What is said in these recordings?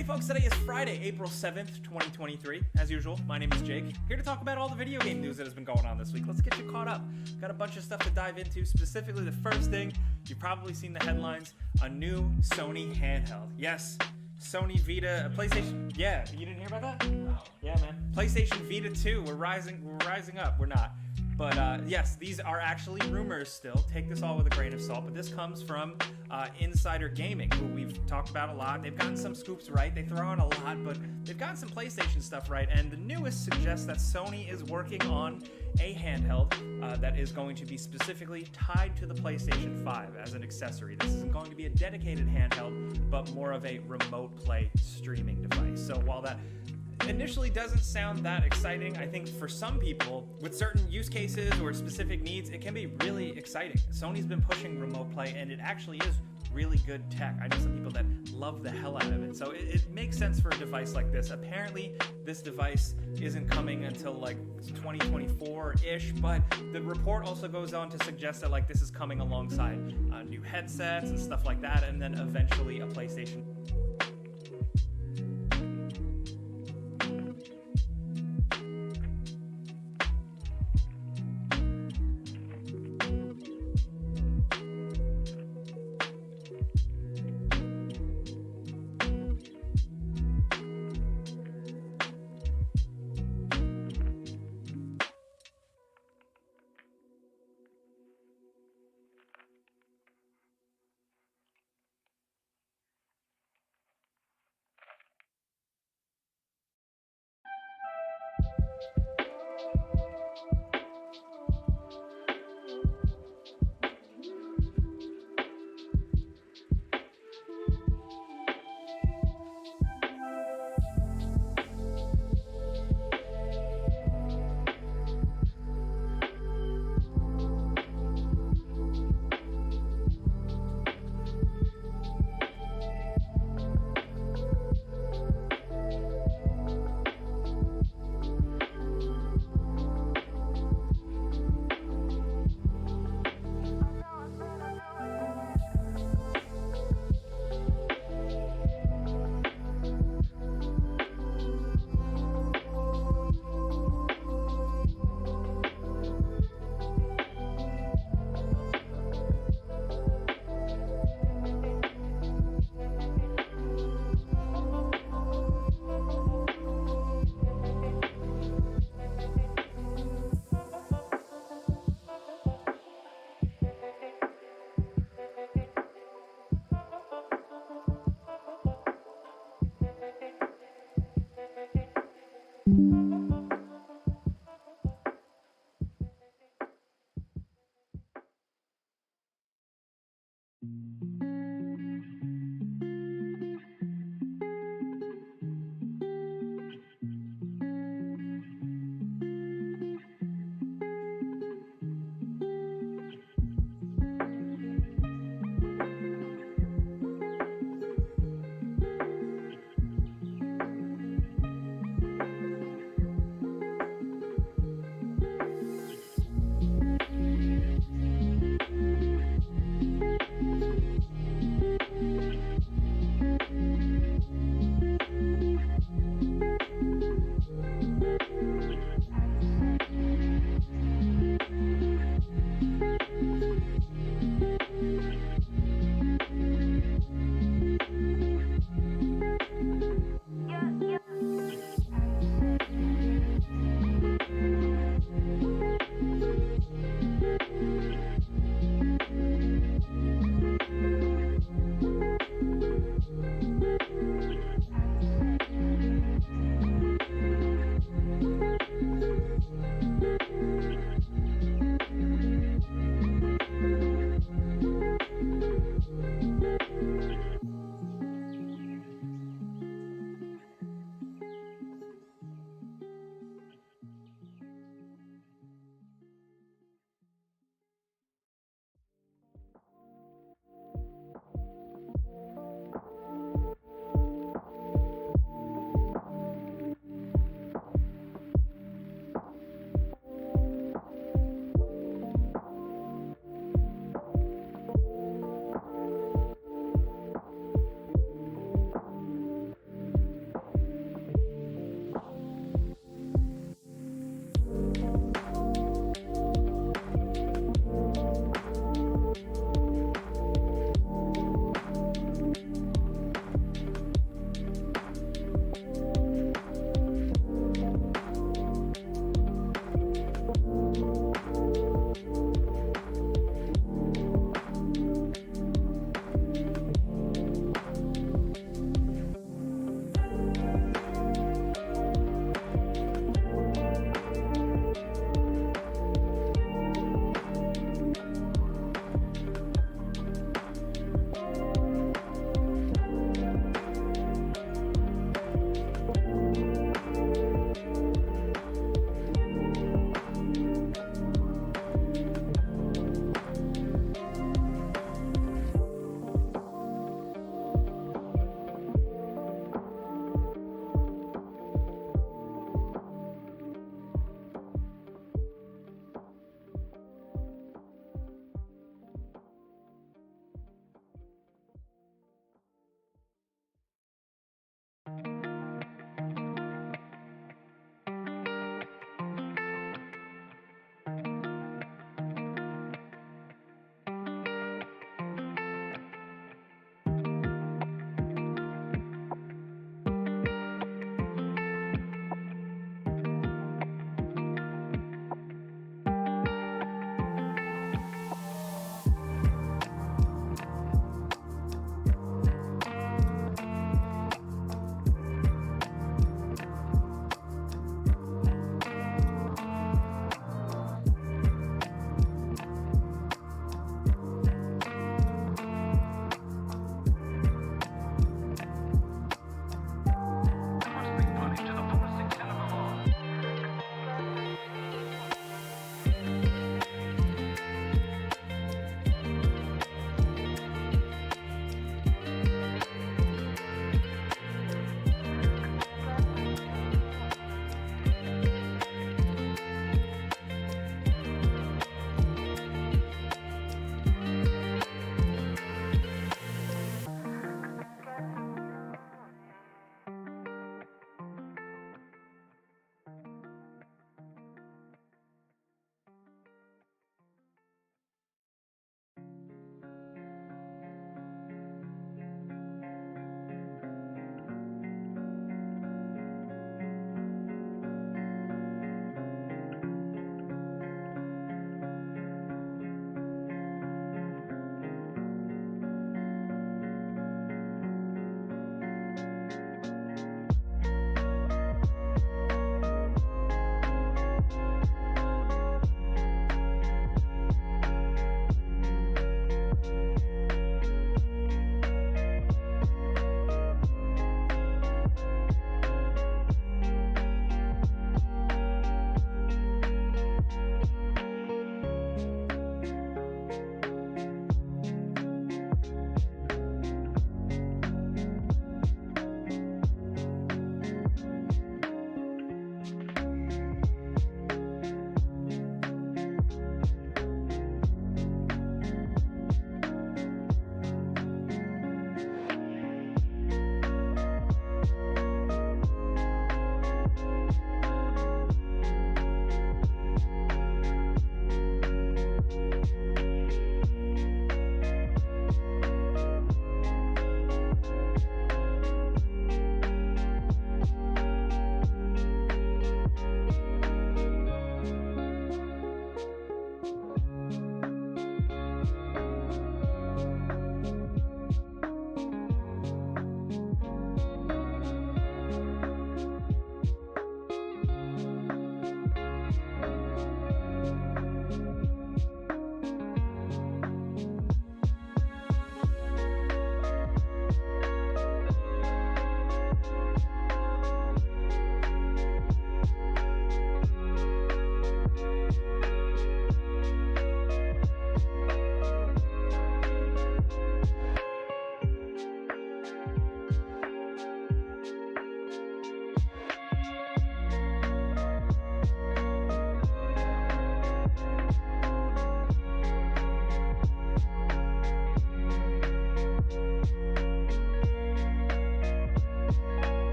Hey folks, today is Friday, April 7th, 2023. As usual, my name is Jake, here to talk about all the video game news that has been going on this week. Let's get you caught up. Got a bunch of stuff to dive into, specifically the first thing, you've probably seen the headlines, a new Sony handheld. Yes, Sony Vita, PlayStation, yeah, you didn't hear about that? No. Yeah, man. PlayStation Vita 2, we're rising up, we're not. But yes, these are actually rumors still. Take this all with a grain of salt. But this comes from Insider Gaming, who we've talked about a lot. They've gotten some scoops right. They throw out a lot, but they've gotten some PlayStation stuff right. And the newest suggests that Sony is working on a handheld that is going to be specifically tied to the PlayStation 5 as an accessory. This isn't going to be a dedicated handheld, but more of a remote play streaming device. So while that initially doesn't sound that exciting, I think for some people with certain use cases or specific needs, it can be really exciting. Sony's been pushing remote play and it actually is really good tech. I know some people that love the hell out of it. So it makes sense for a device like this. Apparently this device isn't coming until like 2024-ish, but the report also goes on to suggest that like this is coming alongside new headsets and stuff like that, and then eventually a PlayStation.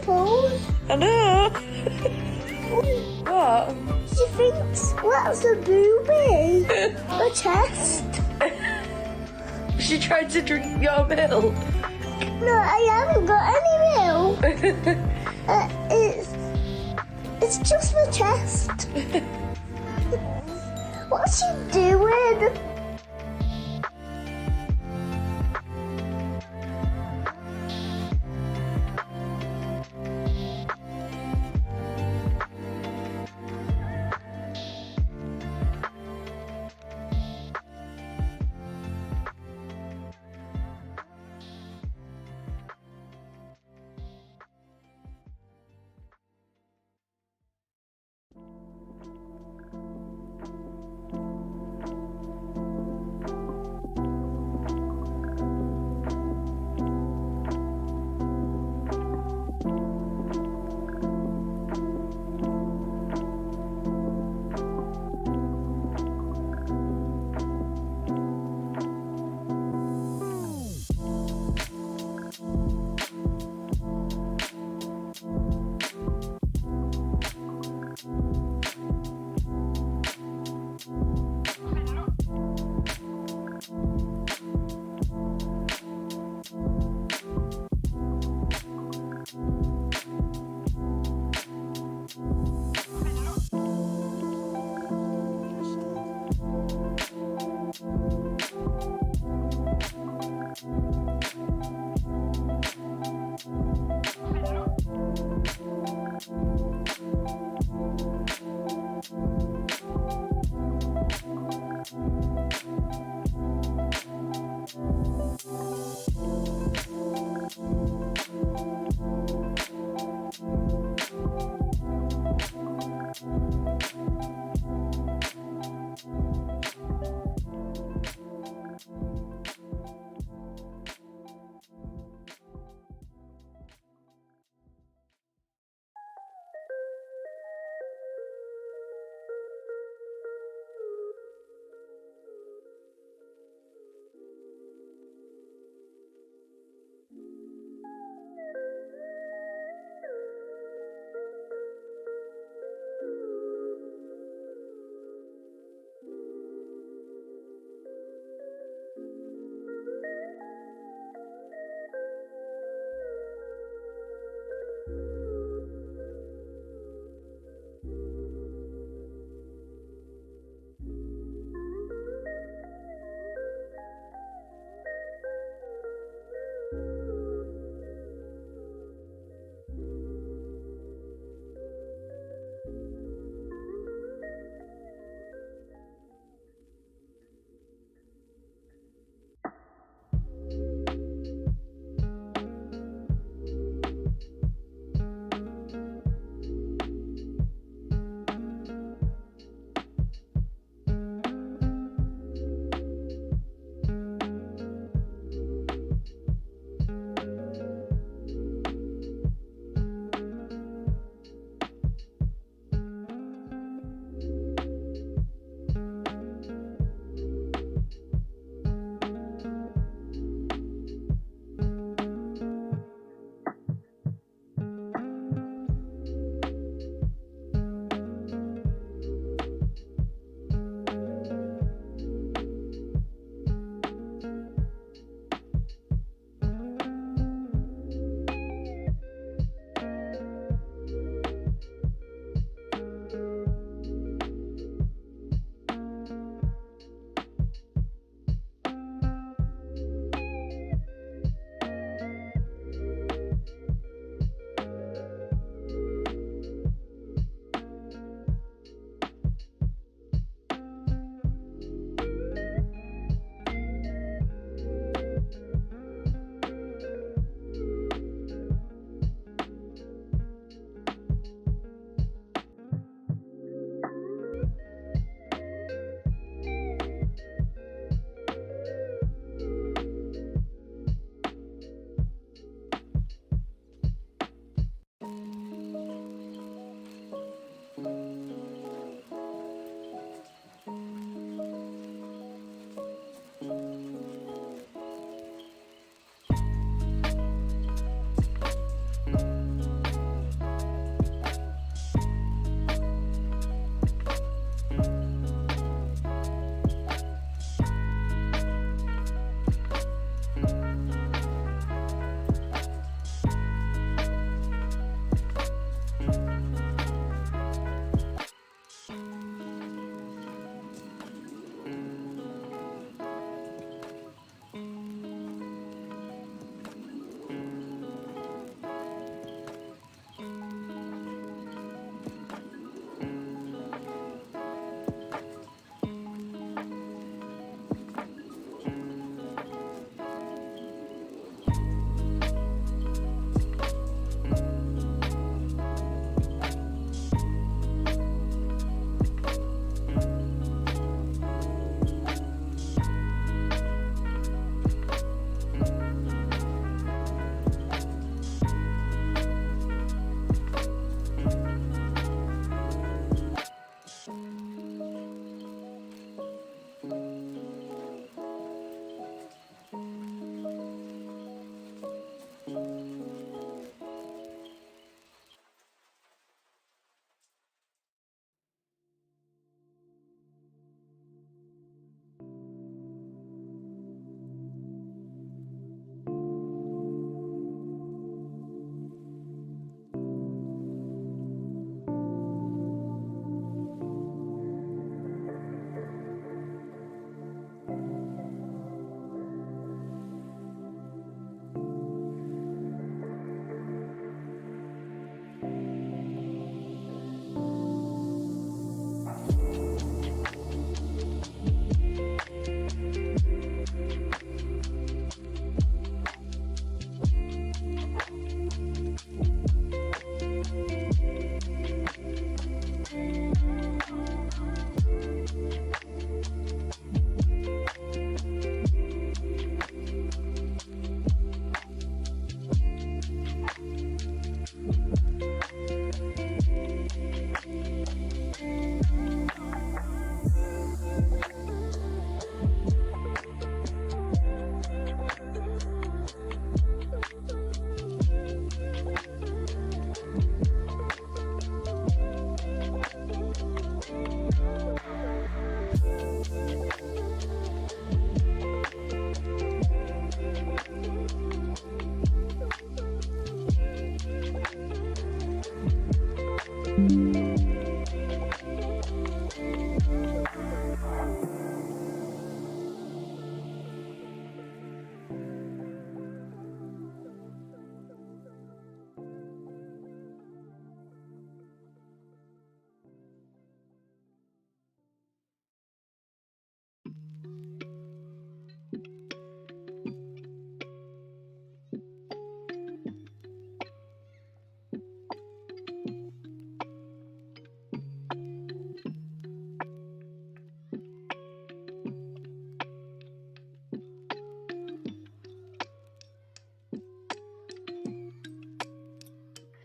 Paul. I know. What? She thinks that's a booby. A chest. She tried to drink your milk. No, I haven't got any milk. It's just my chest. What's she doing?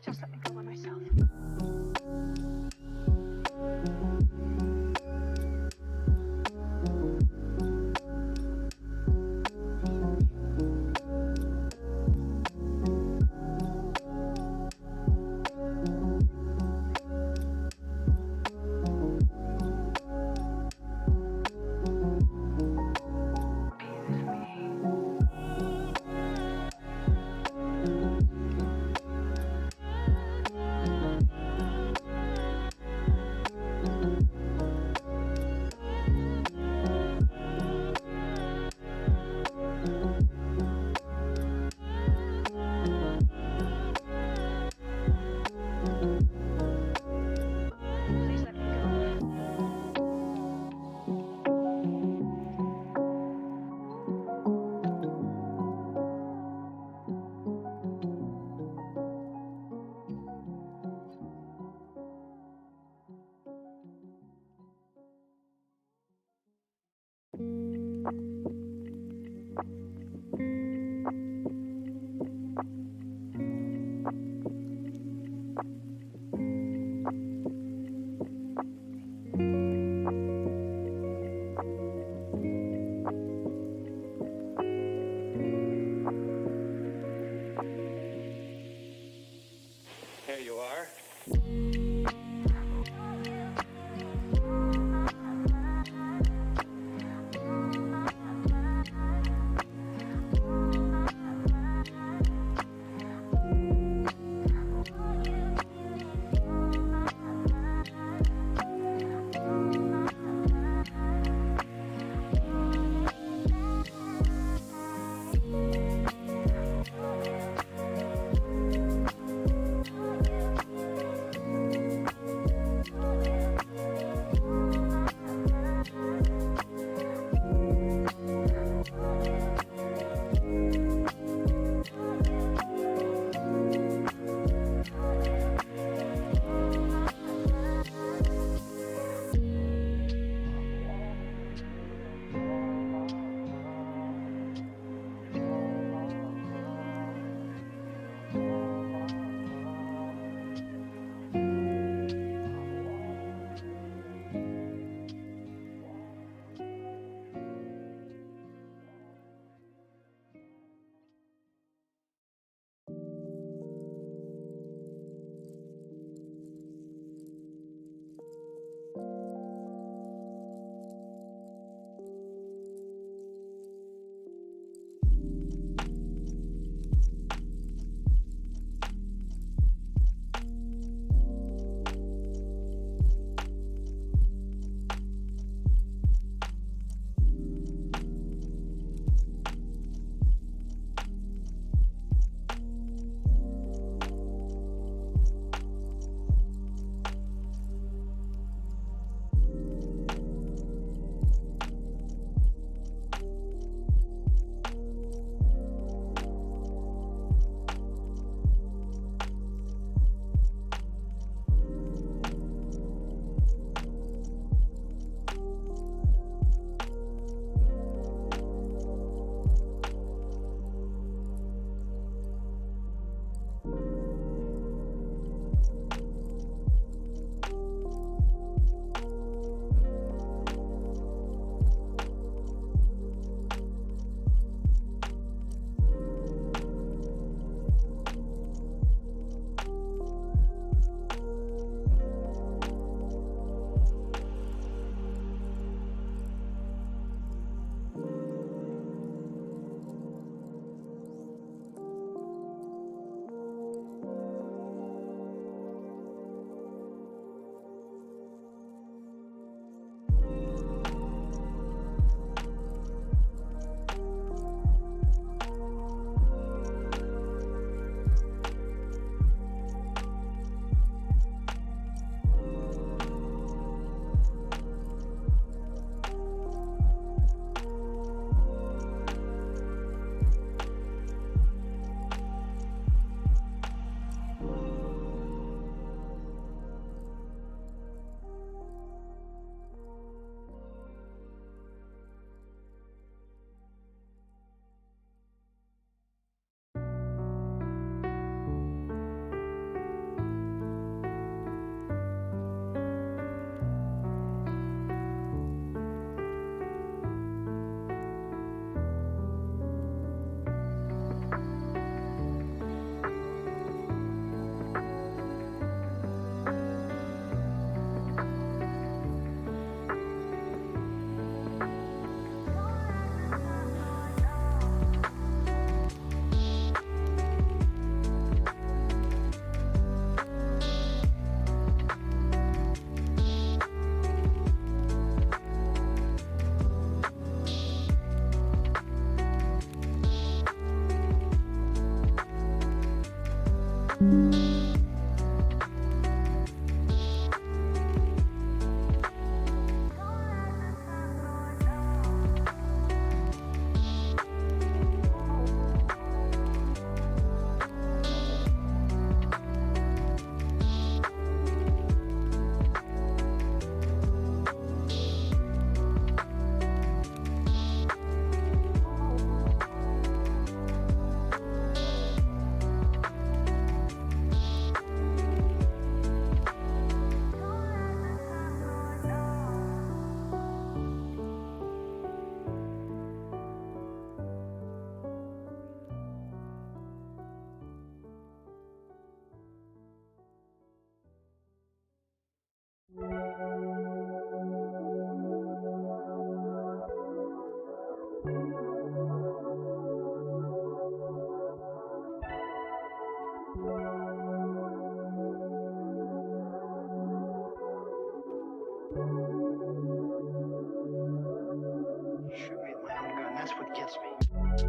Just let me go by myself. Please let me go. Here you are. Shoot me with my own gun. That's what gets me.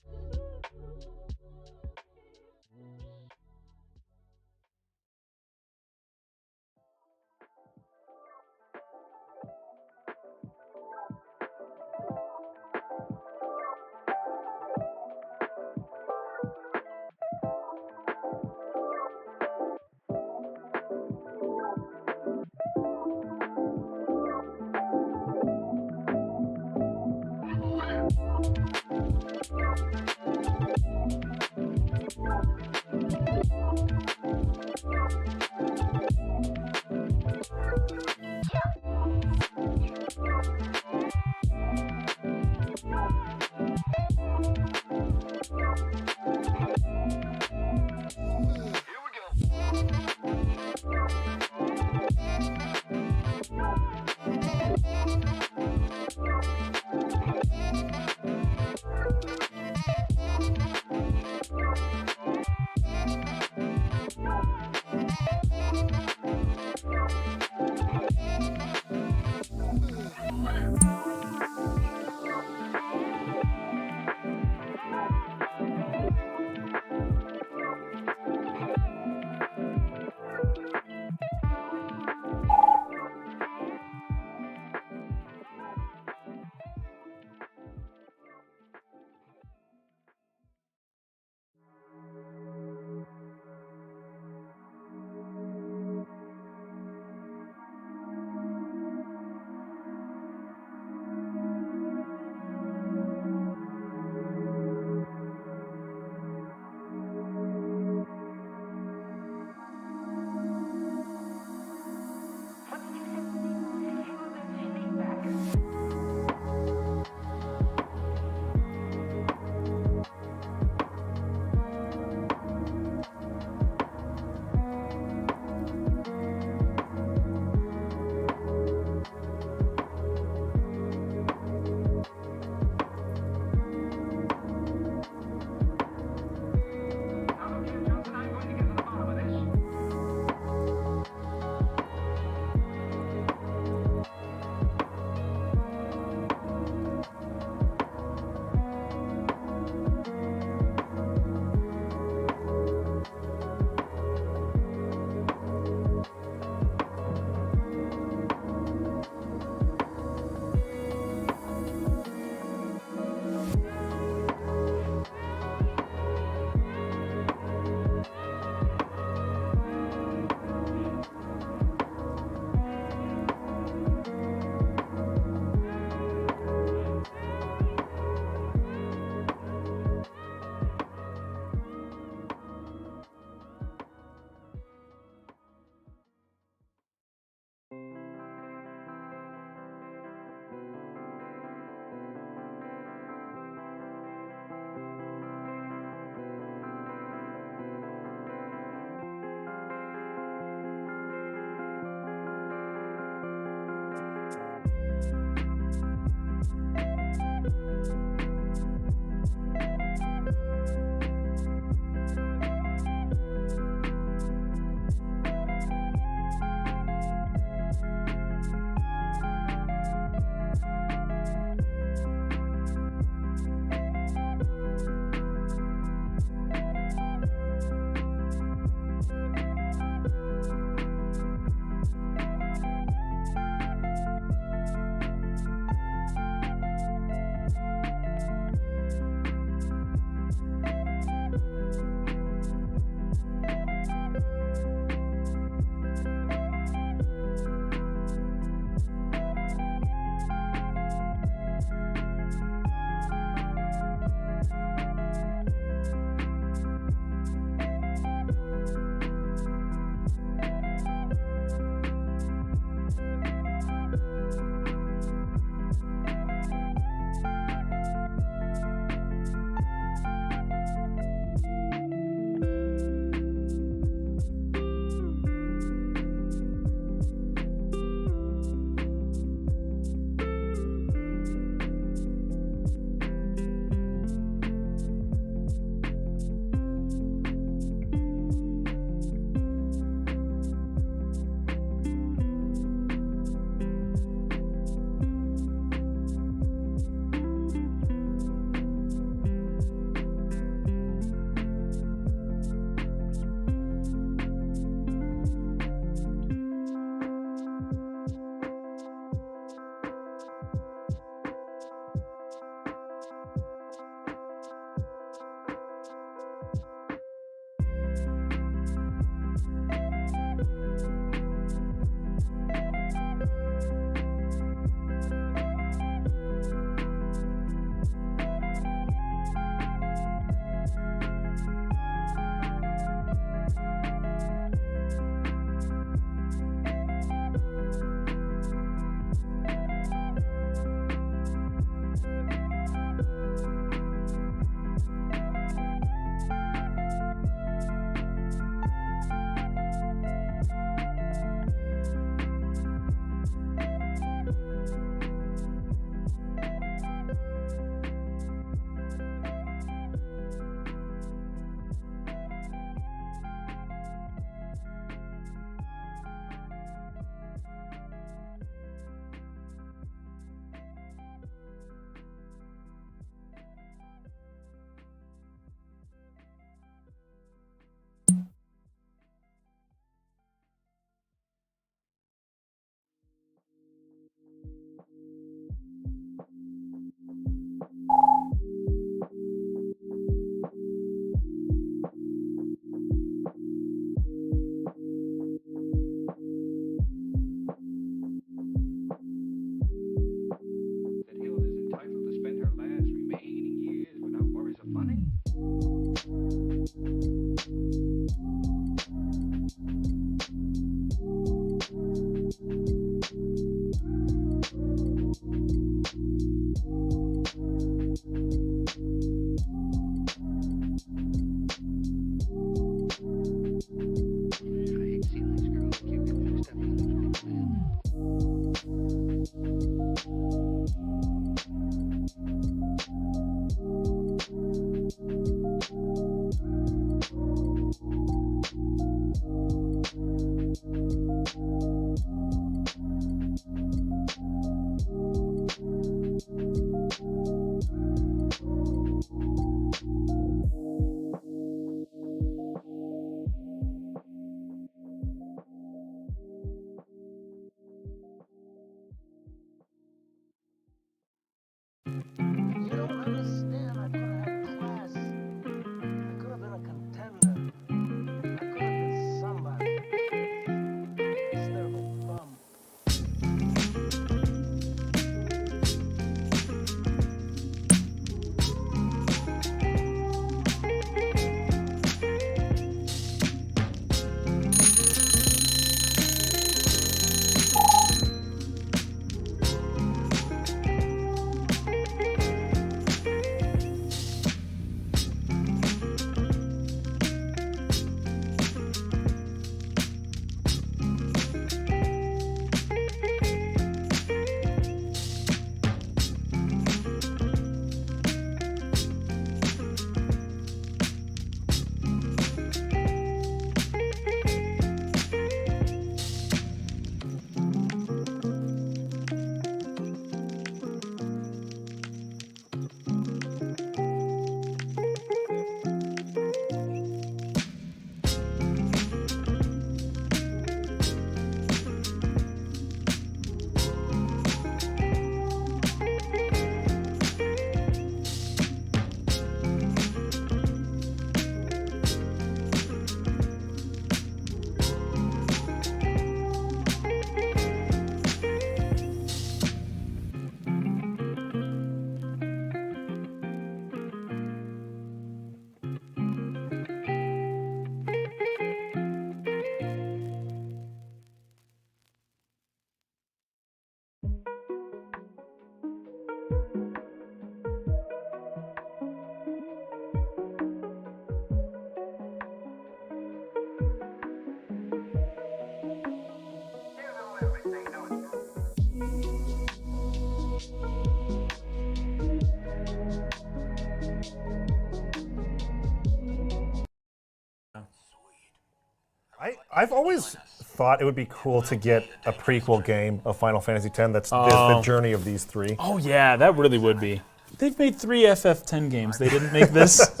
I've always thought it would be cool to get a prequel game of Final Fantasy X that's the journey of these three. Oh yeah, that really would be. They've made 3 FF10 games. They didn't make this.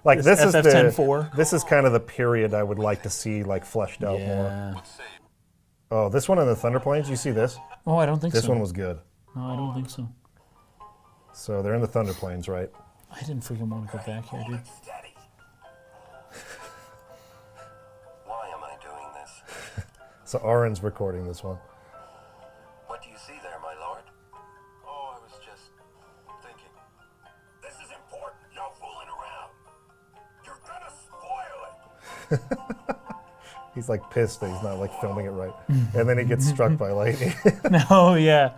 Like this is FF10-4. This is kind of the period I would like to see like fleshed out more. Oh, this one in the Thunder Plains, you see this? Oh, I don't think so. This one was good. No, I don't think so. So they're in the Thunder Plains, right? I didn't freaking want to go back here, dude. Why am I doing this? So Auron's recording this one. What do you see there, my lord? Oh, I was just thinking. This is important. No fooling around. You're gonna spoil it. He's like pissed that he's not like filming it right. And then he gets struck by lightning. Oh yeah.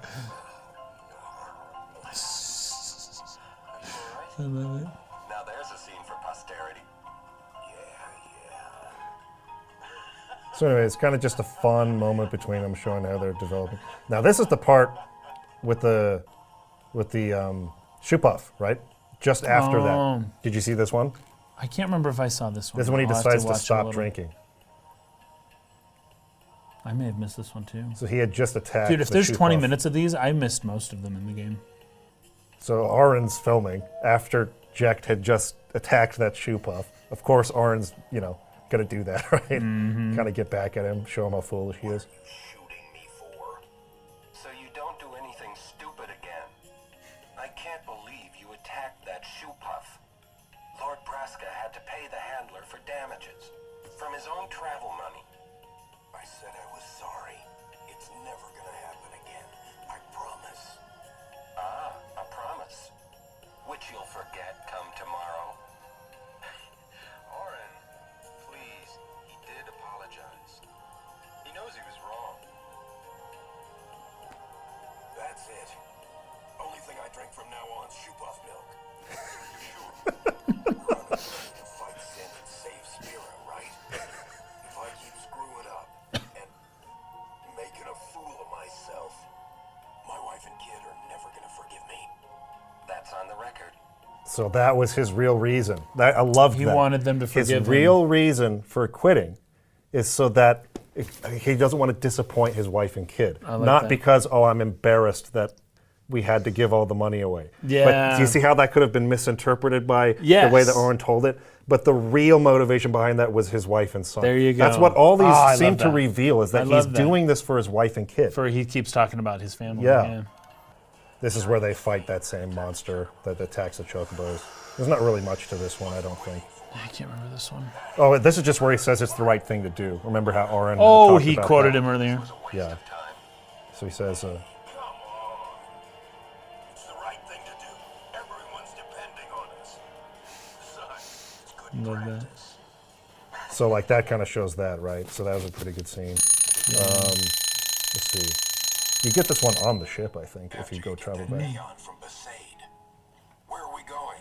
I love it. Now there's a scene for posterity. So anyway, it's kind of just a fun moment between them showing how they're developing. Now this is the part with the shoe puff, right? Just after that. Did you see this one? I can't remember if I saw this one. This is when he I'll have decides to watch a stop little. drinking. I may have missed this one too. So he had just attacked. Dude, if the there's shoe 20 puff. minutes of these, I missed most of them in the game. So Auron's filming after Jecht had just attacked that shoe puff. Of course, Auron's, gonna do that, right? Kind of get back at him, show him how foolish he is. Shooting me for? So you don't do anything stupid again. I can't believe you attacked that shoe puff. Lord Braska had to pay the handler for damages from his own travel money. I said I was sorry. It's never gonna happen again. I promise. Ah, a promise. Which you'll forget come tomorrow. Auron, please. He did apologize. He knows he was wrong. That's it. Only thing I drink from now on is shoe puff milk. You sure? Running to fight sin and save Spira, right? If I keep screwing up and making a fool of myself, my wife and kid are never gonna forgive me. That's on the record. So that was his real reason. I loved that. He wanted them to forgive him. His real reason for quitting is so that he doesn't want to disappoint his wife and kid. I like Not that. because, I'm embarrassed that we had to give all the money away. Yeah. But do you see how that could have been misinterpreted by Yes. the way that Auron told it? But the real motivation behind that was his wife and son. There you go. That's what all I these seem love to that. reveal, is I that he's love that. doing this for his wife and kid. He keeps talking about his family. Yeah. This is where they fight that same monster that attacks the chocobos. There's not really much to this one, I don't think. I can't remember this one. Oh, this is just where he says it's the right thing to do. Remember how Auron Oh, talked he about quoted that? him earlier. Yeah. So he says, Come on. It's the right thing to do. Everyone's depending on us. Besides, it's good Love that. practice. so like that kind of shows that, right? So that was a pretty good scene. Let's see. You get this one on the ship, I think, if you go travel back. Aeon from Besaid. Where are we going?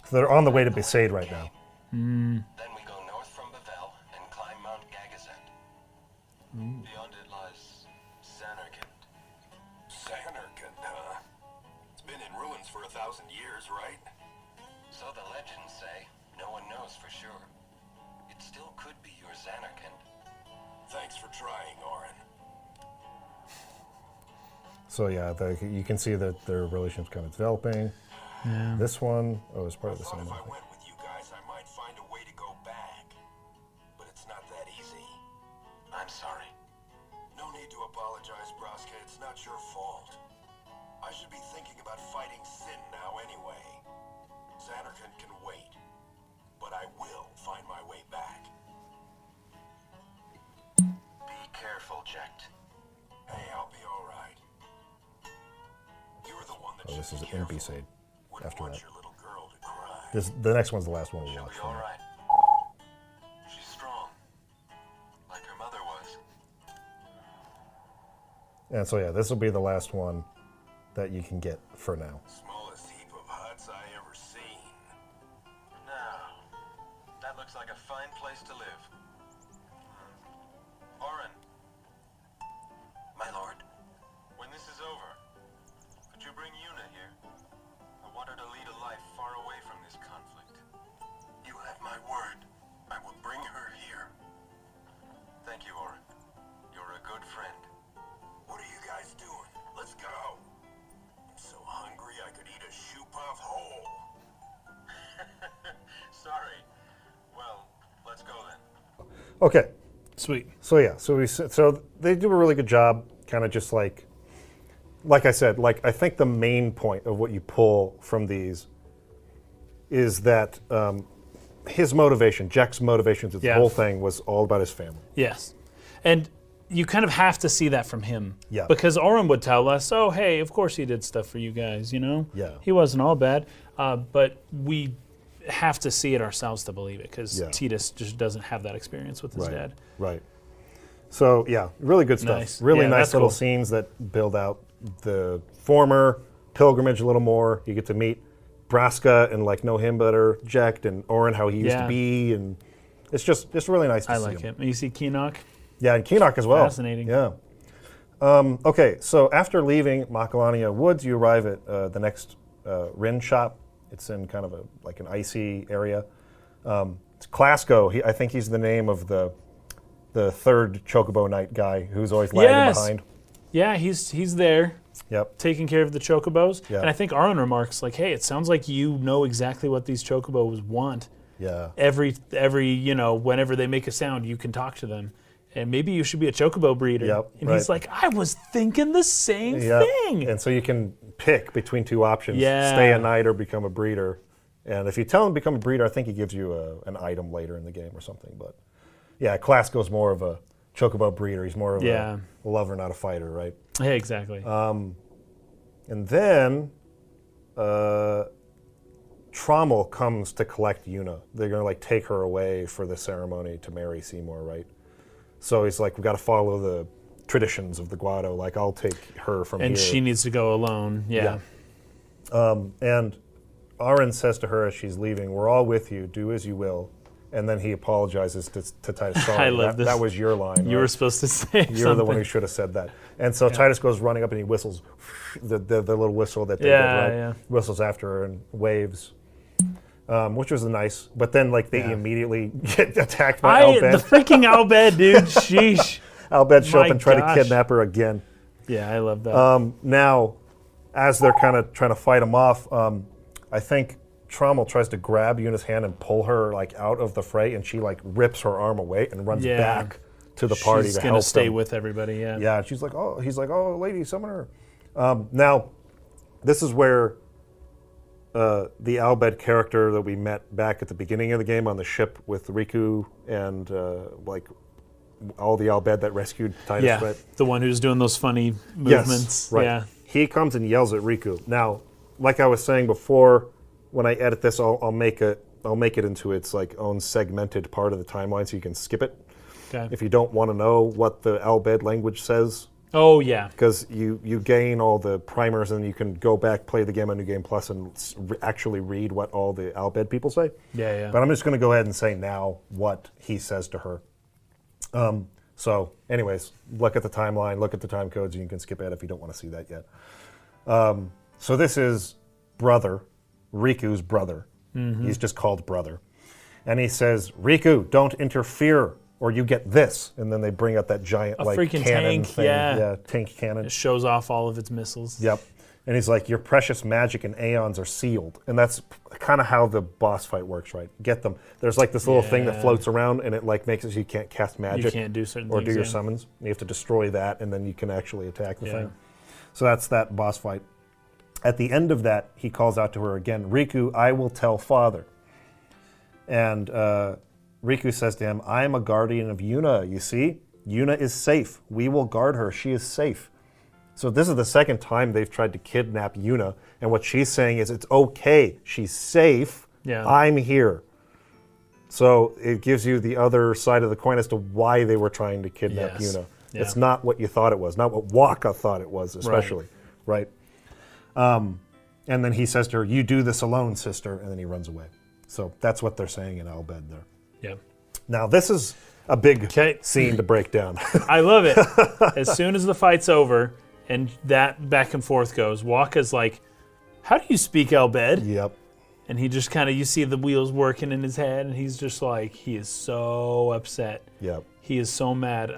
So they're on the way to Besaid right now. Then we go north from Bavel and climb Mount Gagazet. Beyond it lies Xanarkand. Xanarkand, huh? It's been in ruins for 1,000 years, right? So the legends say. No one knows for sure. It still could be your Xanarkand. Thanks for trying, Auron. So yeah, you can see that their relationship's kind of developing. Yeah. This one, is part of the Thought same if I one. went with you guys, I might find a way to go back. But it's not that easy. I'm sorry. No need to apologize, Braska. It's not your fault. I should be thinking about fighting sin now anyway. Xanarkand can wait. But I will find my way back. Be careful, Jecht. Hey, I'll be all right. You're the one that Oh, this should is be in careful. Besaid Wouldn't after want that. your little girl to cry. The next one's the last one we She'll watch. be all right. She's strong, like her mother was. And so yeah, this will be the last one that you can get for now. Smallest heap of huts I ever seen. Now, that looks like a fine place to live. Auron. My lord. When this is over, could you bring Yuna here? I want her to lead a life far away from this conflict. You have my word. I will bring her here. Okay. Sweet. So yeah, so they do a really good job, kind of just like I said, like I think the main point of what you pull from these is that his motivation, Jack's motivation to the whole thing was all about his family. Yes. And you kind of have to see that from him. Yeah. Because Oren would tell us, oh, hey, of course he did stuff for you guys, you know? Yeah. He wasn't all bad. But we have to see it ourselves to believe it, because Titus just doesn't have that experience with his dad. Right. So, yeah, really good stuff. Nice. Really Yeah, nice that's little cool. scenes that build out the former pilgrimage a little more. You get to meet Braska and like know him better, Jack and Oren, how he used to be, and it's just really nice to see like him. And you see Keenock? Yeah, and Keenock as well. Fascinating. Yeah. Okay, so after leaving Macalania Woods, you arrive at the next Rin shop. It's in kind of like an icy area. It's Clasco. I think he's the name of the third Chocobo Knight guy who's always lagging behind. Yeah, he's there. Yep. Taking care of the chocobos. Yeah. And I think Aaron remarks like, hey, it sounds like you know exactly what these chocobos want. Yeah. Every whenever they make a sound, you can talk to them. And maybe you should be a chocobo breeder. Yep, and he's like, I was thinking the same Yep. thing. And so you can pick between two options. Yeah. Stay a knight or become a breeder. And if you tell him to become a breeder, I think he gives you an item later in the game or something. But yeah, Clasco's more of a chocobo breeder. He's more of a lover, not a fighter, right? Yeah, exactly. And then Trommel comes to collect Yuna. They're going to like take her away for the ceremony to marry Seymour, right? So he's like, we got to follow the traditions of the Guado. Like, I'll take her from here. And she needs to go alone. Yeah. And Aaron says to her as she's leaving, we're all with you. Do as you will. And then he apologizes to Titus. Sorry, I love this. That was your line. You were supposed to say You're the one who should have said that. And so Titus goes running up and he whistles the little whistle that they did, right? Yeah. Whistles after her and waves, which was nice. But then like they immediately get attacked by Albed. The freaking Albed, dude. Sheesh. Albed show up and try gosh. to kidnap her again. Yeah, I love that. Now, as they're kind of trying to fight him off, I think Trommel tries to grab Yuna's hand and pull her like out of the fray, and she like rips her arm away and runs back to the party She's to gonna help stay them. with everybody. Yeah. Yeah, and she's like, oh, he's like, oh, lady, summon her. Now, this is where the Albed character that we met back at the beginning of the game on the ship with Riku and like all the Albed that rescued Titus. Yeah. Right? The one who's doing those funny movements. Yes, right. Yeah. He comes and yells at Riku. Now, like I was saying before, when I edit this, I'll make it into its like own segmented part of the timeline, so you can skip it Okay. if you don't want to know what the Albed language says. Oh yeah. Because you gain all the primers, and you can go back, play the game on New Game Plus, and actually read what all the Albed people say. Yeah. But I'm just going to go ahead and say now what he says to her. So, anyways, look at the timeline, look at the time codes, and you can skip it if you don't want to see that yet. So this is Riku's brother. Mm-hmm. He's just called brother. And he says, Riku, don't interfere, or you get this. And then they bring out that giant like freaking cannon tank, thing. yeah. Tank cannon. It shows off all of its missiles. Yep. And he's like, your precious magic and aeons are sealed. And that's kind of how the boss fight works, right? Get them. There's like this little thing that floats around, and it like makes it so you can't cast magic. You can't do certain or things, do your yeah. summons. You have to destroy that, and then you can actually attack the thing. So that's that boss fight. At the end of that, he calls out to her again, Riku, I will tell father. And Riku says to him, I am a guardian of Yuna, you see? Yuna is safe. We will guard her. She is safe. So this is the second time they've tried to kidnap Yuna, and what she's saying is, it's okay. She's safe. Yeah. I'm here. So it gives you the other side of the coin as to why they were trying to kidnap Yuna. Yeah. It's not what you thought it was, not what Waka thought it was, especially, right? And then he says to her, you do this alone, sister, and then he runs away. So that's what they're saying in Albed there. Yeah. Now, this is a big scene to break down. I love it. As soon as the fight's over and that back and forth goes, Waka's like, how do you speak Albed? Yep. And he just kind of, you see the wheels working in his head, and he's just like, he is so upset. Yep. He is so mad.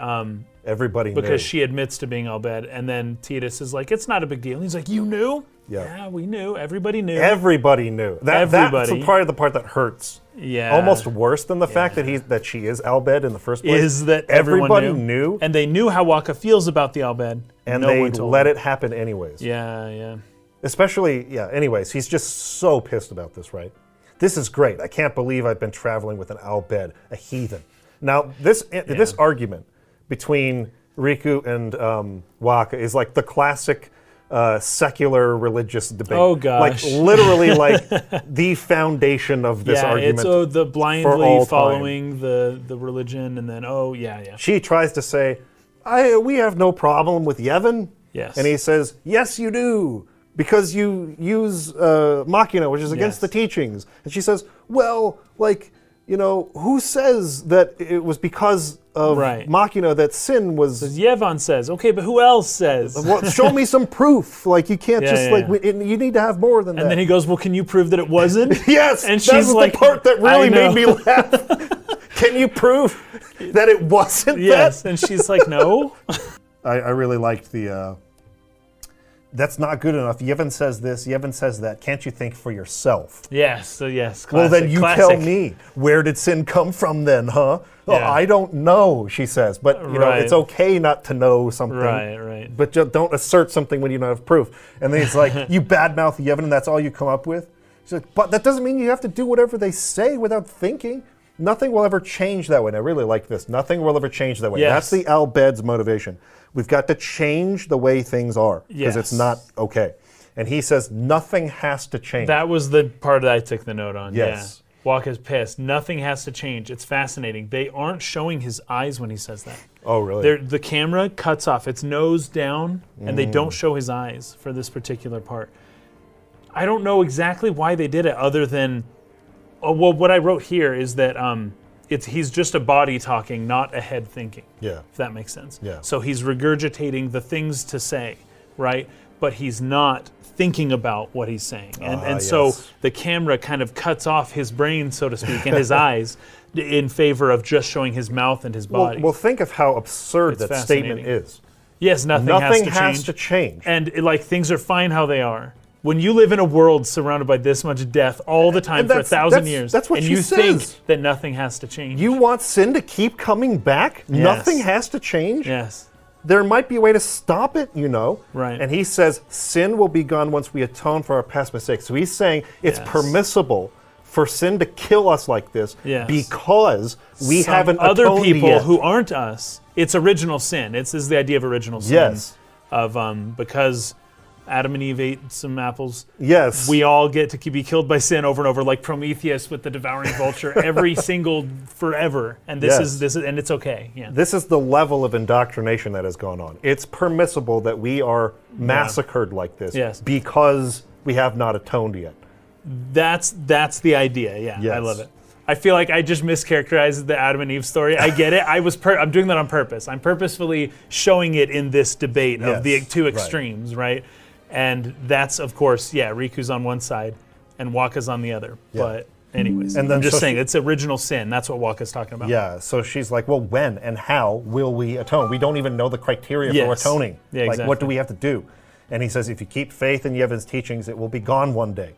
Everybody knew. Because she admits to being Al Bhed, and then Titus is like, it's not a big deal. And he's like, you knew? Yeah. We knew. Everybody knew. Everybody knew. That's Everybody. the part that hurts. Yeah. Almost worse than the fact that she is Al Bhed in the first place. Is that everyone everybody knew. knew. And they knew how Waka feels about the Al Bhed. And no they one told let them. it happen anyways. Yeah. Especially, anyways, he's just so pissed about this, right? This is great. I can't believe I've been traveling with an Al Bhed, a heathen. Now, this argument between Riku and Waka is like the classic secular religious debate. Oh, gosh. Like literally like the foundation of this argument. It's the for blindly all following the religion, and then, She tries to say, we have no problem with Yevon. Yes. And he says, yes, you do, because you use Machina, which is against the teachings. And she says, well, like, who says that it was because of Machina that sin was... Yevon says, okay, but who else says? Well, show me some proof. Like, you can't you need to have more than that. And then he goes, well, can you prove that it wasn't? Yes, and that's the part that really made me laugh. Can you prove that it wasn't that? And she's like, no. I really liked the... that's not good enough. Yevon says this, Yevon says that. Can't you think for yourself? Yes. Classic, well, then you tell me. Where did sin come from then, huh? Oh, I don't know, she says. But, it's okay not to know something. Right. But just don't assert something when you don't have proof. And then he's like, you badmouth Yevon and that's all you come up with? She's like, but that doesn't mean you have to do whatever they say without thinking. Nothing will ever change that way. And I really like this. Nothing will ever change that way. Yes. That's the Al Bhed's motivation. We've got to change the way things are because it's not okay. And he says nothing has to change. That was the part that I took the note on. Yes. Yeah. Waka's pissed. Nothing has to change. It's fascinating. They aren't showing his eyes when he says that. Oh, really? The camera cuts off. It's nose down, and they don't show his eyes for this particular part. I don't know exactly why they did it other than... what I wrote here is that he's just a body talking, not a head thinking. Yeah. If that makes sense. Yeah. So he's regurgitating the things to say, right? But he's not thinking about what he's saying. And so the camera kind of cuts off his brain, so to speak, and his eyes in favor of just showing his mouth and his body. Well, think of how absurd that statement is. Yes, nothing has to change. And things are fine how they are. When you live in a world surrounded by this much death all the time for 1,000 years, that's what and she you says. think that nothing has to change. You want sin to keep coming back? Yes. Nothing has to change? Yes. There might be a way to stop it, Right. And he says sin will be gone once we atone for our past mistakes. So he's saying it's permissible for sin to kill us like this because we haven't other atoned people yet. who aren't us. It's original sin. This is the idea of original sin. Yes. Of because Adam and Eve ate some apples. Yes. We all get to be killed by sin over and over, like Prometheus with the devouring vulture, every single forever. And this is and it's okay. Yeah. This is the level of indoctrination that has gone on. It's permissible that we are massacred like this because we have not atoned yet. That's the idea. Yeah. Yes. I love it. I feel like I just mischaracterized the Adam and Eve story. I get it. I'm doing that on purpose. I'm purposefully showing it in this debate of the two extremes, right? And that's, of course, Riku's on one side and Waka's on the other. Yeah. But anyways, and then I'm just saying, it's original sin. That's what Waka's talking about. Yeah, so she's like, well, when and how will we atone? We don't even know the criteria for atoning. Yeah, exactly. What do we have to do? And he says, if you keep faith in Yevon's teachings, it will be gone one day.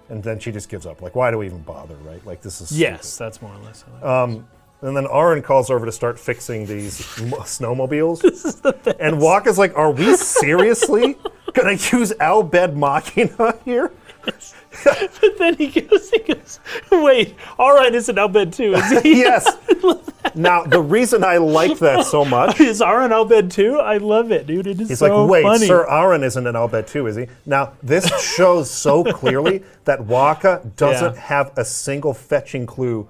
And then she just gives up. Like, why do we even bother, right? Like, this is stupid. That's more or less. And then Aaron calls over to start fixing these snowmobiles. This is the best. And Waka's like, are we seriously going to use Al Bhed Machina here? But then he goes, wait, Aaron isn't Al Bhed too, is he? Yes. Now, the reason I like that so much... Is Aaron Al Bhed too? I love it, dude. It is He's so like, wait, funny. Sir Aaron isn't an Al Bhed too, is he? Now, this shows so clearly that Waka doesn't have a single fetching clue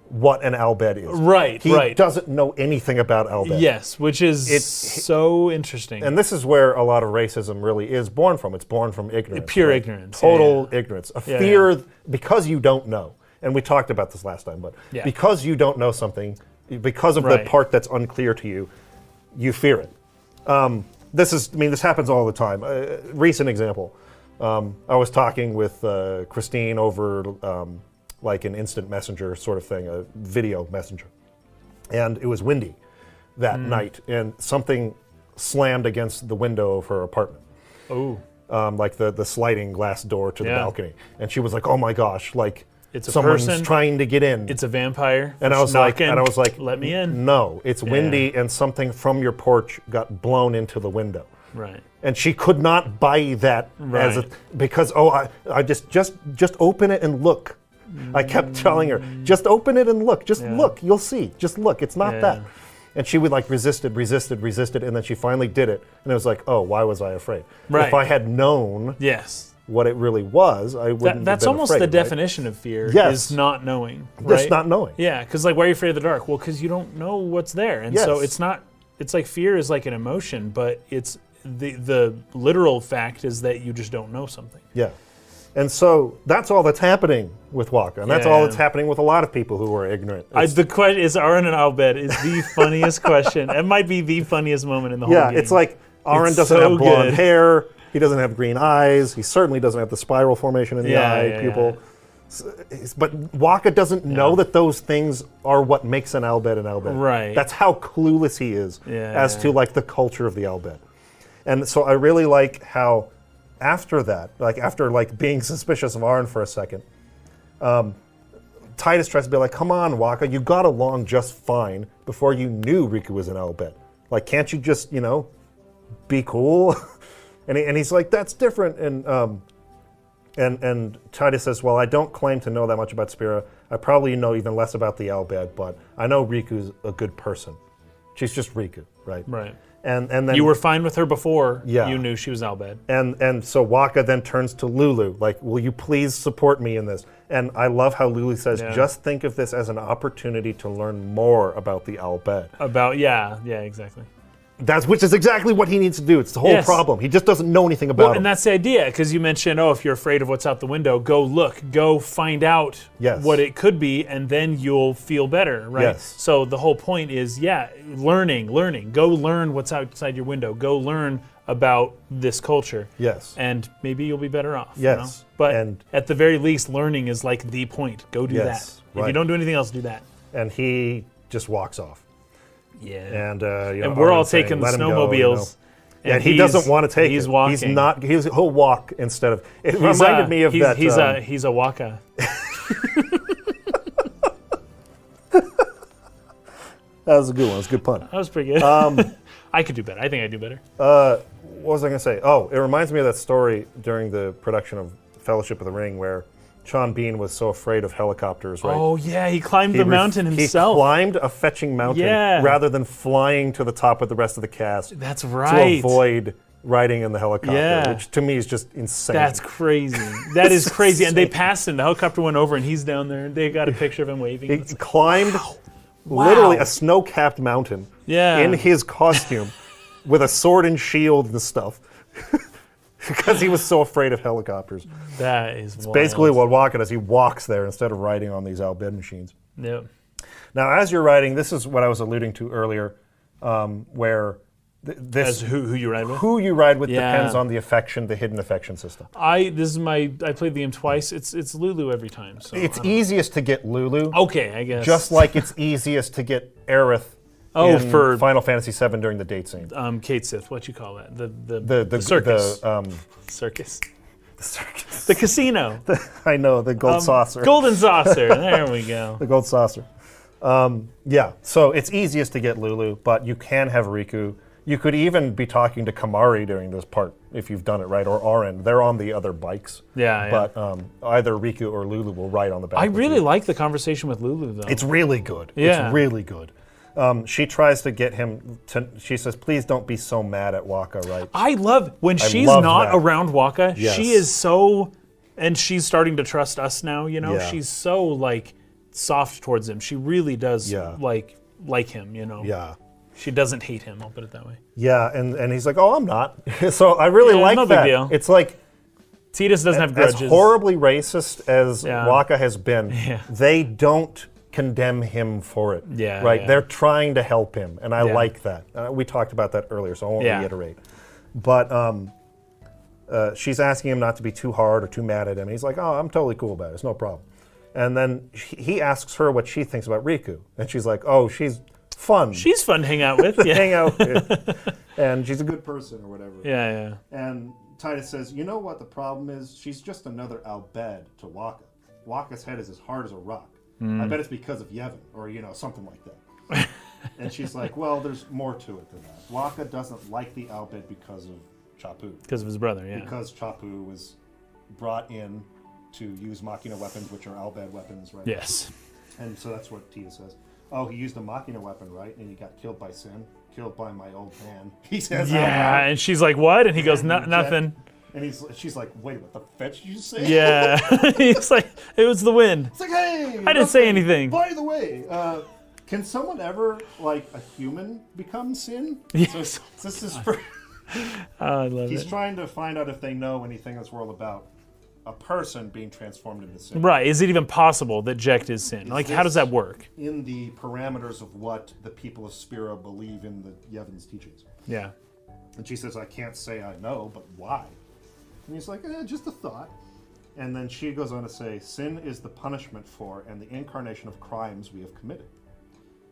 what an Al Bhed is. Right, He doesn't know anything about Al Bhed. Yes, which is so interesting. And this is where a lot of racism really is born from. It's born from ignorance. Pure ignorance. Total ignorance. A fear because you don't know. And we talked about this last time, but because you don't know something, because of the part that's unclear to you, you fear it. This happens all the time. Recent example. I was talking with Christine over like an instant messenger sort of thing, a video messenger. And it was windy. that night, and something slammed against the window of her apartment. Oh. Like the sliding glass door to the balcony. And she was like, oh my gosh, like It's a someone's person. trying to get in. It's a vampire. And I was like, let me in. No, it's windy and something from your porch got blown into the window. Right. And she could not buy that as because I just open it and look. I kept telling her, just open it and look. Just look. You'll see. Just look. It's not that. And she would like resisted, and then she finally did it. And it was like, oh, why was I afraid? Right. If I had known what it really was, I wouldn't have That's been almost afraid, the right? definition of fear, Yes. is not knowing. Just right? not knowing. Yeah, because like, why are you afraid of the dark? Well, because you don't know what's there. And so Yes. it's not, it's like fear is like an emotion, but it's the literal fact is that you just don't know something. Yeah. And so that's all that's happening with Waka. And that's all that's happening with a lot of people who are ignorant. The question is, Aaron and Albed is the funniest question. It might be the funniest moment in the whole game. Yeah, it's like Aaron It's doesn't so have blonde good. hair. He doesn't have green eyes. He certainly doesn't have the spiral formation in the eye pupil. But Waka doesn't know that those things are what makes an Albed an Albed. Right. That's how clueless he is as to like the culture of the Albed. And so I really like how after that, like after like being suspicious of Aaron for a second, Titus tries to be like, come on, Waka, you got along just fine before you knew Riku was an Albed. Like, can't you just, be cool? and he's like, that's different. And Titus says, well, I don't claim to know that much about Spira. I probably know even less about the Albed, but I know Riku's a good person. She's just Riku, right? Right. And then You were fine with her before Yeah. you knew she was Albed. And so Waka then turns to Lulu, like, will you please support me in this? And I love how Lulu says, just think of this as an opportunity to learn more about the Albed. Exactly. Which is exactly what he needs to do. It's the whole problem. He just doesn't know anything about it. And that's the idea, because you mentioned, if you're afraid of what's out the window, go look, go find out what it could be, and then you'll feel better, right? Yes. So the whole point is, learning. Go learn what's outside your window. Go learn about this culture. Yes. And maybe you'll be better off. Yes. But at the very least, learning is like the point. Go do that. If you don't do anything else, do that. And he just walks off. Yeah. And we're all taking the snowmobiles. And he doesn't want to take it. He's walking. He's not. He'll walk instead of. It reminded me of that. He's a waka. That was a good one. It was a good pun. That was pretty good. I could do better. I think I do better. What was I going to say? Oh, it reminds me of that story during the production of Fellowship of the Ring where Sean Bean was so afraid of helicopters, right? Oh, yeah, he climbed the mountain himself. He climbed a fetching mountain rather than flying to the top with the rest of the cast. That's right. To avoid riding in the helicopter, which to me is just insane. That's crazy. That is crazy. And they passed him. The helicopter went over, and he's down there. They got a picture of him waving. He climbed literally a snow-capped mountain in his costume with a sword and shield and stuff. Because he was so afraid of helicopters. That is wild. Basically what Waka does, he walks there instead of riding on these Albed machines. Yep. Now, as you're riding, this is what I was alluding to earlier, where this... As who you ride with? Who you ride with depends on the hidden affection system. I played the game twice. It's Lulu every time. So it's easiest to get Lulu. Okay, I guess. Just like it's easiest to get Aerith in for Final Fantasy VII during the date scene. Kate Sith, what you call that? The circus. Circus. The circus. The casino. I know, the gold saucer. Golden saucer. There we go. The gold saucer. So it's easiest to get Lulu, but you can have Riku. You could even be talking to Kamari during this part if you've done it right, or Auron. They're on the other bikes. Yeah. But either Riku or Lulu will ride on the back. I really like the conversation with Lulu, though. It's really good. Yeah. It's really good. She tries to get him to. She says, "Please don't be so mad at Waka." Right? I love when she's love not that. around Waka. Yes. She is so, and she's starting to trust us now. Yeah. She's so like soft towards him. She really does Yeah. like him. Yeah. She doesn't hate him. I'll put it that way. Yeah, and he's like, "Oh, I'm not." So I really like no that. big deal. It's like Tidus doesn't have grudges. as horribly racist as Waka has been. They don't condemn him for it. Right? Yeah. They're trying to help him, and I like that. We talked about that earlier, so I won't reiterate. But she's asking him not to be too hard or too mad at him. And he's like, "Oh, I'm totally cool about it. It's no problem." And then he asks her what she thinks about Riku, and she's like, "Oh, she's fun. She's fun to hang out with. to Yeah. hang out with. And she's a good person or whatever. Yeah. And Titus says, you know what the problem is? She's just another Albed to Waka. Waka's head is as hard as a rock. I bet it's because of Yevon, or, something like that. And she's like, well, there's more to it than that. Waka doesn't like the Albed because of Chapu. Because of his brother, yeah. Because Chapu was brought in to use Machina weapons, which are Albed weapons, right? Yes. And so that's what Tia says. Oh, he used a Machina weapon, right? And he got killed by Sin. Killed by my old man. He says, Yeah, and she's like, what? And he goes, nothing. And she's like, wait, what the fetch did you say? Yeah. He's like, it was the wind. It's like, hey! I didn't say anything. By the way, can someone ever, like, a human become Sin? Yes. So this is I love He's it. trying to find out if they know anything in this world about a person being transformed into Sin. Right. Is it even possible that Jecht is Sin? Like, how does that work? In the parameters of what the people of Spira believe in the Yevon's teachings. Yeah. And she says, I can't say I know, but why? And he's like, just a thought. And then she goes on to say, sin is the punishment for and the incarnation of crimes we have committed.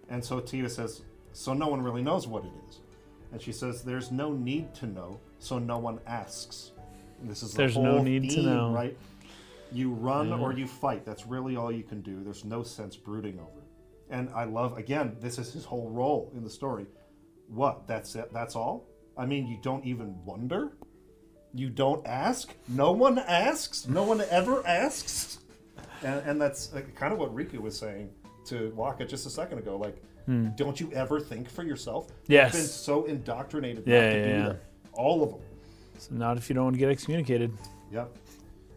And so Tia says, so no one really knows what it is. And she says, there's no need to know, so no one asks. And this is There's the no whole need to theme, know. right? You run or you fight. That's really all you can do. There's no sense brooding over it. And I love, again, this is his whole role in the story. What? That's it? That's all? I mean, you don't even wonder? You don't ask? No one asks? No one ever asks? And that's kind of what Riku was saying to Waka just a second ago. Like, don't you ever think for yourself? Yes. You've been so indoctrinated Yeah, not to yeah, do yeah. that. All of them. So not if you don't want to get excommunicated. Yep.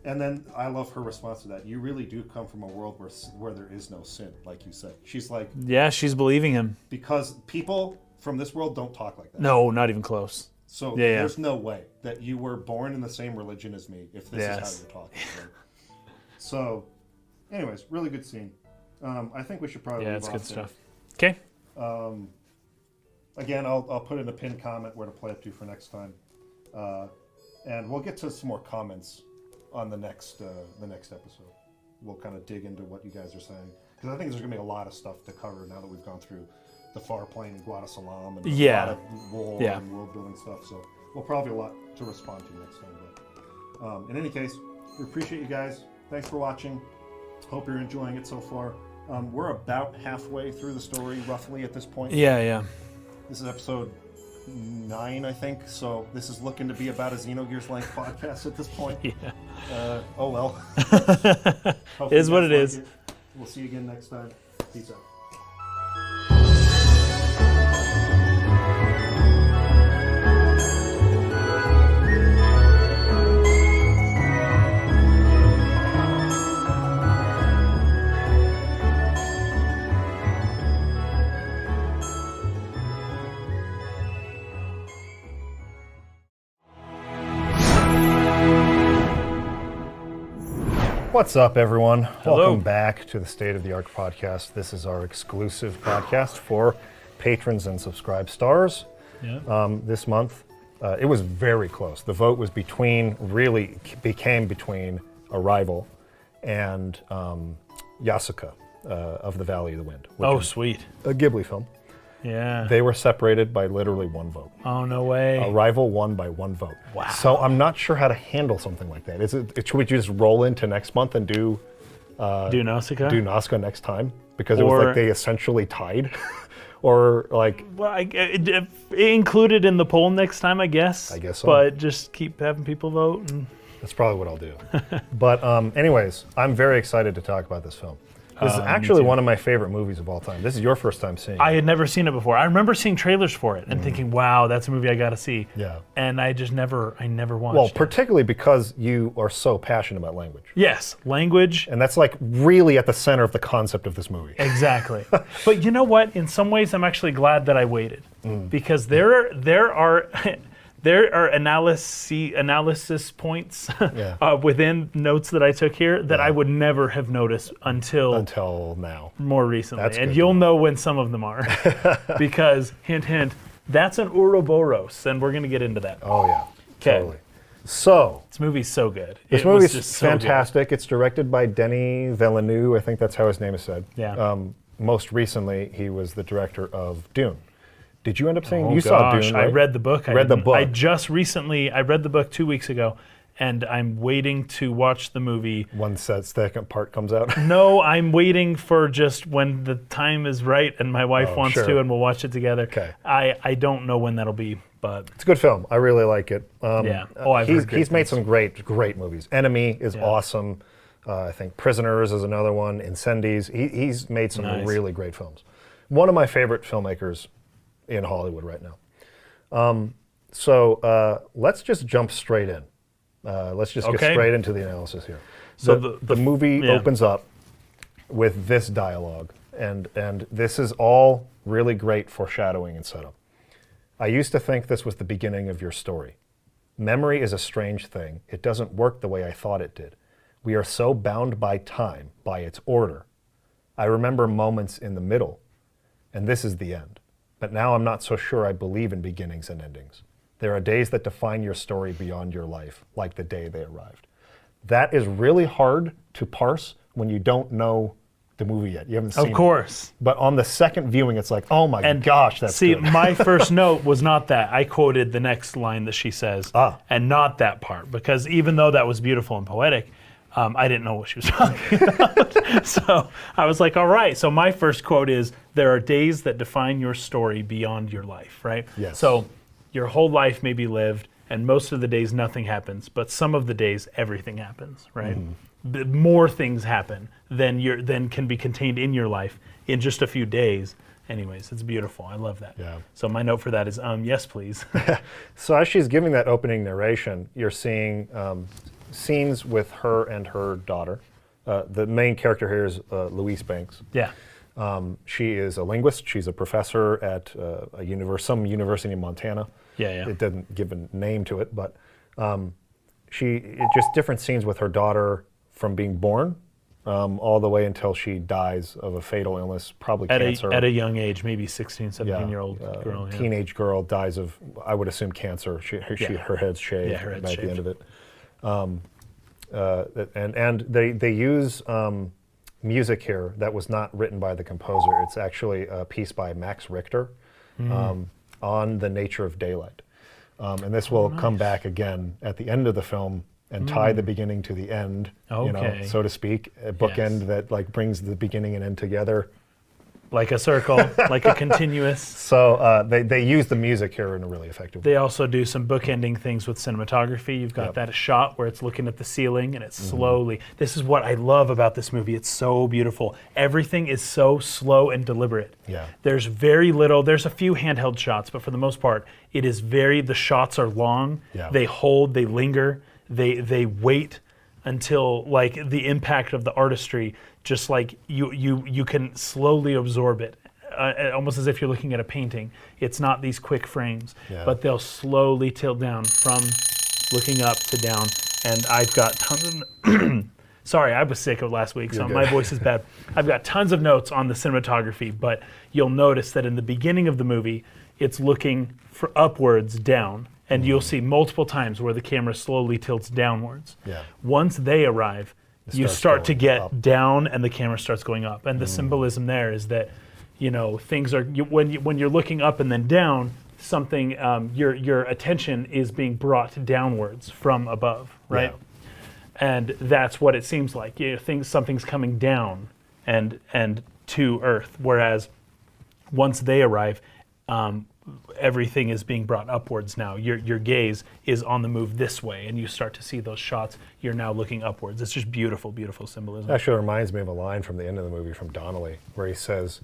And then I love her response to that. You really do come from a world where there is no sin, like you said. She's like, Yeah, she's believing him. because people from this world don't talk like that. No, not even close. So Yeah, yeah. there's no way that you were born in the same religion as me if this Yes. is how you're talking. Right? So, anyways, really good scene. I think we should probably Yeah, move it's off good there. stuff. Okay. Again, I'll put in a pinned comment where to play up to for next time, and we'll get to some more comments on the next episode. We'll kind of dig into what you guys are saying because I think there's gonna be a lot of stuff to cover now that we've gone through the far plane and Guadasalam and Yeah. a lot of war Yeah. and world building stuff. So we'll probably have a lot to respond to next time. But in any case, we appreciate you guys. Thanks for watching. Hope you're enjoying it so far. We're about halfway through the story, roughly at this point. Yeah. This is episode 9, I think. So this is looking to be about a Xenogears length podcast at this point. Yeah. Oh well. Hope Is you what guys it like is. We'll see you again next time. Peace out. What's up, everyone? Hello. Welcome back to the State of the Arc podcast. This is our exclusive podcast for patrons and subscribe stars. Yeah. This month, it was very close. The vote was became between Arrival and Yasuka of the Valley of the Wind, which Oh, is sweet. a Ghibli film. Yeah. They were separated by literally one vote. Oh, no way. Arrival won by one vote. Wow. So I'm not sure how to handle something like that. Should we just roll into next month and do Nausicaa? do Nazca next time? Because it was Or- like they essentially tied. Or like, Well, it included in the poll next time, I guess. I guess so. But just keep having people vote. And that's probably what I'll do. But anyways, I'm very excited to talk about this film. This is actually one of my favorite movies of all time. This is your first time seeing I it. had never seen it before. I remember seeing trailers for it and thinking, wow, that's a movie I got to see. Yeah. And I never watched Well, it. particularly because you are so passionate about language. Yes, language. And that's like really at the center of the concept of this movie. Exactly. But you know what? In some ways, I'm actually glad that I waited because there are analysis points Yeah. within notes that I took here that I would never have noticed Until now. more recently. That's And good. you'll know when some of them are because, hint, hint, that's an Ouroboros, and we're going to get into that. Oh yeah. 'Kay. Totally. So, This movie's so good. this was movie's just so good. fantastic. It's directed by Denis Villeneuve. I think that's how his name is said. Yeah. most recently, he was the director of Dune. Did you end up seeing? Oh, you saw gosh, Dune, right? I read the book. Read the book. I just recently, I read the book 2 weeks ago, and I'm waiting to watch the movie. Once that second part comes out. No, I'm waiting for just when the time is right and my wife wants sure. to, and we'll watch it together. Okay. I don't know when that'll be, but It's a good film. I really like it. Yeah. Oh, I've heard great he's made things. some great movies. Enemy is awesome. I think Prisoners is another one. Incendies. He's made some Nice. really great films. One of my favorite filmmakers in Hollywood right now. So let's just jump straight in. Let's just get Okay. straight into the analysis here. So The movie yeah. opens up with this dialogue, and this is all really great foreshadowing and setup. I used to think this was the beginning of your story. Memory is a strange thing. It doesn't work the way I thought it did. We are so bound by time, by its order. I remember moments in the middle, and this is the end. But now I'm not so sure I believe in beginnings and endings. There are days that define your story beyond your life, like the day they arrived. That is really hard to parse when you don't know the movie yet. You haven't seen it. of course. But on the second viewing, it's like, oh my gosh, that's See, good. my first note was not that. I quoted the next line that she says, and not that part, because even though that was beautiful and poetic, I didn't know what she was talking about. So I was like, all right. So my first quote is, there are days that define your story beyond your life, right? Yes. So your whole life may be lived, and most of the days nothing happens, but some of the days everything happens, right? More things happen than can be contained in your life in just a few days. Anyways, it's beautiful. I love that. Yeah. So my note for that is, yes, please. So as she's giving that opening narration, you're seeing scenes with her and her daughter. The main character here is Louise Banks. Yeah. She is a linguist. She's a professor at some university in Montana. Yeah. It doesn't give a name to it, but just different scenes with her daughter from being born all the way until she dies of a fatal illness, probably cancer. At a young age, maybe 16, 17-year-old girl. Yeah. Teenage girl dies of, I would assume, cancer. Her head's shaved Yeah, her head's by shaved. the end of it. And they use music here that was not written by the composer. It's actually a piece by Max Richter on the nature of daylight. And this will come back again at the end of the film and tie the beginning to the end, Okay. so to speak, a bookend that like brings the beginning and end together. Like a circle, like a continuous. So they use the music here in a really effective way. They also do some bookending things with cinematography. You've got that shot where it's looking at the ceiling and it's slowly. This is what I love about this movie. It's so beautiful. Everything is so slow and deliberate. Yeah. There's very little. There's a few handheld shots, but for the most part, it is the shots are long. Yeah. They hold, they linger, they wait until like the impact of the artistry, just like you can slowly absorb it, almost as if you're looking at a painting. It's not these quick frames, but they'll slowly tilt down from looking up to down. And I've got tons of, sorry, I was sick of last week, so my voice is bad. I've got tons of notes on the cinematography, but you'll notice that in the beginning of the movie, it's looking upwards, down. And you'll see multiple times where the camera slowly tilts downwards. Yeah. Once they arrive, you start to going get up. down, and the camera starts going up. And the symbolism there is that, things are when you're looking up and then down, something your attention is being brought downwards from above, right? Yeah. And that's what it seems like. Something's coming down and to Earth. Whereas once they arrive, everything is being brought upwards now. Your gaze is on the move this way, and you start to see those shots. You're now looking upwards. It's just beautiful, beautiful symbolism. Actually, it reminds me of a line from the end of the movie from Donnelly, where he says,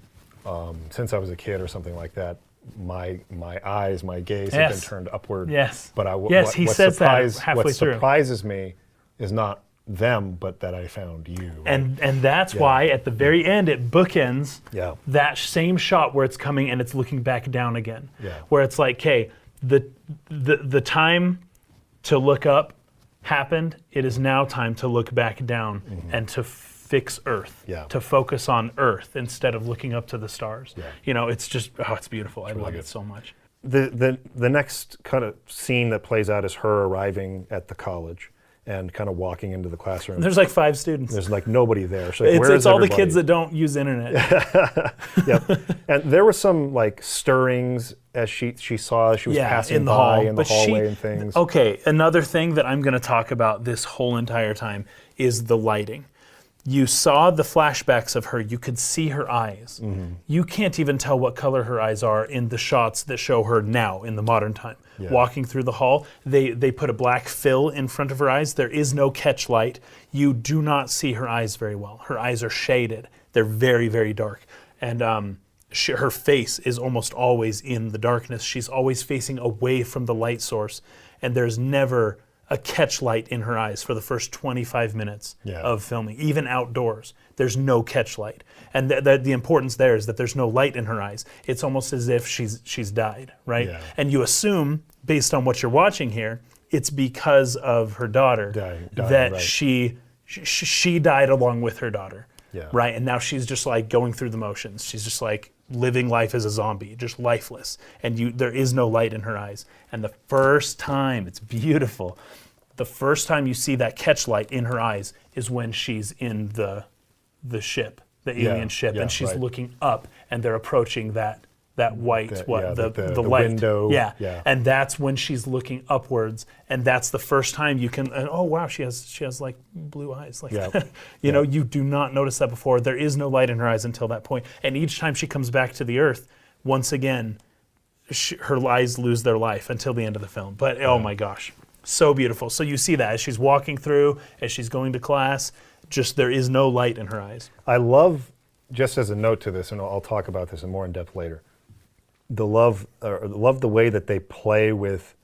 "Since I was a kid," or something like that, my eyes, my gaze have been turned upward. Yes. But He says that halfway what through. surprises me is not them, but that I found you. And that's why at the very end it bookends that same shot where it's coming and it's looking back down again. Yeah. Where it's like, okay, the time to look up happened. It is now time to look back down and to fix Earth. Yeah. To focus on Earth instead of looking up to the stars. Yeah. It's just it's beautiful. I love it so much. The next kind of scene that plays out is her arriving at the college. and kind of walking into the classroom. There's like 5 students. There's like nobody there. So like, It's all the everybody? kids that don't use internet. Yep. And there were some like stirrings as she saw as she was passing in the by hall. in the But hallway and things. Okay, another thing that I'm going to talk about this whole entire time is the lighting. You saw the flashbacks of her. You could see her eyes. Mm-hmm. You can't even tell what color her eyes are in the shots that show her now in the modern time. Yeah. Walking through the hall, they put a black fill in front of her eyes. There is no catch light. You do not see her eyes very well. Her eyes are shaded. They're very, very dark. And her face is almost always in the darkness. She's always facing away from the light source. And there's never a catch light in her eyes for the first 25 minutes of filming, even outdoors. There's no catch light. And the importance there is that there's no light in her eyes. It's almost as if she's died, right? Yeah. And you assume, based on what you're watching here, it's because of her daughter that right. she died along with her daughter, Yeah. right? And now she's just like going through the motions. She's just like living life as a zombie, just lifeless. And there is no light in her eyes. And the first time, it's beautiful, the first time you see that catch light in her eyes is when she's in the ship, the alien ship, and she's looking up, and they're approaching that white, the light. Window. Yeah. Yeah. And that's when she's looking upwards, and that's the first time you can, and oh wow, she has like blue eyes. Like, you know, you do not notice that before. There is no light in her eyes until that point. And each time she comes back to the Earth, once again, her eyes lose their life until the end of the film. But oh my gosh, so beautiful. So you see that as she's walking through, as she's going to class, just there is no light in her eyes. I love, just as a note to this, and I'll talk about this in more in depth later, love the way that they play with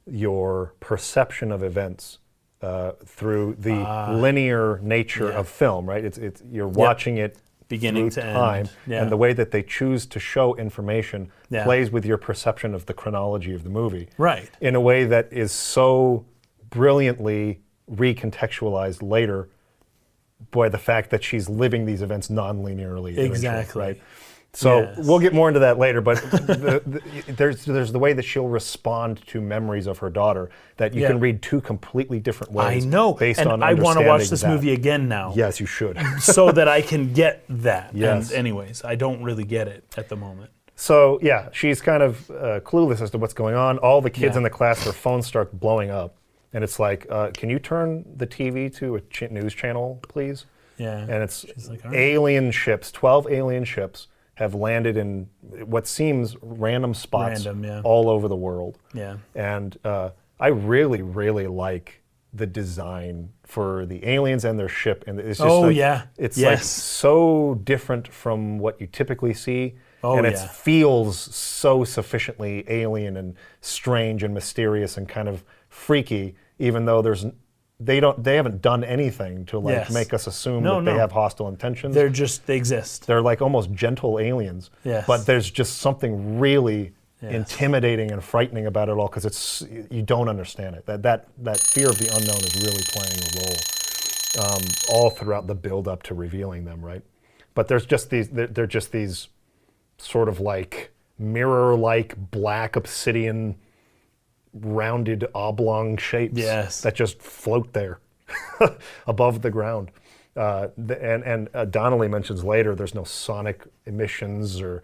your perception of events through the linear nature of film, right? It's you're watching it beginning through to time, end. Yeah. and the way that they choose to show information plays with your perception of the chronology of the movie, right? In a way that is so brilliantly recontextualized later by the fact that she's living these events non-linearly. Exactly. Right? So we'll get more into that later, but there's the way that she'll respond to memories of her daughter that you can read 2 completely different ways. I know. Based and on I want to watch this that. movie again now. Yes, you should. So that I can get that. Yes. And anyways, I don't really get it at the moment. So yeah, she's kind of clueless as to what's going on. All the kids in the class, their phones start blowing up. And it's like, can you turn the TV to a news channel, please? Yeah. And it's like, all right. alien ships, 12 alien ships have landed in what seems random spots all over the world. Yeah. And I really, really like the design for the aliens and their ship. And it's just it's like so different from what you typically see. And it feels so sufficiently alien and strange and mysterious and kind of freaky, even though they haven't done anything to make us assume that they have hostile intentions. They exist. They're like almost gentle aliens. Yes. But there's just something really intimidating and frightening about it all because you don't understand it. That fear of the unknown is really playing a role all throughout the build up to revealing them, right? But they're just these sort of like mirror-like black obsidian rounded oblong shapes that just float there above the ground. And Donnelly mentions later there's no sonic emissions or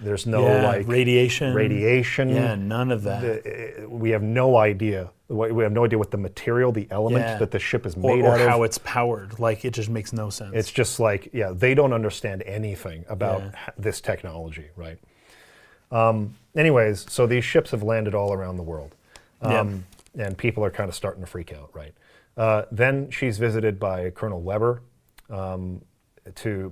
there's no radiation. Yeah, none of that. We have no idea. We have no idea what the material, the element that the ship is made out of. Or how it's powered. Like, it just makes no sense. It's just like, they don't understand anything about this technology, right? Anyways, so these ships have landed all around the world. And people are kind of starting to freak out, right? Then she's visited by Colonel Weber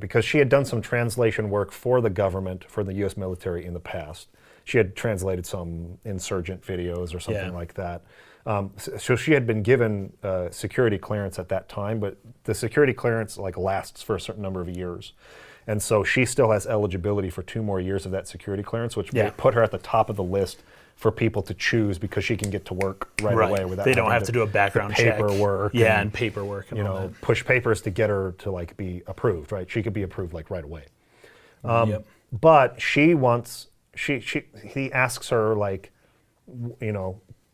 because she had done some translation work for the government, for the U.S. military in the past. She had translated some insurgent videos or something like that. So she had been given security clearance at that time, but the security clearance lasts for a certain number of years. And so she still has eligibility for 2 more years of that security clearance, which may put her at the top of the list for people to choose because she can get to work right away without they don't have to do a background check. Paperwork. And paperwork. And all that. Push papers to get her to be approved, right? She could be approved right away. But she wants, he asks her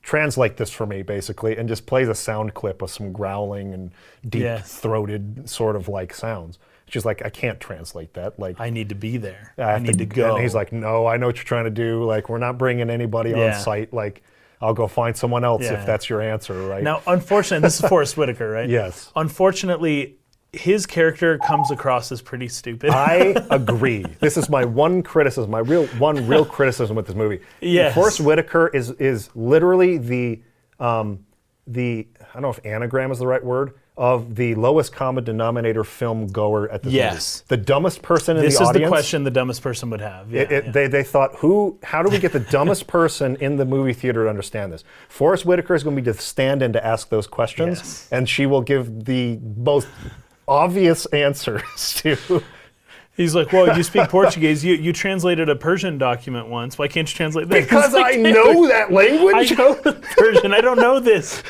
translate this for me, basically, and just plays a sound clip of some growling and deep-throated sort of like sounds. She's like, I can't translate that. Like, I need to be there. I need to go. And he's like, no, I know what you're trying to do. Like, we're not bringing anybody on site. Like, I'll go find someone else if that's your answer, right? Now, unfortunately, this is Forrest Whitaker, right? Yes. Unfortunately, his character comes across as pretty stupid. I agree. This is my one criticism, one real criticism with this movie. Yes. Forrest Whitaker is literally the I don't know if anagram is the right word, of the lowest common denominator film goer at this movie. The dumbest person in the audience. This is the question the dumbest person would have. They thought, how do we get the dumbest person in the movie theater to understand this? Forrest Whitaker is going to be the stand-in to ask those questions, and she will give the most obvious answers to. He's like, well, you speak Portuguese. You translated a Persian document once. Why can't you translate this? Because I know that language. I know Persian. I don't know this.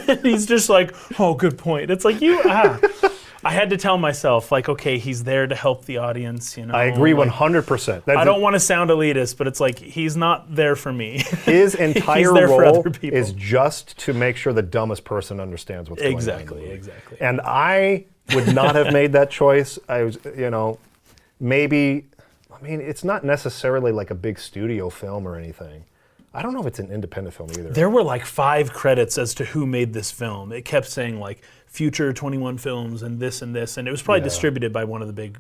And he's just like, oh, good point. It's like, I had to tell myself, like, okay, he's there to help the audience. You know. I agree like, 100%. I don't want to sound elitist, but it's like, he's not there for me. His entire there for role other people. is just to make sure the dumbest person understands what's going on. Exactly. And I would not have made that choice. I was, maybe, I mean, it's not necessarily like a big studio film or anything. I don't know if it's an independent film either. There were like 5 credits as to who made this film. It kept saying like Future 21 Films and this, and it was probably distributed by one of the big,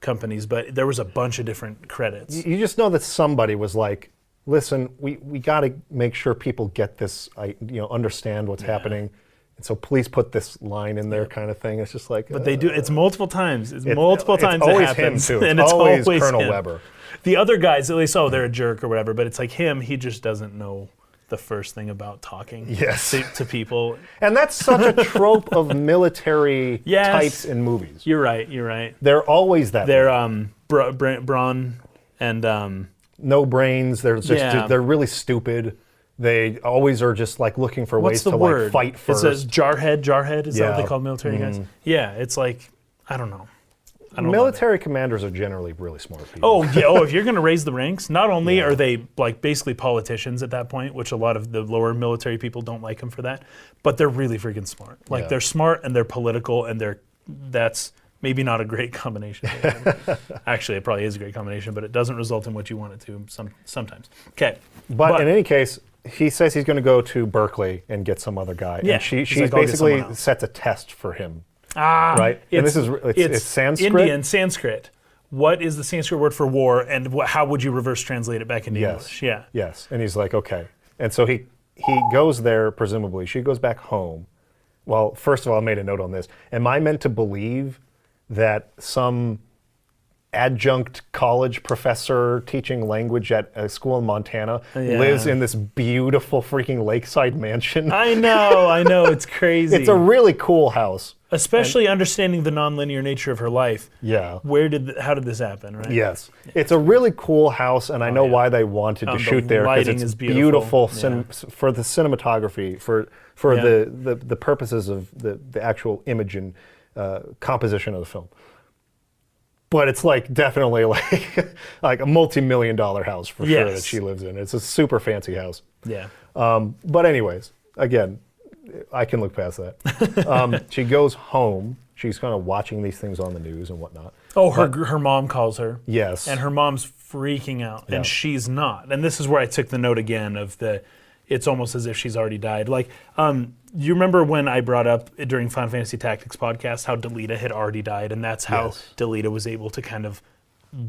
companies, but there was a bunch of different credits. You just know that somebody was like, listen, we got to make sure people get this, understand what's happening. And so please put this line in there, kind of thing. It's just like, but they do. It's multiple times. It's multiple times. It's always it happens, him too. and it's always always Colonel him. Weber. The other guys, at least, they're a jerk or whatever. But it's like him. He just doesn't know the first thing about talking. To people. And that's such a trope of military types in movies. You're right. They're always that. They're brawn and no brains. They're just they're really stupid. They always are just like looking for ways to like fight first. It says jarhead. Is that what they call military guys? Yeah, it's like, I don't know. Military commanders are generally really smart people. Oh yeah. If you're going to raise the ranks, not only are they like basically politicians at that point, which a lot of the lower military people don't like them for that, but they're really freaking smart. Like they're smart and they're political and that's maybe not a great combination. Actually, it probably is a great combination, but it doesn't result in what you want it to sometimes. Okay. But in any case, he says he's going to go to Berkeley and get some other guy. Yeah, and she like, basically sets a test for him. Right? And this is it's Sanskrit? Indian, Sanskrit. What is the Sanskrit word for war, and how would you reverse translate it back into English? Yeah. Yes. And he's like, okay. And so he goes there, presumably. She goes back home. Well, first of all, I made a note on this. Am I meant to believe that some adjunct college professor teaching language at a school in Montana lives in this beautiful freaking lakeside mansion? I know, it's crazy. It's a really cool house. Especially understanding the nonlinear nature of her life. Yeah. how did this happen, right? Yes. It's a really cool house, and I know why they wanted to shoot there, because it's beautiful for the cinematography, for the purposes of the actual image and composition of the film. But it's like definitely like a multi-million-dollar house for sure that she lives in. It's a super fancy house. Yeah. But anyways, again, I can look past that. She goes home. She's kind of watching these things on the news and whatnot. Oh, her mom calls her. Yes. And her mom's freaking out, and she's not. And this is where I took the note again of it's almost as if she's already died. Like, you remember when I brought up during Final Fantasy Tactics podcast how Delita had already died, and that's how Delita was able to kind of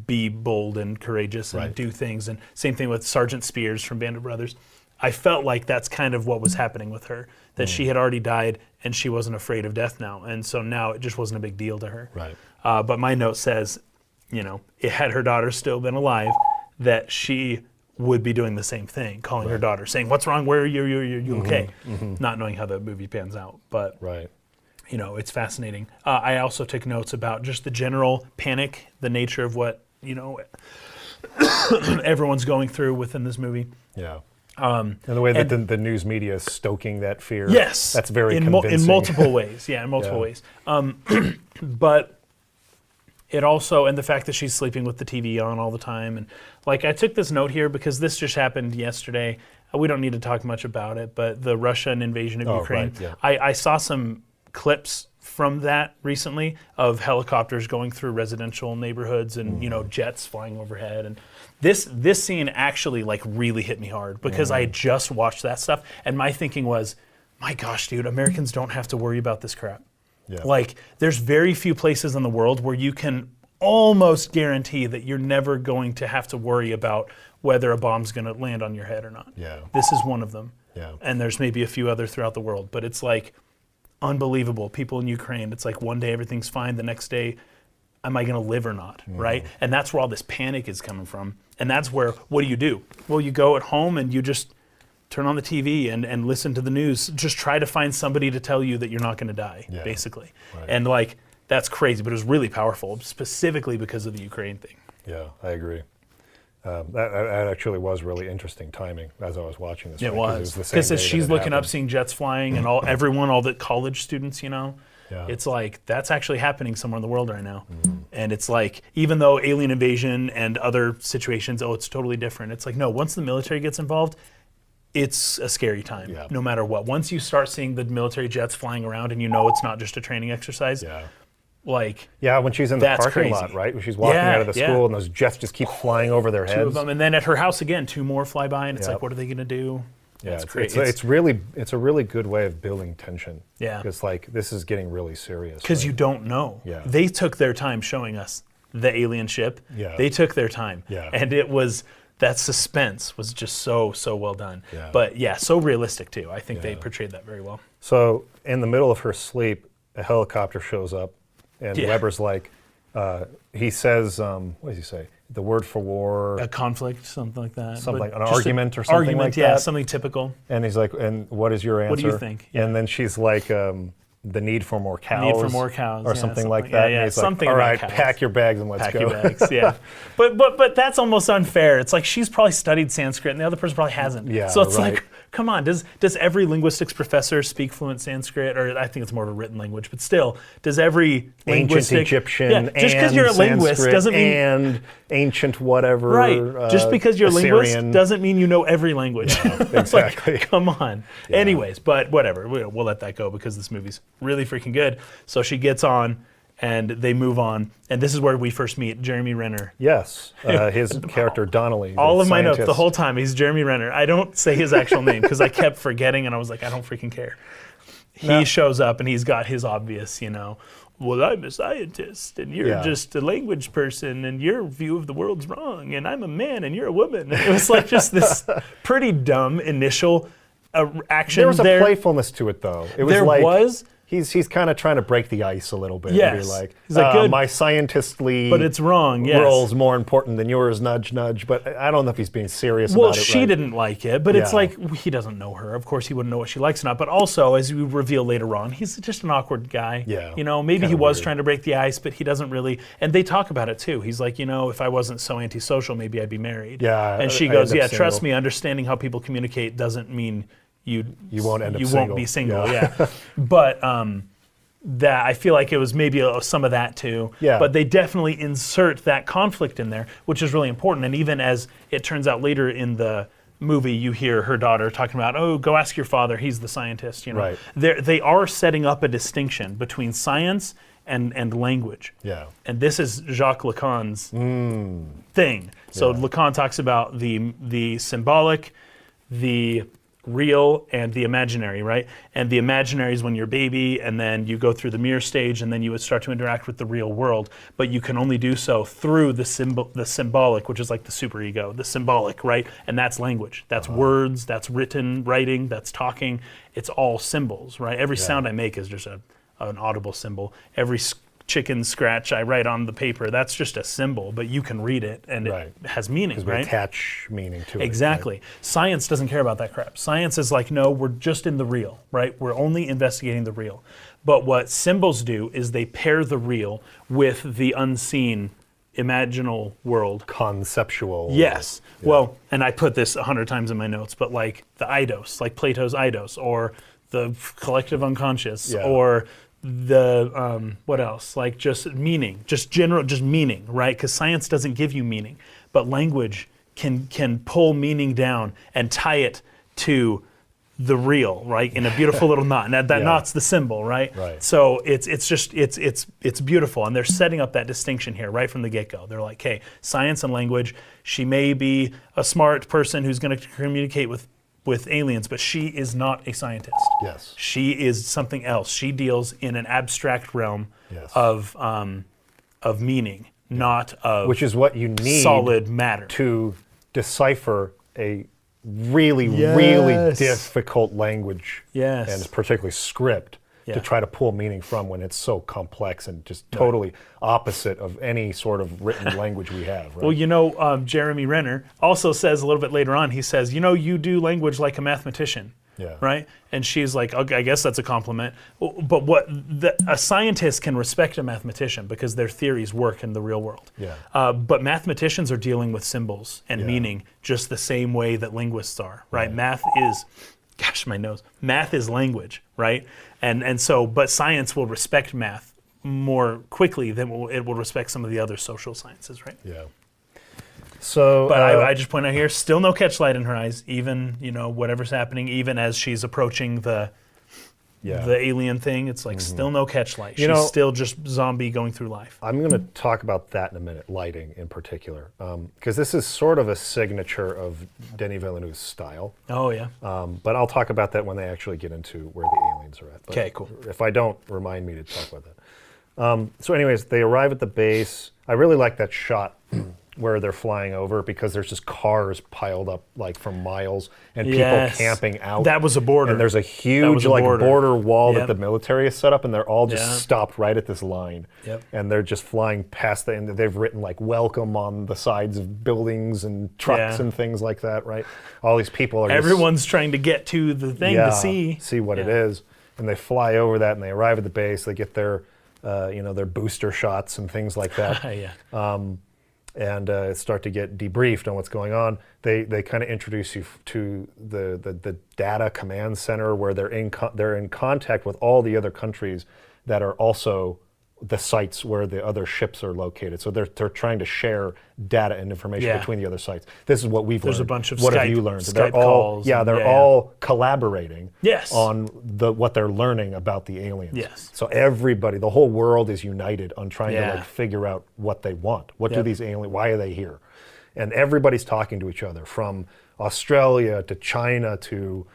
be bold and courageous and do things. And same thing with Sergeant Spears from Band of Brothers. I felt like that's kind of what was happening with her, that she had already died and she wasn't afraid of death now. And so now it just wasn't a big deal to her. Right. But my note says, had her daughter still been alive, that she would be doing the same thing, calling her daughter, saying, "What's wrong? Where are you? You okay?" Not knowing how the movie pans out. But, it's fascinating. I also took notes about just the general panic, the nature of what, everyone's going through within this movie. Yeah. And the way that the news media is stoking that fear. Yes. That's very convincing. In multiple ways. Yeah, in multiple ways. But it also, and the fact that she's sleeping with the TV on all the time. And like, I took this note here because this just happened yesterday. we don't need to talk much about it, but the Russian invasion of Ukraine. Right, yeah. I saw some clips from that recently of helicopters going through residential neighborhoods and jets flying overhead, and this scene actually like really hit me hard because I had just watched that stuff and my thinking was, my gosh, dude, Americans don't have to worry about this crap. Yeah. Like there's very few places in the world where you can almost guarantee that you're never going to have to worry about whether a bomb's going to land on your head or not. Yeah. This is one of them. Yeah. And there's maybe a few other throughout the world, but it's like unbelievable. People in Ukraine, it's like one day everything's fine, the next day, am I going to live or not, right? And that's where all this panic is coming from. And that's where, what do? Well, you go at home and you just turn on the TV and listen to the news. Just try to find somebody to tell you that you're not going to die, basically. Right. And like, that's crazy, but it was really powerful, specifically because of the Ukraine thing. Yeah, I agree. That actually was really interesting timing as I was watching this. It right? was. the same Because day as that she's it looking up, happened. seeing jets flying and all the college students, Yeah. it's like, that's actually happening somewhere in the world right now. And it's like, even though alien invasion and other situations, it's totally different. It's like, no, once the military gets involved, it's a scary time, Yeah. no matter what. Once you start seeing the military jets flying around and it's not just a training exercise, like... Yeah, when she's in the That's parking crazy. lot, right? When she's walking out of the school and those jets just keep flying over their heads. Two of them, and then at her house again, 2 more fly by, and it's Yeah. like, what are they going to do? Yeah, That's it's crazy. a really good way of building tension. Yeah. Because like this is getting really serious. Because right? you don't know. Yeah. They took their time showing us the alien ship. Yeah. They took their time. Yeah. And that suspense was just so well done. Yeah. But yeah, so realistic too. I think they portrayed that very well. So in the middle of her sleep, a helicopter shows up, and Yeah. Weber's like, he says, what does he say? The word for war. A conflict, something like that. Something But like an just argument or something argument, like yeah, that. something typical. And he's like, and what is your answer? What do you think? Yeah. And then she's like, the need for more cows. Need for more cows, Or yeah, something like that. yeah, And yeah, he's something like, all about right, cows. pack your bags and let's Pack go. your bags, yeah. But that's almost unfair. It's like she's probably studied Sanskrit and the other person probably hasn't. Yeah, so it's right. like, come on, does every linguistics professor speak fluent Sanskrit? Or I think it's more of a written language, but still, does every Ancient linguistic... Egyptian Yeah, just because you're a linguist Sanskrit doesn't mean... and ancient whatever. Right. Just because you're a linguist Assyrian. doesn't mean you know every language. It's like, exactly. come on. Yeah. Anyways, but whatever. We'll let that go because this movie's really freaking good. So she gets on and they move on. And this is where we first meet Jeremy Renner. Yes, his character Donnelly. the All of my notes scientist. the whole time, he's Jeremy Renner. I don't say his actual name because I kept forgetting and I was like, I don't freaking care. He shows up and he's got his obvious, well, I'm a scientist and you're Yeah. just a language person and your view of the world's wrong and I'm a man and you're a woman. And it was like just this pretty dumb initial action There was a there. playfulness to it, though. It was There like was. He's kind of trying to break the ice a little bit. Yes. And be like, He's like, good. my scientistly But it's wrong, yes. role's more important than yours, nudge, nudge. But I don't know if he's being serious Well, about it. she right? didn't like it, but it's Yeah. like he doesn't know her. Of course, he wouldn't know what she likes or not. But also, as we reveal later on, he's just an awkward guy. Yeah, Maybe kinda he was weird. trying to break the ice, but he doesn't really. And they talk about it too. He's like, if I wasn't so antisocial, maybe I'd be married. Yeah, And she I goes, end up yeah, trust single." me, understanding how people communicate doesn't mean you won't end up you single. won't be single. Yeah. Yeah, but. That I feel like it was maybe some of that too. Yeah. But they definitely insert that conflict in there, which is really important. And even as it turns out later in the movie, you hear her daughter talking about, "Oh, go ask your father. He's the scientist." Right. They are setting up a distinction between science and language. Yeah. And this is Jacques Lacan's thing. So Yeah. Lacan talks about the symbolic, the real, and the imaginary, right? And the imaginary is when you're a baby, and then you go through the mirror stage, and then you would start to interact with the real world. But you can only do so through the symbolic, which is like the superego, the symbolic, right? And that's language. That's words. That's writing. That's talking. It's all symbols, right? Every sound I make is just an audible symbol. Every chicken scratch I write on the paper, that's just a symbol, but you can read it and Right. it has meaning, Because we right? attach meaning to it. Exactly. Science doesn't care about that crap. Science is like, no, we're just in the real, right? We're only investigating the real. But what symbols do is they pair the real with the unseen, imaginal world. Conceptual. Yes. Well, and I put this 100 times in my notes, but like the eidos, like Plato's eidos, or the collective unconscious, Yeah. or the what else? Like just meaning, just meaning, right? Because science doesn't give you meaning, but language can pull meaning down and tie it to the real, right? In a beautiful little knot. And that knot's the symbol, right? Right. So it's beautiful. And they're setting up that distinction here right from the get-go. They're like, hey, science and language, she may be a smart person who's going to communicate with aliens, but she is not a scientist. Yes. She is something else. She deals in an abstract realm Yes. of meaning, not of Which is what you need solid matter. to decipher a really, Yes. really difficult language, Yes. and particularly script, Yeah. to try to pull meaning from when it's so complex and just totally opposite of any sort of written language we have. Right? Well, Jeremy Renner also says a little bit later on, he says, you do language like a mathematician. Yeah. Right? And she's like, okay, I guess that's a compliment. But a scientist can respect a mathematician because their theories work in the real world. Yeah. But mathematicians are dealing with symbols and meaning just the same way that linguists are, right? Math is, gosh, my nose. Math is language, right? And so, but science will respect math more quickly than it will respect some of the other social sciences, right? Yeah. So, But I just point out here, still no catchlight in her eyes, even, whatever's happening, even as she's approaching the alien thing, it's like still no catchlight. She's still just zombie going through life. I'm going to talk about that in a minute, lighting in particular, because this is sort of a signature of Denis Villeneuve's style. Oh, yeah. But I'll talk about that when they actually get into where the aliens are at. But Okay, cool. If I don't, remind me to talk about that. So anyways, they arrive at the base. I really like that shot where they're flying over because there's just cars piled up like for miles and people camping out. That was a border. And there's a huge border wall that the military has set up, and they're all just stopped right at this line. Yep. And they're just flying past and they've written like welcome on the sides of buildings and trucks and things like that, right? All these people are Everyone's trying to get to the thing to see what it is. And they fly over that and they arrive at the base, they get their their booster shots and things like that. And start to get debriefed on what's going on. They kind of introduce you to the data command center where they're in contact with all the other countries that are also the sites where the other ships are located. So they're trying to share data and information between the other sites. This is what we've learned. There's a bunch of what Skype, have you learned? Skype They're all calls. they're all collaborating Yes. on what they're learning about the aliens. Yes. So everybody, the whole world is united on trying to figure out what they want. What do these aliens, why are they here? And everybody's talking to each other, from Australia to China to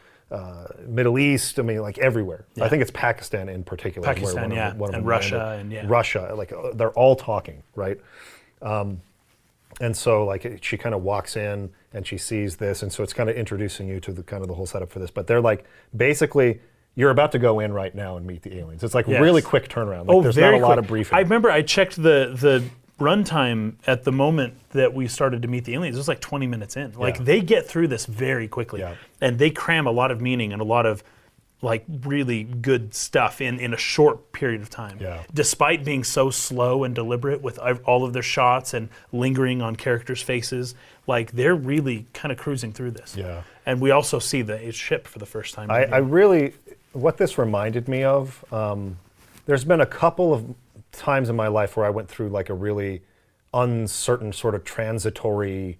Middle East. I mean, like everywhere. I think it's Pakistan in particular. Pakistan, one of and them Russia, landed. and Russia, like they're all talking, right? And so like she kind of walks in and she sees this, and so it's kind of introducing you to the kind of the whole setup for this. But they're like, basically, you're about to go in right now and meet the aliens. It's like really quick turnaround. Like there's not a lot of briefing. I remember I checked the runtime at the moment that we started to meet the aliens. It was like 20 minutes in. Like they get through this very quickly, and they cram a lot of meaning and a lot of like really good stuff in a short period of time. Despite being so slow and deliberate with all of their shots and lingering on characters' faces, like they're really kind of cruising through this. And we also see the ship for the first time. I really, what this reminded me of, there's been a couple of times in my life where I went through like a really uncertain sort of transitory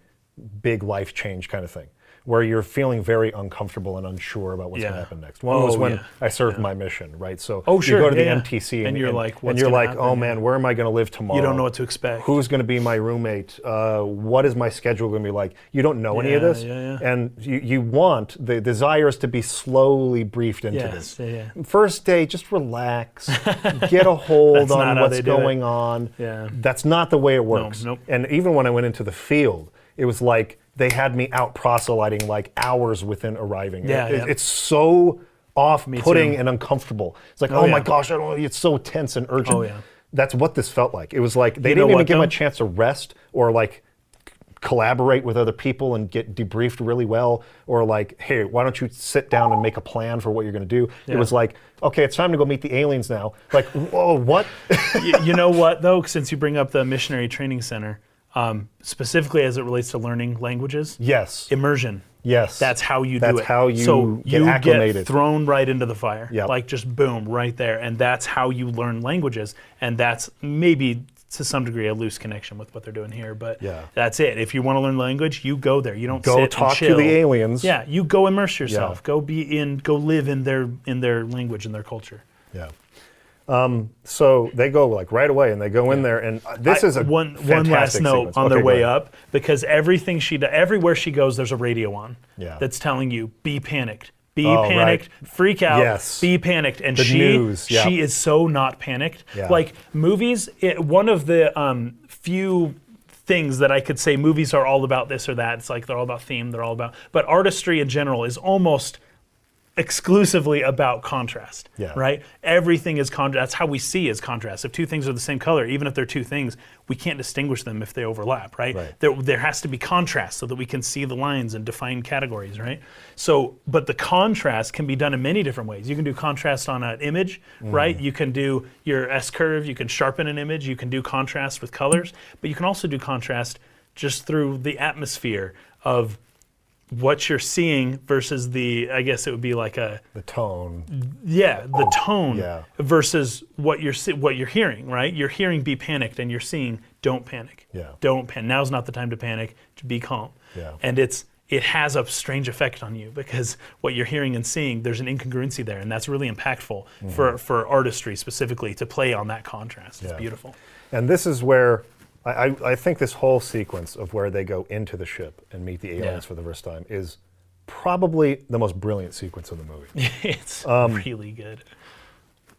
big life change kind of thing, where you're feeling very uncomfortable and unsure about what's going to happen next. One was when I served my mission, right? So you go to the MTC and you're like, and you're like, oh man, where am I going to live tomorrow? You don't know what to expect. Who's going to be my roommate? What is my schedule going to be like? You don't know any of this, and you want the desire is to be slowly briefed into this. First day, just relax, get a hold on what's going on. That's not the way it works. And even when I went into the field, it was like they had me out proselyting like hours within arriving. It's so off-putting and uncomfortable. It's like, oh my gosh, I don't know. It's so tense and urgent. That's what this felt like. It was like they didn't even give them a chance to rest or like collaborate with other people and get debriefed really well, or like, hey, why don't you sit down and make a plan for what you're going to do? It was like, okay, it's time to go meet the aliens now. Like, whoa, what? You know what, though, since you bring up the Missionary Training Center, specifically as it relates to learning languages. Immersion. That's how you do it. That's how you so get acclimated. Get thrown right into the fire. Like just boom, right there. And that's how you learn languages. And that's maybe to some degree a loose connection with what they're doing here, but Yeah. that's it. If you want to learn language, you go there. You don't Go sit talk and chill. to the aliens. Yeah, you go immerse yourself. Yeah. Go live in their language and their culture. Yeah. So they go like right away, and they go in there, and this is a one fantastic last note sequence. on Okay, their go way ahead. up, because everywhere she goes, there's a radio on Yeah. that's telling you, be panicked. Be Oh, panicked, right. freak out, Yes. be panicked. And The news, yeah. she is so not panicked. Yeah. Like movies, one of the few things that I could say movies are all about this or that. It's like they're all about theme, but artistry in general is almost exclusively about contrast, Yeah. right? Everything is contrast. That's how we see is contrast. If two things are the same color, even if they're two things, we can't distinguish them if they overlap, right? Right. There has to be contrast so that we can see the lines and define categories, right? So, but the contrast can be done in many different ways. You can do contrast on an image, right? You can do your S-curve, you can sharpen an image, you can do contrast with colors, but you can also do contrast just through the atmosphere of what you're seeing versus I guess it would be like the tone. tone Yeah. versus what you're hearing, right? You're hearing be panicked, and you're seeing don't panic. Yeah. Don't panic. Now's not the time to panic, to be calm. Yeah. And it has a strange effect on you, because what you're hearing and seeing, there's an incongruency there, and that's really impactful for artistry specifically, to play on that contrast. It's Yeah. beautiful. And this is where I think this whole sequence of where they go into the ship and meet the aliens for the first time is probably the most brilliant sequence of the movie. It's really good.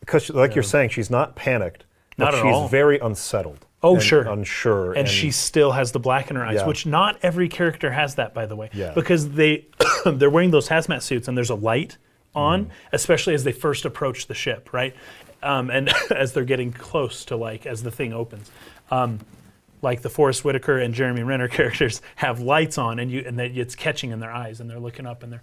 Because, like you're saying, she's not panicked, but Not at she's all. very unsettled. Oh, and sure. unsure. And she still has the black in her eyes, Yeah. which not every character has that, by the way. Yeah. Because they're wearing those hazmat suits, and there's a light on, especially as they first approach the ship, right? And as they're getting close to, like, as the thing opens. Like the Forrest Whitaker and Jeremy Renner characters have lights on, and it's catching in their eyes, and they're looking up, and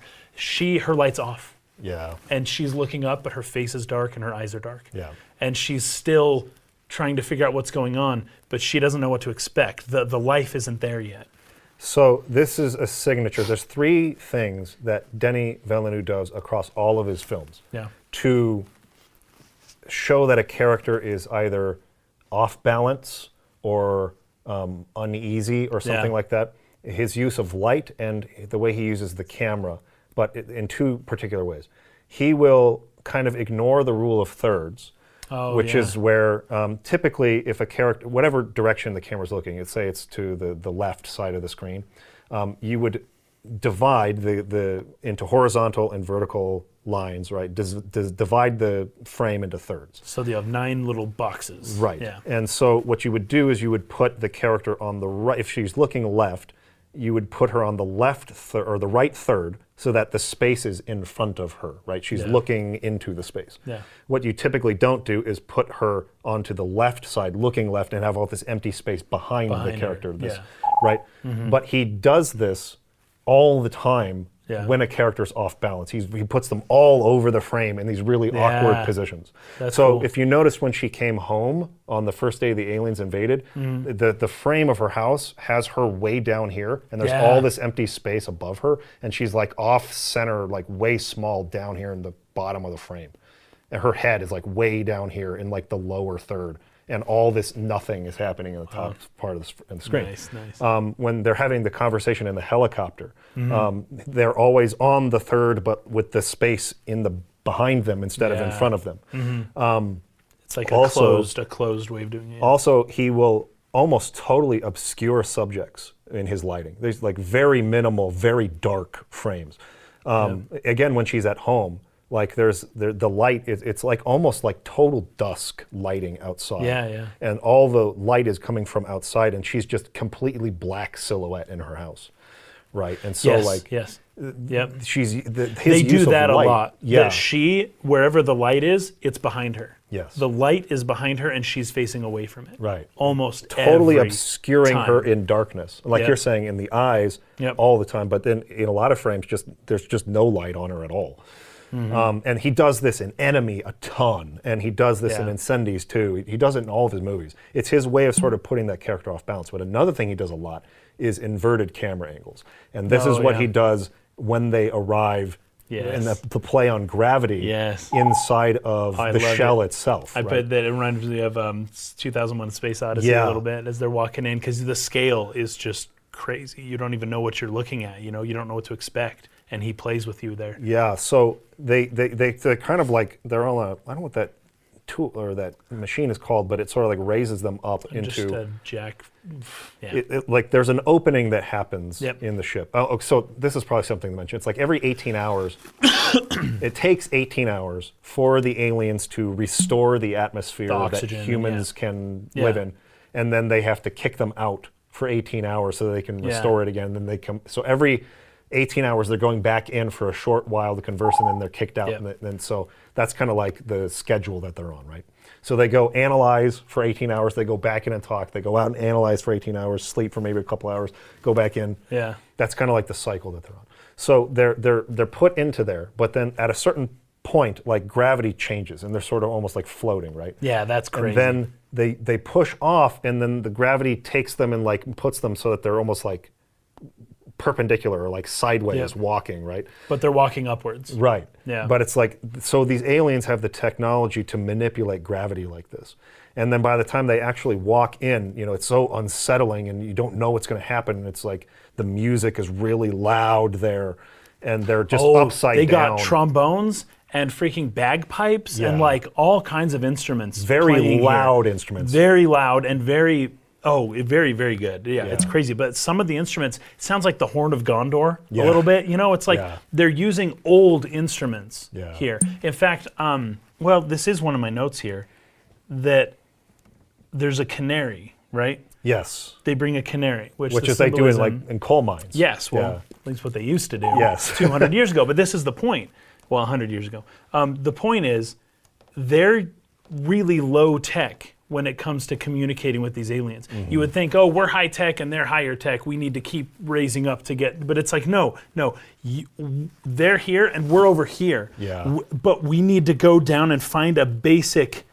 her light's off. Yeah. And she's looking up, but her face is dark and her eyes are dark. Yeah. And she's still trying to figure out what's going on, but she doesn't know what to expect. The life isn't there yet. So this is a signature. There's three things that Denis Villeneuve does across all of his films to show that a character is either off balance or uneasy or something like that. His use of light and the way he uses the camera, but in two particular ways. He will kind of ignore the rule of thirds, which is where typically if a character, whatever direction the camera's looking, let's say it's to the left side of the screen, you would divide into horizontal and vertical lines, right? Divide the frame into thirds. So you have 9 little boxes. Right. Yeah. And so what you would do is you would put the character on the right. If she's looking left, you would put her on the left or the right third, so that the space is in front of her, right? She's looking into the space. Yeah. What you typically don't do is put her onto the left side, looking left, and have all this empty space behind the character. her. Right? But he does this all the time Yeah. when a character's off balance. He puts them all over the frame in these really awkward positions. That's so cool. if you notice when she came home on the first day the aliens invaded, the frame of her house has her way down here, and there's all this empty space above her, and she's like off center, like way small down here in the bottom of the frame. And her head is like way down here in like the lower third. And all this nothing is happening in the top part of the screen. Nice. When they're having the conversation in the helicopter, they're always on the third, but with the space behind them instead of in front of them. It's like also- a closed way of doing it. Also, he will almost totally obscure subjects in his lighting. There's like very minimal, very dark frames. Again, when she's at home, like there's the light, it's like almost like total dusk lighting outside. Yeah. And all the light is coming from outside, and she's just completely black silhouette in her house, right? And so Yep. she's his They use do of that light, a lot. Yeah. That wherever the light is, it's behind her. Yes. The light is behind her, and she's facing away from it. Right. Almost Totally every obscuring time. her in darkness, like you're saying, in the eyes all the time. But then in a lot of frames, there's just no light on her at all. And he does this in Enemy a ton, and he does this in Incendies too. He does it in all of his movies. It's his way of sort of putting that character off balance. But another thing he does a lot is inverted camera angles. And this is what he does when they arrive and the play on gravity Yes. inside of I the love shell it. itself. I right? bet that it reminds me of 2001: Space Odyssey a little bit as they're walking in, because the scale is just crazy. You don't even know what you're looking at. You don't know what to expect, and he plays with you there. Yeah, so they're kind of like, they're on a, I don't know what that tool or that machine is called, but it sort of like raises them up Just into, a jack. Yeah. like there's an opening that happens Yep. in the ship. Oh, so this is probably something to mention. It's like every 18 hours, it takes 18 hours for the aliens to restore the atmosphere The that oxygen, humans can Yeah. live in, and then they have to kick them out for 18 hours so they can restore it again. Then they come. So every 18 hours they're going back in for a short while to converse, and then they're kicked out. Yep. And then so that's kind of like the schedule that they're on, right? So they go analyze for 18 hours, they go back in and talk, they go out and analyze for 18 hours, sleep for maybe a couple hours, go back in. Yeah. That's kind of like the cycle that they're on. So they're put into there, but then at a certain point, like gravity changes and they're sort of almost like floating, right? Yeah, that's crazy. And then they push off, and then the gravity takes them and like puts them so that they're almost like perpendicular or like sideways walking, right? But they're walking upwards. Right. Yeah. But it's like, so these aliens have the technology to manipulate gravity like this. And then by the time they actually walk in, it's so unsettling and you don't know what's going to happen. And it's like the music is really loud there and they're just upside down. They got trombones and freaking bagpipes and like all kinds of instruments. Very playing loud here. instruments. Very loud and very very good. Yeah, it's crazy. But some of the instruments, it sounds like the Horn of Gondor a little bit. It's like they're using old instruments here. In fact, this is one of my notes here, that there's a canary, right? Yes. They bring a canary, which is they do it like in coal mines. Yes, well, at least what they used to do. Yes. 200 years ago. But this is the point. Well, 100 years ago. The point is, they're really low tech when it comes to communicating with these aliens. Mm-hmm. You would think, oh, we're high tech and they're higher tech. We need to keep raising up to get. But it's like, no. They're here and we're over here. Yeah. But we need to go down and find a basic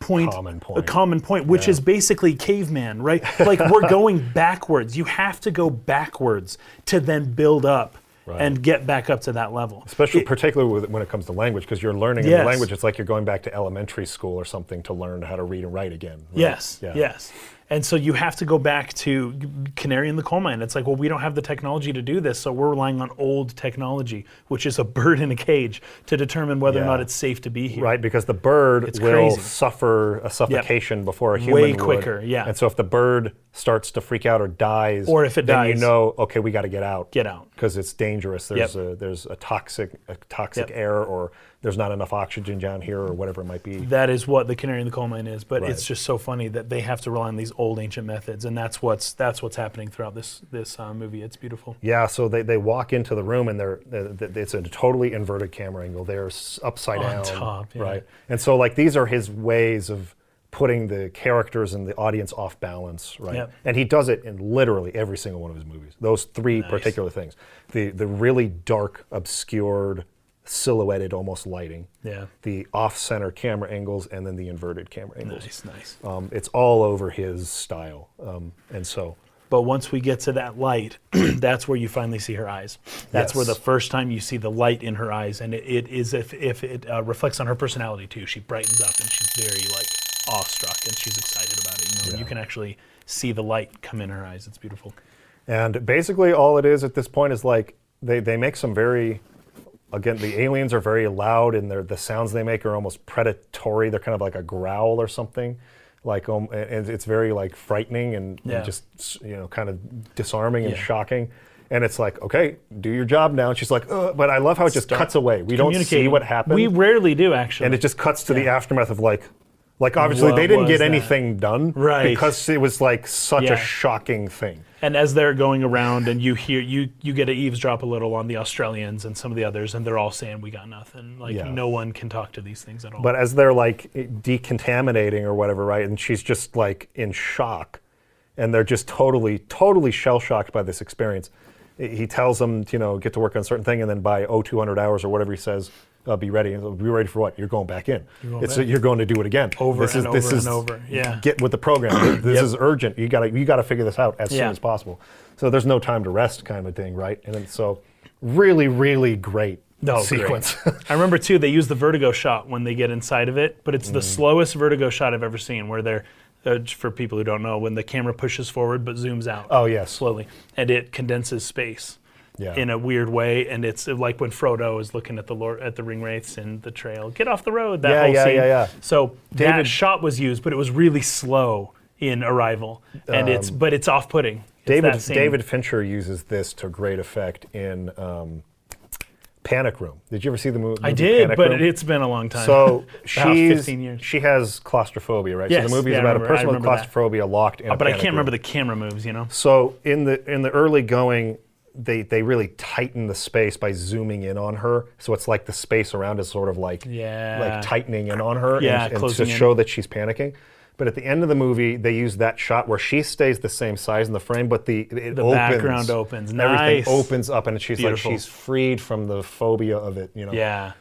point, a common point, which is basically caveman, right? Like we're going backwards. You have to go backwards to then build up and get back up to that level. Especially particularly when it comes to language, because you're learning a new language. It's like you're going back to elementary school or something to learn how to read and write again. Right? Yes. And so you have to go back to canary in the coal mine. It's like, well, we don't have the technology to do this, so we're relying on old technology, which is a bird in a cage, to determine whether or not it's safe to be here. Right, because the bird will suffer a suffocation before a human would. Way quicker, yeah. And so if the bird starts to freak out or dies, or if it then dies, you know, okay, we got to get out. Get out. Because it's dangerous. There's a toxic air, or there's not enough oxygen down here, or whatever it might be. That is what the canary in the coal mine is. But it's just so funny that they have to rely on these old ancient methods, and that's what's happening throughout this movie. It's beautiful. Yeah. So they walk into the room, and it's a totally inverted camera angle. They're upside down, on top, right? And so like these are his ways of putting the characters and the audience off balance, right? Yep. And he does it in literally every single one of his movies. Those three particular things: the really dark, obscured, silhouetted almost lighting, the off-center camera angles, and then the inverted camera angles. Nice. It's all over his style, and so. But once we get to that light, that's where you finally see her eyes. That's where the first time you see the light in her eyes, and it is if it reflects on her personality too. She brightens up and she's very like awestruck and she's excited about it. You can actually see the light come in her eyes. It's beautiful. And basically, all it is at this point is like they make some very. Again, the aliens are very loud, and the sounds they make are almost predatory. They're kind of like a growl or something, and it's very like frightening and just kind of disarming and shocking. And it's like, okay, do your job now. And she's like, but I love how it just cuts away. We don't see what happened. We rarely do, actually. And it just cuts to the aftermath of like obviously they didn't get anything done, because it was like such a shocking thing. And as they're going around, and you hear you get to eavesdrop a little on the Australians and some of the others, and they're all saying, "We got nothing." No one can talk to these things at all. But as they're like decontaminating or whatever, right? And she's just like in shock, and they're just totally shell shocked by this experience. He tells them, get to work on a certain thing, and then by 200 hours or whatever he says, be ready. And be ready for what? You're going back in. You're going to do it again. Over and over. Yeah. Get with the program. This is urgent. You got to figure this out as soon as possible. So there's no time to rest, kind of thing, right? And then, so really, really great Oh, sequence. I remember too, they use the vertigo shot when they get inside of it, but it's the slowest vertigo shot I've ever seen, where they're, for people who don't know, when the camera pushes forward but zooms out. Oh, yes. Slowly. And it condenses space in a weird way, and it's like when Frodo is looking at the ring wraiths in the trail. Get off the road, that whole scene. Yeah. So that shot was used, but it was really slow in Arrival, and it's off-putting. David Fincher uses this to great effect in Panic Room. Did you ever see the movie? I did, Panic but Room? it's been a long time. So About 15 years. she has claustrophobia, right? Yes, so the movie is I about remember- a person I with remember that. claustrophobia locked in a But I panic can't room. remember the camera moves, you know? So in the early going, they really tighten the space by zooming in on her. So it's like the space around is sort of like tightening in on her and to closing in. show that she's panicking. But at the end of the movie, they use that shot where she stays the same size in the frame, but the opens, background opens. Everything Nice. opens up, and she's Beautiful. like she's freed from the phobia of it. You know. Yeah.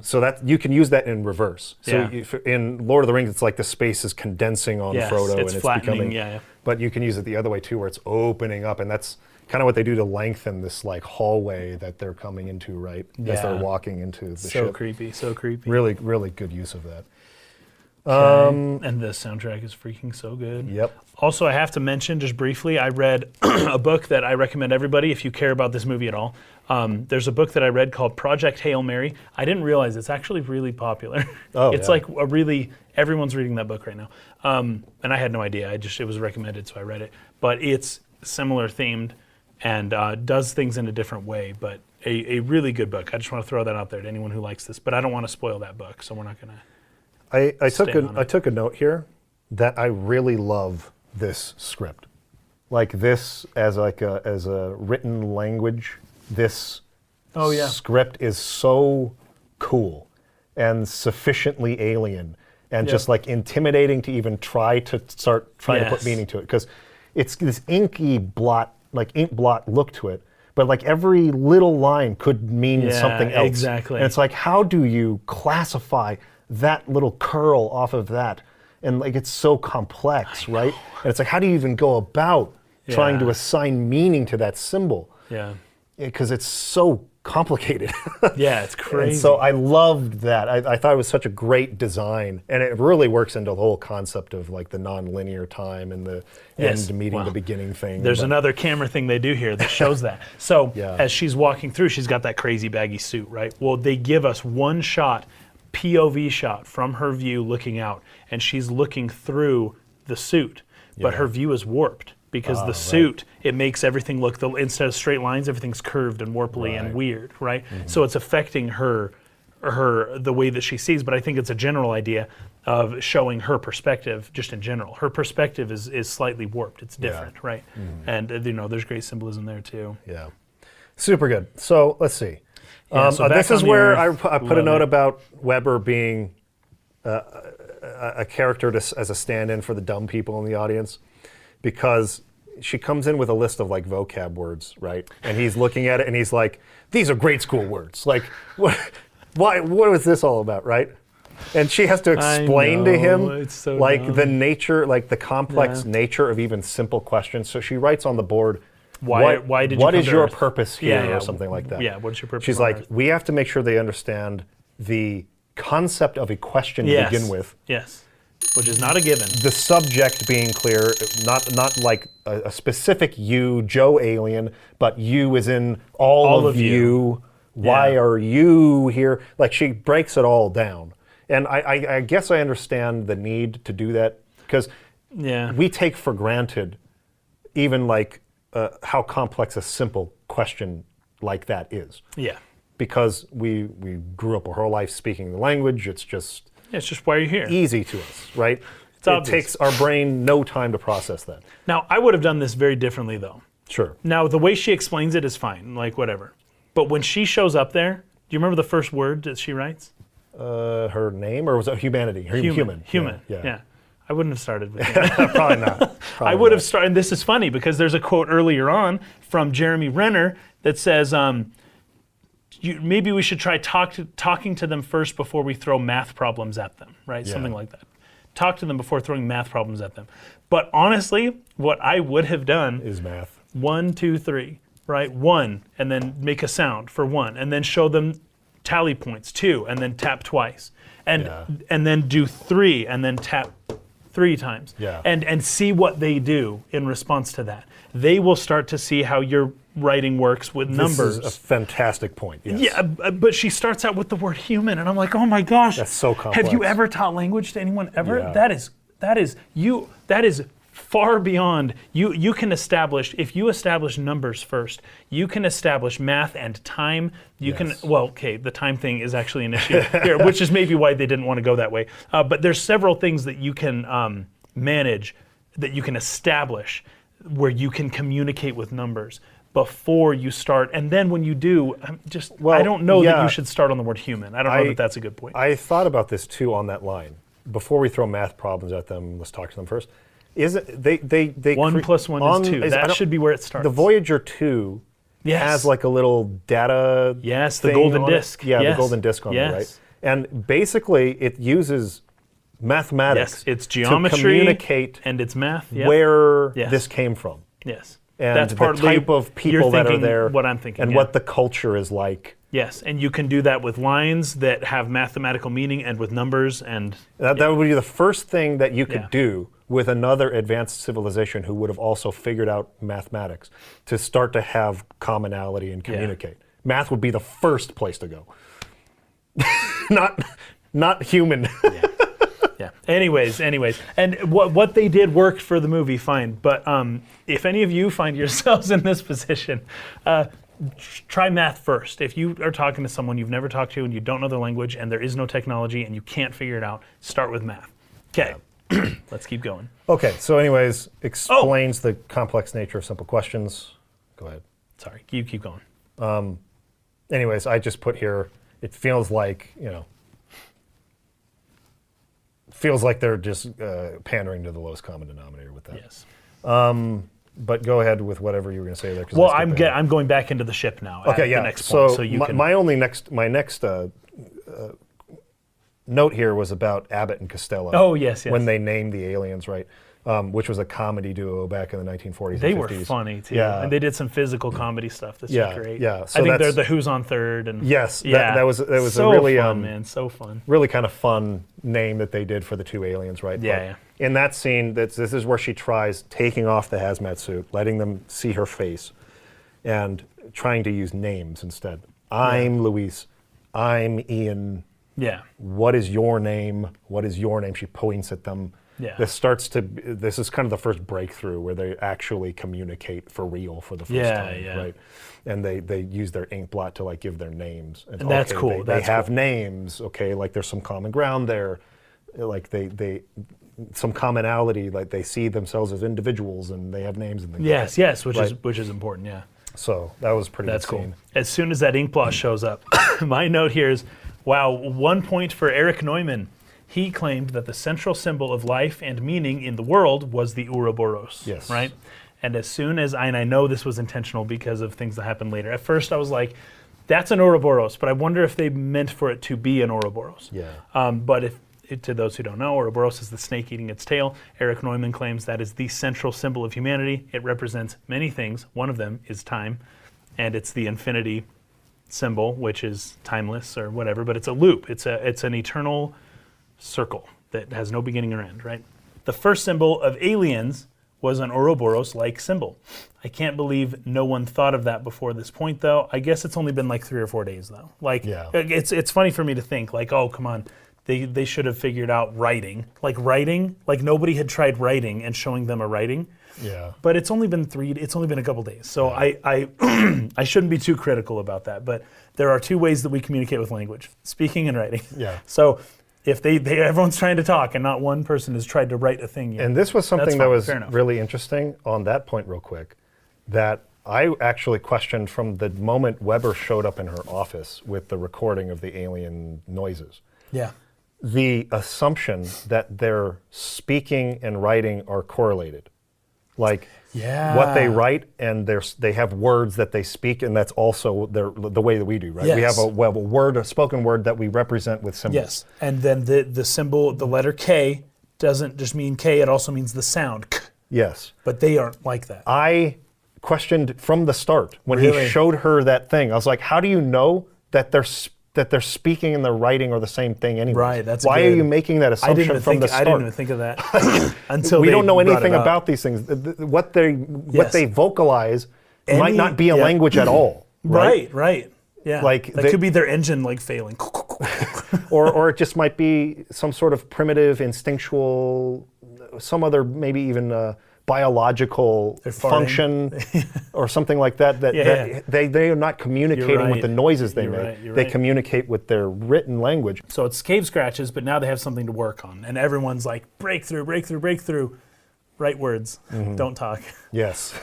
So that you can use that in reverse. So Yeah. in Lord of the Rings, it's like the space is condensing on Yes, Frodo, it's and it's flattening, becoming. yeah. But you can use it the other way too, where it's opening up, and that's kind of what they do to lengthen this like hallway that they're coming into, right? As they're walking into the So ship. creepy, so creepy. Really, really good use of that. And the soundtrack is freaking so good. Yep. Also, I have to mention just briefly, I read a book that I recommend everybody if you care about this movie at all. There's a book that I read called Project Hail Mary. I didn't realize it's actually really popular. Oh, it's yeah. like a really, everyone's reading that book right now. And I had no idea. It was recommended, so I read it. But it's similar themed and does things in a different way. But a really good book. I just want to throw that out there to anyone who likes this. But I don't want to spoil that book, so we're not going to. I on it. took a note here that I really love this script, like this as a written language. This script is so cool and sufficiently alien and just like intimidating to even try to start trying to put meaning to it, because it's this inky blot, like ink blot look to it. But like every little line could mean something else. Exactly. And it's like, how do you classify that little curl off of that? And like, it's so complex, right? And it's like, how do you even go about trying to assign meaning to that symbol? Yeah. Because it's so complicated. Yeah, it's crazy. And so I loved that. I thought it was such a great design, and it really works into the whole concept of like the non-linear time and the end meeting the beginning thing. There's another camera thing they do here that shows that. So Yeah. as she's walking through, she's got that crazy baggy suit, right? Well, they give us one shot, POV shot from her view looking out, and she's looking through the suit, but her view is warped. Because the suit, it makes everything look, instead of straight lines, everything's curved and warply and weird, right? So it's affecting her the way that she sees, but I think it's a general idea of showing her perspective just in general. Her perspective is slightly warped, it's different, right? And there's great symbolism there too. Yeah. Super good. So let's see. Yeah, so back this is on the where Earth. I put a Love note it. about Weber being a character as a stand-in for the dumb people in the audience, because she comes in with a list of like vocab words, right? And he's looking at it and he's like, these are grade school words. Like, what was this all about, right? And she has to explain to him it's so like dumb. the nature, like the complex nature of even simple questions. So she writes on the board, Why did you what come is to your Earth? purpose here, Yeah, or something like that. Yeah, what's your purpose She's on like, Earth? we have to make sure they understand the concept of a question to Yes. begin with. Yes, which is not a given. The subject being clear, not like a specific you, Joe Alien, but you as in all of you. Why Yeah. are you here? Like, she breaks it all down. And I guess I understand the need to do that, because we take for granted even like how complex a simple question like that is. Yeah. Because we grew up our whole life speaking the language. It's just It's just why you're here. easy to us, right? It obvious. takes our brain no time to process that. Now, I would have done this very differently, though. Sure. Now, the way she explains it is fine, like whatever. But when she shows up there, do you remember the first word that she writes? Her name, or was it humanity? Human. Yeah. I wouldn't have started with human. Probably not. I would have started, and this is funny because there's a quote earlier on from Jeremy Renner that says, maybe we should try talking to them first before we throw math problems at them, right? Yeah. Something like that. Talk to them before throwing math problems at them. But honestly, what I would have done is math. 1, 2, 3, right? 1, and then make a sound for 1, and then show them tally points, 2, and then tap twice. And then do 3, and then tap 3 times. Yeah. And see what they do in response to that. They will start to see how your writing works with numbers. This is a fantastic point. Yes. Yeah, but she starts out with the word human, and I'm like, oh my gosh. That's so complex. Have you ever taught language to anyone ever? Yeah. That is far beyond. You can establish, if you establish numbers first, you can establish math and time. You can, well, okay, the time thing is actually an issue here, which is maybe why they didn't want to go that way. But there's several things that you can manage, that you can establish, where you can communicate with numbers before you start. And then when you do, I don't know that you should start on the word human. I don't know that that's a good point. I thought about this too on that line. Before we throw math problems at them, let's talk to them first. Is it they 1 plus 1 is 2. That should be where it starts. The Voyager 2 has like a little data. Yes, the thing golden on disc. Yeah, yes. the golden disc on yes. it, right? And basically, it uses mathematics. Yes, it's geometry to communicate and it's math. Where this came from. Yes, and that's the type of people that are there. What I'm thinking, and what the culture is like. Yes, and you can do that with lines that have mathematical meaning and with numbers and. That would be the first thing that you could do with another advanced civilization who would have also figured out mathematics to start to have commonality and communicate. Math would be the first place to go. not human. Yeah. Anyways, and what they did worked for the movie, fine. But if any of you find yourselves in this position, try math first. If you are talking to someone you've never talked to and you don't know their language and there is no technology and you can't figure it out, start with math. Okay. Let's keep going. Okay, so anyways, explains the complex nature of simple questions. Go ahead. Sorry, you keep going. Anyways, I just put here, it feels like, they're just pandering to the lowest common denominator with that. Yes. But go ahead with whatever you were going to say there. Well, I'm going back into the ship now. Okay, yeah. The next point, so you can. My next note here was about Abbott and Costello. Oh, yes. When they named the aliens, right? Which was a comedy duo back in the 1940s they and 50s. were funny, too. Yeah. And they did some physical comedy stuff that's great. Yeah. So I think they're the Who's on Third. And yes, that was so a really fun, man. So fun. Really kind of fun name that they did for the two aliens, right? Yeah. In that scene, this is where she tries taking off the hazmat suit, letting them see her face, and trying to use names instead. I'm Luis. I'm Ian. Yeah. What is your name? What is your name? She points at them. Yeah. This is kind of the first breakthrough where they actually communicate for real for the first time, right? And they use their ink blot to like give their names. And that's cool. They have names, okay? Like there's some common ground there. Like they some commonality, like they see themselves as individuals and they have names and things. Yes, which is important, yeah. So that was pretty That's good cool. scene. As soon as that ink blot shows up, my note here is, wow, 1 point for Eric Neumann. He claimed that the central symbol of life and meaning in the world was the Ouroboros. Yes. Right? And as soon as and I know this was intentional because of things that happened later. At first I was like, that's an Ouroboros, but I wonder if they meant for it to be an Ouroboros. Yeah. But to those who don't know, Ouroboros is the snake eating its tail. Eric Neumann claims that is the central symbol of humanity. It represents many things. One of them is time, and it's the infinity symbol, which is timeless or whatever, but it's a loop. It's an eternal circle that has no beginning or end, right? The first symbol of aliens was an Ouroboros-like symbol. I can't believe no one thought of that before this point, though. I guess it's only been like 3 or 4 days, though. It's funny for me to think, like, oh, come on. They should have figured out writing. Like nobody had tried writing and showing them a writing. Yeah. But it's only been a couple days. So I I shouldn't be too critical about that. But there are 2 ways that we communicate with language: speaking and writing. Yeah. So if everyone's trying to talk and not one person has tried to write a thing yet. And this was something that was fair enough. really interesting on that point real quick, that I actually questioned from the moment Weber showed up in her office with the recording of the alien noises. Yeah. The assumption that their speaking and writing are correlated. Like what they write and they have words that they speak, and that's also the way that we do, right? Yes. We have a spoken word that we represent with symbols. Yes, and then the symbol, the letter K, doesn't just mean K, it also means the sound K. Yes. But they aren't like that. I questioned from the start when he showed her that thing. I was like, how do you know that they're that they're speaking and they're writing are the same thing anyway. Right, that's Why good. are you making that assumption from the I start? didn't even think of that until We they don't know brought anything it up. about these things. What Yes. they vocalize might Any- not be a yeah. language at all. Right. Yeah. Like that they- could be their engine like failing. or it just might be some sort of primitive, instinctual, some other maybe even biological They're farting. function or something like that. Yeah. They are not communicating You're with the right. noises they You're make. right, you're They right. communicate with their written language. So it's cave scratches, but now they have something to work on, and everyone's like breakthrough. Right words, don't talk. Yes.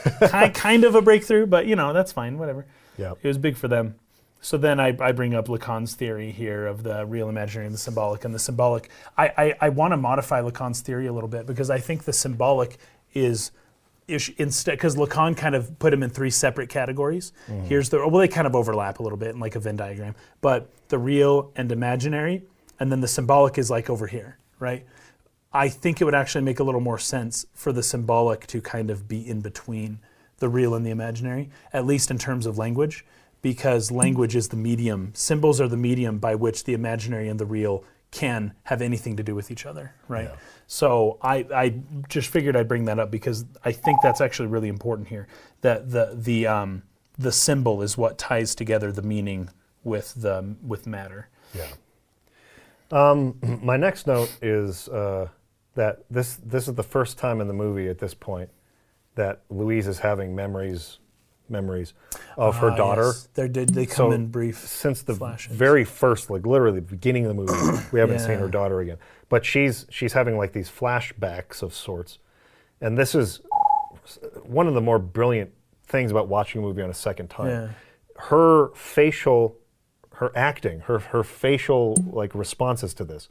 kind of a breakthrough, but that's fine. Whatever. Yeah. It was big for them. So then I bring up Lacan's theory here of the real, imaginary, and the symbolic. And the symbolic, I want to modify Lacan's theory a little bit because I think the symbolic is instead, because Lacan kind of put them in three separate categories. Here's they kind of overlap a little bit in like a Venn diagram, but the real and imaginary, and then the symbolic is like over here, right? I think it would actually make a little more sense for the symbolic to kind of be in between the real and the imaginary, at least in terms of language, because language is the medium. Symbols are the medium by which the imaginary and the real can have anything to do with each other, right? Yeah. So I just figured I'd bring that up because I think that's actually really important here. That the symbol is what ties together the meaning with matter. Yeah. My next note is that this is the first time in the movie at this point that Louise is having memories of her daughter. Yes. They come in brief Since the flashes. very first, like literally the beginning of the movie, we haven't seen her daughter again. But she's having like these flashbacks of sorts, and this is one of the more brilliant things about watching a movie on a second time. Yeah. Her acting, her facial like responses to this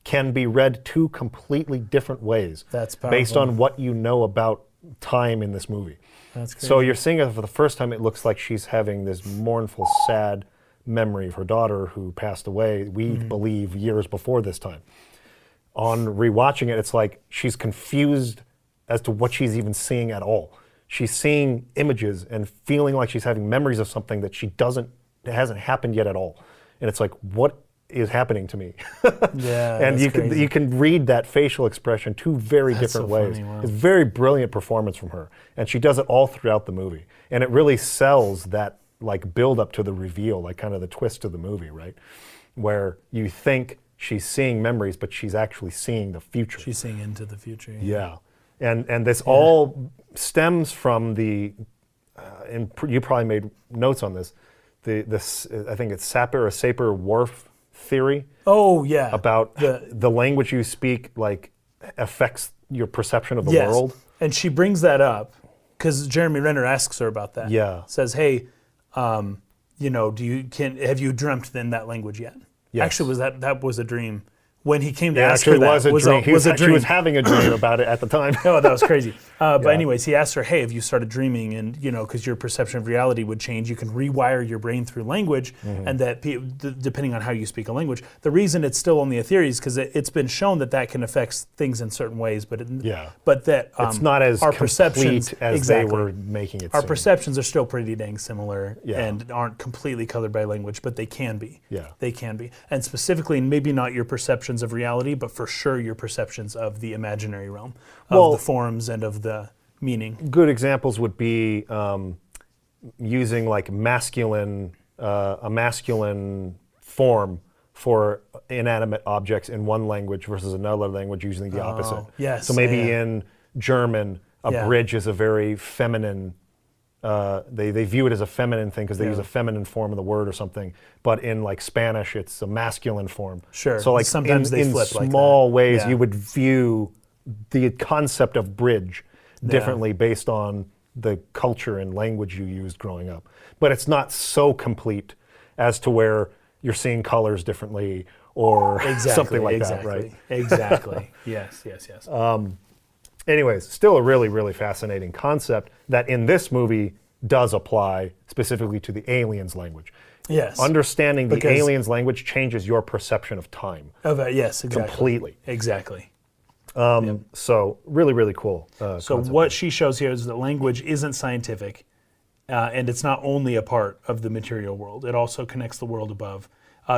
can be read two completely different ways. That's based powerful. on what you know about time in this movie. That's crazy. So you're seeing it for the first time. It looks like she's having this mournful, sad memory of her daughter who passed away, we believe, years before this time. On rewatching it, it's like she's confused as to what she's even seeing at all. She's seeing images and feeling like she's having memories of something that it hasn't happened yet at all. And it's like, what is happening to me? Yeah, And that's crazy. you can read that facial expression two very That's different so ways. funny, wow. It's a very brilliant performance from her, and she does it all throughout the movie. And it really sells that like build up to the reveal, like kind of the twist of the movie, right? Where you think she's seeing memories, but she's actually seeing the future. She's seeing into the future. Yeah, and this all stems from the, and you probably made notes on this. This I think it's Sapir-Whorf theory. Oh yeah. About the language you speak like affects your perception of the Yes. world. And she brings that up because Jeremy Renner asks her about that. Yeah. Says, hey, have you dreamt in that language yet? Yes. Actually, that was a dream. When he came to Yeah, ask her actually, that, was a dream. was a She dream. was having a dream about it at the time. Oh, that was crazy. But Yeah. anyways, he asked her, hey, have you started dreaming? And, because your perception of reality would change. You can rewire your brain through language, and that depending on how you speak a language. The reason it's still only a theory is because it's been shown that can affect things in certain ways. But that it's not as our complete perceptions, as exactly. they were making it Our seem. perceptions are still pretty dang similar Yeah. and aren't completely colored by language, but they can be. Yeah. They can be. And specifically, maybe not your perceptions of reality, but for sure your perceptions of the imaginary realm, of the forms and of the meaning. Good examples would be using like a masculine form for inanimate objects in one language versus another language using the opposite. yes, So maybe yeah. in German, a Yeah. bridge is a very feminine. They view it as a feminine thing because they use a feminine form of the word or something. But in like Spanish, it's a masculine form. Sure. So like Sometimes they in flip like small that. ways, Yeah. you would view the concept of bridge differently based on the culture and language you used growing up. But it's not so complete as to where you're seeing colors differently or something like that, right? Exactly. Yes. Anyways, still a really, really fascinating concept that in this movie does apply specifically to the aliens' language. Yes. Understanding the Because- aliens' language changes your perception of time Yes, exactly. completely. Exactly. So really, really cool. So concept. what she shows here is that language isn't scientific, and it's not only a part of the material world. It also connects the world above.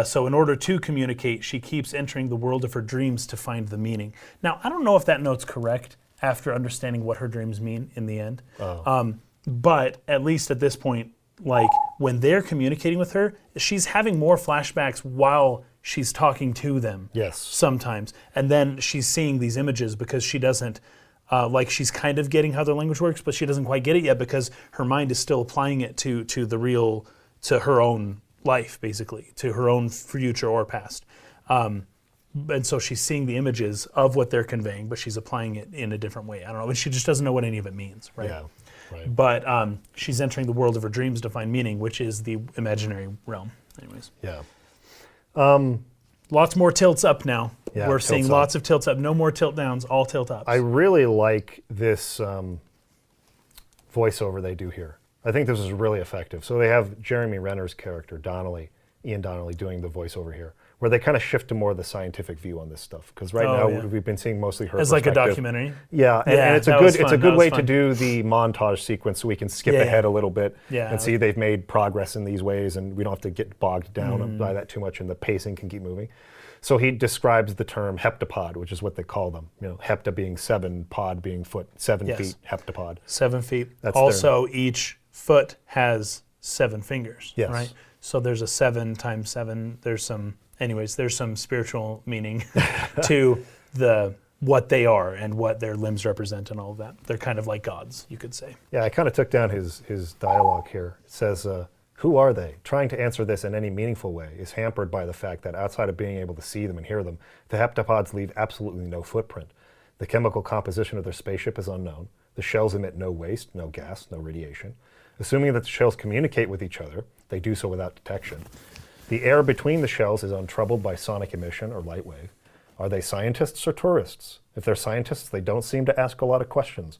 So in order to communicate, she keeps entering the world of her dreams to find the meaning. Now, I don't know if that note's correct after understanding what her dreams mean in the end. But at least at this point, like when they're communicating with her, she's having more flashbacks while she's talking to them. Yes. Sometimes. And then she's seeing these images because she doesn't, like she's kind of getting how their language works, but she doesn't quite get it yet because her mind is still applying it to the real, to her own life, basically, to her own future or past. And so she's seeing the images of what they're conveying, but she's applying it in a different way. I don't know, but she just doesn't know what any of it means, right? Yeah. Right. But she's entering the world of her dreams to find meaning, which is the imaginary realm. Anyways. Yeah. Lots more tilts up now. Yeah, We're tilts seeing up. lots of tilts up. No more tilt downs, all tilt ups. I really like this voiceover they do here. I think this is really effective. So they have Jeremy Renner's character, Ian Donnelly, doing the voiceover here, where they kind of shift to more of the scientific view on this stuff. Because right now we've been seeing mostly her As like a perspective. documentary. Yeah, and it's that a was good fun. it's a That good was way to fun. do the montage sequence, so we can skip Yeah. ahead a little bit Yeah, and see they've made progress in these ways, and we don't have to get bogged down by that too much, and the pacing can keep moving. So he describes the term heptapod, which is what they call them. You know, hepta being 7, pod being foot, 7 Yes. feet, heptapod. 7 feet. That's Also, each foot has 7 fingers. Yes. Right. So there's a 7 times 7. There's some spiritual meaning to what they are and what their limbs represent and all of that. They're kind of like gods, you could say. Yeah, I kind of took down his dialogue here. It says, who are they? Trying to answer this in any meaningful way is hampered by the fact that outside of being able to see them and hear them, the heptapods leave absolutely no footprint. The chemical composition of their spaceship is unknown. The shells emit no waste, no gas, no radiation. Assuming that the shells communicate with each other, they do so without detection. The air between the shells is untroubled by sonic emission or light wave. Are they scientists or tourists? If they're scientists, they don't seem to ask a lot of questions.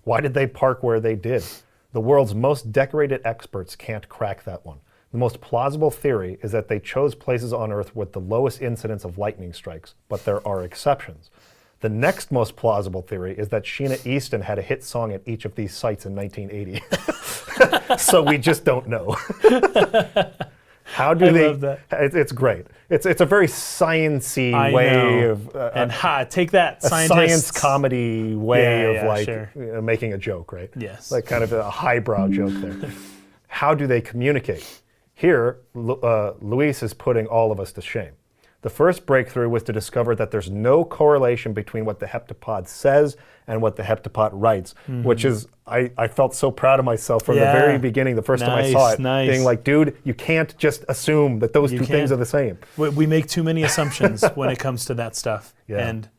Why did they park where they did? The world's most decorated experts can't crack that one. The most plausible theory is that they chose places on Earth with the lowest incidence of lightning strikes, but there are exceptions. The next most plausible theory is that Sheena Easton had a hit song at each of these sites in 1980. So we just don't know. How do they? Love that. It's great. It's a very sciencey I way know. of And take that, a scientists. science comedy way Yeah, of like sure. making a joke, right? Yes. Like kind of a highbrow joke there. How do they communicate? Here, Luis is putting all of us to shame. The first breakthrough was to discover that there's no correlation between what the heptapod says and what the heptapod writes, which is, I felt so proud of myself from the very beginning, the first time I saw it, Nice. being like, dude, you can't just assume that those two things can't. are the same. We make too many assumptions when it comes to that stuff. Yeah. And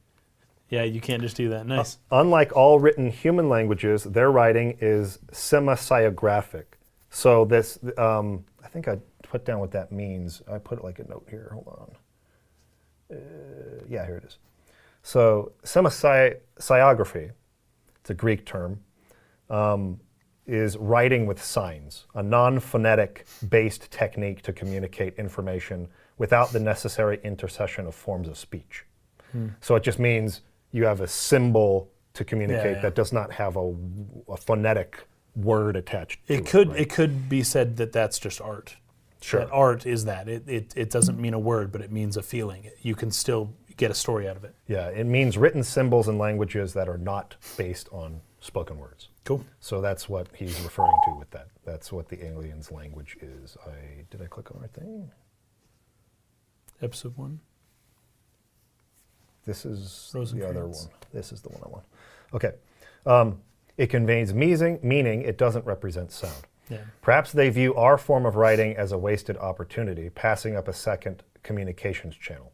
yeah, you can't just do that. Nice. Unlike all written human languages, their writing is semasiographic. So this, I think I put down what that means. I put it like a note here. Hold on. Yeah, here it is. So semasiography, it's a Greek term, is writing with signs, a non-phonetic based technique to communicate information without the necessary intercession of forms of speech. So it just means you have a symbol to communicate that does not have a phonetic word attached to it. It could be said that that's just art. Sure. That art is that. It doesn't mean a word, but it means a feeling. You can still get a story out of it. Yeah, it means written symbols in languages that are not based on spoken words. Cool. So that's what he's referring to with that. That's what the alien's language is. Did I click on the right thing? Episode 1. This is the Rosencrantz. other one. This is the one I want. Okay. It conveys meaning. It doesn't represent sound. Yeah. Perhaps they view our form of writing as a wasted opportunity, passing up a second communications channel.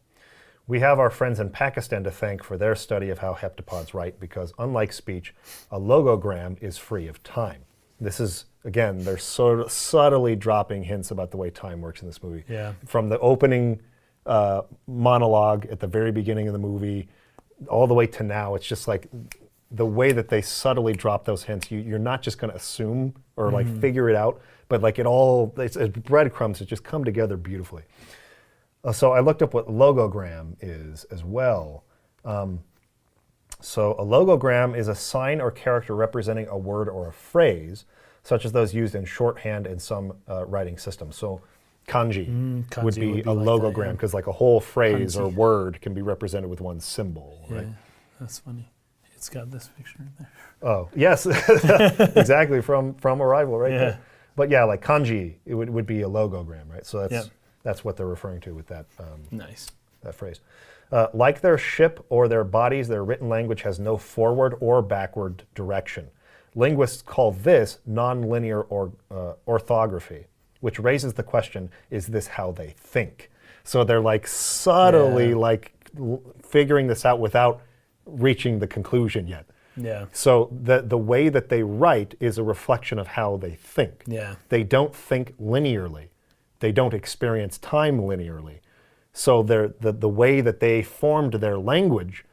We have our friends in Pakistan to thank for their study of how heptapods write because, unlike speech, a logogram is free of time. This is, again, they're sort of subtly dropping hints about the way time works in this movie. Yeah. From the opening monologue at the very beginning of the movie all the way to now, it's just like the way that they subtly drop those hints, you're not just going to assume or like figure it out, but like it's breadcrumbs that just come together beautifully. So I looked up what logogram is as well. So a logogram is a sign or character representing a word or a phrase, such as those used in shorthand in some writing systems. So Kanji, kanji would be would be a like logogram, that, yeah. because like a whole phrase or Kanji. word can be represented with one symbol, Yeah, right? that's funny. It's got this picture in there. Oh, yes, exactly, from Arrival, right? Yeah. there. But yeah, like kanji, it would be a logogram, right? So Yeah. that's what they're referring to with that Nice. that phrase. Like their ship or their bodies, their written language has no forward or backward direction. Linguists call this nonlinear or orthography, which raises the question, is this how they think? So they're like subtly Yeah. like figuring this out without reaching the conclusion yet. Yeah. So the way that they write is a reflection of how they think. Yeah. They don't think linearly. They don't experience time linearly. So the way that they formed their language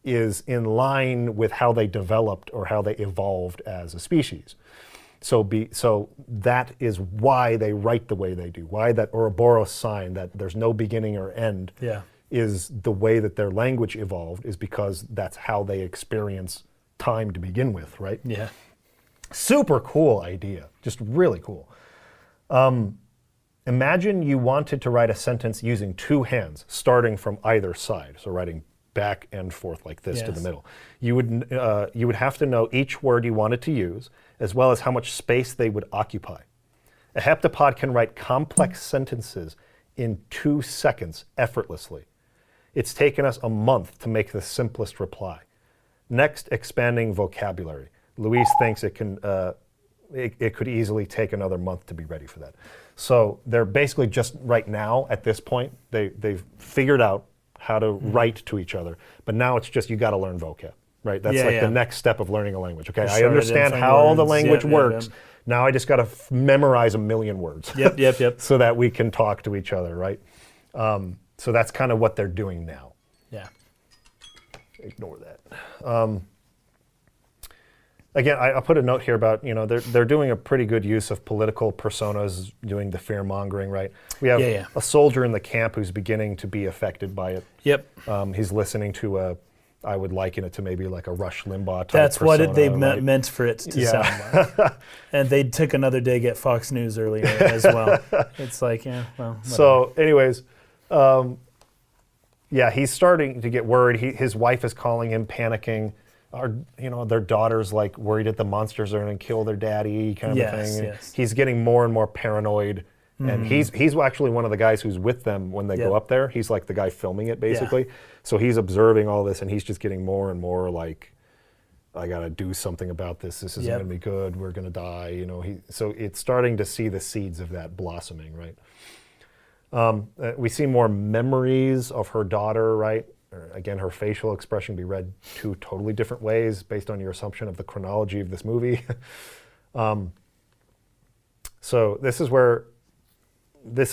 is in line with how they developed or how they evolved as a species. So that is why they write the way they do. Why that Ouroboros sign, that there's no beginning or end, Yeah. is the way that their language evolved, is because that's how they experience time to begin with, right? Yeah. Super cool idea, just really cool. Imagine you wanted to write a sentence using two hands, starting from either side, so writing back and forth like this to the Yes. middle. You would have to know each word you wanted to use, as well as how much space they would occupy. A heptapod can write complex sentences in 2 seconds effortlessly. It's taken us a month to make the simplest reply. Next, expanding vocabulary. Luis thinks it could easily take another month to be ready for that. So they're basically just right now at this point, they've figured out how to write to each other, but now it's just you got to learn vocab, right? That's Yeah, the next step of learning a language. Okay, I Shorter understand different how the words. language Yep, yep, works. yep. Now I just got to memorize 1,000,000 words. Yep. So that we can talk to each other, right? So that's kind of what they're doing now. Yeah. Ignore that. Again, I put a note here about, they're doing a pretty good use of political personas, doing the fear mongering, right? We have Yeah. a soldier in the camp who's beginning to be affected by it. Yep. He's listening to I would liken it to maybe like a Rush Limbaugh type That's persona, what they right? meant for it to Yeah. sound like. And they took another dig at Fox News earlier as well. It's like, yeah, well. Whatever. So, anyways, yeah, he's starting to get worried. His wife is calling him, panicking. Their daughter's like worried that the monsters are going to kill their daddy, kind of a thing. And Yes. he's getting more and more paranoid. And he's actually one of the guys who's with them when they go Yep. up there. He's like the guy filming it, basically. So he's observing all this, and he's just getting more and more like, I got to do something about this. This isn't Yep. going to be good. We're going to die. So it's starting to see the seeds of that blossoming, right? We see more memories of her daughter, right? Again, her facial expression can be read two totally different ways based on your assumption of the chronology of this movie. So this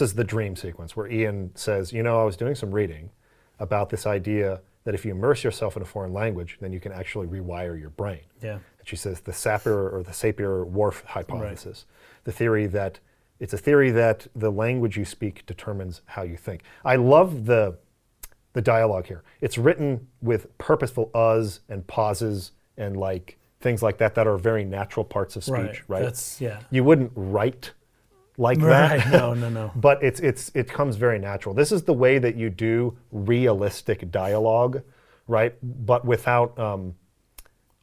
is the dream sequence where Ian says, I was doing some reading about this idea that if you immerse yourself in a foreign language, then you can actually rewire your brain. Yeah. And she says the Sapir-Whorf hypothesis, the theory that it's a theory that the language you speak determines how you think. I love the dialogue here. It's written with purposeful uhs and pauses and like things like that are very natural parts of speech, right? That's, yeah. You wouldn't write like Right. that. No. But it comes very natural. This is the way that you do realistic dialogue, right? But without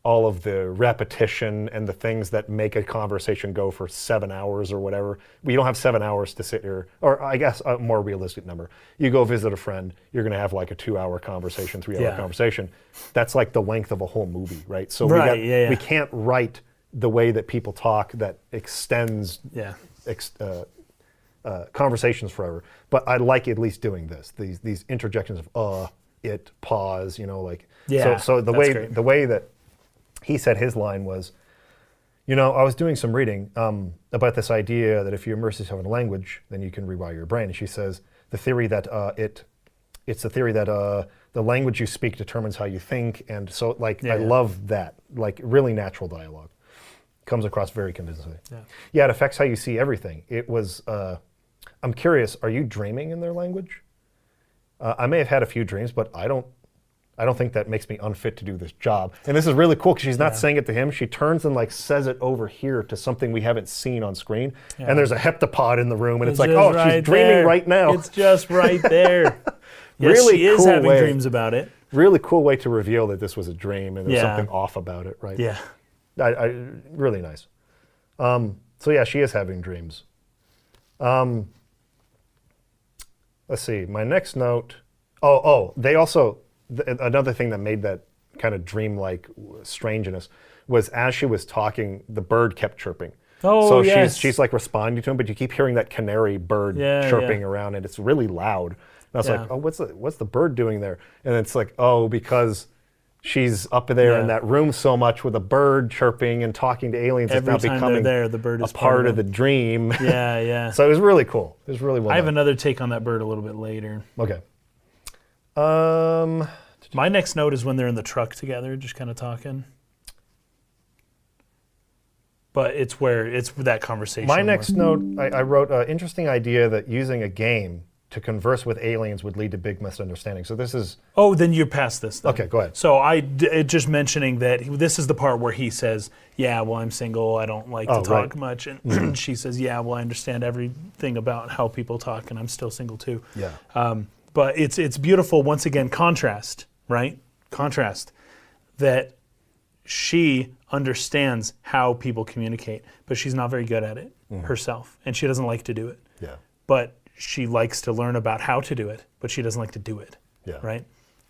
all of the repetition and the things that make a conversation go for 7 hours or whatever. We don't have 7 hours to sit here, or I guess a more realistic number. You go visit a friend, you're going to have like a 2-hour conversation, 3-hour conversation. That's like the length of a whole movie, right? So we can't write the way that people talk that extends conversations forever. But I like at least doing this. These interjections of it, pause, So the way that he said his line was, I was doing some reading about this idea that if you immerse yourself in a language, then you can rewire your brain. And she says the theory that it's the theory that the language you speak determines how you think. And so I love that, like really natural dialogue. Comes across very convincingly. Yeah, it affects how you see everything. It was, I'm curious, are you dreaming in their language? I may have had a few dreams, but I I don't think that makes me unfit to do this job. And this is really cool because she's not saying it to him. She turns and like says it over here to something we haven't seen on screen. And there's a heptapod in the room, and it's like, oh, she's dreaming right now. It's just right there. Yes, Really she is cool having way. dreams about it. Really cool way to reveal that this was a dream and there's something off about it, right? Yeah. Really nice. So yeah, she is having dreams. Let's see, my next note. They also, another thing that made that kind of dreamlike strangeness was as she was talking, the bird kept chirping. Oh, so yes. she's like responding to him, but you keep hearing that canary bird chirping around, and it's really loud. And I was like, oh, what's the bird doing there? And it's like, oh, because she's up there in that room so much with a bird chirping and talking to aliens. Every it's now time becoming they're there, the bird is a part of the dream. Yeah, yeah. So it was really cool. It was really well I have done. another take on that bird a little bit later. Okay. My next note is when they're in the truck together, just kind of talking. But it's that conversation. My next note, I wrote an interesting idea that using a game to converse with aliens would lead to big misunderstandings. So this is... Oh, then you're past this. Then. Okay, go ahead. So just mentioning that this is the part where he says, yeah, well, I'm single. I don't like to talk much. And she says, yeah, well, I understand everything about how people talk, and I'm still single too. Yeah. But it's beautiful, once again, contrast, right? Contrast. That she understands how people communicate, but she's not very good at it herself, and she doesn't like to do it. Yeah. But she likes to learn about how to do it, but she doesn't like to do it. Yeah. Right?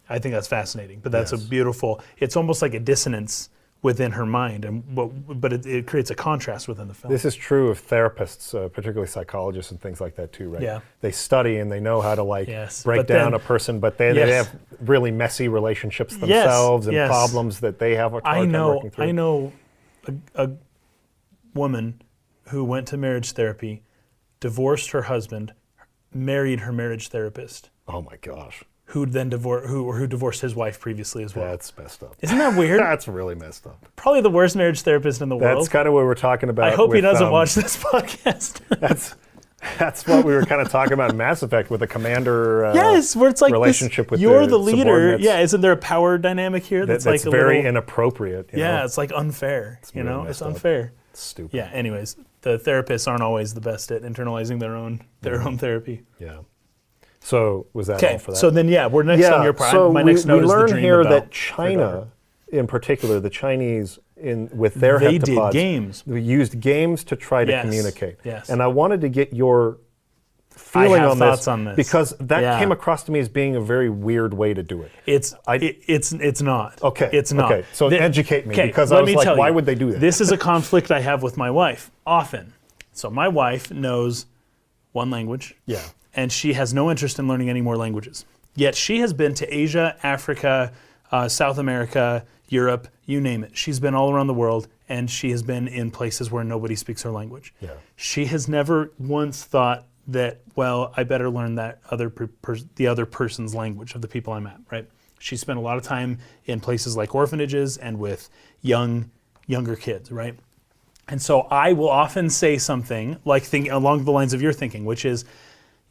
I think that's fascinating. But that's a beautiful, it's almost like a dissonance within her mind, but it creates a contrast within the film. This is true of therapists, particularly psychologists and things like that too, right? Yeah. They study and they know how to break But down then- a person, but they have really messy relationships themselves and problems that they have a hard time working through. I know a woman who went to marriage therapy, divorced her husband, married her marriage therapist, Oh my gosh. who divorced his wife previously as well. That's messed up. Isn't that weird? That's really messed up. Probably the worst marriage therapist in the world. That's kind of what we're talking about. I hope he with, doesn't watch this podcast. That's what we were kind of talking about in Mass Effect with the commander Yes, where it's like relationship with you're the the leader. subordinates. Yeah, isn't there a power dynamic here that's like a very little, inappropriate. You know? it's like unfair. It's really It's messed up. unfair. It's stupid. Yeah. Anyways, the therapists aren't always the best at internalizing their own therapy. Yeah. So was that Okay. all for that? So then, we're next on your part. So My next we note is the learn dream here about that China, in particular, the Chinese with their They did heptapods, games. they used games to try to Yes, communicate. yes. And I wanted to get your feeling have on thoughts on this. because that Yeah. came across to me as being a very weird way to do it. It's not. Okay. It's not. Okay. So educate me, because I let was me like, tell why you, would they do that? This is a conflict I have with my wife often. So my wife knows one language. Yeah. And she has no interest in learning any more languages. Yet she has been to Asia, Africa, South America, Europe, you name it. She's been all around the world, and she has been in places where nobody speaks her language. Yeah. She has never once thought that, well, I better learn that the other person's language of the people I'm at, right? She spent a lot of time in places like orphanages and with younger kids, right? And so I will often say something like along the lines of your thinking, which is,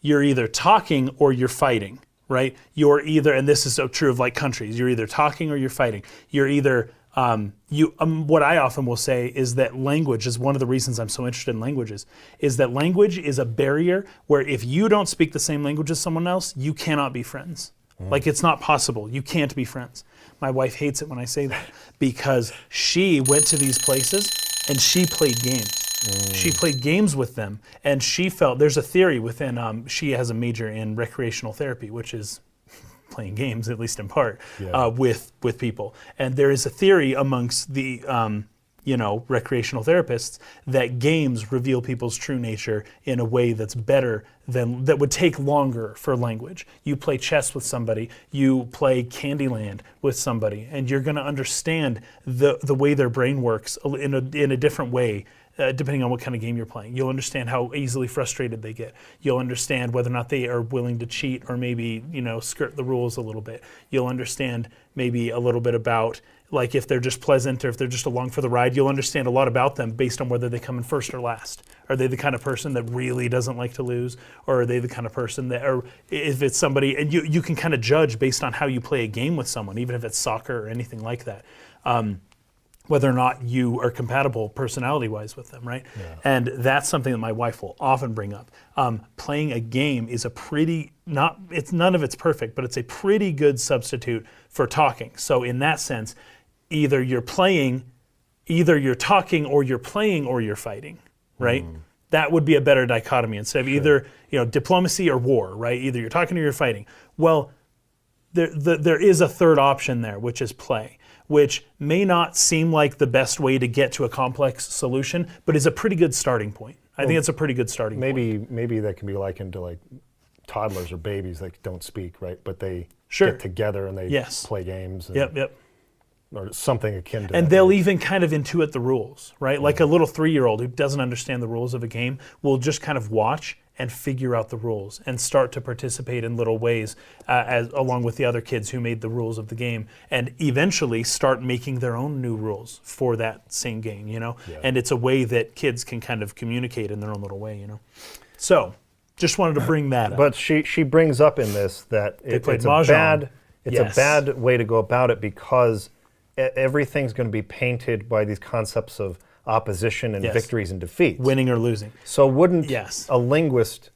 you're either talking or you're fighting, right? You're either, and this is so true of like countries, you're either talking or you're fighting. You're either, what I often will say is that language is one of the reasons I'm so interested in languages, is that language is a barrier where if you don't speak the same language as someone else, you cannot be friends. Like, it's not possible. You can't be friends. My wife hates it when I say that because she went to these places and she played games. She played games with them, and she felt, there's a theory within, she has a major in recreational therapy, which is playing games, at least in part, with people. And there is a theory amongst the recreational therapists that games reveal people's true nature in a way that's better that would take longer for language. You play chess with somebody, you play Candyland with somebody, and you're going to understand the way their brain works in a different way depending on what kind of game you're playing. You'll understand how easily frustrated they get. You'll understand whether or not they are willing to cheat or maybe, skirt the rules a little bit. You'll understand maybe a little bit about, like, if they're just pleasant or if they're just along for the ride. You'll understand a lot about them based on whether they come in first or last. Are they the kind of person that really doesn't like to lose? Or are they the kind of person that, or if it's somebody, and you can kind of judge based on how you play a game with someone, even if it's soccer or anything like that. Whether or not you are compatible personality-wise with them, right? Yeah. And that's something that my wife will often bring up. Playing a game is none of it's perfect, but it's a pretty good substitute for talking. So in that sense, either you're talking, or you're playing, or you're fighting, right? That would be a better dichotomy instead of either diplomacy or war, right? Either you're talking or you're fighting. Well, there is a third option there, which is play, which may not seem like the best way to get to a complex solution, but is a pretty good starting point. I think it's a pretty good starting point. Maybe that can be likened to like toddlers or babies that don't speak, right? But they get together and they play games. And, Yep. Or something akin to that. And they'll even kind of intuit the rules, right? Like a little 3-year-old who doesn't understand the rules of a game will just kind of watch and figure out the rules and start to participate in little ways along with the other kids who made the rules of the game, and eventually start making their own new rules for that same game, And it's a way that kids can kind of communicate in their own little way, So, just wanted to bring that up. But she brings up in this that it's a bad way to go about it because everything's going to be painted by these concepts of opposition and victories and defeats. Winning or losing. So wouldn't a linguist,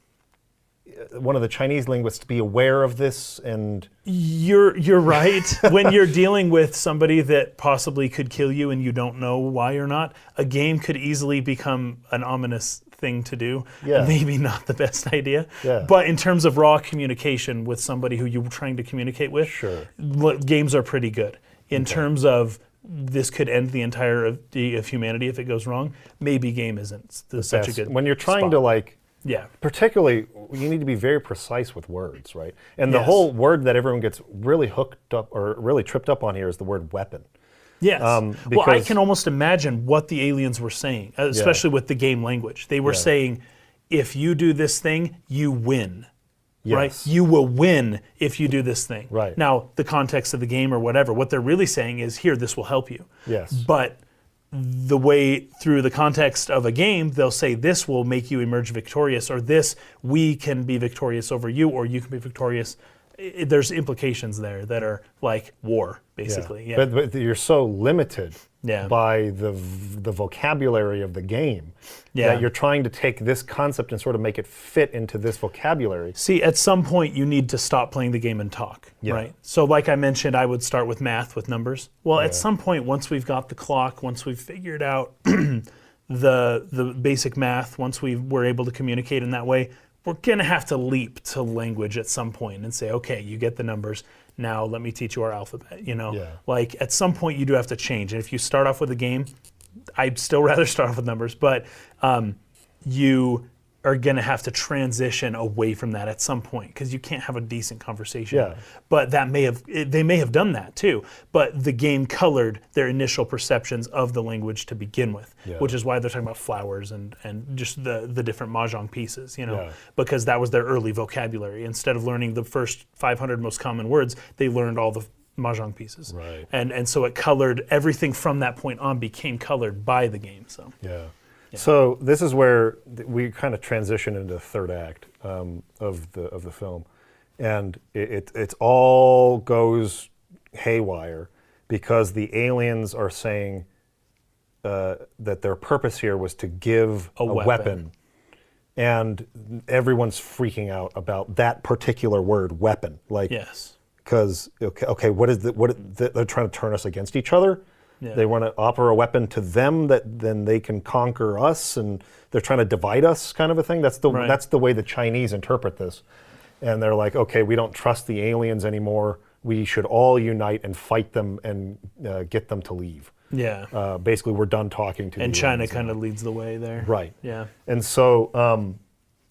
one of the Chinese linguists, be aware of this? And You're right. When you're dealing with somebody that possibly could kill you and you don't know why or not, a game could easily become an ominous thing to do. Yeah. Maybe not the best idea. Yeah. But in terms of raw communication with somebody who you're trying to communicate with, games are pretty good. In terms of this could end the entirety of humanity if it goes wrong, maybe game isn't such a good when you're trying to particularly you need to be very precise with words, right? And the whole word that everyone gets really hooked up or really tripped up on here is the word weapon. Yes. Well, I can almost imagine what the aliens were saying, especially with the game language. They were saying, if you do this thing, you win. Yes. Right? You will win if you do this thing. Right. Now, the context of the game or whatever, what they're really saying is, here, this will help you. Yes. But the way through the context of a game, they'll say, this will make you emerge victorious, or this, we can be victorious over you, or you can be victorious. There's implications there that are like war, basically. Yeah. But you're so limited by the vocabulary of the game that you're trying to take this concept and sort of make it fit into this vocabulary. See, at some point you need to stop playing the game and talk, right? So like I mentioned, I would start with math, with numbers. Well, at some point, once we've got the clock, once we've figured out the basic math, once we were able to communicate in that way, we're going to have to leap to language at some point and say, okay, you get the numbers. Now let me teach you our alphabet, Like at some point you do have to change. And if you start off with a game, I'd still rather start off with numbers, but you are going to have to transition away from that at some point because you can't have a decent conversation. Yeah. But they may have done that too. But the game colored their initial perceptions of the language to begin with, which is why they're talking about flowers and just the different mahjong pieces, because that was their early vocabulary. Instead of learning the first 500 most common words, they learned all the mahjong pieces. Right. And so it colored everything from that point on became colored by the game. So. Yeah. So this is where we kind of transition into the third act of the film, and it all goes haywire because the aliens are saying that their purpose here was to give a weapon, and everyone's freaking out about that particular word, weapon. Because they're trying to turn us against each other. Yeah. They want to offer a weapon to them that then they can conquer us, and they're trying to divide us, kind of a thing. That's the way the Chinese interpret this, and they're like, okay, we don't trust the aliens anymore. We should all unite and fight them and get them to leave. Yeah. Basically, we're done talking to them. And China kind of leads the way there. Right. Yeah. And so,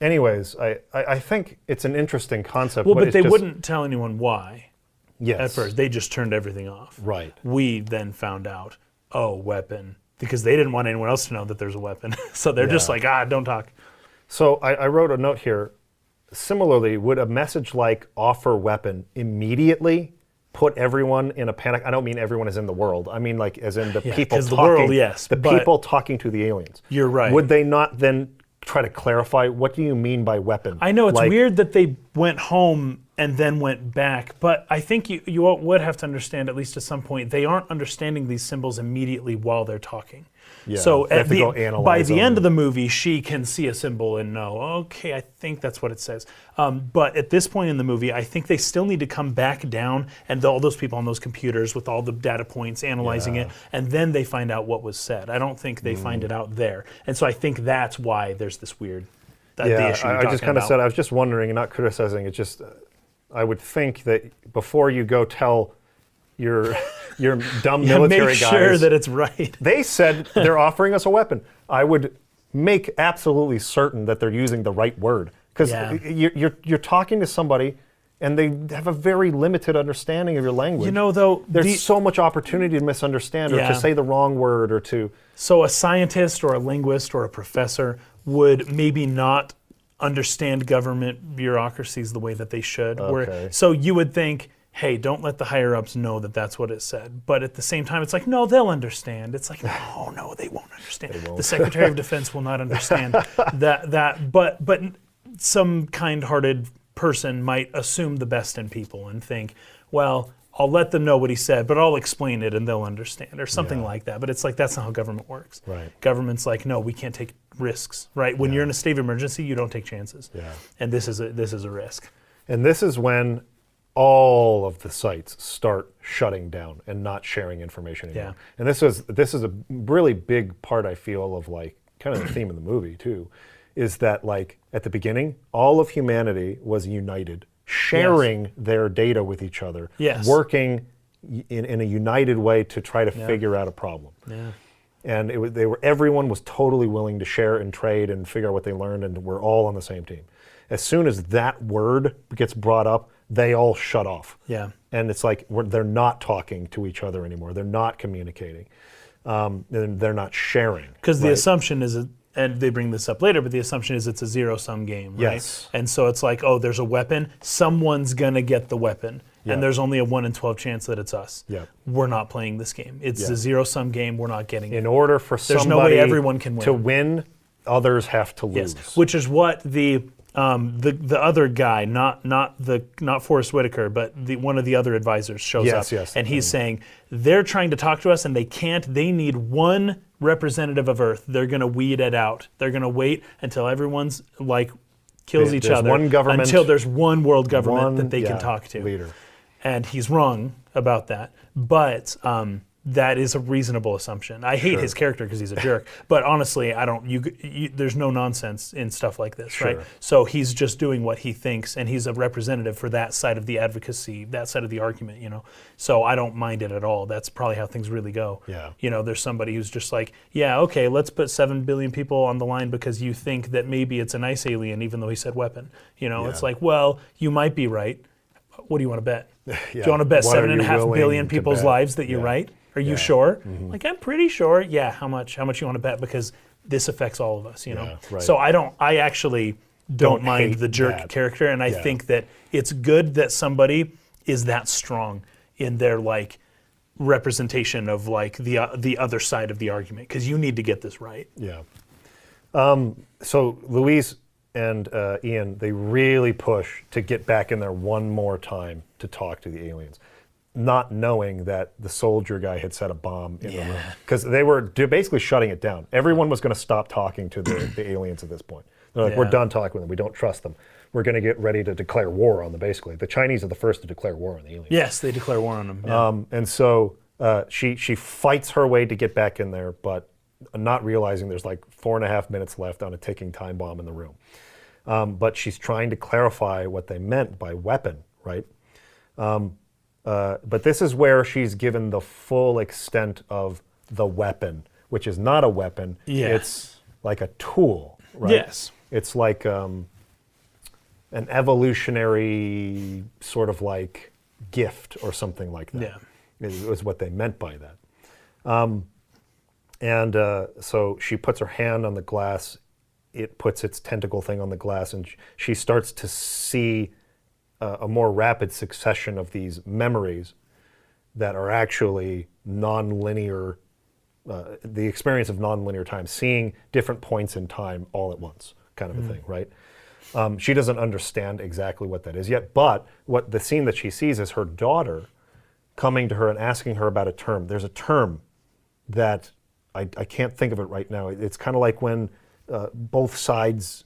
anyways, I think it's an interesting concept. Well, but they wouldn't tell anyone why. Yes. At first, they just turned everything off. Right. We then found out, weapon, because they didn't want anyone else to know that there's a weapon. So they're just like, don't talk. So I wrote a note here. Similarly, would a message like offer weapon immediately put everyone in a panic? I don't mean everyone is in the world. I mean like as in the people 'cause talking. the world, yes, the but- people talking to the aliens. You're right. Would they not then try to clarify what do you mean by weapon? I know it's Like, weird that they went home and then went back, but I think you would have to understand, at least at some point, they aren't understanding these symbols immediately while they're talking. Yeah, So they have to go by analyze the them. end of the movie, she can see a symbol and know, okay, I think that's what it says. But at this point in the movie, I think they still need to come back down and all those people on those computers with all the data points analyzing it, and then they find out what was said. I don't think they find it out there. And so I think that's why there's this weird the issue you're I just talking kind of about. said, I was just wondering and not criticizing. It's just, I would think that before you go tell your dumb military make guys. sure that it's right. They said they're offering us a weapon. I would make absolutely certain that they're using the right word. Because Yeah. you're talking to somebody and they have a very limited understanding of your language. You know, though, There's so much opportunity to misunderstand or Yeah. to say the wrong word or to... So a scientist or a linguist or a professor would maybe not understand government bureaucracies the way that they should. Okay. So you would think, hey, don't let the higher ups know that that's what it said. But at the same time, it's like, no, they'll understand. It's like, no, they won't understand. The Secretary of Defense will not understand that. But some kind-hearted person might assume the best in people and think, well, I'll let them know what he said, but I'll explain it and they'll understand, or something like that. But it's like, that's not how government works. Right. Government's like, no, we can't take risks, right? When you're in a state of emergency, you don't take chances. Yeah. And this is a risk. And this is when all of the sites start shutting down and not sharing information anymore. Yeah. And this is a really big part, I feel, of like kind of the theme of the movie too, is that like at the beginning, all of humanity was united, sharing their data with each other, Yes. working in a united way to try to figure out a problem. Yeah. And everyone was totally willing to share and trade and figure out what they learned, and we're all on the same team. As soon as that word gets brought up, they all shut off. Yeah. And it's like they're not talking to each other anymore. They're not communicating. And they're not sharing. Because the right? assumption is, and they bring this up later, but the assumption is it's a zero-sum game, right? Yes. And so it's like, oh, there's a weapon, someone's gonna get the weapon, Yeah. and there's only a 1 in 12 chance that it's us. Yeah. We're not playing this game. It's Yeah. a zero-sum game, we're not getting it. In order for There's somebody no way everyone can win. to win, others have to lose. Yes, which is what the other guy, not Forrest Whitaker, but one of the other advisors shows Yes, up, yes, and he's saying they're trying to talk to us and they can't. They need one representative of Earth. They're going to weed it out. They're going to wait until everyone's like kills each There's other one government, until there's one world government one, that they can yeah, talk to. leader. And he's wrong about that, but that is a reasonable assumption. I hate his character because he's a jerk, but honestly, I don't. There's no nonsense in stuff like this, right? So he's just doing what he thinks, and he's a representative for that side of the advocacy, that side of the argument, you know. So I don't mind it at all. That's probably how things really go. Yeah. You know, there's somebody who's just like, yeah, okay, let's put 7 billion people on the line because you think that maybe it's a nice alien, even though he said weapon. You know, it's like, well, you might be right. What do you want to bet? Do you want to bet What are you 7.5 willing billion to people's bet? lives that you're Yeah. right? Are you sure? Like, I'm pretty sure. Yeah, how much you want to bet? Because this affects all of us, you know? Yeah, right. So I actually don't mind hate the jerk that. character, and I think that it's good that somebody is that strong in their, like, representation of, like, the other side of the argument, because you need to get this right. Yeah. So Louise and Ian, they really push to get back in there one more time to talk to the aliens, not knowing that the soldier guy had set a bomb in the room. Because they're basically shutting it down. Everyone was going to stop talking to the aliens at this point. They're like, we're done talking with them. We don't trust them. We're going to get ready to declare war on them, basically. The Chinese are the first to declare war on the aliens. Yes, they declare war on them. Yeah. And so she fights her way to get back in there, but not realizing there's like 4.5 minutes left on a ticking time bomb in the room. But she's trying to clarify what they meant by weapon, right? But this is where she's given the full extent of the weapon, which is not a weapon. Yeah. It's like a tool, right? Yes. It's like an evolutionary sort of like gift or something like that. Yeah. Is what they meant by that. And so she puts her hand on the glass. It puts its tentacle thing on the glass, and she starts to see a more rapid succession of these memories that are actually non-linear, the experience of non-linear time, seeing different points in time all at once, kind of a thing, right? She doesn't understand exactly what that is yet, but what the scene that she sees is her daughter coming to her and asking her about a term. There's a term that I can't think of it right now. It's kind of like when both sides,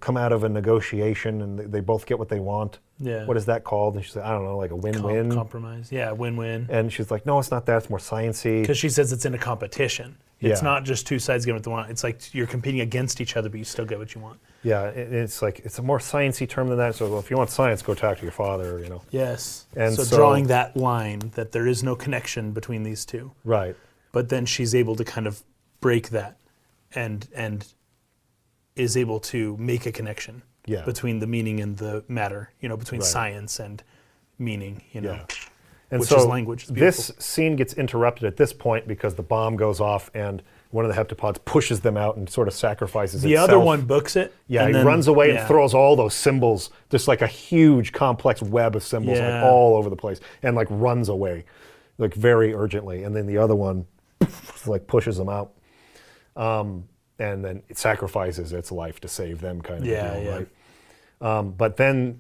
come out of a negotiation and they both get what they want. Yeah. What is that called? And she said, I don't know, like a win-win. Compromise. Yeah, win-win. And she's like, no, it's not that. It's more sciencey. Because she says it's in a competition. It's Yeah. not just two sides getting what they want. It's like you're competing against each other, but you still get what you want. Yeah, it's like, it's a more sciencey term than that. So well, if you want science, go talk to your father, Yes. And so so- drawing that line that there is no connection between these two. Right. But then she's able to kind of break that and is able to make a connection Yeah. between the meaning and the matter, between Right. science and meaning, Yeah. And which so is language. It's this beautiful. scene gets interrupted at this point because the bomb goes off and one of the heptapods pushes them out and sort of sacrifices The itself. other one books it. Yeah, and he then- runs away yeah. and throws all those symbols, just like a huge complex web of symbols Yeah. like all over the place, and like runs away, like very urgently. And then the other one like pushes them out. And then it sacrifices its life to save them, kind of Yeah, a deal, yeah. right? But then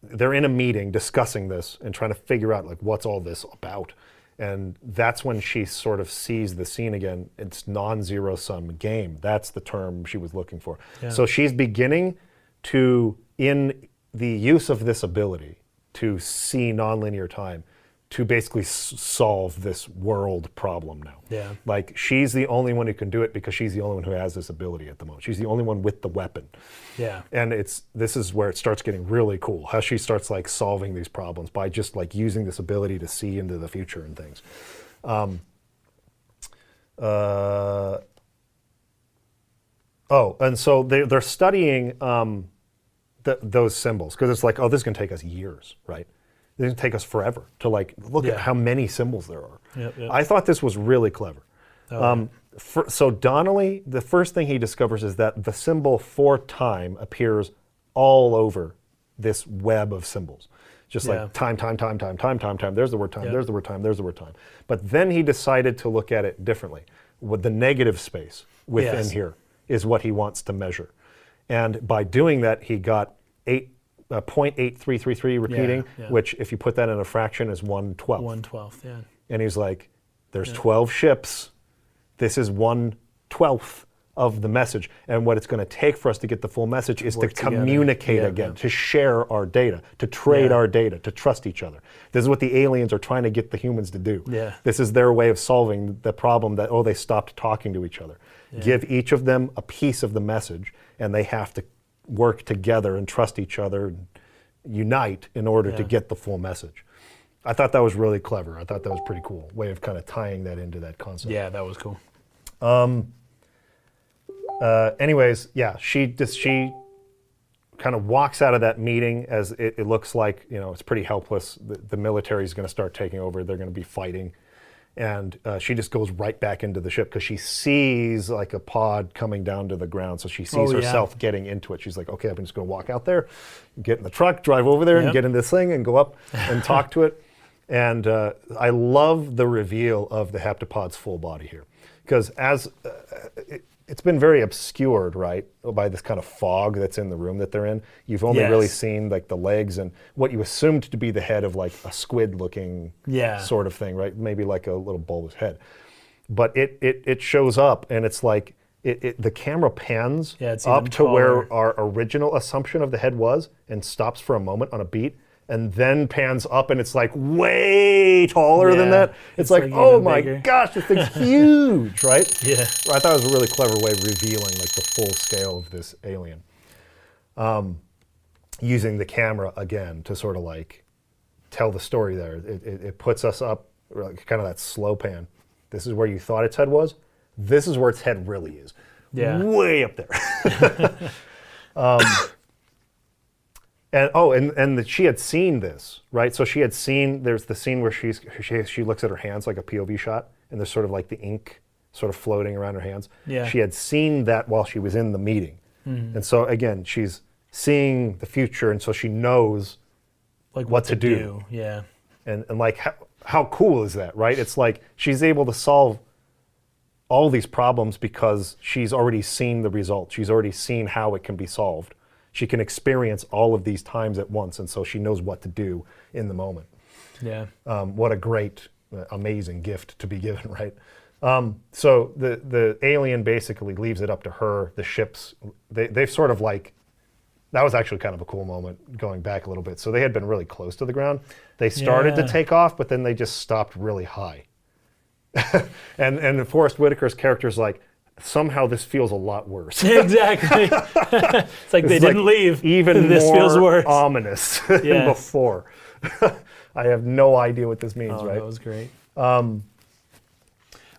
they're in a meeting discussing this and trying to figure out like what's all this about. And that's when she sort of sees the scene again. It's non-zero sum game. That's the term she was looking for. Yeah. So she's beginning to, in the use of this ability to see nonlinear time, to basically solve this world problem now. Yeah. Like she's the only one who can do it because she's the only one who has this ability at the moment. She's the only one with the weapon. Yeah. And this is where it starts getting really cool. How she starts like solving these problems by just like using this ability to see into the future and things. And so they're studying those symbols because it's like, oh, this is going to take us years, right? It's going to take us forever to like look at Yeah. how many symbols there are. Yep, yep. I thought this was really clever. So Donnelly, the first thing he discovers is that the symbol for time appears all over this web of symbols. Just Yeah. like time. There's the word time, Yep. there's the word time, there's the word time. But then he decided to look at it differently. With the negative space within Yes. here is what he wants to measure. And by doing that, he got 0.8333 repeating, yeah. which if you put that in a fraction is 1/12. 1/12, yeah. And he's like, there's 12 ships. This is 1/12 of the message. And what it's going to take for us to get the full message is to Work together. communicate Yeah, again, yeah. to share our data, to trade Yeah. our data, to trust each other. This is what the aliens are trying to get the humans to do. Yeah. This is their way of solving the problem that, they stopped talking to each other. Give each of them a piece of the message, and they have to work together and trust each other and unite in order to Yeah. get the full message. I thought that was really clever. I thought that was pretty cool way of kind of tying that into that concept. Yeah, that was cool. Anyways, yeah, she kind of walks out of that meeting as it looks like, it's pretty helpless. The military is going to start taking over. They're going to be fighting. And she just goes right back into the ship because she sees like a pod coming down to the ground. So she sees yeah. herself getting into it. She's like, okay, I'm just going to walk out there, get in the truck, drive over there and Yep. get in this thing and go up and talk to it. And I love the reveal of the heptapod's full body here because it's been very obscured, right, by this kind of fog that's in the room that they're in. You've only Yes. really seen like the legs and what you assumed to be the head of like a squid-looking Yeah. sort of thing, right? Maybe like a little bulbous head. But it shows up and it's like the camera pans Yeah, it's up even to where taller. our original assumption of the head was and stops for a moment on a beat. And then pans up and it's like way taller than Yeah, that. It's it's like, like oh even my bigger. gosh, this thing's huge, right? Yeah. I thought it was a really clever way of revealing like the full scale of this alien. Using the camera again to sort of like tell the story there. It puts us up, like kind of that slow pan. This is where you thought its head was. This is where its head really is. Yeah. Way up there. And she had seen this, right? So she had seen, there's the scene where she looks at her hands like a POV shot, and there's sort of like the ink sort of floating around her hands. Yeah. She had seen that while she was in the meeting. And so again, she's seeing the future, and so she knows Like what to do. Yeah. And like, how cool is that, right? It's like she's able to solve all these problems because she's already seen the result. She's already seen how it can be solved. She can experience all of these times at once, and so she knows what to do in the moment. Yeah. What a great, amazing gift to be given, right? So the alien basically leaves it up to her. The ships, they've sort of like, that was actually kind of a cool moment going back a little bit. So they had been really close to the ground. They started to take off, but then they just stopped really high. and Forrest Whitaker's character's like, somehow this feels a lot worse. Exactly. It's like they didn't leave. Even this more feels worse. ominous than before. I have no idea what this means, right? That was great.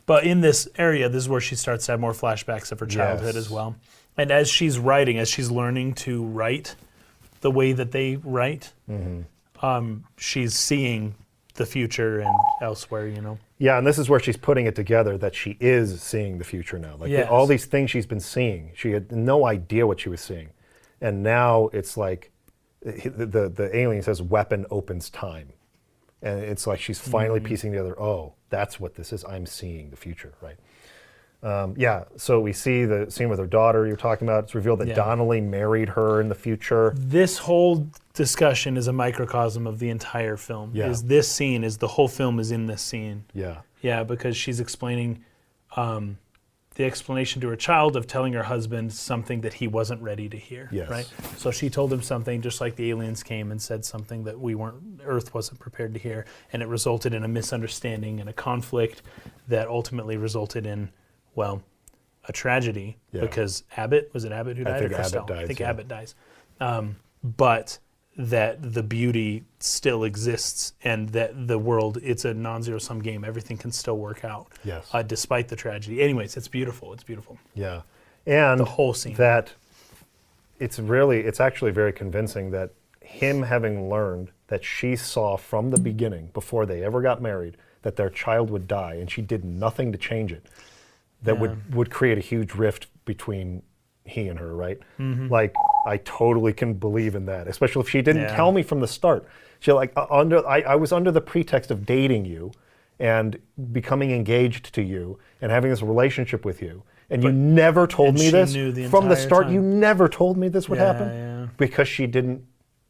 But in this area, this is where she starts to have more flashbacks of her childhood as well. And as she's writing, as she's learning to write the way that they write, she's seeing the future and elsewhere, you know. Yeah, and this is where she's putting it together that she is seeing the future now. Like Yes. all these things she's been seeing, she had no idea what she was seeing. And now it's like the alien says weapon opens time. And it's like she's finally piecing together, oh, that's what this is. I'm seeing the future, right? So we see the scene with her daughter you're talking about. It's revealed that Donnelly married her in the future. This whole discussion is a microcosm of the entire film. Yeah. Is this scene, is the whole film is in this scene. Yeah. Yeah, because she's explaining the explanation to her child of telling her husband something that he wasn't ready to hear. Yes. Right? So she told him something just like the aliens came and said something that Earth wasn't prepared to hear, and it resulted in a misunderstanding and a conflict that ultimately resulted in, well, a tragedy because Abbott, was it Abbott who died? I think or Costello? Abbott dies. I think yeah. Abbott dies. But that the beauty still exists and that the world, it's a non-zero-sum game. Everything can still work out Yes. despite the tragedy. Anyways, it's beautiful. It's beautiful. Yeah. And The whole scene. that it's actually very convincing that him having learned that she saw from the beginning, before they ever got married, that their child would die and she did nothing to change it, that would create a huge rift between he and her, right? Like, I totally can believe in that, especially if she didn't tell me from the start. She like, I was under the pretext of dating you and becoming engaged to you and having this relationship with you. And you never told me she this. knew the From the entire start, time. you never told me this would Yeah, happen yeah. because she didn't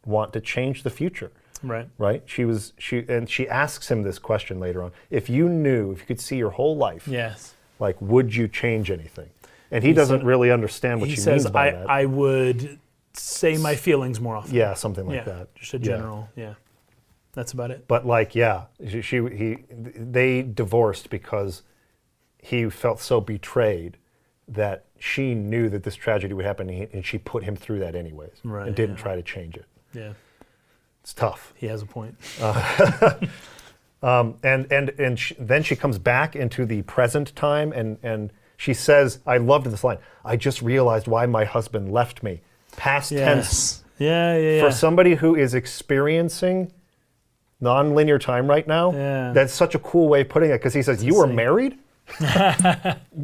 want to change the future. Right. Right? She asks him this question later on. If you could see your whole life, Yes. like, would you change anything? And he doesn't really understand what He she says, means by that. I would say my feelings more often. Yeah, something like that. Just a Yeah. general, That's about it. But like, they divorced because he felt so betrayed that she knew that this tragedy would happen, and she put him through that anyways, Right, and didn't try to change it. Yeah. It's tough. He has a point. Then she comes back into the present time, and she says, I loved this line, I just realized why my husband left me. Past tense. Yeah. For somebody who is experiencing non-linear time right now, that's such a cool way of putting it, because he says, you were married?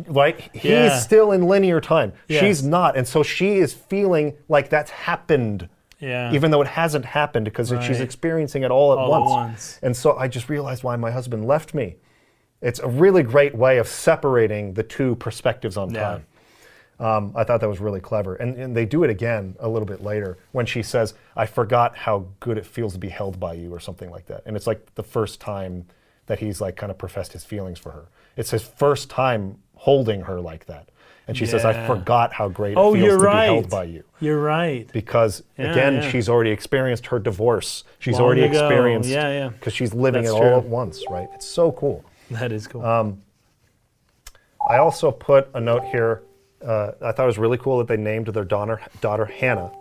Like, he's still in linear time. Yes. She's not, and so she is feeling like that's happened. Yeah. Even though it hasn't happened, because she's Right. experiencing it all at once. once. And so I just realized why my husband left me. It's a really great way of separating the two perspectives on time. I thought that was really clever. And they do it again a little bit later when she says, I forgot how good it feels to be held by you, or something like that. And it's like the first time that he's like kind of professed his feelings for her. It's his first time holding her like that. And she says, I forgot how great it feels to be held by you. You're right. Because again, she's already experienced her divorce. She's Long already ago. experienced, Yeah. because she's living That's it true. all at once, right? It's so cool. That is cool. I also put a note here. I thought it was really cool that they named their daughter Hannah,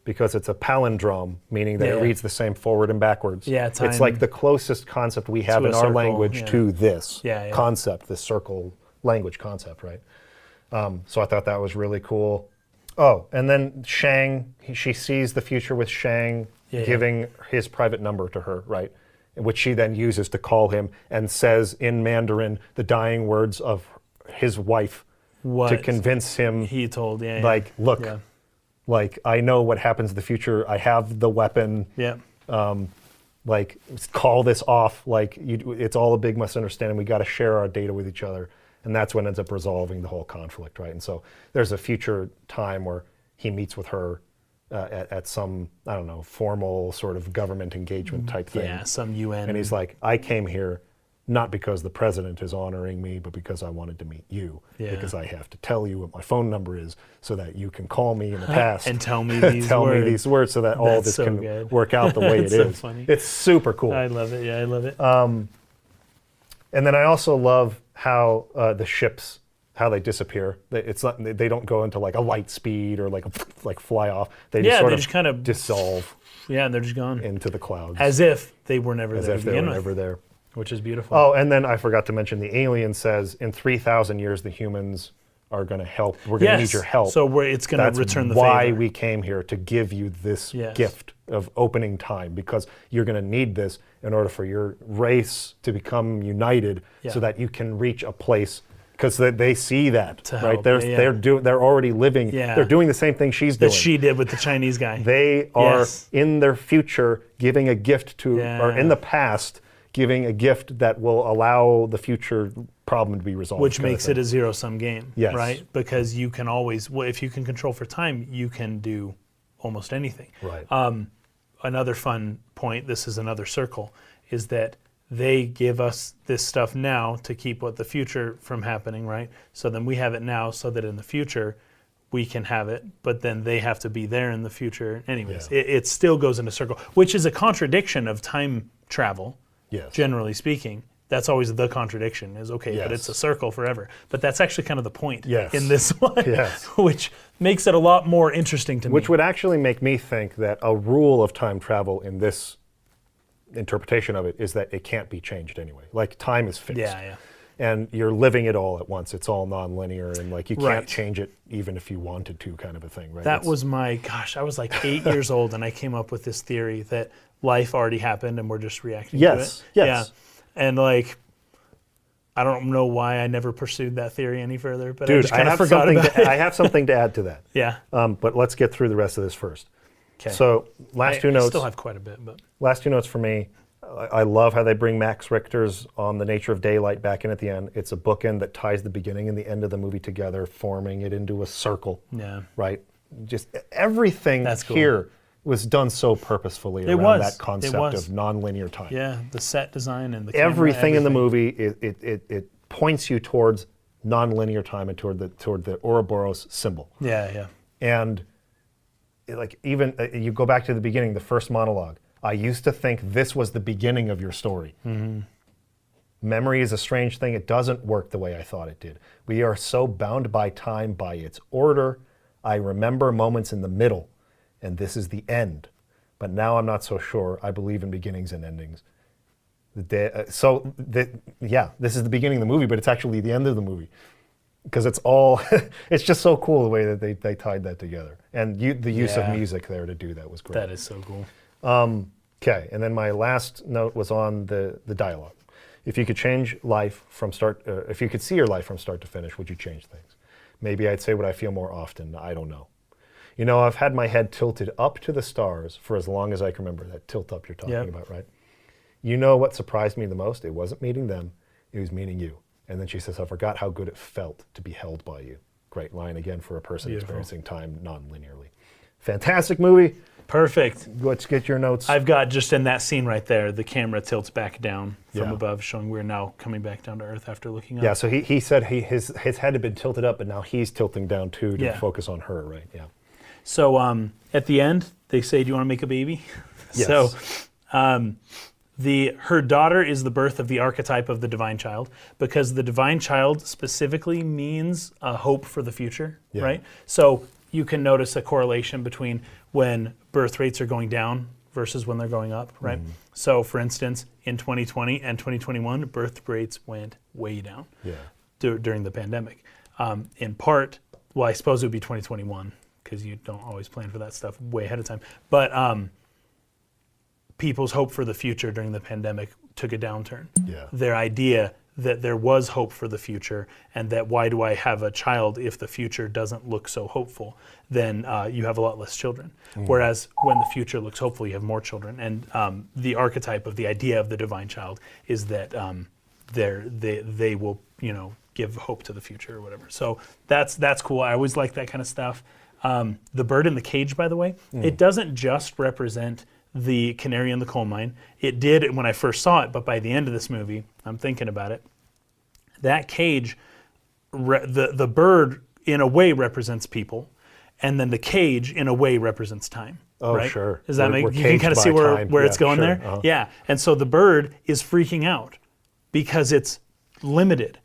because it's a palindrome, meaning that it reads the same forward and backwards. Yeah, it's time. like the closest concept we have To a in our circle, language to this Yeah. concept, this circle language concept, right? So I thought that was really cool. Oh, and then Shang, she sees the future with Shang giving his private number to her, right? Which she then uses to call him and says in Mandarin the dying words of his wife to convince him. He told, like, look, like, I know what happens in the future. I have the weapon. Yeah. Like, call this off. Like, it's all a big misunderstanding. We got to share our data with each other. And that's what ends up resolving the whole conflict, right? And so there's a future time where he meets with her at some, I don't know, formal sort of government engagement type thing. Yeah, some UN. And he's like, I came here not because the president is honoring me, but because I wanted to meet you. Yeah. Because I have to tell you what my phone number is so that you can call me in the past. And tell me these words. me these words so that all That's this so can good. work out the way it It's so is. funny. It's super cool. I love it. Yeah, I love it. And then I also love how the ships, how they disappear. It's not, they don't go into like a light speed or like fly off. They just sort of just kind of dissolve Yeah, and they're just gone. into the clouds. As if they were never as there if to they begin were with, never there. which is beautiful. Oh, and then I forgot to mention the alien says in 3,000 years the humans are going to help. We're going to need your help. So it's going That's to return the why favor. we came here, to give you this Yes. gift of opening time, because you're going to need this in order for your race to become united, so that you can reach a place. Because they see that, To right? help, They're already living. Yeah. They're doing the same thing she's doing. that she did with the Chinese guy. They are Yes. in their future giving a gift to, or in Yeah. the past giving a gift that will allow the future problem to be resolved. Which makes it a zero-sum game, Yes. right? Because you can always, if you can control for time, you can do almost anything. Right. Another fun point, this is another circle, is that they give us this stuff now to keep the future from happening, right? So then we have it now so that in the future we can have it, but then they have to be there in the future. Anyways, it still goes in a circle, which is a contradiction of time travel, generally speaking. That's always the contradiction is, okay, but it's a circle forever. But that's actually kind of the point in this one, which makes it a lot more interesting to me. Which would actually make me think that a rule of time travel in this interpretation of it is that it can't be changed anyway. Like, time is fixed. Yeah. And you're living it all at once. It's all nonlinear, and like you can't change it even if you wanted to, kind of a thing, right? That was I was like 8 years old, and I came up with this theory that life already happened and we're just reacting to it. Yes. Yeah. And like, I don't know why I never pursued that theory any further, but I just kind of forgot about it. I have something to add to that. Yeah. But let's get through the rest of this first. Okay. So last two notes. I still have quite a bit, but Last two notes for me. I love how they bring Max Richter's On the Nature of Daylight back in at the end. It's a bookend that ties the beginning and the end of the movie together, forming it into a circle. Yeah. Right? Just everything here was done so purposefully around that concept of nonlinear time. Yeah, the set design and the camera, everything in the movie, it points you towards nonlinear time and toward the Ouroboros symbol. Yeah. And like, even you go back to the beginning, the first monologue. I used to think this was the beginning of your story. Mm-hmm. Memory is a strange thing. It doesn't work the way I thought it did. We are so bound by time, by its order. I remember moments in the middle, and this is the end. But now I'm not so sure. I believe in beginnings and endings. This is the beginning of the movie, but it's actually the end of the movie. Because it's all, it's just so cool the way that they tied that together. And the use of music there to do that was great. That is so cool. Okay, and then my last note was on the dialogue. If you could change life from if you could see your life from start to finish, would you change things? Maybe I'd say what I feel more often. I don't know. You know, I've had my head tilted up to the stars for as long as I can remember. That tilt up you're talking about, right? You know what surprised me the most? It wasn't meeting them, it was meeting you. And then she says, I forgot how good it felt to be held by you. Great line again for a person experiencing time non-linearly. Fantastic movie. Perfect. Let's get your notes. I've got just in that scene right there, the camera tilts back down from above, showing we're now coming back down to Earth after looking up. Yeah, so he said his head had been tilted up, but now he's tilting down too to focus on her, right? Yeah. So at the end, they say, do you want to make a baby? Yes. So her daughter is the birth of the archetype of the divine child, because the divine child specifically means a hope for the future, right? So you can notice a correlation between when birth rates are going down versus when they're going up, right? Mm-hmm. So for instance, in 2020 and 2021, birth rates went way down during the pandemic. In part, well, I suppose it would be 2021, because you don't always plan for that stuff way ahead of time. But people's hope for the future during the pandemic took a downturn. Yeah. Their idea that there was hope for the future, and that why do I have a child if the future doesn't look so hopeful? Then you have a lot less children. Whereas when the future looks hopeful, you have more children. And the archetype of the idea of the divine child is that they will, give hope to the future or whatever. So that's cool. I always like that kind of stuff. The bird in the cage, by the way, it doesn't just represent the canary in the coal mine. It did when I first saw it, but by the end of this movie, I'm thinking about it. That cage, the bird in a way represents people, and then the cage in a way represents time. Oh, right? sure. Does that We're you can kind of see where time. it's going sure. there? Yeah. And so the bird is freaking out because it's limited.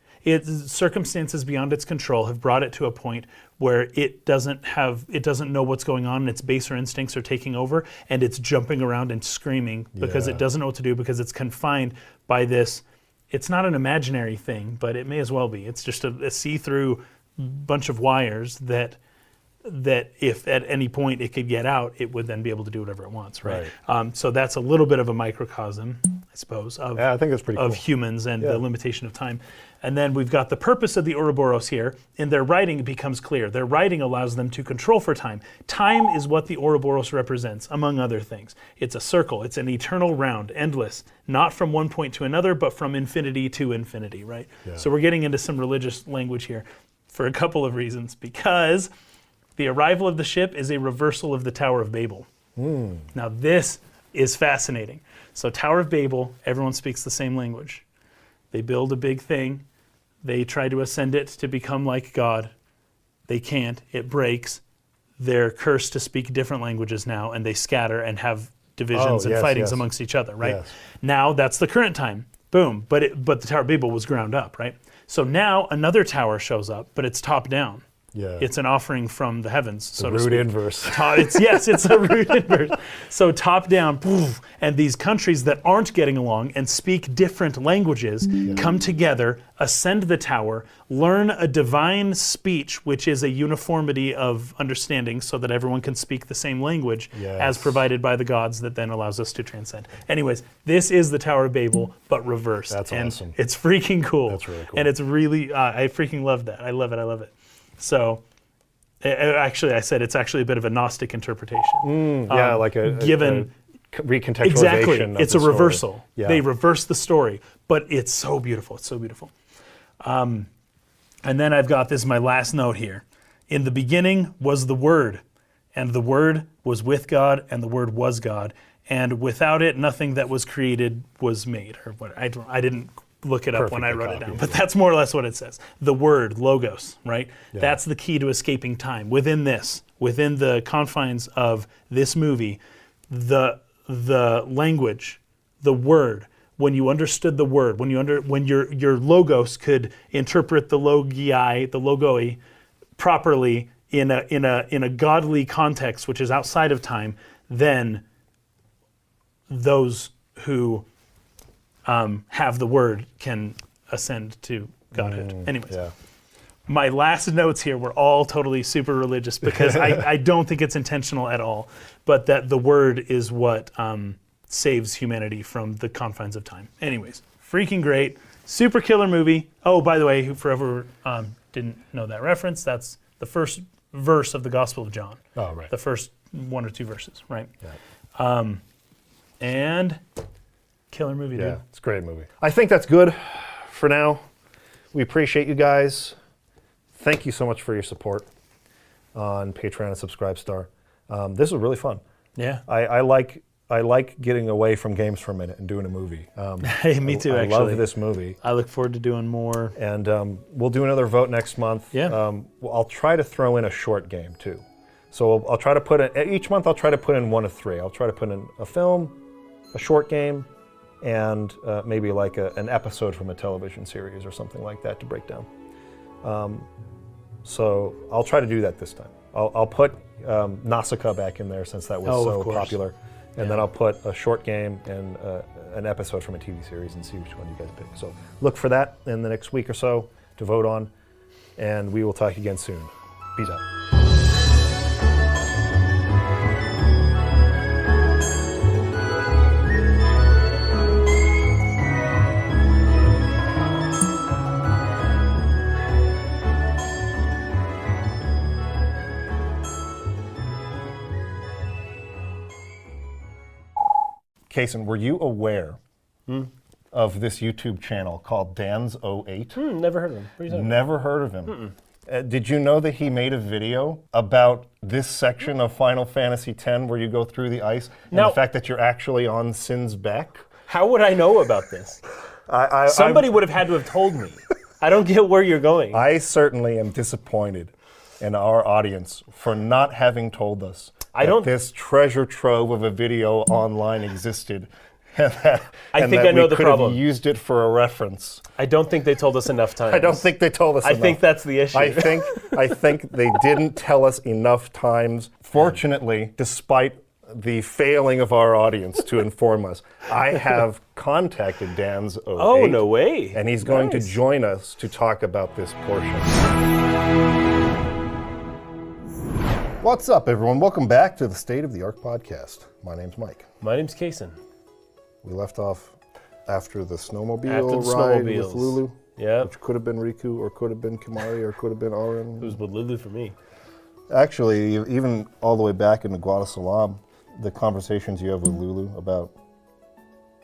Circumstances beyond its control have brought it to a point where it doesn't know what's going on, and its baser instincts are taking over, and it's jumping around and screaming because it doesn't know what to do, because it's confined by this. It's not an imaginary thing, but it may as well be. It's just a see-through bunch of wires that if at any point it could get out, it would then be able to do whatever it wants, right? So that's a little bit of a microcosm, I suppose, of, I think that's pretty of cool. humans and the limitation of time. And then we've got the purpose of the Ouroboros here. In their writing, it becomes clear. Their writing allows them to control for time. Time is what the Ouroboros represents, among other things. It's a circle. It's an eternal round, endless, not from one point to another, but from infinity to infinity, right? Yeah. So we're getting into some religious language here for a couple of reasons. Because the arrival of the ship is a reversal of the Tower of Babel. Now this is fascinating. So Tower of Babel, everyone speaks the same language. They build a big thing. They try to ascend it to become like God. They can't. It breaks. They're cursed to speak different languages now, and they scatter and have divisions and fightings amongst each other, right? Yes. Now that's the current time. Boom. But the Tower of Babel was ground up, right? So now another tower shows up, but it's top down. Yeah. It's an offering from the heavens, so to root speak. inverse. It's a root inverse. So top down, poof, and these countries that aren't getting along and speak different languages come together, ascend the tower, learn a divine speech, which is a uniformity of understanding so that everyone can speak the same language as provided by the gods that then allows us to transcend. Anyways, this is the Tower of Babel, but reversed. That's awesome. It's freaking cool. That's really cool. And it's really, I freaking love that. I love it. So, actually, I said it's actually a bit of a Gnostic interpretation. Like a recontextualization. Exactly, of it's the a story. reversal. Yeah. They reverse the story, but it's so beautiful. It's so beautiful. And then I've got this, my last note here. In the beginning was the Word, and the Word was with God, and the Word was God, and without it, nothing that was created was made. Or what? I didn't look it up when I wrote it down, but that's more or less what it says. The word, logos, right? Yeah. That's the key to escaping time. Within the confines of this movie, the language, the word, when you understood the word, when your logos could interpret the logoi properly in a godly context, which is outside of time, then those who have the word can ascend to Godhead. Anyways, my last notes here were all totally super religious because I don't think it's intentional at all, but that the word is what saves humanity from the confines of time. Anyways, freaking great, super killer movie. Oh, by the way, for whoever didn't know that reference, that's the first verse of the Gospel of John. Oh, right. The first one or two verses, right? Yeah. And killer movie, dude. Yeah, it's a great movie. I think that's good for now. We appreciate you guys. Thank you so much for your support on Patreon and Subscribestar. This was really fun. Yeah. I like getting away from games for a minute and doing a movie. Hey, me too, actually. I love this movie. I look forward to doing more. And we'll do another vote next month. Yeah. I'll try to throw in a short game too. So I'll try to put in, each month I'll try to put in one of three. I'll try to put in a film, a short game, and maybe like an episode from a television series or something like that to break down. So I'll try to do that this time. I'll put Nausicaa back in there since that was so popular. And then I'll put a short game and an episode from a TV series and see which one you guys pick. So look for that in the next week or so to vote on. And we will talk again soon. Peace out. Kaysen, were you aware of this YouTube channel called Dan's 08? Never heard of him. What are you talking about? Never heard of him. Did you know that he made a video about this section of Final Fantasy X where you go through the ice and Now- the fact that you're actually on Sin's back? How would I know about this? Somebody would have had to have told me. I don't get where you're going. I certainly am disappointed in our audience for not having told us that this treasure trove of a video online existed. And that, I think I know the we could problem. have used it for a reference. I don't think they told us enough times. I don't think they told us I enough. think that's the issue. I think they didn't tell us enough times. Fortunately, despite the failing of our audience to inform us, I have contacted Dan's 08. Oh, no way. And he's going to Nice. join us to talk about this portion. What's up, everyone? Welcome back to the State of the Arc podcast. My name's Mike. My name's Kaysen. We left off after the snowmobile After the ride snowmobiles. with Lulu. Yeah. Which could have been Riku, or could have been Kimari, or could have been Auron. It was with Lulu for me. Actually, even all the way back into Guadalajara, the conversations you have with Lulu about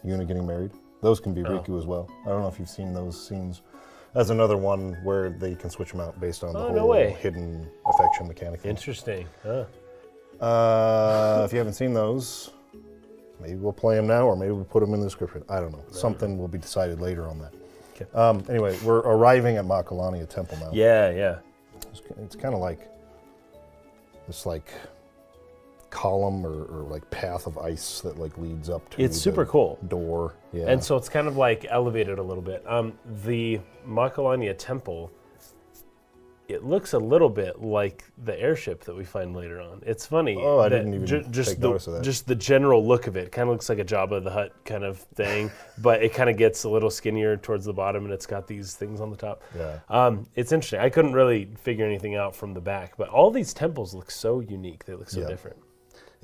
Yuna getting married, those can be Riku as well. I don't know if you've seen those scenes. That's another one where they can switch them out based on the Oh, no whole way. hidden affection mechanic thing. Interesting. Huh. If you haven't seen those, maybe we'll play them now, or maybe we'll put them in the description. I don't know. Something will be decided later on that. Okay. Anyway, we're arriving at Makalania Temple now. Yeah. It's kind of like this column or like path of ice that like leads up to It's super the cool. door. Yeah. And so it's kind of like elevated a little bit. The Makalania Temple, it looks a little bit like the airship that we find later on. It's funny. Oh, I that didn't even take the, notice of that. Just the general look of it kind of looks like a Jabba the Hutt kind of thing, but it kind of gets a little skinnier towards the bottom, and it's got these things on the top. Yeah. It's interesting. I couldn't really figure anything out from the back, but all these temples look so unique. They look so Yeah. different.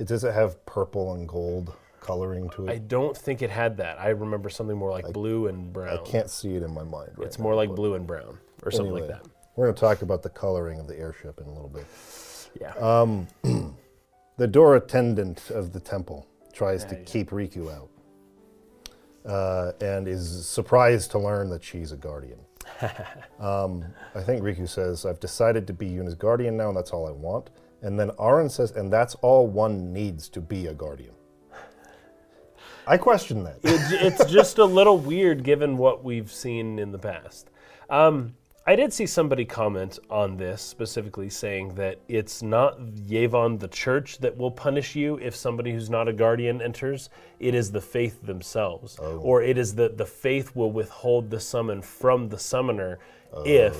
Does it have purple and gold coloring to it? I don't think it had that. I remember something more like blue and brown. I can't see it in my mind right It's now, more like but blue and brown or something like anyway, that. We're going to talk about the coloring of the airship in a little bit. Yeah. The door attendant of the temple tries to keep Riku out and is surprised to learn that she's a guardian. I think Riku says, I've decided to be Yuna's guardian now, and that's all I want. And then Auron says, and that's all one needs to be a guardian. I question that. It's just a little weird given what we've seen in the past. I did see somebody comment on this specifically saying that it's not Yevon the church that will punish you if somebody who's not a guardian enters. It is the faith themselves. Or it is the faith will withhold the summon from the summoner if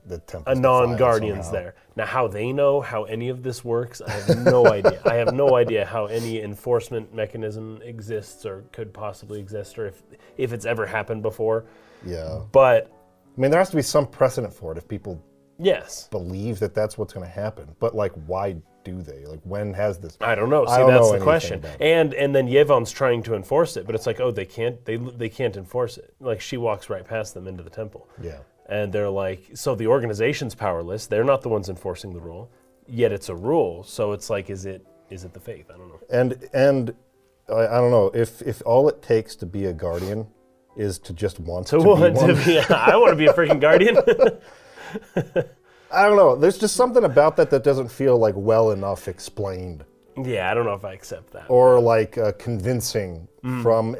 The temple's a defiled non-guardian's somehow. there. Now, how they know how any of this works, I have no idea. I have no idea how any enforcement mechanism exists or could possibly exist, or if it's ever happened before. Yeah. But I mean, there has to be some precedent for it if people yes, believe that that's what's going to happen. But like, why do they? Like, when has this? I don't know. See, I don't that's know the anything question. about it. And then Yevon's trying to enforce it, but it's like, oh, they can't. They can't enforce it. Like she walks right past them into the temple. Yeah. And they're like, so the organization's powerless. They're not the ones enforcing the rule, yet it's a rule. So it's like, is it the faith? I don't know. And I don't know if all it takes to be a guardian is to just want to, To be want one. to be, I want to be a freaking guardian. I don't know. There's just something about that doesn't feel like well enough explained Yeah, I don't know if I accept that. or like convincing from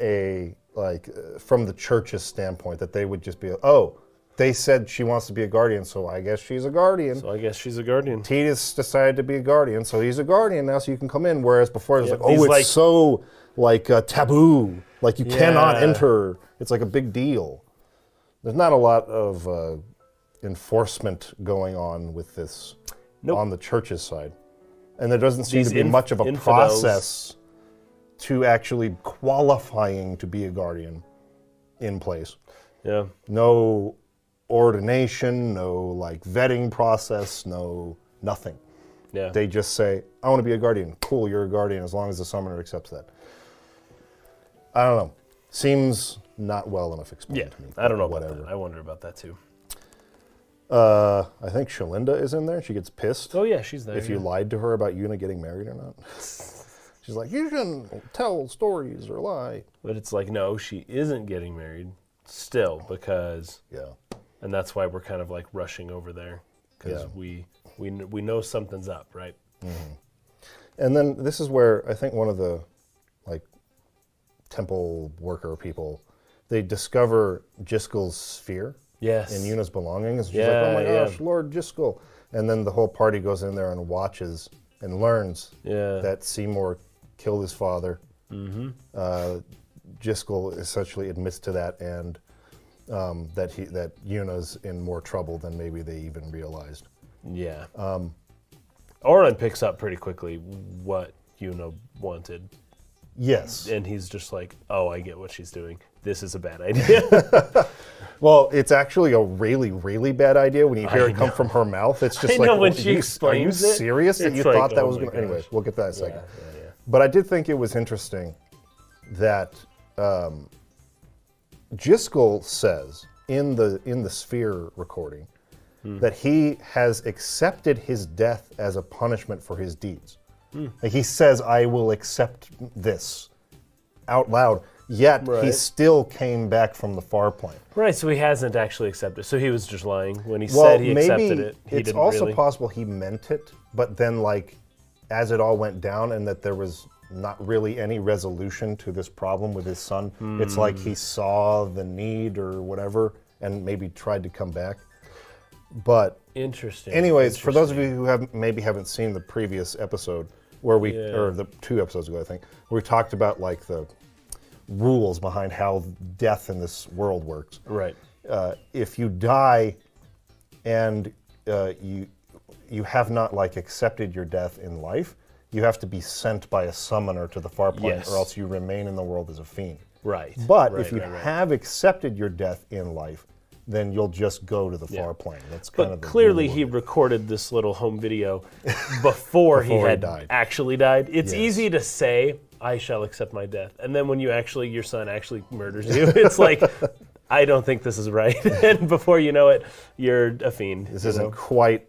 from the church's standpoint that they would just be, oh, they said she wants to be a guardian, so I guess she's a guardian. So I guess she's a guardian. Titus decided to be a guardian, so he's a guardian now, so you can come in. Whereas before it was Yeah, like, he's oh, it's like- so taboo, like you cannot Yeah. enter. It's like a big deal. There's not a lot of enforcement going on with this Nope. on the church's side, and there doesn't seem These to be much of a infidels- process to actually qualifying to be a guardian in place. Yeah. No ordination, no like vetting process, no nothing. Yeah. They just say, I want to be a guardian. Cool, you're a guardian as long as the summoner accepts that. I don't know. Seems not well enough explained Yeah. to me. I don't know about Whatever. that. I wonder about that too. I think Shalinda is in there. She gets pissed Oh yeah, she's there. if you yeah. lied to her about Yuna getting married or not. She's like, you shouldn't tell stories or lie. But it's like, no, she isn't getting married still because, and that's why we're kind of like rushing over there because we know something's up, right? Mm-hmm. And then this is where I think one of the like temple worker people, they discover Jiskel's sphere in Yuna's belongings. She's like, oh my gosh, Lord Jiskel. And then the whole party goes in there and watches and learns that Seymour killed his father. Mm-hmm. Jiskel essentially admits to that, and that Yuna's in more trouble than maybe they even realized. Yeah. Oren picks up pretty quickly what Yuna wanted. Yes. And he's just like, oh, I get what she's doing. This is a bad idea. Well, it's actually a really, really bad idea when you hear it come from her mouth. It's just like, when she explains are you serious that you like, thought that oh was my going to... Anyway, we'll get to that in a second. Yeah. But I did think it was interesting that Jiskel says in the Sphere recording that he has accepted his death as a punishment for his deeds. Like he says, I will accept this out loud, yet he still came back from the far plane. Right, so he hasn't actually accepted. So he was just lying when he said he accepted it. It's also possible he meant it, but then like as it all went down and that there was not really any resolution to this problem with his son, it's like he saw the need or whatever and maybe tried to come back. But interesting. Anyways, for those of you who haven't seen the previous episode where or the 2 episodes ago, I think, where we talked about like the rules behind how death in this world works. Right. If you die and you have not like accepted your death in life, you have to be sent by a summoner to the far plane, or else you remain in the world as a fiend. Right. But if you have accepted your death in life, then you'll just go to the far plane. That's kind of the clearly rule. he recorded this little home video before he had actually died. It's easy to say, I shall accept my death. And then when your son actually murders you, it's like, I don't think this is right. And before you know it, you're a fiend. This isn't quite...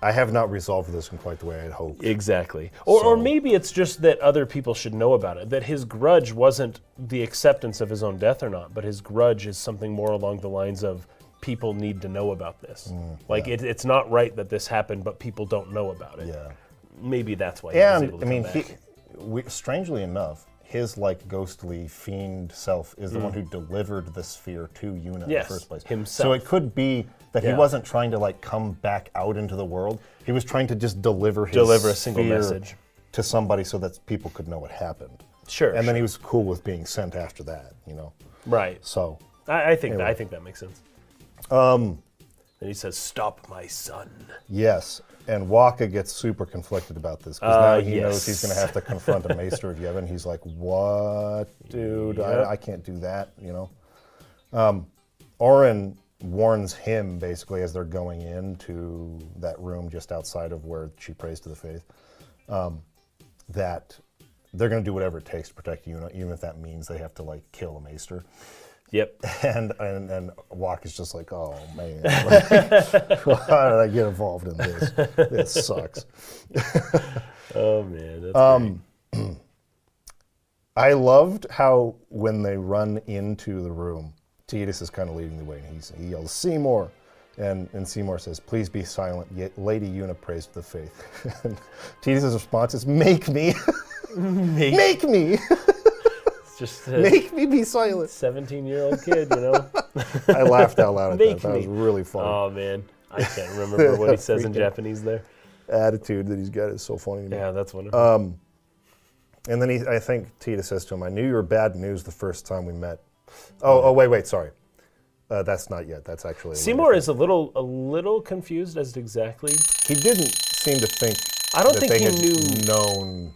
I have not resolved this in quite the way I'd hoped. Exactly. Or maybe it's just that other people should know about it, that his grudge wasn't the acceptance of his own death or not, but his grudge is something more along the lines of people need to know about this. It's not right that this happened, but people don't know about it. Yeah. Maybe that's why he was able to come back. Strangely enough, his like ghostly fiend self is the one who delivered the sphere to Yuna in the first place. Himself. So it could be that he wasn't trying to like come back out into the world. He was trying to just deliver a single message to somebody so that people could know what happened. Sure. And then he was cool with being sent after that, Right. So I think that makes sense. And he says, "Stop my son." Yes. And Waka gets super conflicted about this because now he knows he's going to have to confront a Maester of Yevon. He's like, "What, dude? I can't do that." Oren warns him basically as they're going into that room just outside of where she prays to the faith, that they're going to do whatever it takes to protect Yuna, even if that means they have to like kill a Maester. Yep. And Wak is just like, oh man, how did I get involved in this? This sucks. Oh man, that's great. I loved how when they run into the room, Tidus is kind of leading the way, and he yells, "Seymour!" And Seymour says, "Please be silent, yet Lady Yuna prays to the faith." And Tidus' response is, "Make me! Make me! Just make me be silent." 17-year-old kid, I laughed out loud at that. That was really funny. Oh man, I can't remember what he says in Japanese there. Attitude that he's got is so funny to me. Yeah, that's wonderful. And then I think Tidus says to him, "I knew you were bad news the first time we met." Wait, sorry. That's not yet. That's actually... Seymour is a little confused as to exactly... He didn't seem to think he had known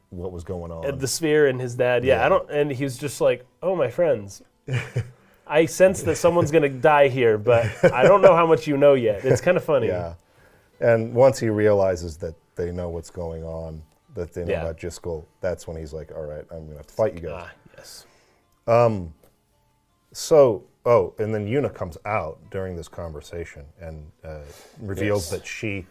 what was going on. The sphere and his dad, and he was just like, "Oh, my friends, I sense that someone's going to die here, but I don't know how much you know yet." It's kind of funny. Yeah. And once he realizes that they know what's going on, that they know about Jiskel, that's when he's like, "All right, I'm going to have to fight you guys." Yes. And then Yuna comes out during this conversation and reveals that she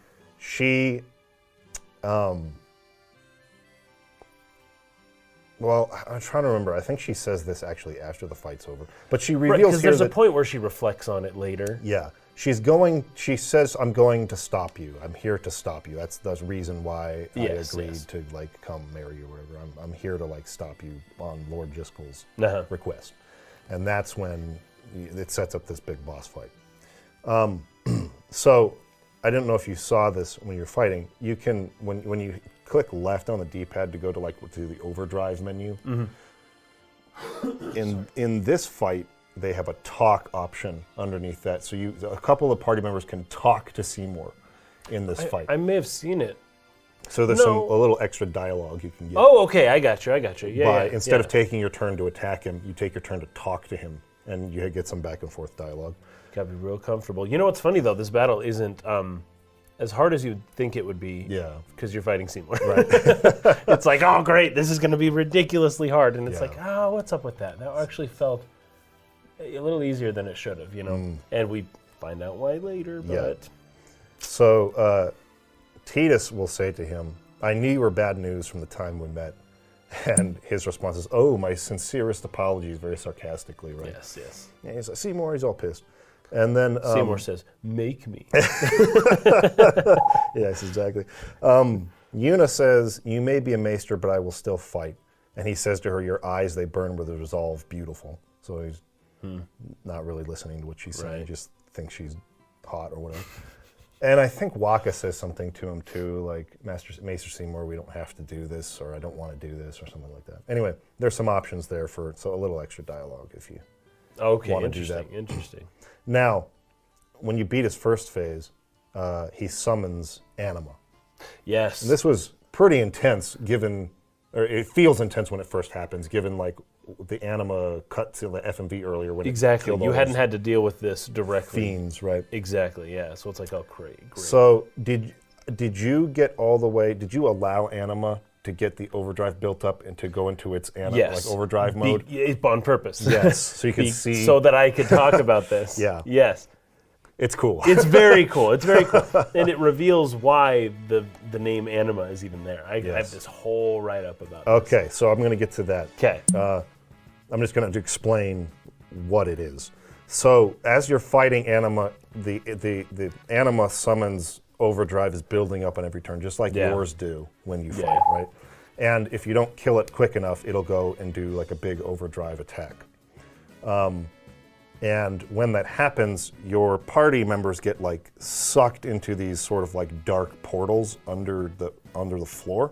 Well, I'm trying to remember. I think she says this actually after the fight's over. But she Right, reveals because here there's a that, point where she reflects on it later. yeah, she says, I'm going to stop you. I'm here to stop you. That's the reason why Yes, I agreed yes. to like come marry you or whatever. I'm here to like stop you on Lord Driscoll's Uh-huh. request. And that's when it sets up this big boss fight. So I didn't know if you saw this when you're fighting. You can, when you click left on the D-pad to go to the overdrive menu. In this fight, they have a talk option underneath that, so a couple of party members can talk to Seymour in this fight. I may have seen it. So there's a little extra dialogue you can get. Oh, okay, I got you. Yeah, Instead of taking your turn to attack him, you take your turn to talk to him, and you get some back and forth dialogue. Gotta be real comfortable. You know what's funny though? This battle isn't as hard as you'd think it would be. Yeah. Because you're fighting Seymour. Right. It's like, oh great, this is gonna be ridiculously hard, and it's Yeah. like, oh, what's up with that? That actually felt a little easier than it should have, you know. And we find out why later, but Yeah. So Titus will say to him, I knew you were bad news from the time we met. And his response is, oh, my sincerest apologies, very sarcastically, right? yes. Yeah, he's like, Seymour, he's all pissed. And then Seymour says, "Make me." yes, exactly. Una says, you may be a maester, but I will still fight. And he says to her, your eyes, they burn with a resolve, beautiful. So he's not really listening to what she's saying, Right. just thinks she's hot or whatever. And I think Waka says something to him too, like, Maester Seymour, we don't have to do this, or I don't want to do this, or something like that. Anyway, there's some options there for a little extra dialogue if you Okay, want to do interesting. that. Interesting. Now, when you beat his first phase, he summons Anima. Yes. This was pretty intense, or it feels intense when it first happens, given like the Anima cut to the FMV earlier when Exactly. it killed You all hadn't those had to deal with this directly. fiends, right? Exactly. Yeah. So it's like, oh, great. So did you get all the way? Did you allow Anima to get the overdrive built up and to go into its Yes. like overdrive mode? On purpose. Yes. So you can see. So that I could talk about this. Yeah. Yes. It's cool. It's very cool. It's very cool. And it reveals why the name Anima is even there. I have this whole write-up about it. Okay, so I'm going to get to that. Okay. I'm just going to explain what it is. So as you're fighting Anima, the Anima summons overdrive is building up on every turn, just like yours do when you fight, right? And if you don't kill it quick enough, it'll go and do like a big overdrive attack. And when that happens, your party members get like sucked into these sort of like dark portals under the floor.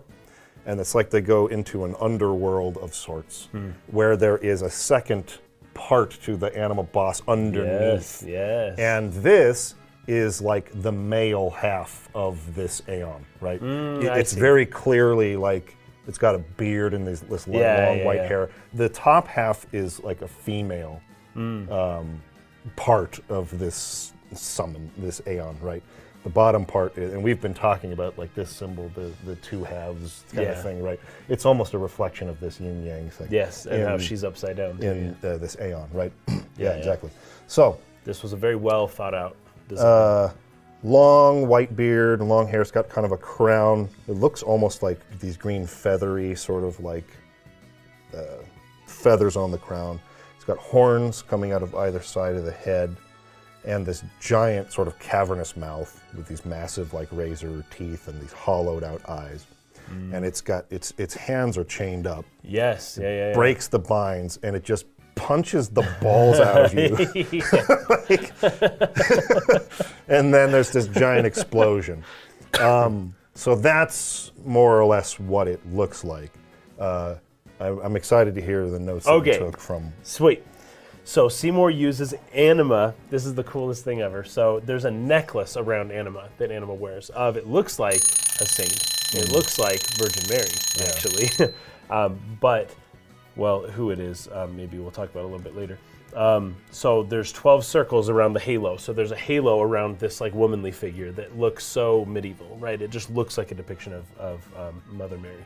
And it's like they go into an underworld of sorts, where there is a second part to the Anima boss underneath. Yes. And this is like the male half of this Aeon, right? It's very clearly like, it's got a beard and this long white hair. The top half is like a female part of this summon, this Aeon, right? The bottom part, and we've been talking about like this symbol, the two halves kind of thing, right? It's almost a reflection of this yin yang thing. Yes, and how she's upside down. In this Aeon, right? yeah, exactly. So this was a very well thought out design. long white beard, long hair. It's got kind of a crown. It looks almost like these green feathery sort of like feathers on the crown. It's got horns coming out of either side of the head, and this giant sort of cavernous mouth with these massive like razor teeth and these hollowed out eyes. And it's got its hands are chained up. Yes, Breaks the binds, and it just punches the balls out of you. And then there's this giant explosion. So that's more or less what it looks like. I'm excited to hear the notes that we took from. Sweet. So Seymour uses Anima. This is the coolest thing ever. So there's a necklace around Anima that Anima wears. It looks like a saint. It looks like Virgin Mary, actually. But, well, who it is, maybe we'll talk about a little bit later. So there's 12 circles around the halo. So there's a halo around this like womanly figure that looks so medieval, right? It just looks like a depiction of Mother Mary.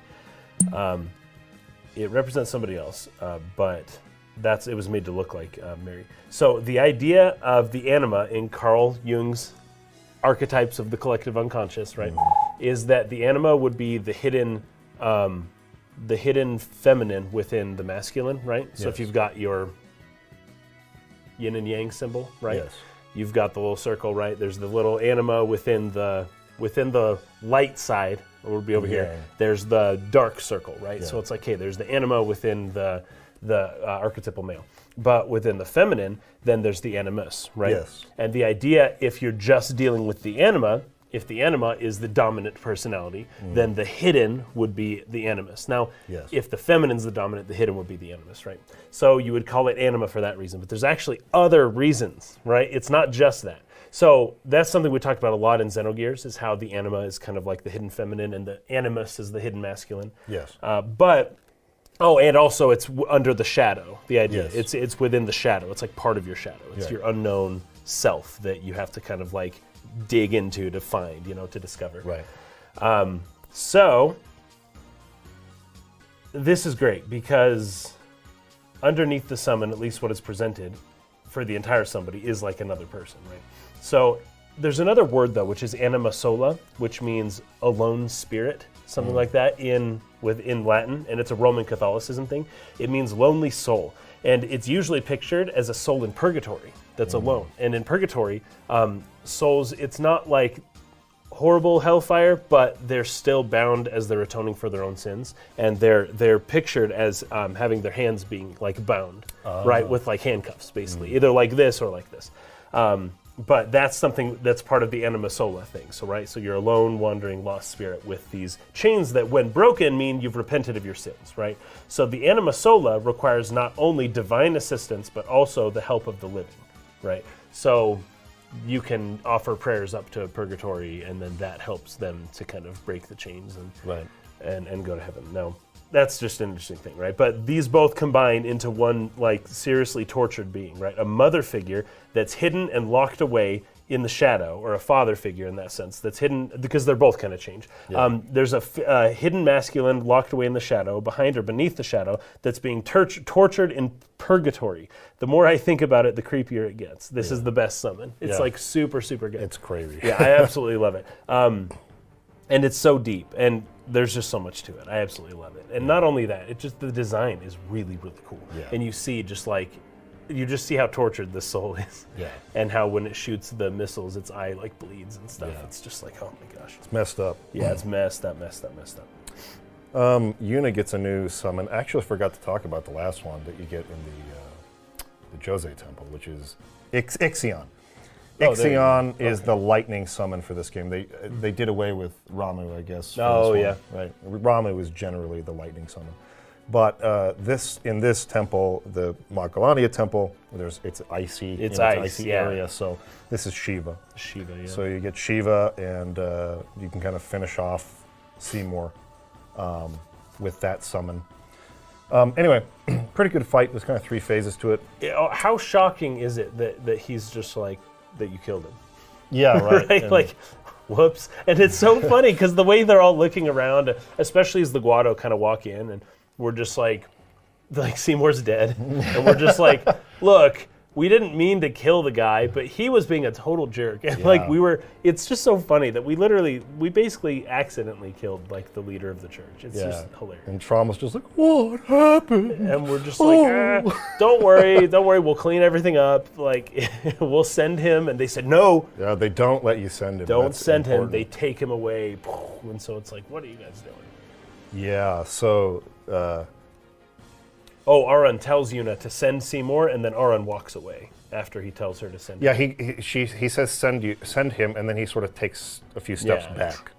It represents somebody else, but it was made to look like Mary. So the idea of the Anima in Carl Jung's archetypes of the collective unconscious, right, is that the Anima would be the hidden hidden feminine within the masculine, right? So if you've got your yin and yang symbol, right? Yes. You've got the little circle, right? There's the little anima within the light side, or would be over here. There's the dark circle, right? So it's like, okay, there's the anima within the archetypal male. But within the feminine, then there's the animus, right? Yes. And the idea, if you're just dealing with the anima, if the anima is the dominant personality, then the hidden would be the animus. Now, if the feminine's the dominant, the hidden would be the animus, right? So you would call it anima for that reason. But there's actually other reasons, right? It's not just that. So that's something we talked about a lot in Xenogears, is how the anima is kind of like the hidden feminine and the animus is the hidden masculine. Yes. And also it's under the shadow, the idea. Yes. It's within the shadow. It's like part of your shadow. It's your unknown self that you have to kind of like dig into to find, to discover. Right. So this is great because underneath the summon, at least what is presented for the entire somebody, is like another person, right? So there's another word though, which is anima sola, which means alone spirit, something like that in Latin, and it's a Roman Catholicism thing. It means lonely soul, and it's usually pictured as a soul in purgatory that's alone. And in purgatory, souls, it's not like horrible hellfire, but they're still bound as they're atoning for their own sins, and they're pictured as having their hands being like bound, right, with like handcuffs, basically, either like this or like this. But that's something that's part of the anima sola thing. So, right, so you're a lone, wandering, lost spirit with these chains that, when broken, mean you've repented of your sins, right? So the anima sola requires not only divine assistance, but also the help of the living, right? So you can offer prayers up to purgatory, and then that helps them to kind of break the chains and go to heaven. Now, that's just an interesting thing, right? But these both combine into one, like, seriously tortured being, right? A mother figure that's hidden and locked away in the shadow, or a father figure in that sense that's hidden, because they're both kind of change. There's a hidden masculine locked away in the shadow, behind or beneath the shadow, that's being tortured in purgatory. The more I think about it, the creepier it gets. This is the best summon. It's like super, super good. It's crazy. Yeah, I absolutely love it. And it's so deep, and there's just so much to it. I absolutely love it. And not only that, the design is really, really cool. Yeah. And you see you just see how tortured this soul is. Yeah. And how when it shoots the missiles, its eye like bleeds and stuff. Yeah. It's just like, oh my gosh. It's messed up. Yeah, it's messed up. Yuna gets a new summon. I actually forgot to talk about the last one that you get in the Jose Temple, which is Ixion. Ixion is the lightning summon for this game. They did away with Ramu, I guess. Oh, yeah. Right. Ramu is generally the lightning summon. But in this temple, the Makalania temple, it's icy. It's icy area. So this is Shiva. Shiva, yeah. So you get Shiva, and you can kind of finish off Seymour with that summon. Anyway, pretty good fight. There's kind of 3 phases to it. How shocking is it that he's just like, that you killed him? Yeah, right. Right? Like, whoops. And it's so funny because the way they're all looking around, especially as the Guado kind of walk in, and we're just like Seymour's dead. And we're just like, look, we didn't mean to kill the guy, but he was being a total jerk. And it's just so funny that we basically accidentally killed like the leader of the church. It's just hilarious. And Trauma's just like, what happened? And we're just like, don't worry, we'll clean everything up. Like, we'll send him. And they said, no. Yeah, they don't let you send him. Don't send him. They take him away. And so it's like, what are you guys doing? Yeah, so... Aran tells Yuna to send Seymour, and then Aran walks away after he tells her to send him. Yeah, he says send him, and then he sort of takes a few steps back.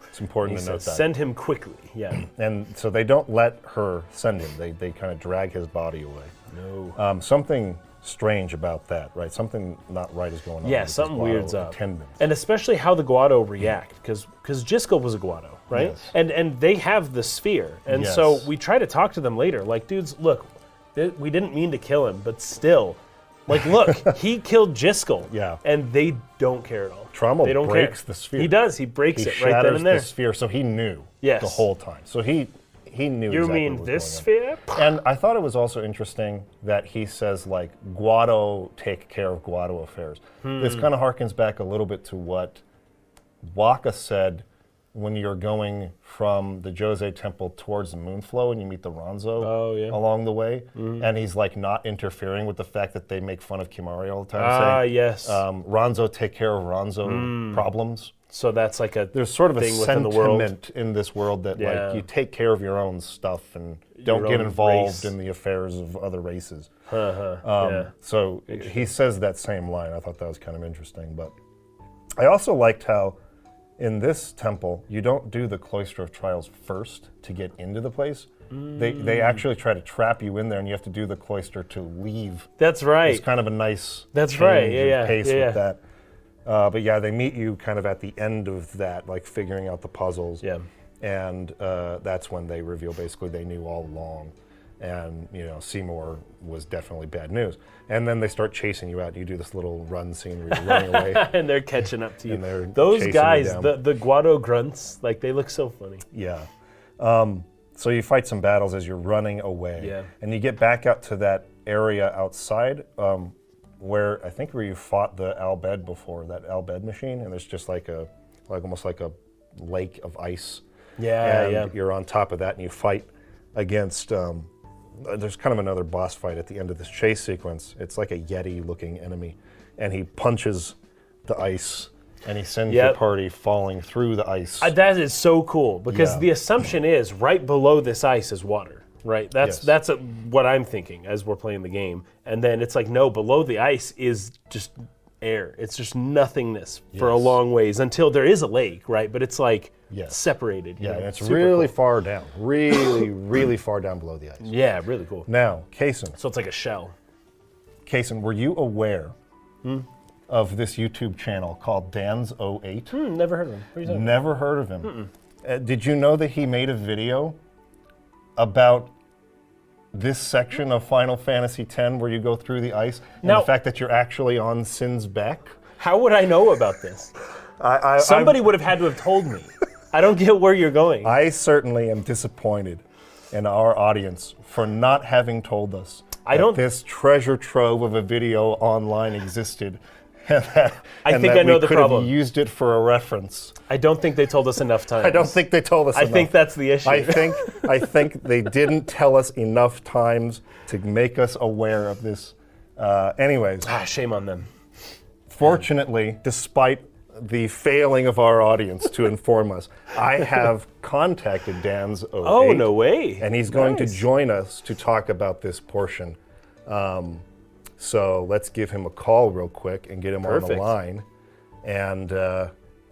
It's important to note that. Send him quickly, yeah. And so they don't let her send him. They kind of drag his body away. No. Something strange about that, right? Something not right is going on. Yeah, something weird's up. Attendants. And especially how the Guado react, because Jiskel was a Guado, right? Yes. And they have the sphere. And so we try to talk to them later, like, dudes, look, we didn't mean to kill him, but still, like, look, he killed Jiskel. Yeah. And they don't care at all. Trauma they don't breaks care. the sphere. He does. He breaks it right then and there. He shatters the sphere, so he knew the whole time. So he knew You exactly mean what was this going on. sphere? And I thought it was also interesting that he says, like, Guado take care of Guado affairs. This kind of harkens back a little bit to what Waka said when you're going from the Jose Temple towards the Moonflow and you meet the Ronzo along the way, and he's like not interfering with the fact that they make fun of Kimari all the time. Saying, yes. Ronzo, take care of Ronzo problems. So that's like a There's sort of a thing within the world. sentiment in this world that like you take care of your own stuff and don't get own involved race. in the affairs of other races. yeah. So he says that same line. I thought that was kind of interesting. But I also liked how in this temple, you don't do the Cloister of Trials first to get into the place. They actually try to trap you in there, and you have to do the cloister to leave. That's right. It's kind of a nice That's change right. of pace with that. But yeah, they meet you kind of at the end of that, like figuring out the puzzles. Yeah. And that's when they reveal basically they knew all along. And, you know, Seymour was definitely bad news. And then they start chasing you out. You do this little run scene where you're running away. And they're catching up to you. And they're Those chasing guys, you down. the Guado grunts, like they look so funny. Yeah. So you fight some battles as you're running away. Yeah. And you get back out to that area outside where you fought the Al-Bed before, that Al-Bed machine. And there's just like almost like a lake of ice. Yeah, and you're on top of that and you fight against, there's kind of another boss fight at the end of this chase sequence. It's like a Yeti-looking enemy. And he punches the ice and he sends your party falling through the ice. That is so cool because the assumption is right below this ice is water, right? That's what I'm thinking as we're playing the game. And then it's like, no, below the ice is just air. It's just nothingness for a long ways until there is a lake, right? But it's like separated. Yeah, and it's really far down. Really, really far down below the ice. Yeah, really cool. Now, Kaysen. So it's like a shell. Kaysen, were you aware of this YouTube channel called Dan's 08? Never heard of him. What are you talking Never heard of him. Did you know that he made a video about this section of Final Fantasy X where you go through the ice and the fact that you're actually on Sin's back? How would I know about this? Somebody would have had to have told me. I don't get where you're going. I certainly am disappointed in our audience for not having told us that this treasure trove of a video online existed. I think I know the problem. We could have used it for a reference. I don't think they told us enough times. I don't think they told us enough. I think that's the issue. I think they didn't tell us enough times to make us aware of this. Anyways. Shame on them. Fortunately, despite the failing of our audience to inform us, I have contacted Dan's 08. Oh, no way. And he's going to join us to talk about this portion. So let's give him a call real quick and get him on the line. And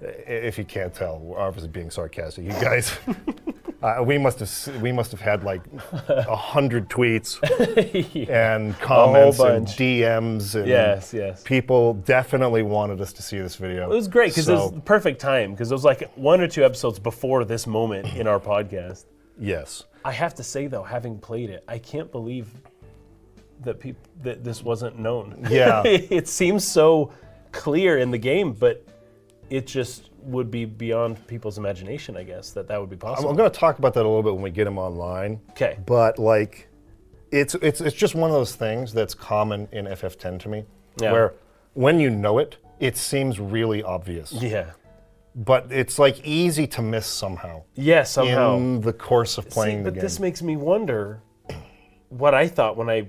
if you can't tell, we're obviously being sarcastic. You guys, we must have had like 100 tweets and comments and DMs. And yes. People definitely wanted us to see this video. It was great because it was the perfect time because it was like 1 or 2 episodes before this moment in our podcast. Yes. I have to say though, having played it, I can't believe that this wasn't known. Yeah. It seems so clear in the game, but it just would be beyond people's imagination, I guess, that would be possible. I'm going to talk about that a little bit when we get him online. Okay. But like, it's just one of those things that's common in FF10 to me, where when you know it, it seems really obvious. Yeah. But it's like easy to miss somehow. Yeah, somehow. In the course of playing the game. But this makes me wonder what I thought when I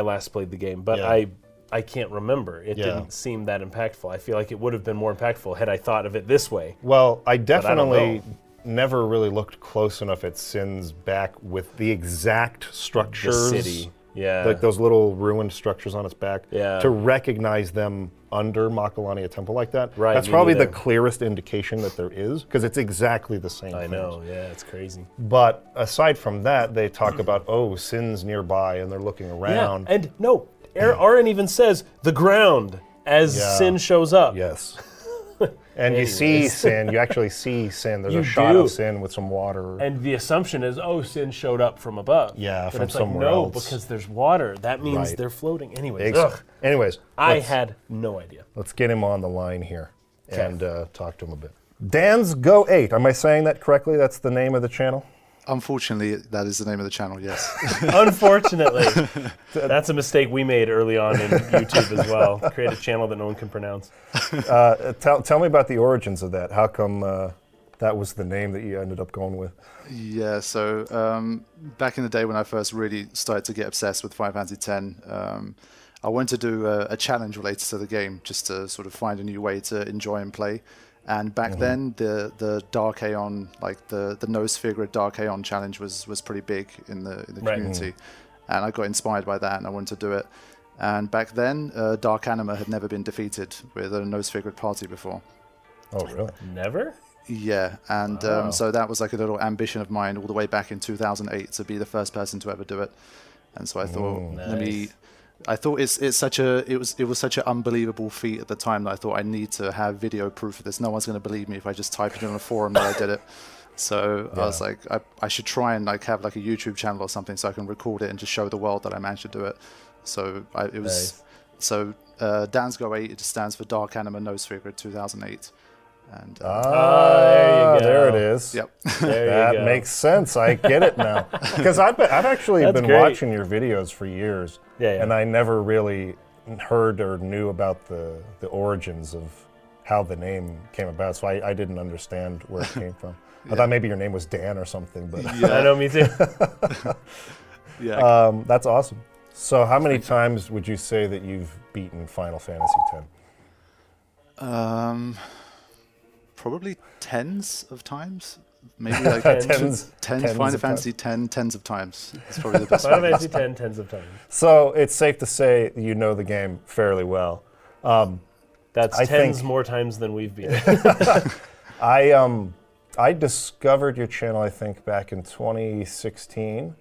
last played the game, but I can't remember. It didn't seem that impactful. I feel like it would have been more impactful had I thought of it this way. Well, I definitely never really looked close enough at Sin's back with the exact structures. The city. Yeah. Like those little ruined structures on its back. Yeah. To recognize them under Makalania Temple like that. Right. That's probably the clearest indication that there is, because it's exactly the same I know, yeah, it's crazy. But aside from that, they talk about, Sin's nearby, and they're looking around. Yeah, and no, Aaron even says the ground as Sin shows up. Yes. And you see Sin, you actually see Sin. There's a shot of Sin with some water. And the assumption is, Sin showed up from above. Yeah, but from it's somewhere like, no, else. because there's water. That means they're floating. Anyways, Anyways, I had no idea. Let's get him on the line here and talk to him a bit. Dan's Go 8. Am I saying that correctly? That's the name of the channel? Unfortunately, that is the name of the channel, yes. Unfortunately. That's a mistake we made early on in YouTube as well. Create a channel that no one can pronounce. Tell me about the origins of that. How come that was the name that you ended up going with. Yeah, so back in the day when I first really started to get obsessed with Final Fantasy X, I wanted to do a challenge related to the game, just to sort of find a new way to enjoy and play. And back then, the Dark Aeon, like the nose figure Dark Aeon challenge was pretty big in the community. And I got inspired by that, and I wanted to do it. And back then, Dark Anima had never been defeated with a nose figured party before. Oh, really? Never? Yeah, and so that was like a little ambition of mine all the way back in 2008 to be the first person to ever do it. And so I thought, I thought it was such an unbelievable feat at the time that I thought I need to have video proof of this. No one's going to believe me if I just type it in on a forum that I did it. So I was like, I should try and like have like a YouTube channel or something so I can record it and just show the world that I managed to do it. So Dansgo 8, it just stands for Dark Anima Nose Figure 2008. And there it is. Yep. That makes sense. I get it now. Because I've actually been watching your videos for years, and I never really heard or knew about the origins of how the name came about. So I didn't understand where it came from. I thought maybe your name was Dan or something. But I know, me too. That's awesome. So how many times would you say that you've beaten Final Fantasy X? Probably tens of times. Maybe like tens Final Fantasy X, tens of times. It's probably the best. Final Fantasy X, tens of times. So it's safe to say you know the game fairly well. That's tens more times than we've been. I discovered your channel, I think, back in 2016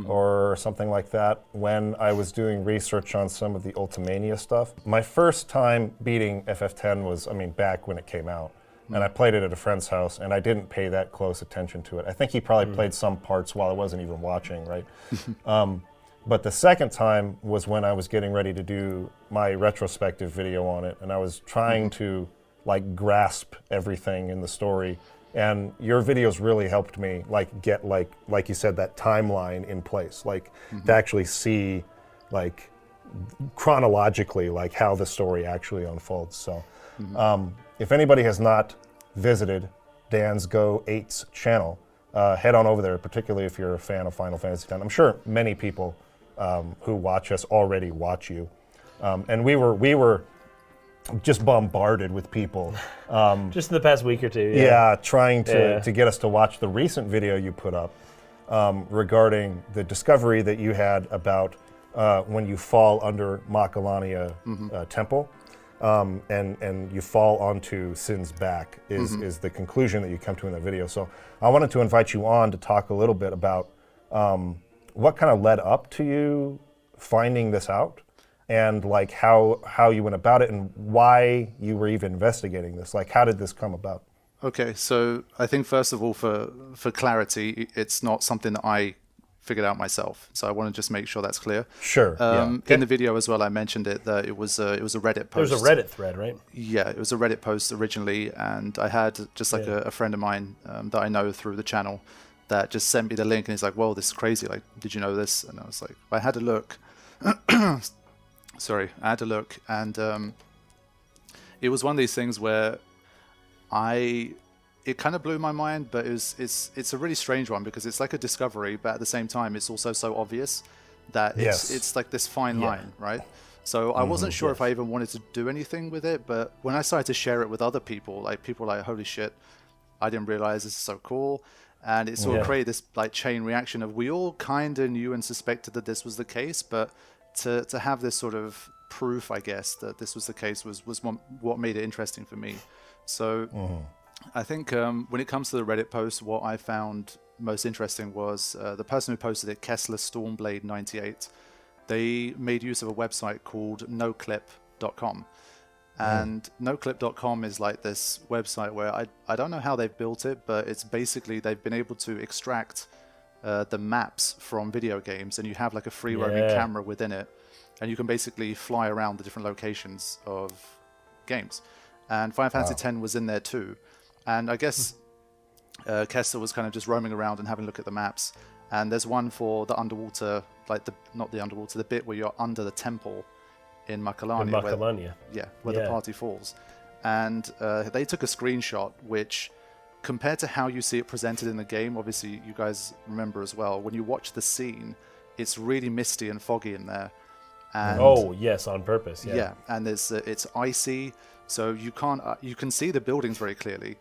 or something like that, when I was doing research on some of the Ultimania stuff. My first time beating FF10 was, back when it came out. And I played it at a friend's house, and I didn't pay that close attention to it. I think he probably played some parts while I wasn't even watching, right? But the second time was when I was getting ready to do my retrospective video on it, and I was trying to grasp everything in the story. And your videos really helped me get like you said, that timeline in place, to actually see chronologically how the story actually unfolds. So if anybody has not visited Dan's Go 8's channel, head on over there, particularly if you're a fan of Final Fantasy X. I'm sure many people who watch us already watch you. And we were just bombarded with people. Just in the past week or two. Trying to get us to watch the recent video you put up regarding the discovery that you had about when you fall under Makalania Temple. And you fall onto Sin's back is the conclusion that you come to in the video. So I wanted to invite you on to talk a little bit about what kind of led up to you finding this out, and how you went about it, and why you were even investigating this. How did this come about? Okay, so I think first of all, for clarity, it's not something that I figured out myself. So I want to just make sure that's clear. Sure. In the video as well, I mentioned it that it was a Reddit post. There's a Reddit thread, right? Yeah, it was a Reddit post originally, and I had just a friend of mine that I know through the channel that just sent me the link, and he's like, "Whoa, this is crazy! Did you know this?" And I was like, I had a look. Sorry, I had a look, and it was one of these things where it kind of blew my mind, but it's a really strange one because it's like a discovery, but at the same time, it's also so obvious that it's like this fine line, right? So I wasn't sure if I even wanted to do anything with it, but when I started to share it with other people, people were like, holy shit, I didn't realize this is so cool. And it sort of created this chain reaction of we all kind of knew and suspected that this was the case, but to have this sort of proof, I guess, that this was the case was what made it interesting for me. So I think when it comes to the Reddit post, what I found most interesting was the person who posted it, Kessler Stormblade 98. They made use of a website called noclip.com. And noclip.com is this website where I don't know how they've built it, but it's basically they've been able to extract the maps from video games, and you have a free roaming camera within it, and you can basically fly around the different locations of games. And Final Fantasy X was in there too. And I guess Kessler was kind of just roaming around and having a look at the maps. And there's one for the underwater, the bit where you're under the temple in Makalania. Where the party falls. And they took a screenshot, which compared to how you see it presented in the game, obviously you guys remember as well, when you watch the scene, it's really misty and foggy in there. And oh yes, on purpose. Yeah. yeah, and it's icy, so you can't you can see the buildings very clearly,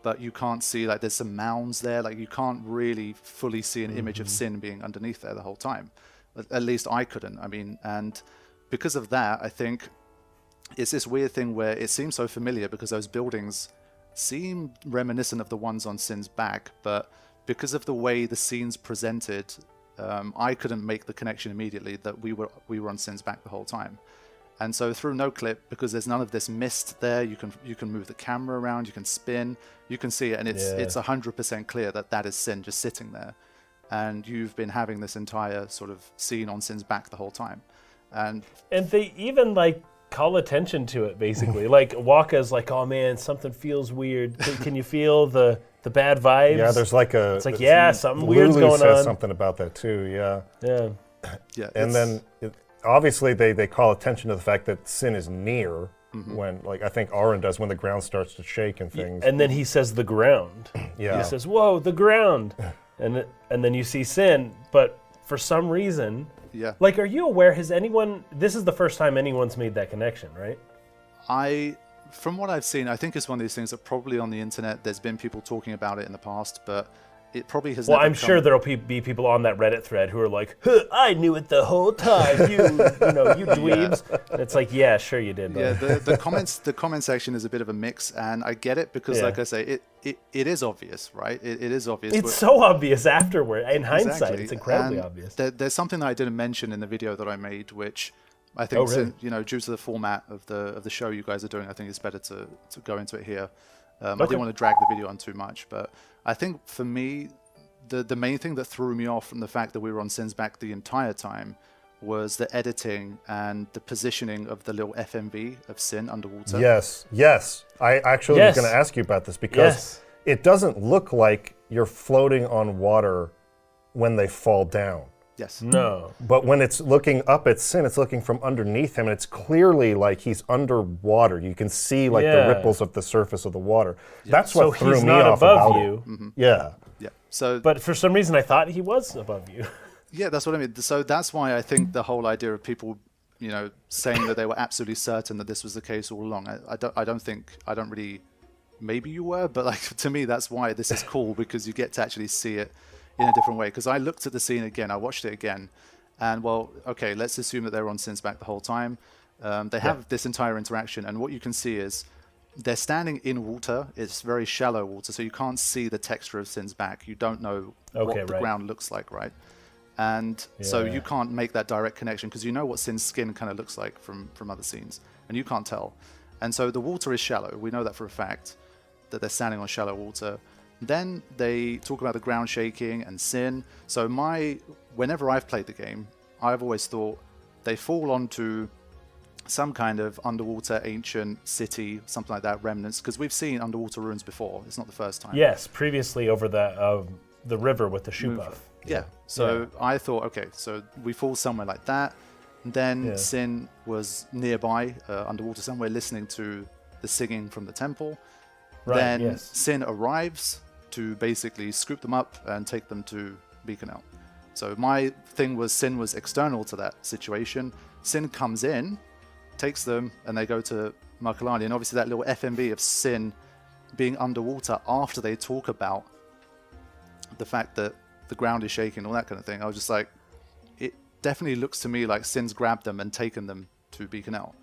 but you can't see, like, there's some mounds there. Like, you can't really fully see an image of Sin being underneath there the whole time. At least I couldn't. I mean, and because of that, I think it's this weird thing where it seems so familiar because those buildings seem reminiscent of the ones on Sin's back, but because of the way the scene's presented, I couldn't make the connection immediately that we were on Sin's back the whole time. And so through no clip, because there's none of this mist there, you can move the camera around, you can spin, you can see it, and it's 100% clear that that is Sin just sitting there, and you've been having this entire sort of scene on Sin's back the whole time. And they even like call attention to it, basically. Like Waka's like, oh man, something feels weird. Can you feel the bad vibes? Yeah, there's like a. It's like, yeah, something weird's Lulu going says on. something about that too. Yeah. Yeah. yeah, And then obviously they call attention to the fact that Sin is near when, like, I think Aaron does when the ground starts to shake and things. And then he says the ground. Yeah. He says, whoa, the ground. And then you see Sin, but for some reason, yeah, like, are you aware, this is the first time anyone's made that connection, right? From what I've seen, I think it's one of these things that probably on the internet there's been people talking about it in the past, but it probably has Well, never I'm sure there'll be people on that Reddit thread who are like, huh, I knew it the whole time, you dweebs. And it's like, yeah, sure you did. Yeah, But the comment section is a bit of a mix, and I get it because, like I say, it is obvious, right? It is obvious. It's so obvious afterward. In hindsight, Exactly. it's incredibly And obvious. There's something that I didn't mention in the video that I made, which I think, really? due to the format of the show you guys are doing, I think it's better to go into it here. I didn't want to drag the video on too much, but I think for me, the main thing that threw me off from the fact that we were on Sin's back the entire time was the editing and the positioning of the little FMV of Sin underwater. Yes. I actually was going to ask you about this because it doesn't look like you're floating on water when they fall down. Yes. No. But when it's looking up at Sin, it's looking from underneath him, and it's clearly like he's underwater. You can see like the ripples of the surface of the water. That's what threw he's me not off above about you. it. Yeah. Yeah. So, But for some reason, I thought he was above you. yeah, that's what I mean. So that's why I think the whole idea of people, saying that they were absolutely certain that this was the case all along. I don't really. Maybe you were, but like to me, that's why this is cool, because you get to actually see it in a different way. Because I looked at the scene again, I watched it again, and well, okay, let's assume that they were on Sin's back the whole time. They have this entire interaction, and what you can see is they're standing in water. It's very shallow water, so you can't see the texture of Sin's back. You don't know what the ground looks like, right? And so you can't make that direct connection because you know what Sin's skin kind of looks like from other scenes, and you can't tell. And so the water is shallow. We know that for a fact, that they're standing on shallow water. Then they talk about the ground shaking and Sin. So whenever I've played the game, I've always thought they fall onto some kind of underwater ancient city, something like that, remnants, because we've seen underwater ruins before. It's not the first time. Yes, previously over the river with the shoe buff. Yeah. So I thought, okay, so we fall somewhere like that. Then Sin was nearby, underwater somewhere, listening to the singing from the temple. Right, then Sin arrives to basically scoop them up and take them to Beacon Out. So my thing was Sin was external to that situation. Sin comes in, takes them, and they go to Markalani. And obviously that little FMV of Sin being underwater after they talk about the fact that the ground is shaking, all that kind of thing. I was just like, it definitely looks to me like Sin's grabbed them and taken them to Beacon Out.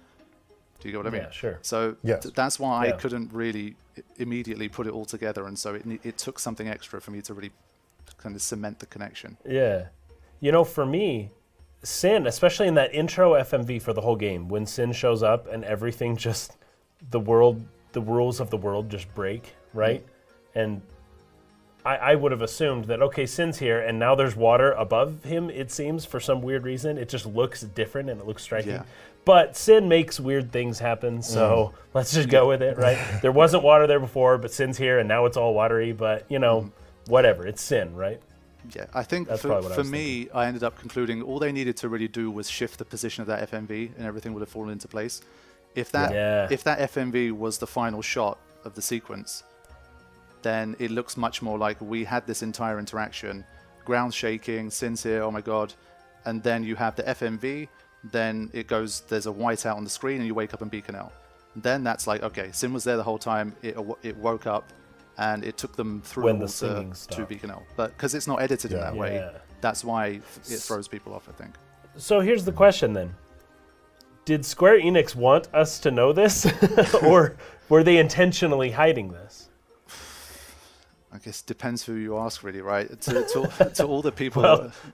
Do you get what I mean? Yeah, sure. So that's why I couldn't really immediately put it all together, and so it took something extra for me to really kind of cement the connection. Yeah. For me, Sin, especially in that intro FMV for the whole game, when Sin shows up and everything just, the rules of the world just break, right? And I would have assumed that, okay, Sin's here, and now there's water above him, it seems, for some weird reason. It just looks different and it looks striking. Yeah. But Sin makes weird things happen, so let's just go with it, right? There wasn't water there before, but Sin's here, and now it's all watery, but, whatever. It's Sin, right? Yeah, I think for me, I ended up concluding all they needed to really do was shift the position of that FMV, and everything would have fallen into place. If that FMV was the final shot of the sequence, then it looks much more like we had this entire interaction, ground shaking, Sin's here, oh my god, and then you have the FMV, then it goes, there's a whiteout on the screen, and you wake up in Beacon L. Then that's like, okay, Sin was there the whole time, it woke up, and it took them through When the all singing to stopped. Beacon L. But because it's not edited in that way, that's why it throws people off, I think. So here's the question then. Did Square Enix want us to know this? Or were they intentionally hiding this? I guess depends who you ask, really, right? To all the people,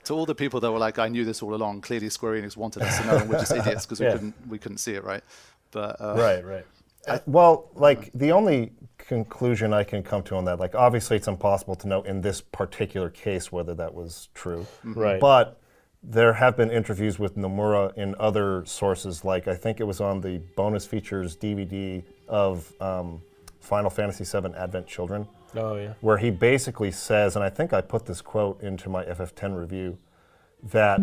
to all the people that were like, "I knew this all along." Clearly, Square Enix wanted us to know, and we're just idiots because we couldn't see it, right? But Right. Well, like the only conclusion I can come to on that, like obviously it's impossible to know in this particular case whether that was true. Right. But there have been interviews with Nomura in other sources, like I think it was on the bonus features DVD of Final Fantasy VII Advent Children. Oh, yeah. Where he basically says, and I think I put this quote into my FF10 review, that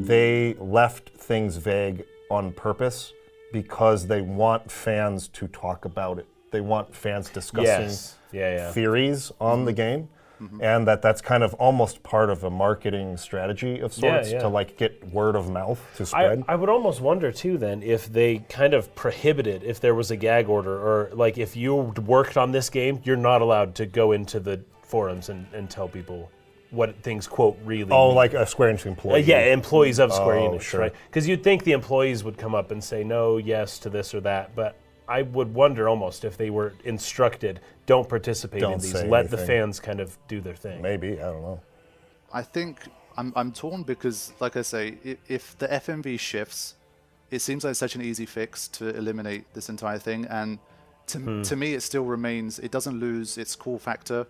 they left things vague on purpose because they want fans to talk about it. They want fans discussing theories on the game, and that's kind of almost part of a marketing strategy of sorts to like get word of mouth to spread. I would almost wonder too then if they kind of prohibited, if there was a gag order, or like if you worked on this game, you're not allowed to go into the forums and tell people what things, quote, really mean. Like a Square Enix employee. Employees of Square Enix, sure. right? Because you'd think the employees would come up and say no, yes to this or that, but I would wonder almost if they were instructed, don't participate in these, let the fans kind of do their thing. Maybe, I don't know. I think I'm torn because, like I say, if the FMV shifts, it seems like such an easy fix to eliminate this entire thing, and to me, it still remains. It doesn't lose its cool factor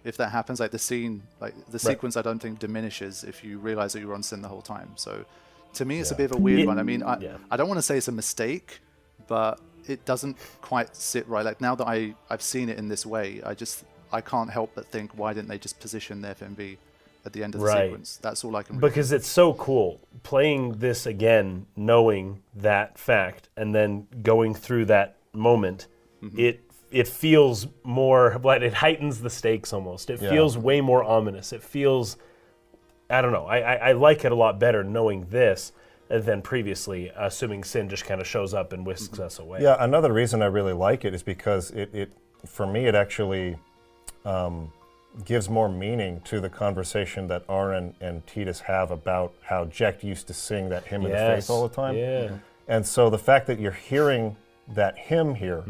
if that happens. Like the scene, like the sequence, I don't think diminishes if you realize that you were on Sin the whole time. So, to me, it's a bit of a weird one. I mean, I don't want to say it's a mistake, but it doesn't quite sit right. Like now that I've seen it in this way, I can't help but think, why didn't they just position the FMV at the end of the sequence? That's all I can. Because it's so cool playing this again, knowing that fact, and then going through that moment. It feels more, but it heightens the stakes almost. It feels way more ominous. It feels, I don't know. I like it a lot better knowing this than previously, assuming Sin just kind of shows up and whisks us away. Yeah, another reason I really like it is because it for me, it actually gives more meaning to the conversation that Aaron and Titus have about how Jecht used to sing that hymn in the face all the time. Yeah. And so the fact that you're hearing that hymn here,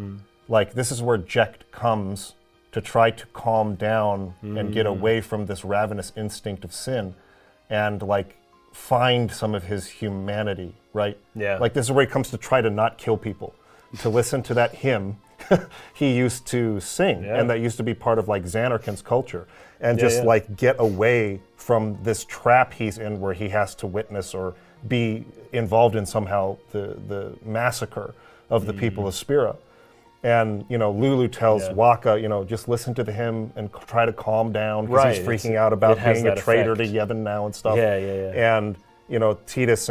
like this is where Jecht comes to try to calm down and get away from this ravenous instinct of sin and like find some of his humanity, right? Yeah. Like this is where he comes to try to not kill people, to listen to that hymn he used to sing, and that used to be part of like Xanarkan's culture, and like get away from this trap he's in where he has to witness or be involved in somehow the massacre of the people of Spira. And, you know, Lulu tells Waka, you know, just listen to the hymn and try to calm down because he's freaking out about being a traitor to Yevon now and stuff. And, you know, Titus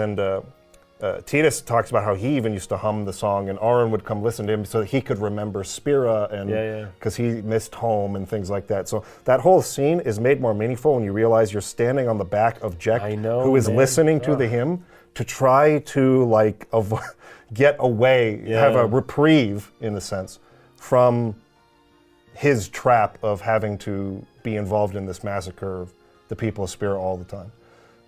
talks about how he even used to hum the song, and Aaron would come listen to him so that he could remember Spira and because he missed home and things like that. So that whole scene is made more meaningful when you realize you're standing on the back of Jecht, who is listening to the hymn to try to like get away, have a reprieve in a sense from his trap of having to be involved in this massacre of the people of Spira all the time.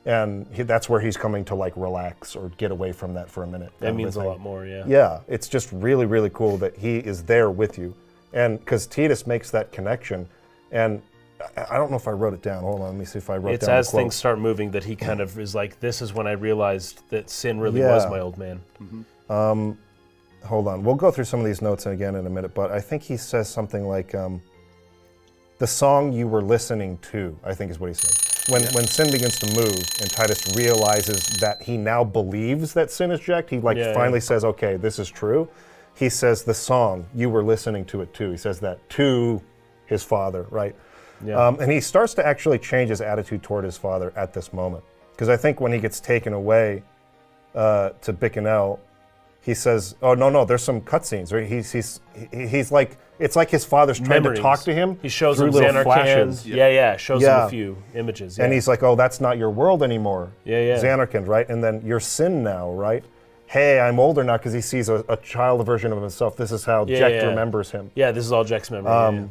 And that's where he's coming to like relax or get away from that for a minute. That means a lot more, Yeah, it's just really, really cool that he is there with you. And because Titus makes that connection, and I don't know if I wrote it down. Hold on, let me see if I wrote it's down as things start moving that he kind of is like, this is when I realized that Sin really was my old man. Hold on, we'll go through some of these notes again in a minute, but I think he says something like, the song you were listening to, I think is what he said. When Sin begins to move and Titus realizes that he now believes that Sin is Jecht, he finally says, okay, this is true. He says the song, you were listening to it too. He says that to his father, right? And he starts to actually change his attitude toward his father at this moment. Because I think when he gets taken away to Bikanel, he says, "Oh no, there's some cutscenes." Right? He's like, it's like his father's trying to talk to him. He shows through him little Xanarcan. flashes. Shows him a few images. Yeah. And he's like, "Oh, that's not your world anymore." Yeah. Xanarcan, right? And then you're Sin now, right? Hey, I'm older now because he sees a child version of himself. This is how Jecht remembers him. Yeah, this is all Jecht's memory.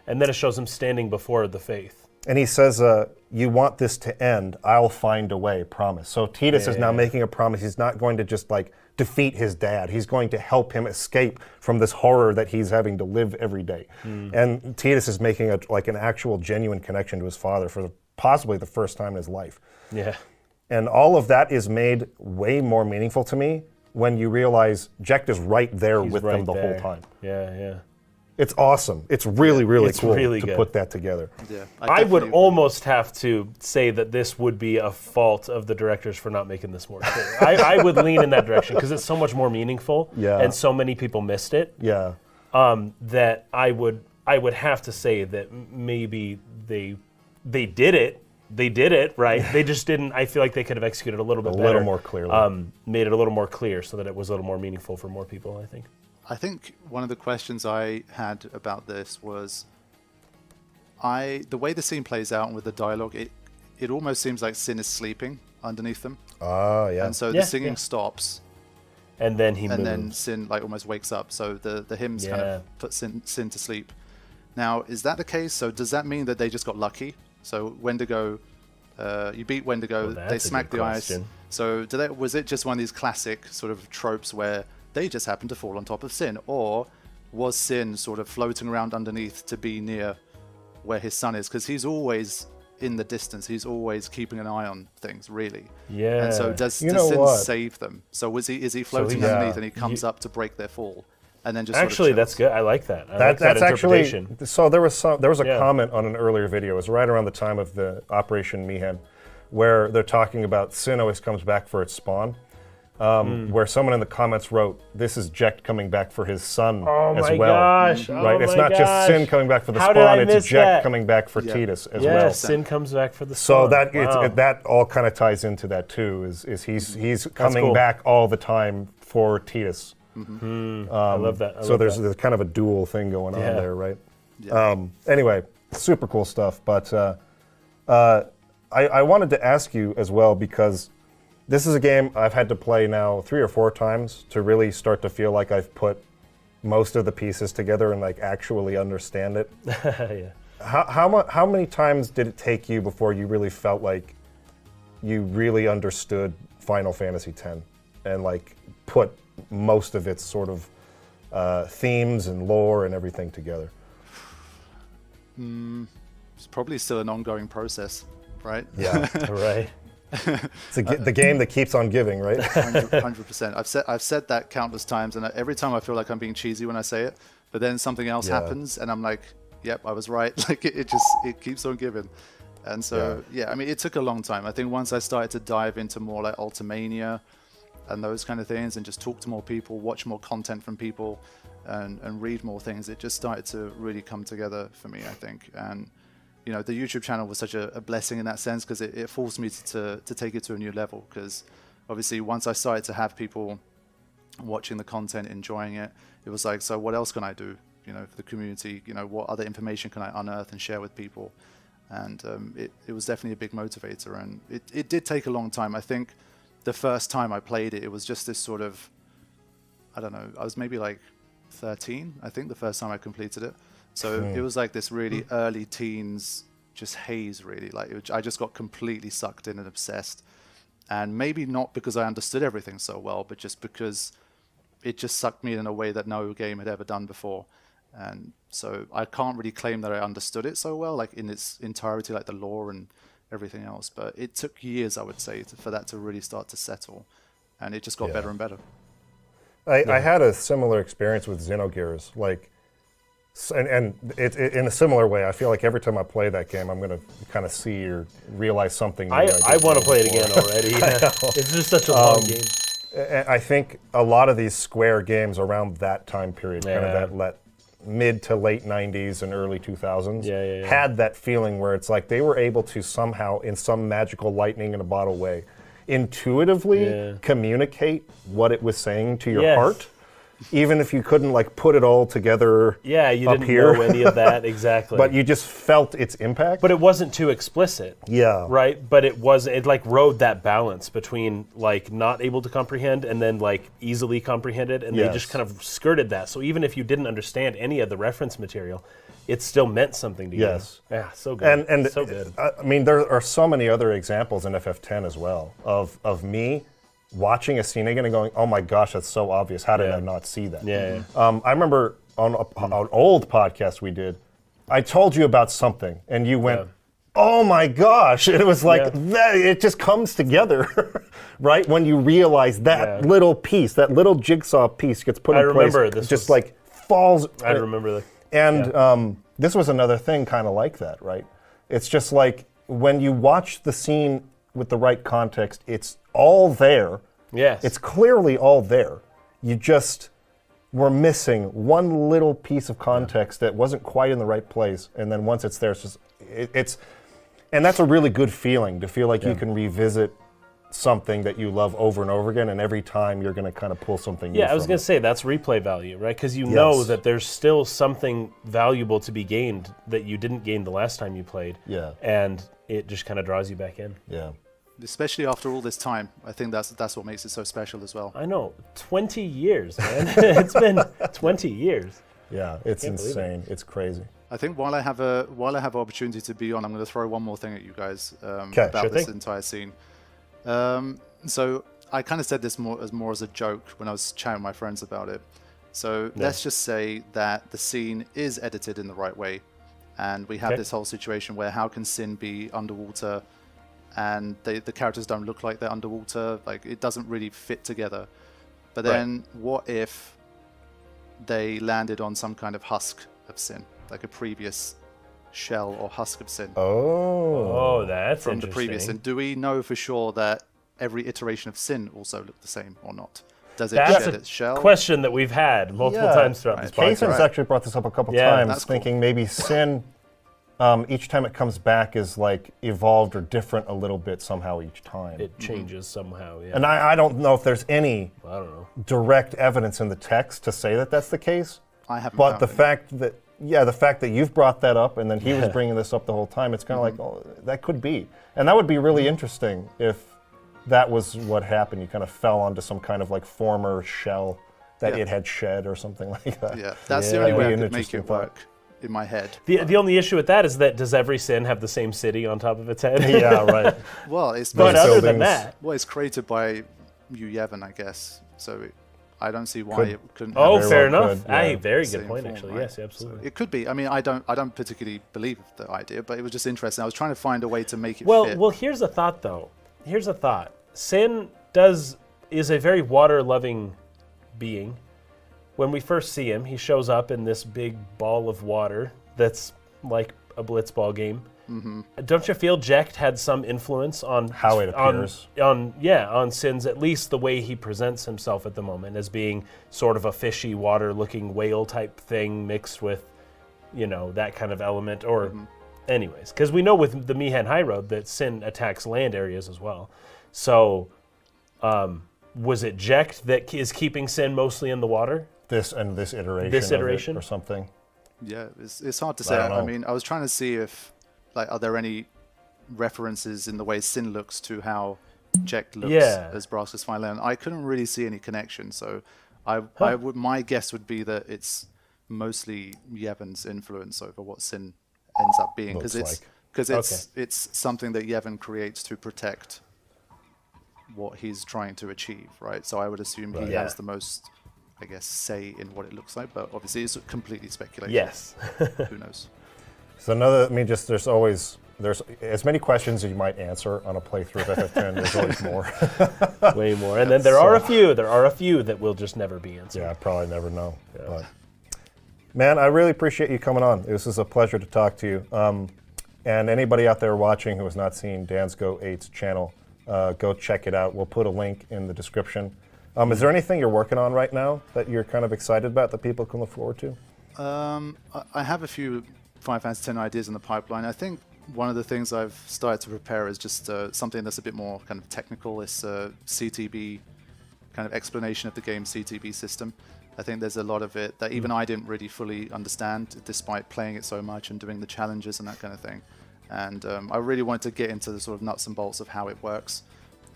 And then it shows him standing before the faith. And he says, "You want this to end? I'll find a way. Promise." So Titus is now making a promise. He's not going to just like defeat his dad. He's going to help him escape from this horror that he's having to live every day. And Titus is making an actual genuine connection to his father for possibly the first time in his life. Yeah. And all of that is made way more meaningful to me when you realize Jecht is right there with them the whole time. Yeah. It's awesome. It's really, really it's cool really to good. put that together. Yeah, I would almost have to say that this would be a fault of the directors for not making this more clear. I would lean in that direction because it's so much more meaningful, and so many people missed it. Yeah. That I would have to say that maybe they did it. They did it right. They just didn't. I feel like they could have executed a little bit better, little more clearly, made it a little more clear so that it was a little more meaningful for more people. I think one of the questions I had about this was, the way the scene plays out and with the dialogue, it almost seems like Sin is sleeping underneath them. Yeah. And so the singing stops, and then he moves. Then Sin like almost wakes up. So the hymns kind of put Sin to sleep. Now, is that the case? So does that mean that they just got lucky? So Wendigo, you beat Wendigo, they smack the ice. So was it just one of these classic sort of tropes where they just happened to fall on top of Sin, or was Sin sort of floating around underneath to be near where his son is? Because he's always in the distance. He's always keeping an eye on things, really. Yeah. And so does Sin save them? So is he floating underneath and he comes up to break their fall? And then just actually, that's good. I like that. I like that interpretation. Actually, so there was a comment on an earlier video. It was right around the time of the Operation Mi'ihen, where they're talking about Sin always comes back for its spawn. Where someone in the comments wrote, "This is Jecht coming back for his son as well." Gosh. Right? It's not just Sin coming back for the How spawn; did I it's miss Jecht that? coming back for Titus as yeah, well. Sin comes back for the So spawn. that all kind of ties into that too. Is he's coming cool. back all the time for Titus. I love that. So there's kind of a dual thing going on there, right? Yeah. Anyway, super cool stuff. But I wanted to ask you as well, because this is a game I've had to play now 3 or 4 times to really start to feel like I've put most of the pieces together and like actually understand it. Yeah. How many times did it take you before you really felt like you really understood Final Fantasy X and like put most of its sort of themes and lore and everything together? It's probably still an ongoing process, right? Yeah, right. It's the game that keeps on giving, right? 100%. I've said that countless times, and every time I feel like I'm being cheesy when I say it, but then something else happens, and I'm like, "Yep, I was right." Like it keeps on giving, and so I mean, it took a long time. I think once I started to dive into more like Ultimania and those kind of things, and just talk to more people, watch more content from people, and read more things, it just started to really come together for me, I think. And you know, the YouTube channel was such a blessing in that sense, because it forced me to take it to a new level. Because obviously, once I started to have people watching the content, enjoying it, it was like, so what else can I do? You know, for the community, you know, what other information can I unearth and share with people? And it was definitely a big motivator, and it did take a long time. I think the first time I played it, it was just this sort of, I don't know, I was maybe like 13, I think, the first time I completed it. So it was like this really early teens, just haze, really. Like I just got completely sucked in and obsessed. And maybe not because I understood everything so well, but just because it just sucked me in a way that no game had ever done before. And so I can't really claim that I understood it so well, like in its entirety, like the lore and everything else. But it took years, I would say, for that to really start to settle. And it just got better and better. I had a similar experience with Xenogears, like, and it in a similar way. I feel like every time I play that game, I'm going to kind of see or realize something new. I want to play it again already. It's just such a long game. And I think a lot of these Square games around that time period, kind of that mid to late 90s and early 2000s, had that feeling where it's like they were able to somehow, in some magical lightning in a bottle way, intuitively communicate what it was saying to your Yes. heart, even if you couldn't like put it all together. Yeah, you up didn't here. know any of that exactly. But you just felt its impact. But it wasn't too explicit. Yeah. Right? But it like rode that balance between like not able to comprehend and then like easily comprehended, and they Yes. just kind of skirted that. So even if you didn't understand any of the reference material, it still meant something to Yes. you. Yeah, so good. And so good. I mean, there are so many other examples in FF10 as well of me watching a scene again and going, "Oh my gosh, that's so obvious. How did I not see that?" Yeah. I remember on an old podcast we did, I told you about something, and you went, "Oh my gosh!" And it was like that. It just comes together, right? When you realize that little piece, that little jigsaw piece gets put in place. remember this just was- like falls. I remember the And this was another thing kind of like that, right? It's just like when you watch the scene with the right context, it's all there. Yes. It's clearly all there. You just were missing one little piece of context that wasn't quite in the right place. And then once it's there, it's just, and that's a really good feeling, to feel like you can revisit something that you love over and over again, and every time you're going to kind of pull something new Yeah, I was from going it. to say that's replay value, right? Because you know Yes. that there's still something valuable to be gained that you didn't gain the last time you played. Yeah. And it just kind of draws you back in. Yeah. Especially after all this time, I think that's what makes it so special as well. I know, 20 years, man. It's been 20 years. Yeah, it's Can't believe it. insane. It's crazy. I think while I have an opportunity to be on, I'm going to throw one more thing at you guys about sure this thing. entire scene. So I kind of said this more as a joke when I was chatting with my friends about it. So let's just say that the scene is edited in the right way, and we have this whole situation where how can Sin be underwater, and the characters don't look like they're underwater. Like, it doesn't really fit together. But then what if they landed on some kind of husk of Sin, like a previous shell or husk of Sin Oh, that's from the interesting. previous? And do we know for sure that every iteration of Sin also look the same or not? Does it That's shed a its shell? question that we've had multiple Yeah. times throughout this podcast. Cason's actually brought this up a couple Yeah, times, that's cool. thinking maybe Sin, each time it comes back, is like evolved or different a little bit somehow each time. It changes somehow, yeah. And I don't know if there's any I don't know. direct evidence in the text to say that that's the case. I haven't But found the any. fact that you've brought that up and then he was bringing this up the whole time, it's kind of like, oh, that could be. And that would be really interesting if that was what happened. You kind of fell onto some kind of like former shell that Yeah. it had shed or something like that. Yeah, that's Yeah. the only way I That'd be could an make interesting it thought. work in my head. The only issue with that is that does every Sin have the same city on top of its head? Yeah, right. Well, it's But Those other than buildings. that, well, it's created by Yu Yevon, I guess. So I don't see why Could- it couldn't. oh, have fair well enough. could, yeah. Aye, very the good same point, form, actually. right? Yes, So absolutely. it could be. I mean, I don't particularly believe the idea, but it was just interesting. I was trying to find a way to make it fit. Well, here's a thought, though. Here's a thought. Sin is a very water-loving being. When we first see him, he shows up in this big ball of water that's like a blitzball game. Mm-hmm. Don't you feel Jecht had some influence on How it appears. on Sin's, at least the way he presents himself at the moment, as being sort of a fishy water-looking whale type thing mixed with, that kind of element. Or, anyways, because we know with the Mi'hen High Road that Sin attacks land areas as well. So, was it Jecht that is keeping Sin mostly in the water? This iteration. This of it iteration? or something. Yeah, it's hard to say. don't I know. mean, I was trying to see if, like, are there any references in the way Sin looks to how Jecht looks Yeah. as Braska's final end? I couldn't really see any connection, so my guess would be that it's mostly Yevon's influence over what Sin ends up being, because Looks it's something that Yevon creates to protect what he's trying to achieve, right? So I would assume he Yeah. has the most, I guess, say in what it looks like, but obviously it's completely speculation. Yes. Who knows? So there's as many questions as you might answer on a playthrough of FF10. There's always more. Way more. And then there are a few that will just never be answered. Yeah, I probably never know. But, man, I really appreciate you coming on. This is a pleasure to talk to you. And anybody out there watching who has not seen Dan's Go 8's channel, go check it out. We'll put a link in the description. Is there anything you're working on right now that you're kind of excited about that people can look forward to? I have a few Final Fantasy X ideas in the pipeline. I think one of the things I've started to prepare is just something that's a bit more kind of technical. It's a CTB kind of explanation of the game's CTB system. I think there's a lot of it that even I didn't really fully understand, despite playing it so much and doing the challenges and that kind of thing. And I really wanted to get into the sort of nuts and bolts of how it works.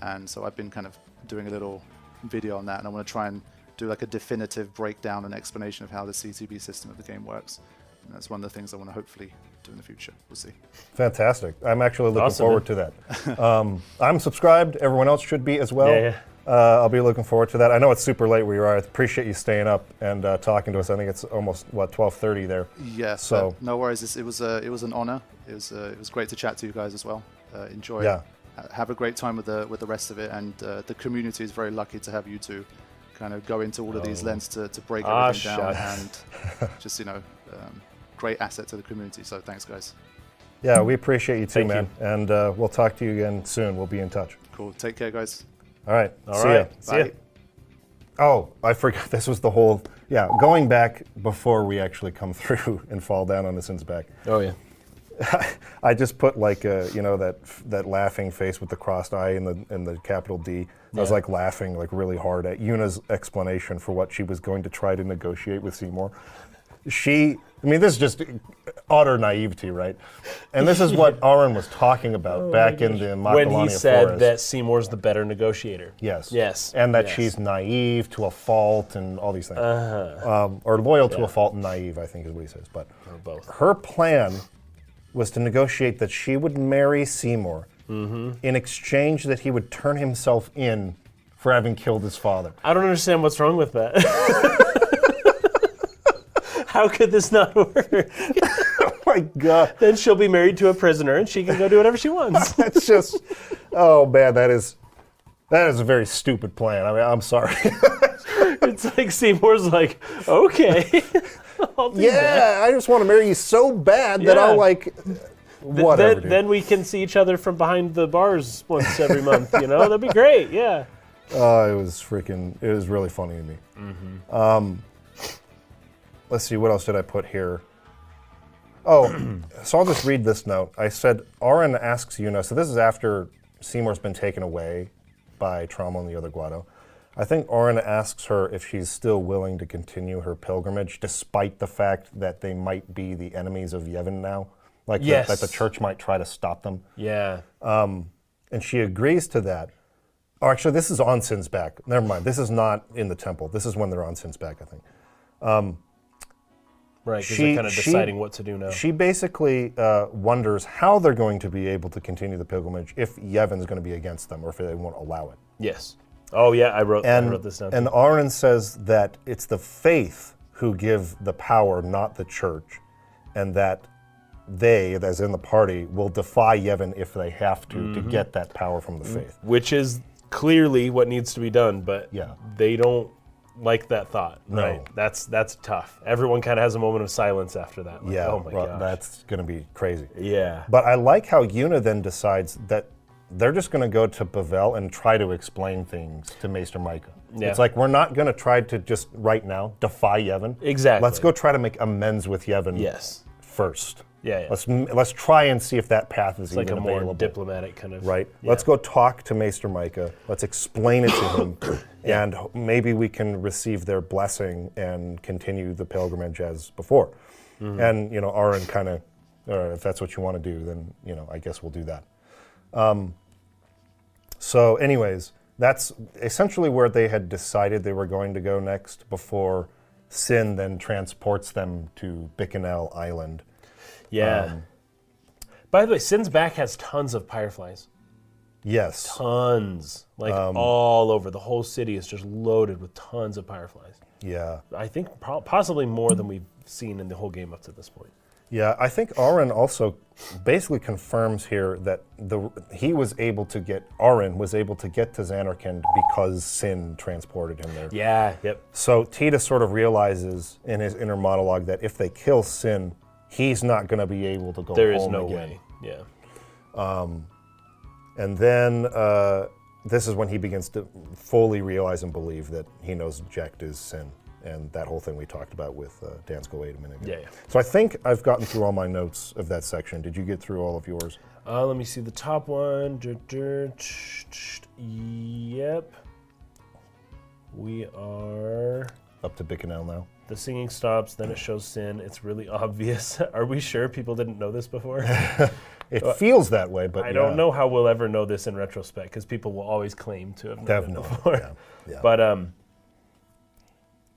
And so I've been kind of doing a little video on that, and I want to try and do like a definitive breakdown and explanation of how the CTB system of the game works. And that's one of the things I want to hopefully do in the future. We'll see. Fantastic. I'm actually looking forward to that. I'm subscribed. Everyone else should be as well. Yeah. I'll be looking forward to that. I know it's super late where you are. I appreciate you staying up and talking to us. I think it's almost, 12:30 there. Yeah, so no worries. It was an honor. It was great to chat to you guys as well. Enjoy. Yeah. Have a great time with the rest of it, and the community is very lucky to have you two kind of go into all of these lengths to break everything down, and just great asset to the community. So thanks, guys. Yeah, we appreciate you too, Thank man. you. And we'll talk to you again soon. We'll be in touch. Cool. Take care, guys. All right. All See right. ya. See ya. Bye. Oh, I forgot. This was the whole. Yeah, going back before we actually come through and fall down on the Sin's back. Oh yeah. I just put like that laughing face with the crossed eye and the capital D. I was like laughing like really hard at Yuna's explanation for what she was going to try to negotiate with Seymour. This is just utter naivety, right? And this is what Aaron was talking about back in the Macalania When he said forest. that Seymour's the better negotiator. Yes. Yes. And that Yes. she's naive to a fault and all these things. Or loyal to a fault and naive, I think is what he says. But both. her plan was to negotiate that she would marry Seymour in exchange that he would turn himself in for having killed his father. I don't understand what's wrong with that. How could this not work? Oh my God. Then she'll be married to a prisoner and she can go do whatever she wants. That's just, oh man, that is a very stupid plan. I mean, I'm sorry. It's like Seymour's like, okay, I'll do that. Yeah, I just want to marry you so bad that I'll like, whatever. Then we can see each other from behind the bars once every month, That'd be great, yeah. It was really funny to me. Let's see, what else did I put here? Oh, so I'll just read this note. I said, Aaron asks Yuna, so this is after Seymour's been taken away by Trauma and the other Guado. I think Aaron asks her if she's still willing to continue her pilgrimage, despite the fact that they might be the enemies of Yevon now. Like Yes. that the church might try to stop them. Yeah. And she agrees to that. Oh, actually, this is on Sin's back. Never mind. This is not in the temple. This is when they're on Sin's back, I think. Right, because they're kind of deciding what to do now. She basically wonders how they're going to be able to continue the pilgrimage if Yevon's going to be against them or if they won't allow it. Yes. Oh, yeah, I wrote this down. And Aaron says that it's the faith who give the power, not the church, and that they, as in the party, will defy Yevon if they have to get that power from the faith. Which is clearly what needs to be done, but Yeah. they don't like that thought. No. Right? That's tough. Everyone kind of has a moment of silence after that. Like, Yeah, oh my gosh. that's going to be crazy. Yeah. But I like how Yuna then decides that they're just going to go to Bavel and try to explain things to Maester Micah. Yeah. It's like, we're not going to try to just right now defy Yevon. Exactly. Let's go try to make amends with Yevon Yes. first. Yeah. Let's try and see if that path is It's like even a more available. diplomatic kind of. Right. Yeah. Let's go talk to Maester Micah. Let's explain it to him, and maybe we can receive their blessing and continue the pilgrimage as before. And Aaron kind of, if that's what you want to do, then I guess we'll do that. So, anyways, that's essentially where they had decided they were going to go next before Sin then transports them to Bikanel Island. Yeah. By the way, Sin's back has tons of fireflies. Yes. Tons. Like all over. The whole city is just loaded with tons of fireflies. Yeah. I think possibly more than we've seen in the whole game up to this point. Yeah, I think Aaron also basically confirms here that Aaron was able to get to Xanarkand because Sin transported him there. Yeah, yep. So Tita sort of realizes in his inner monologue that if they kill Sin, he's not going to be able to go There home is no again. way, yeah. And then this is when he begins to fully realize and believe that he knows Jekt is Sin. and that whole thing we talked about with Dan's Go 8 a minute ago. Yeah. So I think I've gotten through all my notes of that section. Did you get through all of yours? Let me see the top one. Yep. We are... Up to Bicanel now. The singing stops, then it shows sin. It's really obvious. Are we sure people didn't know this before? It feels that way, but I don't know how we'll ever know this in retrospect, because people will always claim to have known it before. Yeah. But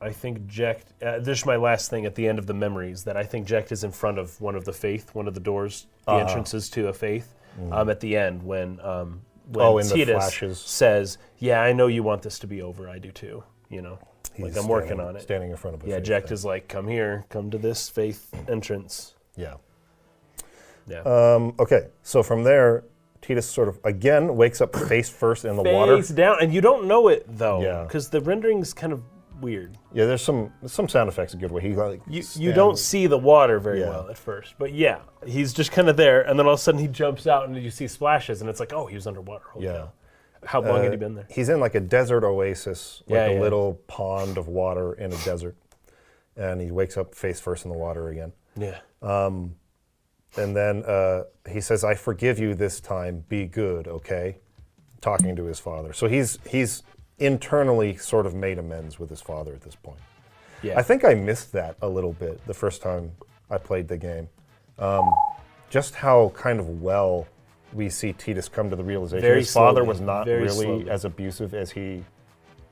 I think Jekt, this is my last thing at the end of the memories, that I think Jekt is in front of one of the faith, one of the doors, the entrances to a faith, at the end when in the Titus flashes. says, yeah, I know you want this to be over, I do too, you know. He's I'm working on it. Standing in front of a Yeah, faith Jekt thing. is like, come here, come to this faith entrance. Yeah. Yeah. Okay, so from there, Titus sort of, again, wakes up face first in the water. Face down, and you don't know it, though, Yeah. because the rendering's kind of weird. Yeah, there's some sound effects a good way. He like You don't see the water very well at first, but yeah, he's just kind of there, and then all of a sudden he jumps out, and you see splashes, and it's like, oh, he was underwater. Holy cow. How long had he been there? He's in like a desert oasis, like Yeah, a little pond of water in a desert, and he wakes up face first in the water again. Yeah. And then he says, "I forgive you this time. Be good, okay?" Talking to his father. So he's internally sort of made amends with his father at this point. Yeah. I think I missed that a little bit the first time I played the game. Just how kind of well we see Titus come to the realization Very his father slowly, was not very really slowly. as abusive as he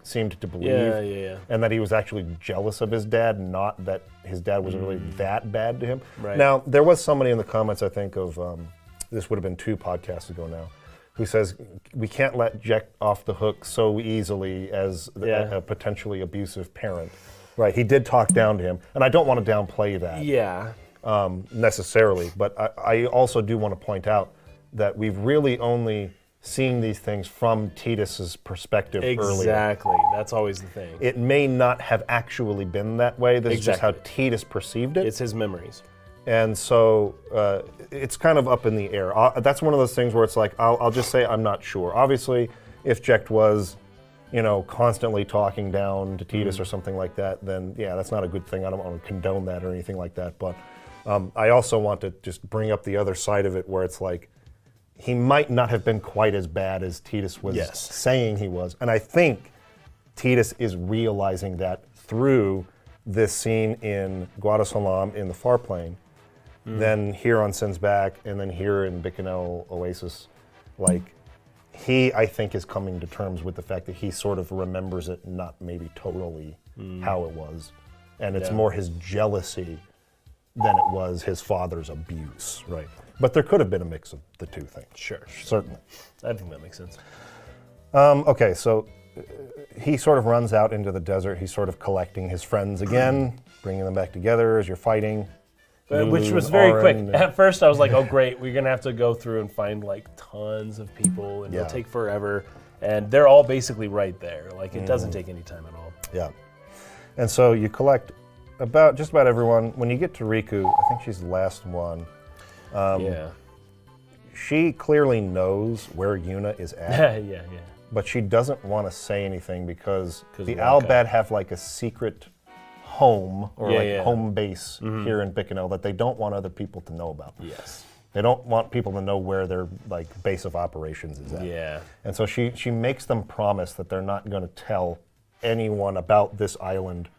seemed to believe. Yeah. And that he was actually jealous of his dad, not that his dad was really that bad to him. Right. Now, there was somebody in the comments, I think, of this would have been 2 podcasts ago now, who says, we can't let Jekt off the hook so easily as a potentially abusive parent. Right, he did talk down to him, and I don't want to downplay that necessarily, but I also do want to point out that we've really only seen these things from Titus's perspective earlier. Exactly, that's always the thing. It may not have actually been that way. This is just how Titus perceived it. It's his memories. And so it's kind of up in the air. That's one of those things where it's like, I'll just say I'm not sure. Obviously, if Jekt was, constantly talking down to Titus or something like that, then yeah, that's not a good thing. I don't want to condone that or anything like that. But I also want to just bring up the other side of it where it's like, he might not have been quite as bad as Titus was saying he was. And I think Titus is realizing that through this scene in Guadalsalam in the Far Plain, then here on Sin's Back, and then here in Bicanel Oasis. Like, he, I think, is coming to terms with the fact that he sort of remembers it not maybe totally how it was. And it's more his jealousy than it was his father's abuse, right? But there could have been a mix of the two things. Sure. Certainly. I think that makes sense. Okay, so he sort of runs out into the desert. He's sort of collecting his friends again, bringing them back together as you're fighting. Which was very quick. At first I was like, oh great, we're going to have to go through and find like tons of people and it'll take forever. And they're all basically right there. Like it doesn't take any time at all. Yeah. And so you collect just about everyone. When you get to Riku, I think she's the last one. She clearly knows where Yuna is at. yeah. But she doesn't want to say anything because the Albad have like a secret home or home base here in Bicanel that they don't want other people to know about. Yes. They don't want people to know where their like base of operations is at. Yeah. And so she makes them promise that they're not going to tell anyone about this island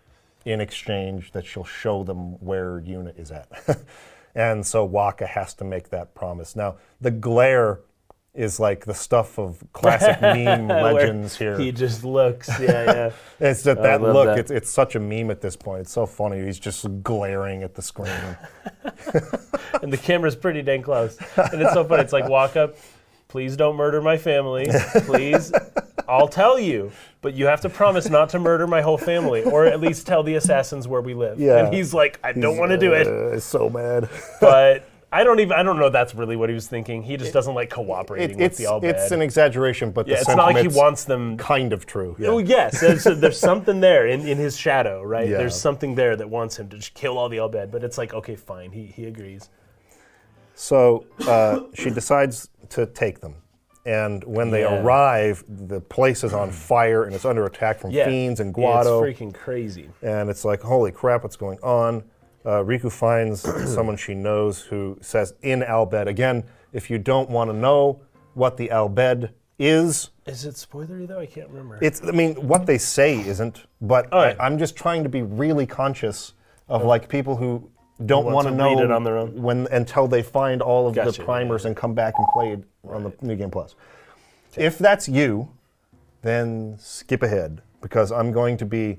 in exchange that she'll show them where Yuna is at. And so Waka has to make that promise. Now, the glare is like the stuff of classic meme legends here. He just looks, It's that look. That. It's such a meme at this point. It's so funny. He's just glaring at the screen. And the camera's pretty dang close. And it's so funny. It's like, walk up, please don't murder my family. Please, I'll tell you. But you have to promise not to murder my whole family, or at least tell the assassins where we live. Yeah. And he's like, I don't want to do it. It's so mad. But I don't know if that's really what he was thinking. He just doesn't like cooperating with the Albad. It's an exaggeration, but the it's not like he sentiment's wants them. kind of true. Yeah. Oh yes, there's something there in his shadow, right? Yeah. There's something there that wants him to just kill all the Albad. But it's like, okay, fine, he agrees. So she decides to take them. And when they arrive, the place is on fire and it's under attack from fiends and Guado. It's freaking crazy. And it's like, holy crap, what's going on? Riku finds someone she knows who says in Al Bhed. Again, if you don't want to know what the Al Bhed is it spoilery though? I can't remember. I mean, what they say isn't, but I'm just trying to be really conscious of like people who don't want to know read it on their own until they find all of the primers and come back and play it on the New Game Plus. Okay. If that's you, then skip ahead because I'm going to be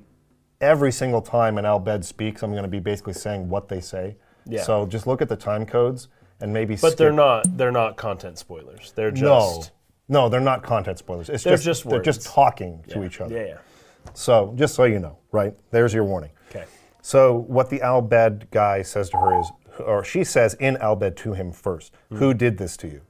every single time an Al Bhed speaks, I'm going to be basically saying what they say. Yeah. So just look at the time codes and maybe. But they're not content spoilers. They're just no, they're not content spoilers. It's they're they're just talking to each other. Yeah. So just so you know, right? There's your warning. Okay. So what the Al Bhed guy says to her is, or she says in Al Bhed to him first, who did this to you?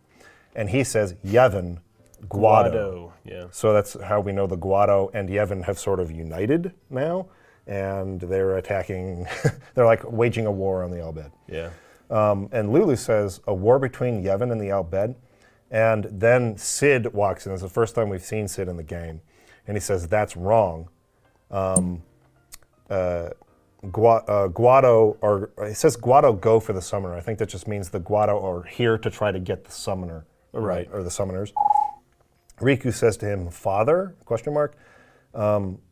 And he says, Yevon, Guado. Yeah. So that's how we know the Guado and Yevon have sort of united now, and they're attacking, they're like waging a war on the Al Bhed. Yeah. And Lulu says, a war between Yevon and the Al Bhed. And then Sid walks in. It's the first time we've seen Sid in the game. And he says, that's wrong. Guado, or it says Guado go for the summoner. I think that just means the Guado are here to try to get the summoner, right? Or the summoners. Riku says to him, "Father?" ?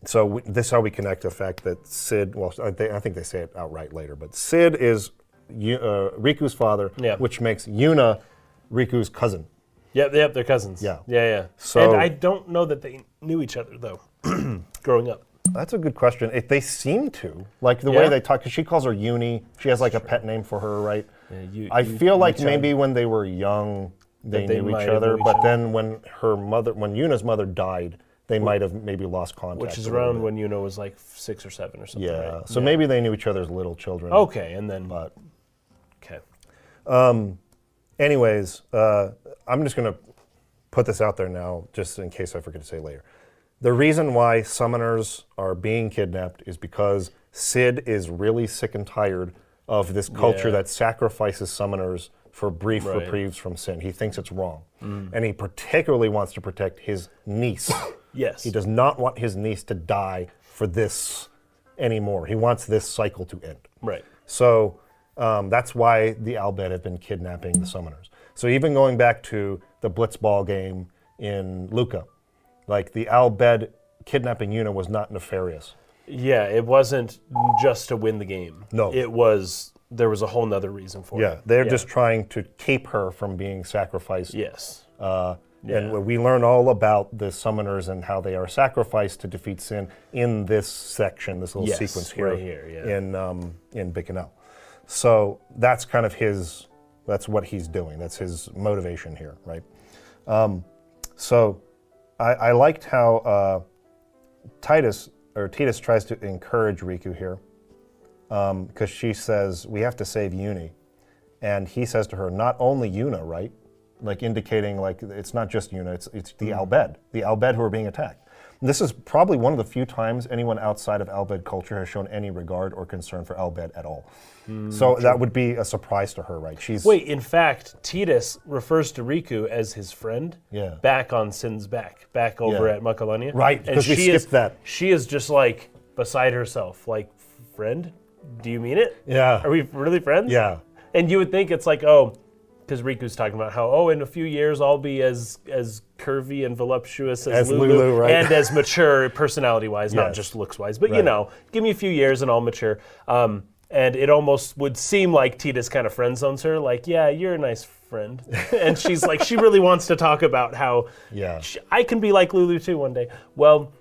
So this is how we connect the fact that Sid. Well, I think they say it outright later, but Sid is Riku's father, which makes Yuna Riku's cousin. Yep, they're cousins. Yeah. So, and I don't know that they knew each other though, growing up. That's a good question. They seem to, like the way they talk, because she calls her Uni. She has like a pet name for her, right? Yeah, I feel like maybe when they were young, they knew each other, but then when Yuna's mother died, they might have maybe lost contact. Which is around when Yuna was like 6 or 7 or something. Yeah, right? So maybe they knew each other as little children. Okay, and then. Okay. Anyways, I'm just going to put this out there now, just in case I forget to say later. The reason why summoners are being kidnapped is because Sid is really sick and tired of this culture that sacrifices summoners for brief reprieves from sin. He thinks it's wrong. And he particularly wants to protect his niece. Yes. He does not want his niece to die for this anymore. He wants this cycle to end. Right. So that's why the Al Bhed have been kidnapping the summoners. So even going back to the Blitzball game in Luca, like the Al Bhed kidnapping Yuna was not nefarious. Yeah, it wasn't just to win the game. No. There was a whole nother reason for it. Yeah, they're just trying to keep her from being sacrificed. Yes. And we learn all about the summoners and how they are sacrificed to defeat sin in this section, this little sequence here, right here in Bikanel. So that's kind of that's what he's doing. That's his motivation here, right? So I liked how Titus tries to encourage Riku here, because she says, we have to save Uni. And he says to her, not only Yuna, right? Like indicating like it's not just Yuna, it's the Al Bhed who are being attacked. And this is probably one of the few times anyone outside of Al Bhed culture has shown any regard or concern for Al Bhed at all. So that would be a surprise to her, right? In fact, Titus refers to Riku as his friend back on Sin's back over at Makalania. Right, because we skipped that. She is just like beside herself, like, friend? Do you mean it? Yeah. Are we really friends? Yeah. And you would think it's like, because Riku's talking about how, in a few years I'll be as curvy and voluptuous as Lulu, right? And as mature personality-wise, not just looks-wise. But, give me a few years and I'll mature. And it almost would seem like Titus kind of friend zones her, like, yeah, you're a nice friend. And she's like, she really wants to talk about how I can be like Lulu too one day. Well,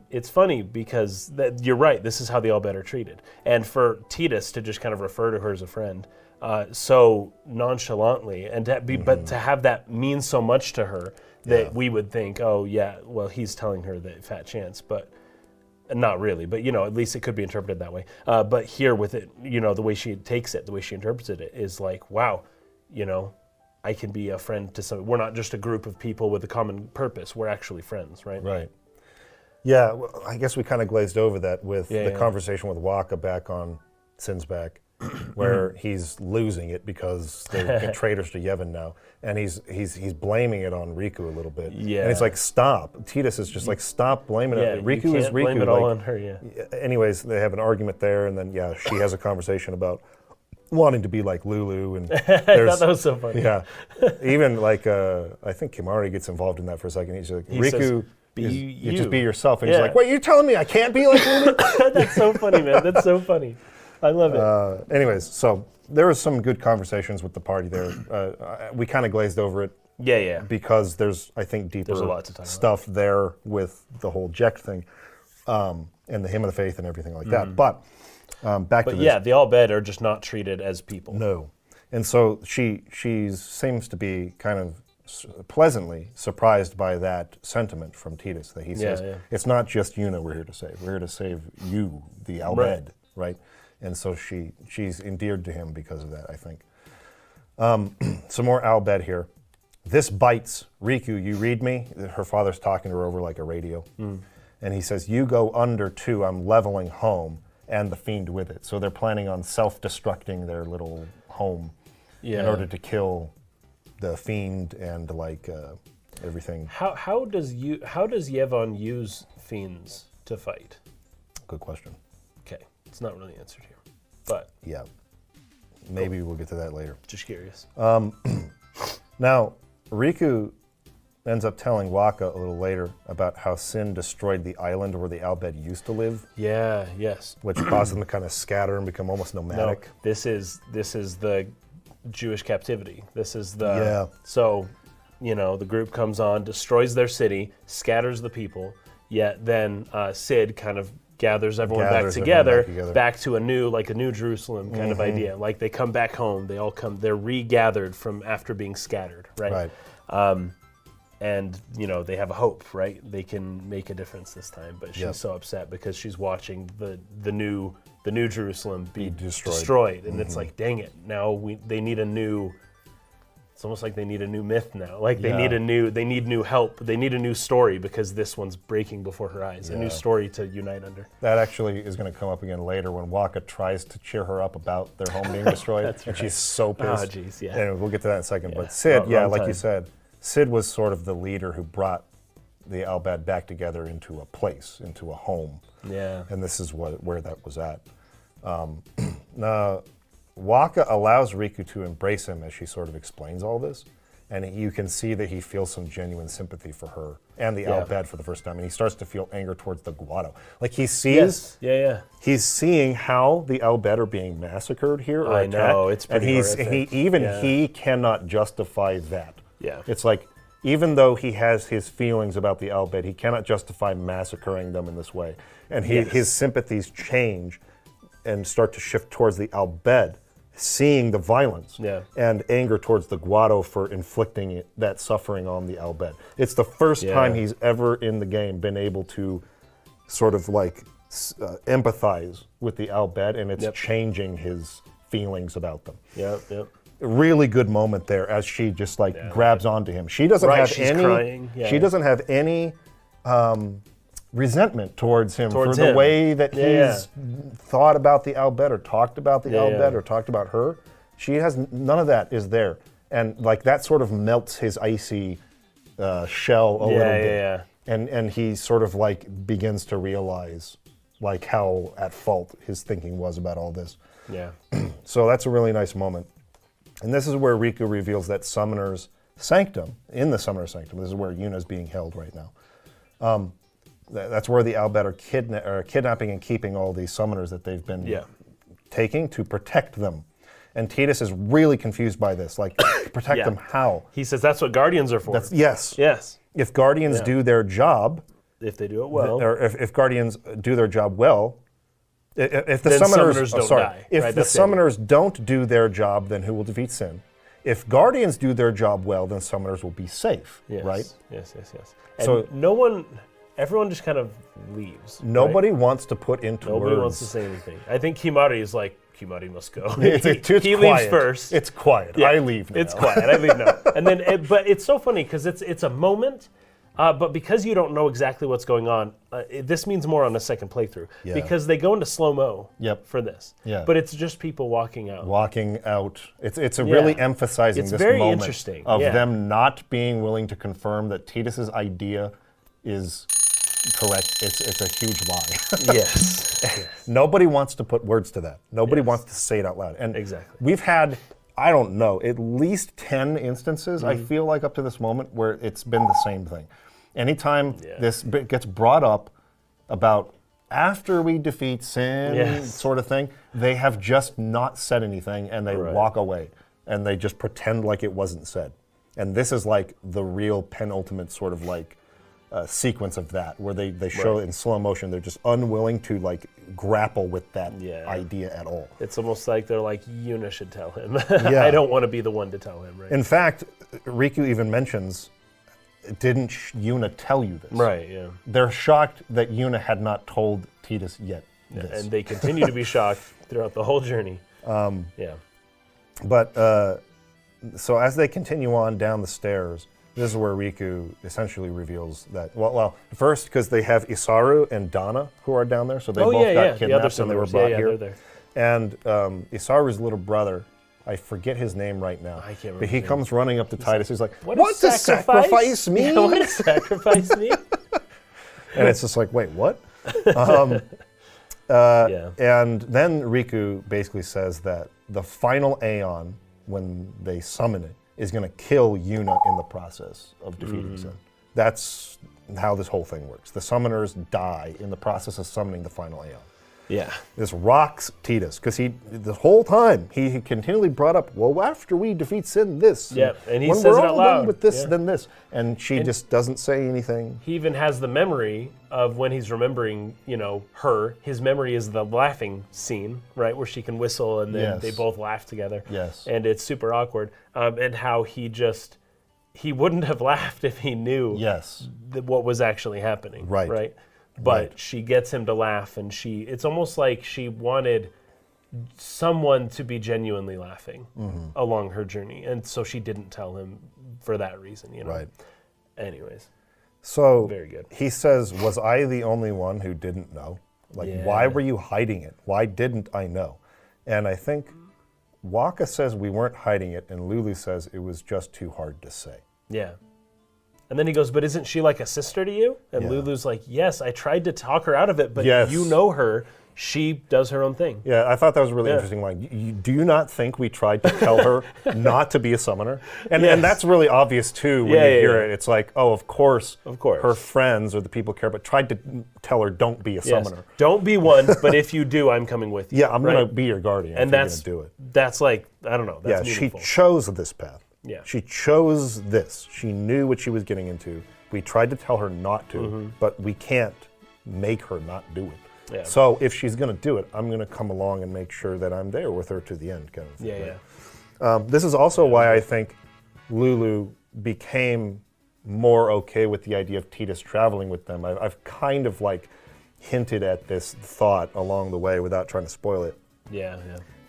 it's funny because you're right, this is how the Al Bhed are treated. And for Titus to just kind of refer to her as a friend so nonchalantly, and but to have that mean so much to her that we would think, he's telling her that fat chance, but not really, but at least it could be interpreted that way. But here with it, the way she takes it, the way she interprets it is like, wow, I can be a friend to some. We're not just a group of people with a common purpose. We're actually friends, right? Right. Yeah, well, I guess we kind of glazed over that with the conversation with Waka back on Sin's back. where he's losing it because they're traitors to Yevon now, and he's blaming it on Riku a little bit. Yeah. And it's like, stop. Titus is just like, stop blaming it. Riku is Riku. Blame it all on her. Yeah. Anyways, they have an argument there, and then she has a conversation about wanting to be like Lulu, and I thought that was so funny. Yeah, even like I think Kimari gets involved in that for a second. He's like, Riku, says, you just be yourself, and he's like, wait, you're telling me I can't be like Lulu? That's so funny, man. That's so funny. I love it. Anyways, so there was some good conversations with the party there. We kind of glazed over it. Yeah. Because there's, I think, deeper a lot to talk stuff there with the whole Jekt thing, and the hymn of the faith and everything like that. But back to this. Yeah, the Al-Bhed are just not treated as people. No. And so she seems to be kind of pleasantly surprised by that sentiment from Titus, that he says, it's not just Yuna we're here to save. We're here to save you, the Al-Bhed, right? And so she's endeared to him because of that, I think. Some more Al-Bhed here. This bites. Riku, you read me? Her father's talking to her over like a radio. And he says, you go under too, I'm leveling home, and the fiend with it. So they're planning on self-destructing their little home in order to kill the fiend and like everything. How does Yevon use fiends to fight? Good question. Okay, it's not really answered here, but yeah, maybe we'll get to that later. Just curious. Now, Riku ends up telling Waka a little later about how Sin destroyed the island where the Al-Bhed used to live. Yeah. Yes. Which caused them to kind of scatter and become almost nomadic. No, this is the Jewish captivity. This is the So, the group comes on, destroys their city, scatters the people. Yet then Sid kind of gathers everyone back together, back to a new Jerusalem kind of idea. Like they come back home, they're regathered from after being scattered, right? And they have a hope, right? They can make a difference this time. But she's so upset because she's watching the new Jerusalem be destroyed, and it's like, dang it! Now they need a new. It's almost like they need a new myth now. Like they need new help. They need a new story because this one's breaking before her eyes. A new story to unite under. That actually is going to come up again later when Waka tries to cheer her up about their home being destroyed. That's right. And she's so pissed. Oh, jeez, yeah. And we'll get to that in a second. But Sid, like you said, Sid was sort of the leader who brought the Al-Bhed back together into a place, into a home. Yeah. And this is where that was at. Now, Waka allows Riku to embrace him as she sort of explains all this. And you can see that he feels some genuine sympathy for her and the Al-Bhed for the first time. And he starts to feel anger towards the Guado. Like he sees, he's seeing how the Al-Bhed are being massacred here or attacked. Know, it's pretty horrific. He cannot justify that. Yeah. It's like, even though he has his feelings about the Al-Bhed, he cannot justify massacring them in this way. And his sympathies change and start to shift towards the Al-Bhed, seeing the violence and anger towards the Guado for inflicting that suffering on the Al-Bhed. It's the first time he's ever in the game been able to sort of like empathize with the Al-Bhed, and it's changing his feelings about them. Really good moment there as she just like grabs onto him. She doesn't have any. Crying. She doesn't have any resentment towards him for the way that he's thought about the Al-Bhed or talked about the Al-Bhed or talked about her. She has none of that is there, and like that sort of melts his icy shell a little bit. And he sort of like begins to realize like how at fault his thinking was about all this. So that's a really nice moment. And this is where Riku reveals that Summoner's Sanctum, in the Summoner's Sanctum, this is where Yuna's being held right now. That's where the Al-Bhed are kidnapping and keeping all these summoners that they've been taking to protect them. And Titus is really confused by this. Like, protect them how? He says that's what Guardians are for. Yes. If Guardians do their job... If they do it well. Or if Guardians do their job well... If the then summoners don't die. If the summoners don't do their job, then who will defeat Sin? If Guardians do their job well, then summoners will be safe, right? Yes. And so everyone just kind of leaves. Nobody wants to put into words. Nobody wants to say anything. I think Kimari is like, Kimari must go. He leaves first. It's quiet. I leave now. It's quiet. I leave now. And then, but it's so funny because it's a moment But because you don't know exactly what's going on, this means more on a second playthrough. Yeah. Because they go into slow-mo for this. Yeah. But it's just people walking out. Walking out. It's really emphasizing It's this very moment interesting, of yeah. them not being willing to confirm that Titus's idea is correct. It's a huge lie. Yes. Nobody wants to put words to that. Nobody Yes. wants to say it out loud. And Exactly. we've had, I don't know, at least 10 instances, I feel like, up to this moment where it's been the same thing. Anytime this gets brought up about after we defeat sin sort of thing, they have just not said anything and they walk away and they just pretend like it wasn't said. And this is like the real penultimate sort of like sequence of that, where they show in slow motion they're just unwilling to like grapple with that idea at all. It's almost like they're like, Yuna should tell him. I don't want to be the one to tell him, right? In fact, Riku even mentions, didn't Yuna tell you this? Right, yeah. They're shocked that Yuna had not told Titus yet this. And they continue to be shocked throughout the whole journey. But, so as they continue on down the stairs, this is where Riku essentially reveals that, well first, because they have Isaru and Dana who are down there, so they both got kidnapped and they were brought here. They're there. And Isaru's little brother, I forget his name right now. I can't remember but he his name. comes running up to Titus. He's like, What does sacrifice mean? Yeah, what does sacrifice mean? And it's just like, wait, what? And then Riku basically says that the final Aeon, when they summon it, is going to kill Yuna in the process of defeating Sin. That's how this whole thing works. The summoners die in the process of summoning the final Aeon. Yeah. This rocks Titus, because the whole time he continually brought up, well, after we defeat Sin, this. Yeah, and he when says we're it out all loud. done with this, Yeah. then this. And she just doesn't say anything. He even has the memory of when he's remembering, her. His memory is the laughing scene, right, where she can whistle and then they both laugh together. Yes. And it's super awkward. And how he wouldn't have laughed if he knew what was actually happening. Right. But she gets him to laugh, and it's almost like she wanted someone to be genuinely laughing along her journey. And so she didn't tell him for that reason, Right. Anyways. So Very good. he says, was I the only one who didn't know? Like, why were you hiding it? Why didn't I know? And I think Waka says we weren't hiding it, and Lulu says it was just too hard to say. Yeah. And then he goes, but isn't she like a sister to you? And Lulu's like, yes, I tried to talk her out of it, but you know her. She does her own thing. Yeah, I thought that was really interesting. Like, do you not think we tried to tell her not to be a summoner? And that's really obvious, too, when you hear it. It's like, oh, of course, her friends or the people care, but tried to tell her, don't be a summoner. Don't be one, but if you do, I'm coming with you. Yeah, I'm going to be your guardian and if you're going to do it. That's like, I don't know. That's meaningful. She chose this path. Yeah. She chose this. She knew what she was getting into. We tried to tell her not to, but we can't make her not do it. Yeah. So if she's going to do it, I'm going to come along and make sure that I'm there with her to the end, kind of thing. Right? This is also why I think Lulu became more okay with the idea of Titus traveling with them. I've kind of like hinted at this thought along the way without trying to spoil it. Yeah.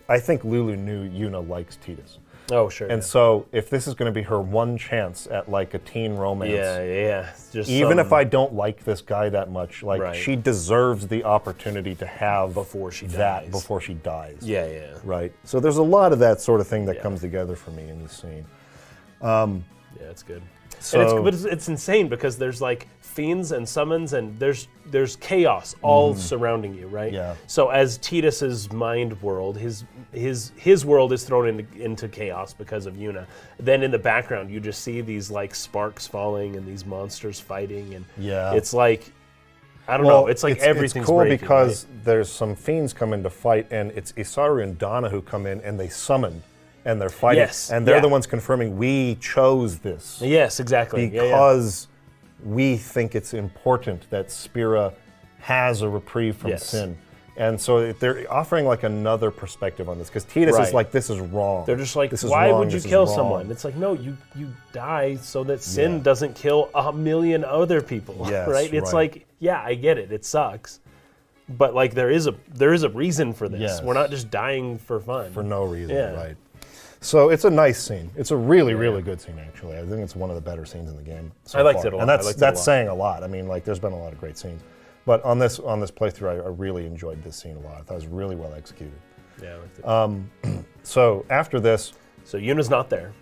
I think Lulu knew Yuna likes Titus. Oh, sure. And so if this is going to be her one chance at like a teen romance, just even if I don't like this guy that much, like she deserves the opportunity to have before she dies. Yeah. Right. So there's a lot of that sort of thing that comes together for me in this scene. Yeah, it's good. So, but it's insane because there's like fiends and summons and there's chaos all surrounding you, right? Yeah. So as Titus's mind world, his world is thrown into chaos because of Yuna. Then in the background you just see these like sparks falling and these monsters fighting and it's like I don't know. It's like everything's it's cool breaking, because there's some fiends come in to fight, and it's Isaru and Dana who come in and they summon. And they're fighting, and they're the ones confirming we chose this. Yes, exactly. Because we think it's important that Spira has a reprieve from sin. And so they're offering like another perspective on this, because Titus is like, this is wrong. They're just like, why would you kill someone? It's like, no, you die so that sin doesn't kill 1,000,000 other people, right? It's like, I get it. It sucks. But like there is a reason for this. Yes. We're not just dying for fun. For no reason, right. So it's a nice scene. It's a really, really good scene, actually. I think it's one of the better scenes in the game so I liked far. it a lot. And I liked it a that's lot. saying a lot. I mean, like, there's been a lot of great scenes. But on this playthrough, I really enjoyed this scene a lot. I thought it was really well executed. Yeah, I liked it. So after this, So Yuna's not there,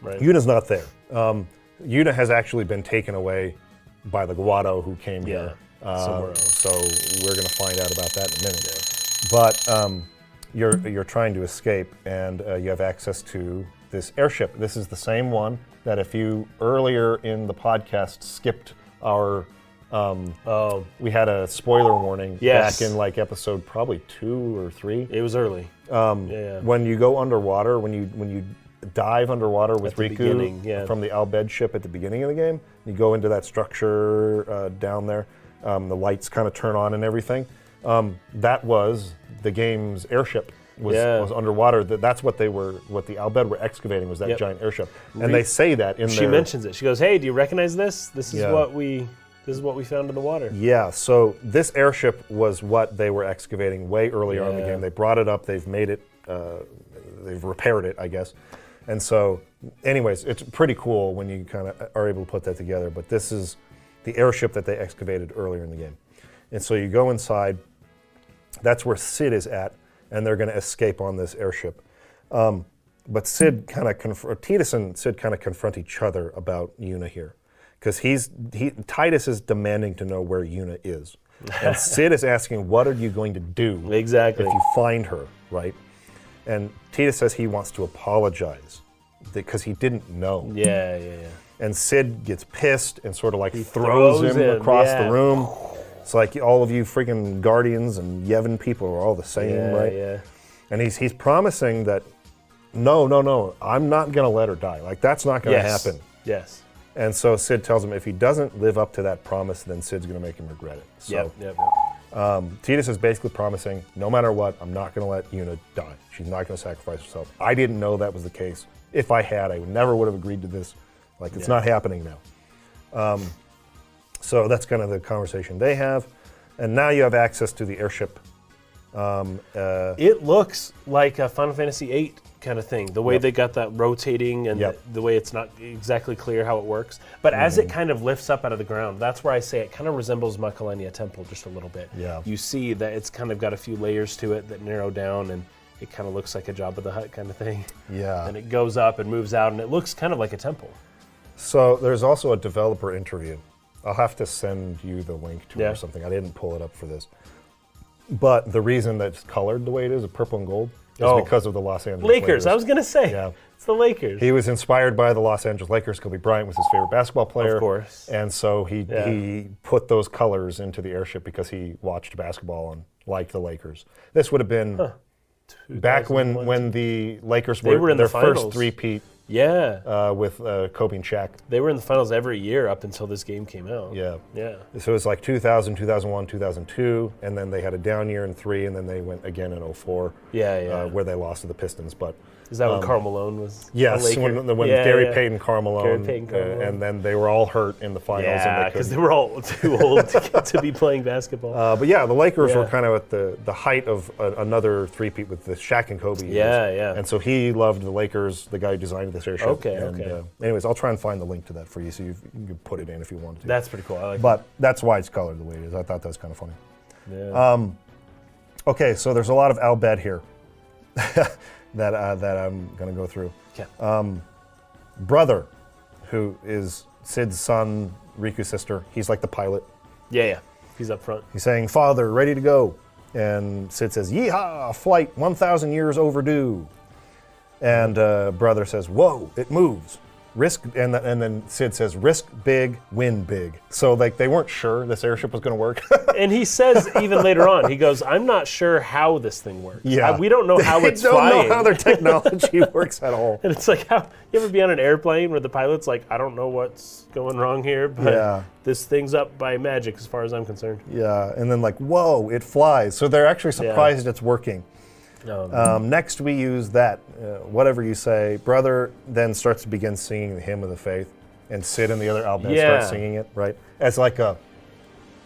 right? Yuna's not there. Yuna has actually been taken away by the Guado who came here. Somewhere else. So we're going to find out about that in a minute. But you're trying to escape, and you have access to this airship. This is the same one that if you earlier in the podcast skipped our we had a spoiler warning Yes. back in like episode probably 2 or 3. It was early. When you go underwater, when you dive underwater with At the Riku beginning, yeah. from the Albed ship at the beginning of the game, you go into that structure down there. The lights kind of turn on and everything. That was the game's airship. Was underwater. That's what the Albed were excavating was that giant airship, and they say that in She mentions it. She goes, "Hey, do you recognize this? This is what we found in the water." Yeah. So this airship was what they were excavating way earlier on in the game. They brought it up. They've made it. They've repaired it, I guess. And so, anyways, it's pretty cool when you kind of are able to put that together. But this is the airship that they excavated earlier in the game, and so you go inside. That's where Sid is at. And they're going to escape on this airship. But Sid kind of Tidus and Sid kind of confront each other about Yuna here, because Tidus is demanding to know where Yuna is, and Sid is asking, "What are you going to do Exactly. if you find her?" Right? And Tidus says he wants to apologize because he didn't know. Yeah. And Sid gets pissed and sort of like throws throws him him, across yeah. the room. It's like all of you freaking Guardians and Yevon people are all the same, right? Yeah. And he's promising that, no, I'm not going to let her die. Like, that's not going to happen. Yes. And so Sid tells him if he doesn't live up to that promise, then Sid's going to make him regret it. So Yep. Tidus is basically promising, no matter what, I'm not going to let Yuna die. She's not going to sacrifice herself. I didn't know that was the case. If I had, I never would have agreed to this. Like, it's not happening now. So that's kind of the conversation they have. And now you have access to the airship. It looks like a Final Fantasy VIII kind of thing. The way they got that rotating and the way it's not exactly clear how it works. But as it kind of lifts up out of the ground, that's where I say it kind of resembles Makalenia Temple just a little bit. Yeah. You see that it's kind of got a few layers to it that narrow down, and it kind of looks like a Jabba the Hutt kind of thing. Yeah. And it goes up and moves out, and it looks kind of like a temple. So there's also a developer interview. I'll have to send you the link to it or something. I didn't pull it up for this. But the reason that it's colored the way it is, purple and gold, is because of the Los Angeles Lakers. I was going to say. Yeah. It's the Lakers. He was inspired by the Los Angeles Lakers. Kobe Bryant was his favorite basketball player. Of course. And so he put those colors into the airship because he watched basketball and liked the Lakers. This would have been back when the Lakers were in their first three-peat. Yeah. With Kobe and Shaq. They were in the finals every year up until this game came out. Yeah. Yeah. So it was like 2000, 2001, 2002, and then they had a down year in 3, and then they went again in 04. Where they lost to the Pistons. But is that when Karl Malone was? Yes, when Gary Payton, Karl Malone, and then they were all hurt in the finals. Yeah, because they were all too old to be playing basketball. But yeah, the Lakers were kind of at the height of another three-peat with the Shaq and Kobe. Yeah. And so he loved the Lakers, the guy who designed this airship. Okay. Anyways, I'll try and find the link to that for you so you can put it in if you want to. That's pretty cool. I like But that's why it's colored the way it is. I thought that was kind of funny. Yeah. Okay, so there's a lot of Albed here that I'm going to go through. Okay. Brother, who is Sid's son, Riku's sister, he's like the pilot. Yeah. He's up front. He's saying, "Father, ready to go." And Sid says, "Yeehaw, flight 1,000 years overdue." And brother says, "Whoa, it moves. Risk," and then Sid says, "Risk big, win big." So like they weren't sure this airship was going to work. And he says even later on, he goes, "I'm not sure how this thing works. Yeah. We don't know how it's flying. They don't know how their flying." technology works at all. And it's like, how you ever be on an airplane where the pilot's like, "I don't know what's going wrong here, but this thing's up by magic as far as I'm concerned." Yeah, and then like, whoa, it flies. So they're actually surprised it's working. Next we use that, whatever you say. Brother then starts to begin singing the Hymn of the Faith, and Sid and the other Albed start singing it, right? As like a,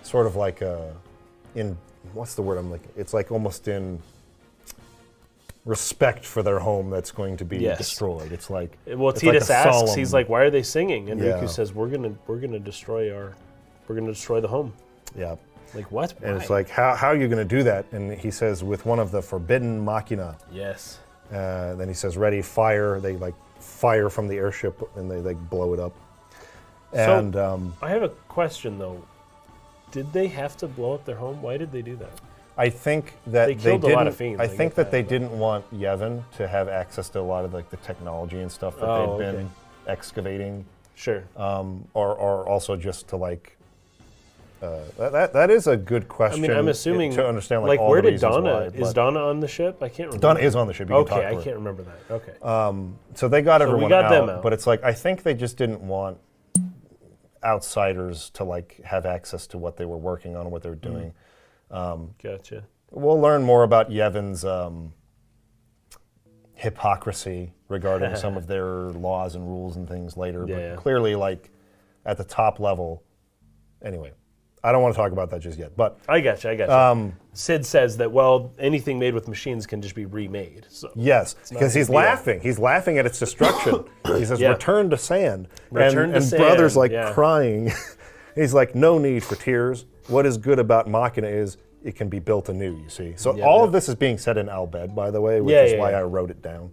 sort of like a, in, what's the word I'm looking, it's like almost in respect for their home that's going to be Yes. destroyed. It's like Well, it's like Tidus a asks, solemn- he's like, "Why are they singing?" And Yeah. Riku says, "We're gonna destroy the home." yeah. Like what? And Why? it's like, how are you going to do that? And he says, with one of the forbidden machina. yes. Then he says, ready, fire. They like fire from the airship and they like blow it up. And I have a question though. Did they have to blow up their home? Why did they do that? I think that They they killed a didn't. lot of fiends, I I think get that that, they but- didn't want Yevon to have access to a lot of like the technology and stuff that Oh, they'd okay. been excavating, Sure. or also just to like. That is a good I question. mean, I'm assuming to understand like all where the did reasons Donna? why, Is but Donna on the ship? I can't remember. Donna is on the ship. You can talk Okay, to I her. can't remember that. Okay. So they got So we everyone got them out. but it's like I think they just didn't want outsiders to like have access to what they were working on, what they were doing. Gotcha. We'll learn more about Yevon's hypocrisy regarding some of their laws and rules and things later. Yeah. But clearly, like at the top level, anyway. I don't want to talk about that just yet. But I gotcha. Sid says that anything made with machines can just be remade. So yes, not because a he's big deal. laughing. He's laughing at its destruction. He says, Yeah. "Return to sand." Return to and sand, brother's like yeah. crying. He's like, "No need for tears. What is good about Machina is it can be built anew." You see. So Yeah, all yeah. of this is being said in Albed, by the way, which Yeah, is yeah, why yeah. I wrote it down.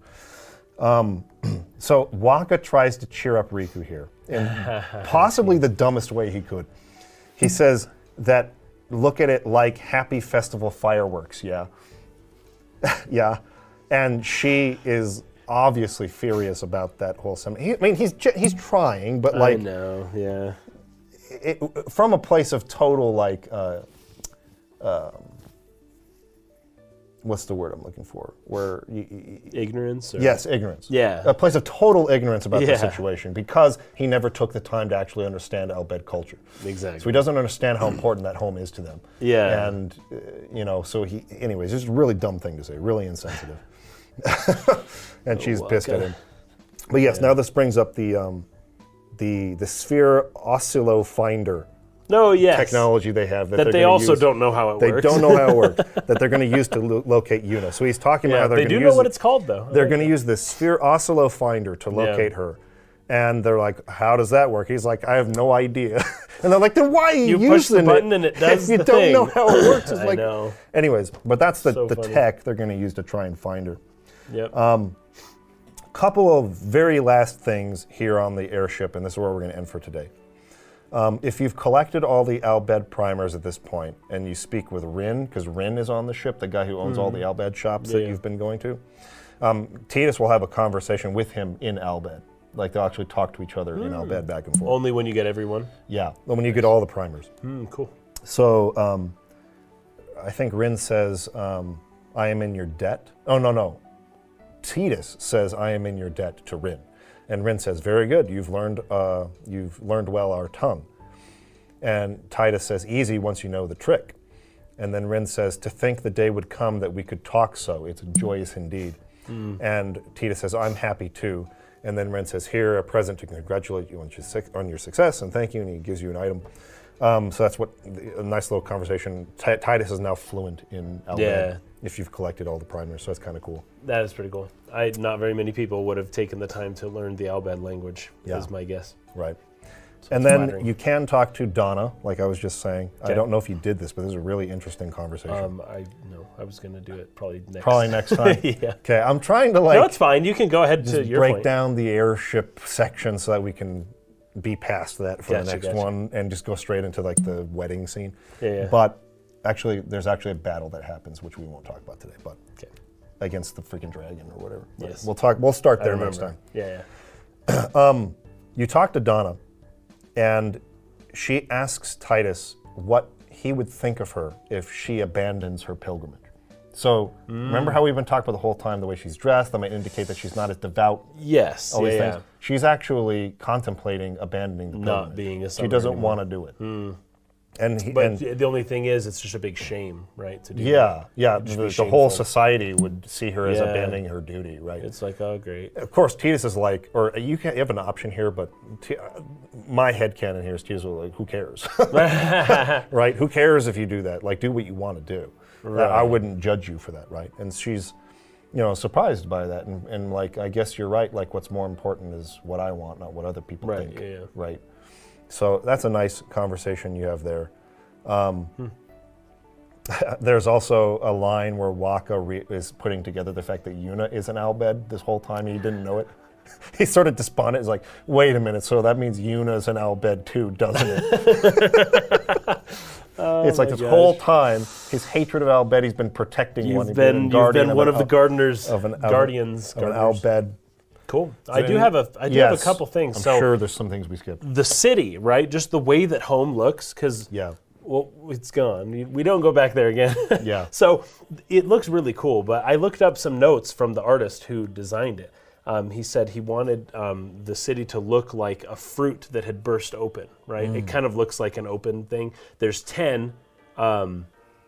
So Waka tries to cheer up Riku here in possibly the dumbest way he could. He says that look at it like happy festival fireworks, yeah. Yeah. And she is obviously furious about that whole I mean, he's trying, but I like know. Yeah. from a place of total like what's the word I'm looking for? Where Ignorance. Or? yes, ignorance. Yeah. A place of total ignorance about the Yeah. situation because he never took the time to actually understand Albed culture. Exactly. So he doesn't understand how important that home is to them. Yeah. And so anyways, it's just a really dumb thing to say, really insensitive. And she's pissed at him. But yes, now this brings up the sphere oscillo finder No. Yes. technology they have That they're they gonna also use. don't know how it They works. don't know how it works. That they're going to use to locate Yuna. So he's talking about Yeah, how they're they going to do use know what it's called though. They're going to use this sphere oscillo finder to locate her. And they're like, how does that work? He's like, I have no idea. And they're like, then why are you You push the using button it and it does if you the don't thing? know how it works? It's I like, know. anyways, but that's the So funny. tech they're going to use to try and find her. Yep. Couple of very last things here on the airship, and this is where we're going to end for today. If you've collected all the Albed primers at this point, and you speak with Rin, because Rin is on the ship, the guy who owns all the Albed shops that Yeah. you've been going to, Tidus will have a conversation with him in Albed. Like they'll actually talk to each other in Albed back and forth. Only when you get everyone. Yeah, when you get all the primers. Cool. So I think Rin says, I am in your debt. Oh, no. Tidus says, I am in your debt to Rin. And Rin says, very good, you've learned well our tongue. And Tidus says, easy once you know the trick. And then Rin says, to think the day would come that we could talk so, it's joyous indeed. And Tidus says, I'm happy too. And then Rin says, here, a present to congratulate you on your success and thank you, and he gives you an item. So that's a nice little conversation. Tidus is now fluent in Albed, Yeah. if you've collected all the primers, so that's kind of cool. That is pretty cool. Not very many people would have taken the time to learn the Albed language, Yeah. is my guess. Right. So And it's then flattering. you can talk to Donna, like I was just saying. I Okay. don't know if you did this, but this is a really interesting conversation. I was going to do it probably next. Time. Yeah. Okay, I'm trying to No, it's fine. You can go ahead to just your break point. down the airship section so that we can be past that for the Gotcha, next gotcha. one and just go straight into like the wedding scene. Yeah. But actually, there's actually a battle that happens, which we won't talk about today, but Okay. against the freaking dragon or whatever. But Yes. We'll start I there next remember. time. Yeah. You talk to Donna, and she asks Tidus what he would think of her if she abandons her pilgrimage. So remember how we've been talking about the whole time, the way she's dressed, that might indicate that she's not as devout. Yes. All these yeah, things. She's actually contemplating abandoning the Not pilgrimage. being a She summoner doesn't anymore. want to do it. And But the only thing is, it's just a big shame, right? To do yeah, It'd just be the whole shameful. society would see her as Yeah. abandoning her duty, right? It's like, oh, great. Of course, Tidus is like, or you have an option here, but my headcanon here is Tidus is like, who cares? Right? Who cares if you do that? Like, do what you want to do. I wouldn't judge you for that, right? And she's surprised by that. And like, I guess you're right. Like, what's more important is what I want, not what other people think. Yeah. Right. So that's a nice conversation you have there. There's also a line where Waka is putting together the fact that Yuna is an Albed this whole time. He didn't know it. He's sort of despondent. He's like, wait a minute, so that means Yuna's an Albed too, doesn't it? It's like this whole time, his hatred of Albed, he's been protecting one. You've been one of the guardians of an Albed. Cool. I do have a couple things. I'm sure there's some things we skipped. The city, right? Just the way that home looks, because well, it's gone. We don't go back there again. Yeah. So it looks really cool. But I looked up some notes from the artist who designed it. He said he wanted the city to look like a fruit that had burst open, right? It kind of looks like an open thing. There's 10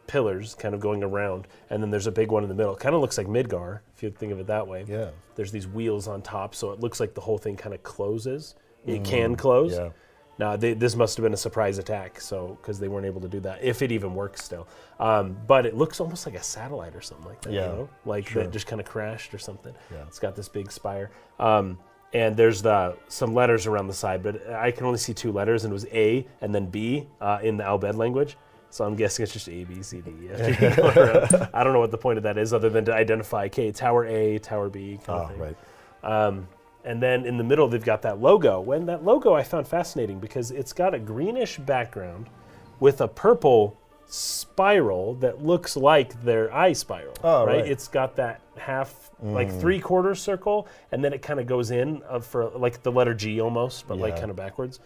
pillars kind of going around, and then there's a big one in the middle. It kind of looks like Midgar, if you think of it that way. Yeah. There's these wheels on top, so it looks like the whole thing kind of closes. It can close. Yeah. Now, this must have been a surprise attack, so because they weren't able to do that, if it even works still. But it looks almost like a satellite or something like that, like that just kind of crashed or something. Yeah. It's got this big spire. And there's some letters around the side, but I can only see 2 letters, and it was A and then B in the Albed language. So I'm guessing it's just A, B, C, D, E, F, G. I don't know what the point of that is other than to identify, okay, Tower A, Tower B kind of thing. Right. And then in the middle, they've got that logo. And that logo I found fascinating because it's got a greenish background with a purple spiral that looks like their eye spiral. Right? It's got that half, like 3/4 circle, and then it kind of goes in for like the letter G almost, but like kind of backwards.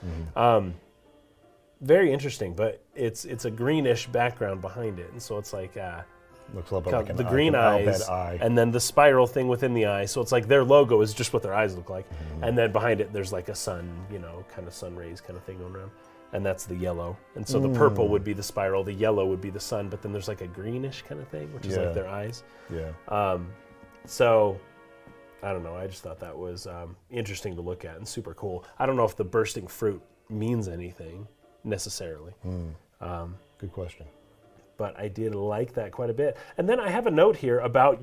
Very interesting, but it's a greenish background behind it. And so it's like... looks a little bit like the green eyes, and then the spiral thing within the eye. So it's like their logo is just what their eyes look like, and then behind it there's like a sun, kind of sun rays kind of thing going around, and that's the yellow. And so the purple would be the spiral, the yellow would be the sun, but then there's like a greenish kind of thing, which is like their eyes. Yeah. So I don't know. I just thought that was interesting to look at and super cool. I don't know if the bursting fruit means anything necessarily. Good question. But I did like that quite a bit. And then I have a note here about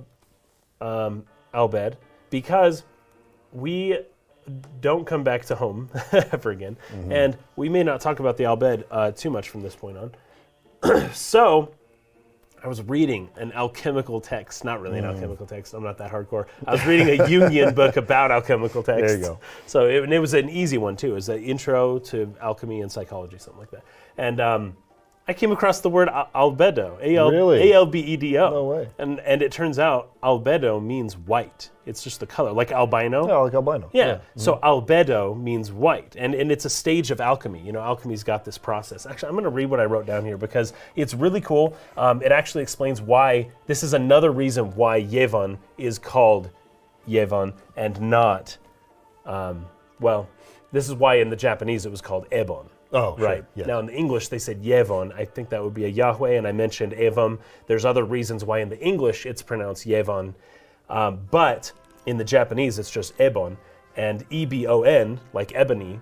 Albed, because we don't come back to home ever again. And we may not talk about the Albed too much from this point on. So I was reading an alchemical text, not really an alchemical text, I'm not that hardcore. I was reading a Jungian book about alchemical texts. There you go. So it was an easy one too. It was an intro to alchemy and psychology, something like that. And I came across the word albedo, Really? A-L-B-E-D-O. No way. And it turns out albedo means white. It's just the color, like albino. Yeah, like albino. Yeah. So albedo means white, and it's a stage of alchemy. Alchemy's got this process. Actually, I'm going to read what I wrote down here because it's really cool. It actually explains why. This is another reason why Yevon is called Yevon and not. This is why in the Japanese it was called Ebon. Oh, right. Sure. Yes. Now in the English they said Yevon. I think that would be a Yahweh, and I mentioned Evam. There's other reasons why in the English it's pronounced Yevon, but in the Japanese it's just Ebon, and E-B-O-N, like ebony,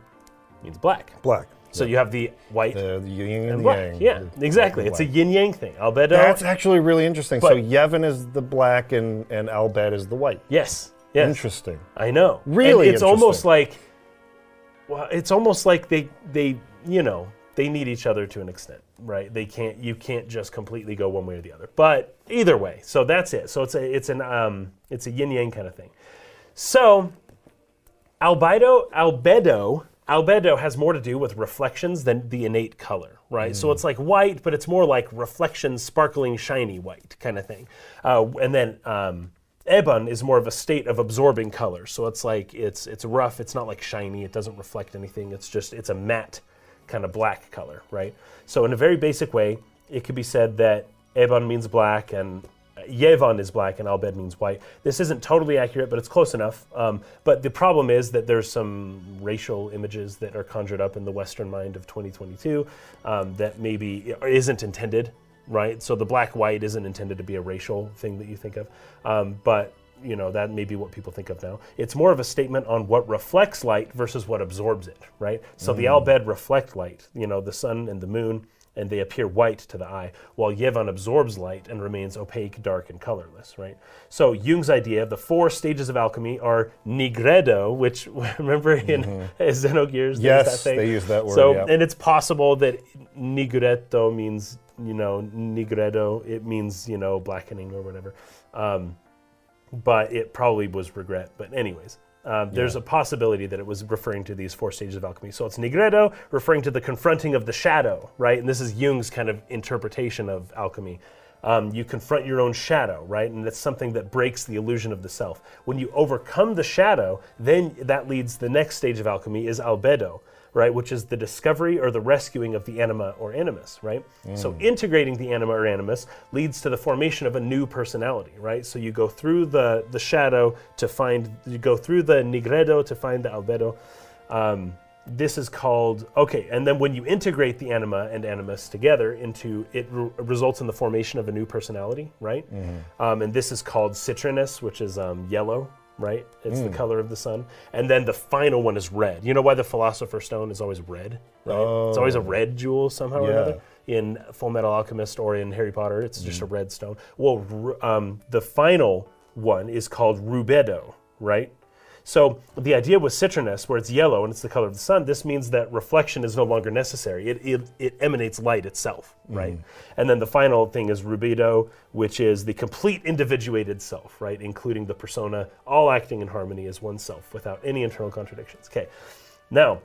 means black. Black. So you have the white the yin and black. yang. Yeah, exactly. It's a yin-yang thing. Albedo. That's actually really interesting. But- So Yevon is the black and Albed is the white. Yes. Interesting. I know. Really And it's almost interesting. like they need each other to an extent, right? You can't just completely go one way or the other. But either way, so that's it. So it's a yin yang kind of thing. So albedo has more to do with reflections than the innate color, right? So it's like white, but it's more like reflection, sparkling, shiny white kind of thing. And then ebon is more of a state of absorbing color. So it's like it's rough. It's not like shiny. It doesn't reflect anything. It's a matte kind of black color, right? So in a very basic way, it could be said that ebon means black and Yevon is black and Albed means white. This isn't totally accurate, but it's close enough. But the problem is that there's some racial images that are conjured up in the Western mind of 2022 that maybe isn't intended, right? So the black-white isn't intended to be a racial thing that you think of. But that may be what people think of now. It's more of a statement on what reflects light versus what absorbs it, right? So the Albed reflect light, the sun and the moon. and they appear white to the eye, while Yevon absorbs light and remains opaque, dark, and colorless, right? So Jung's idea of the 4 stages of alchemy are nigredo, which, remember in Xenogears, Yes, that thing? they use that word, So, yeah. and it's possible that nigreto means, nigredo, it means, blackening or whatever. But it probably was regret. But anyways, there's a possibility that it was referring to these 4 stages of alchemy. So it's nigredo, referring to the confronting of the shadow, right? And this is Jung's kind of interpretation of alchemy. You confront your own shadow, right? And that's something that breaks the illusion of the self. When you overcome the shadow, then that leads the next stage of alchemy is albedo, right? Which is the discovery or the rescuing of the anima or animus, right? So integrating the anima or animus leads to the formation of a new personality, right? So you go through the shadow you go through the nigredo to find the albedo. This is called, and then when you integrate the anima and animus together it results in the formation of a new personality, right? And this is called citrinus, which is yellow, right? It's the color of the sun. And then the final one is red. You know why the Philosopher's Stone is always red, right? It's always a red jewel somehow or another. In Full Metal Alchemist or in Harry Potter, it's just a red stone. Well, the final one is called rubedo, right? So the idea with citrinus, where it's yellow and it's the color of the sun, this means that reflection is no longer necessary. It emanates light itself, right? And then the final thing is rubedo, which is the complete individuated self, right? Including the persona, all acting in harmony as one self without any internal contradictions. Okay, now,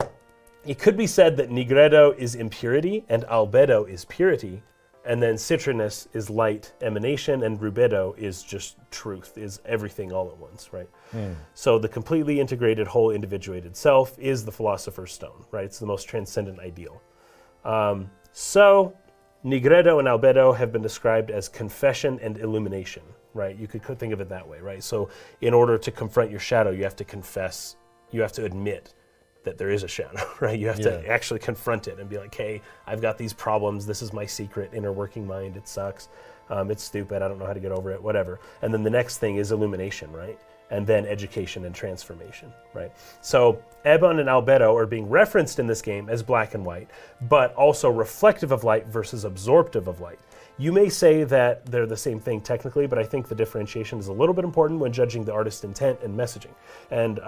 it could be said that nigredo is impurity and albedo is purity, and then citrinus is light emanation, and rubedo is just truth, is everything all at once, right? So the completely integrated, whole individuated self is the Philosopher's Stone, right? It's the most transcendent ideal. So nigredo and albedo have been described as confession and illumination, right? You could think of it that way, right? So in order to confront your shadow, you have to confess, you have to admit that there is a shadow, right? You have to actually confront it and be like, hey, I've got these problems. This is my secret inner working mind. It sucks. It's stupid. I don't know how to get over it, whatever. And then the next thing is illumination, right? And then education and transformation, right? So ebon and albedo are being referenced in this game as black and white, but also reflective of light versus absorptive of light. You may say that they're the same thing technically, but I think the differentiation is a little bit important when judging the artist's intent and messaging. And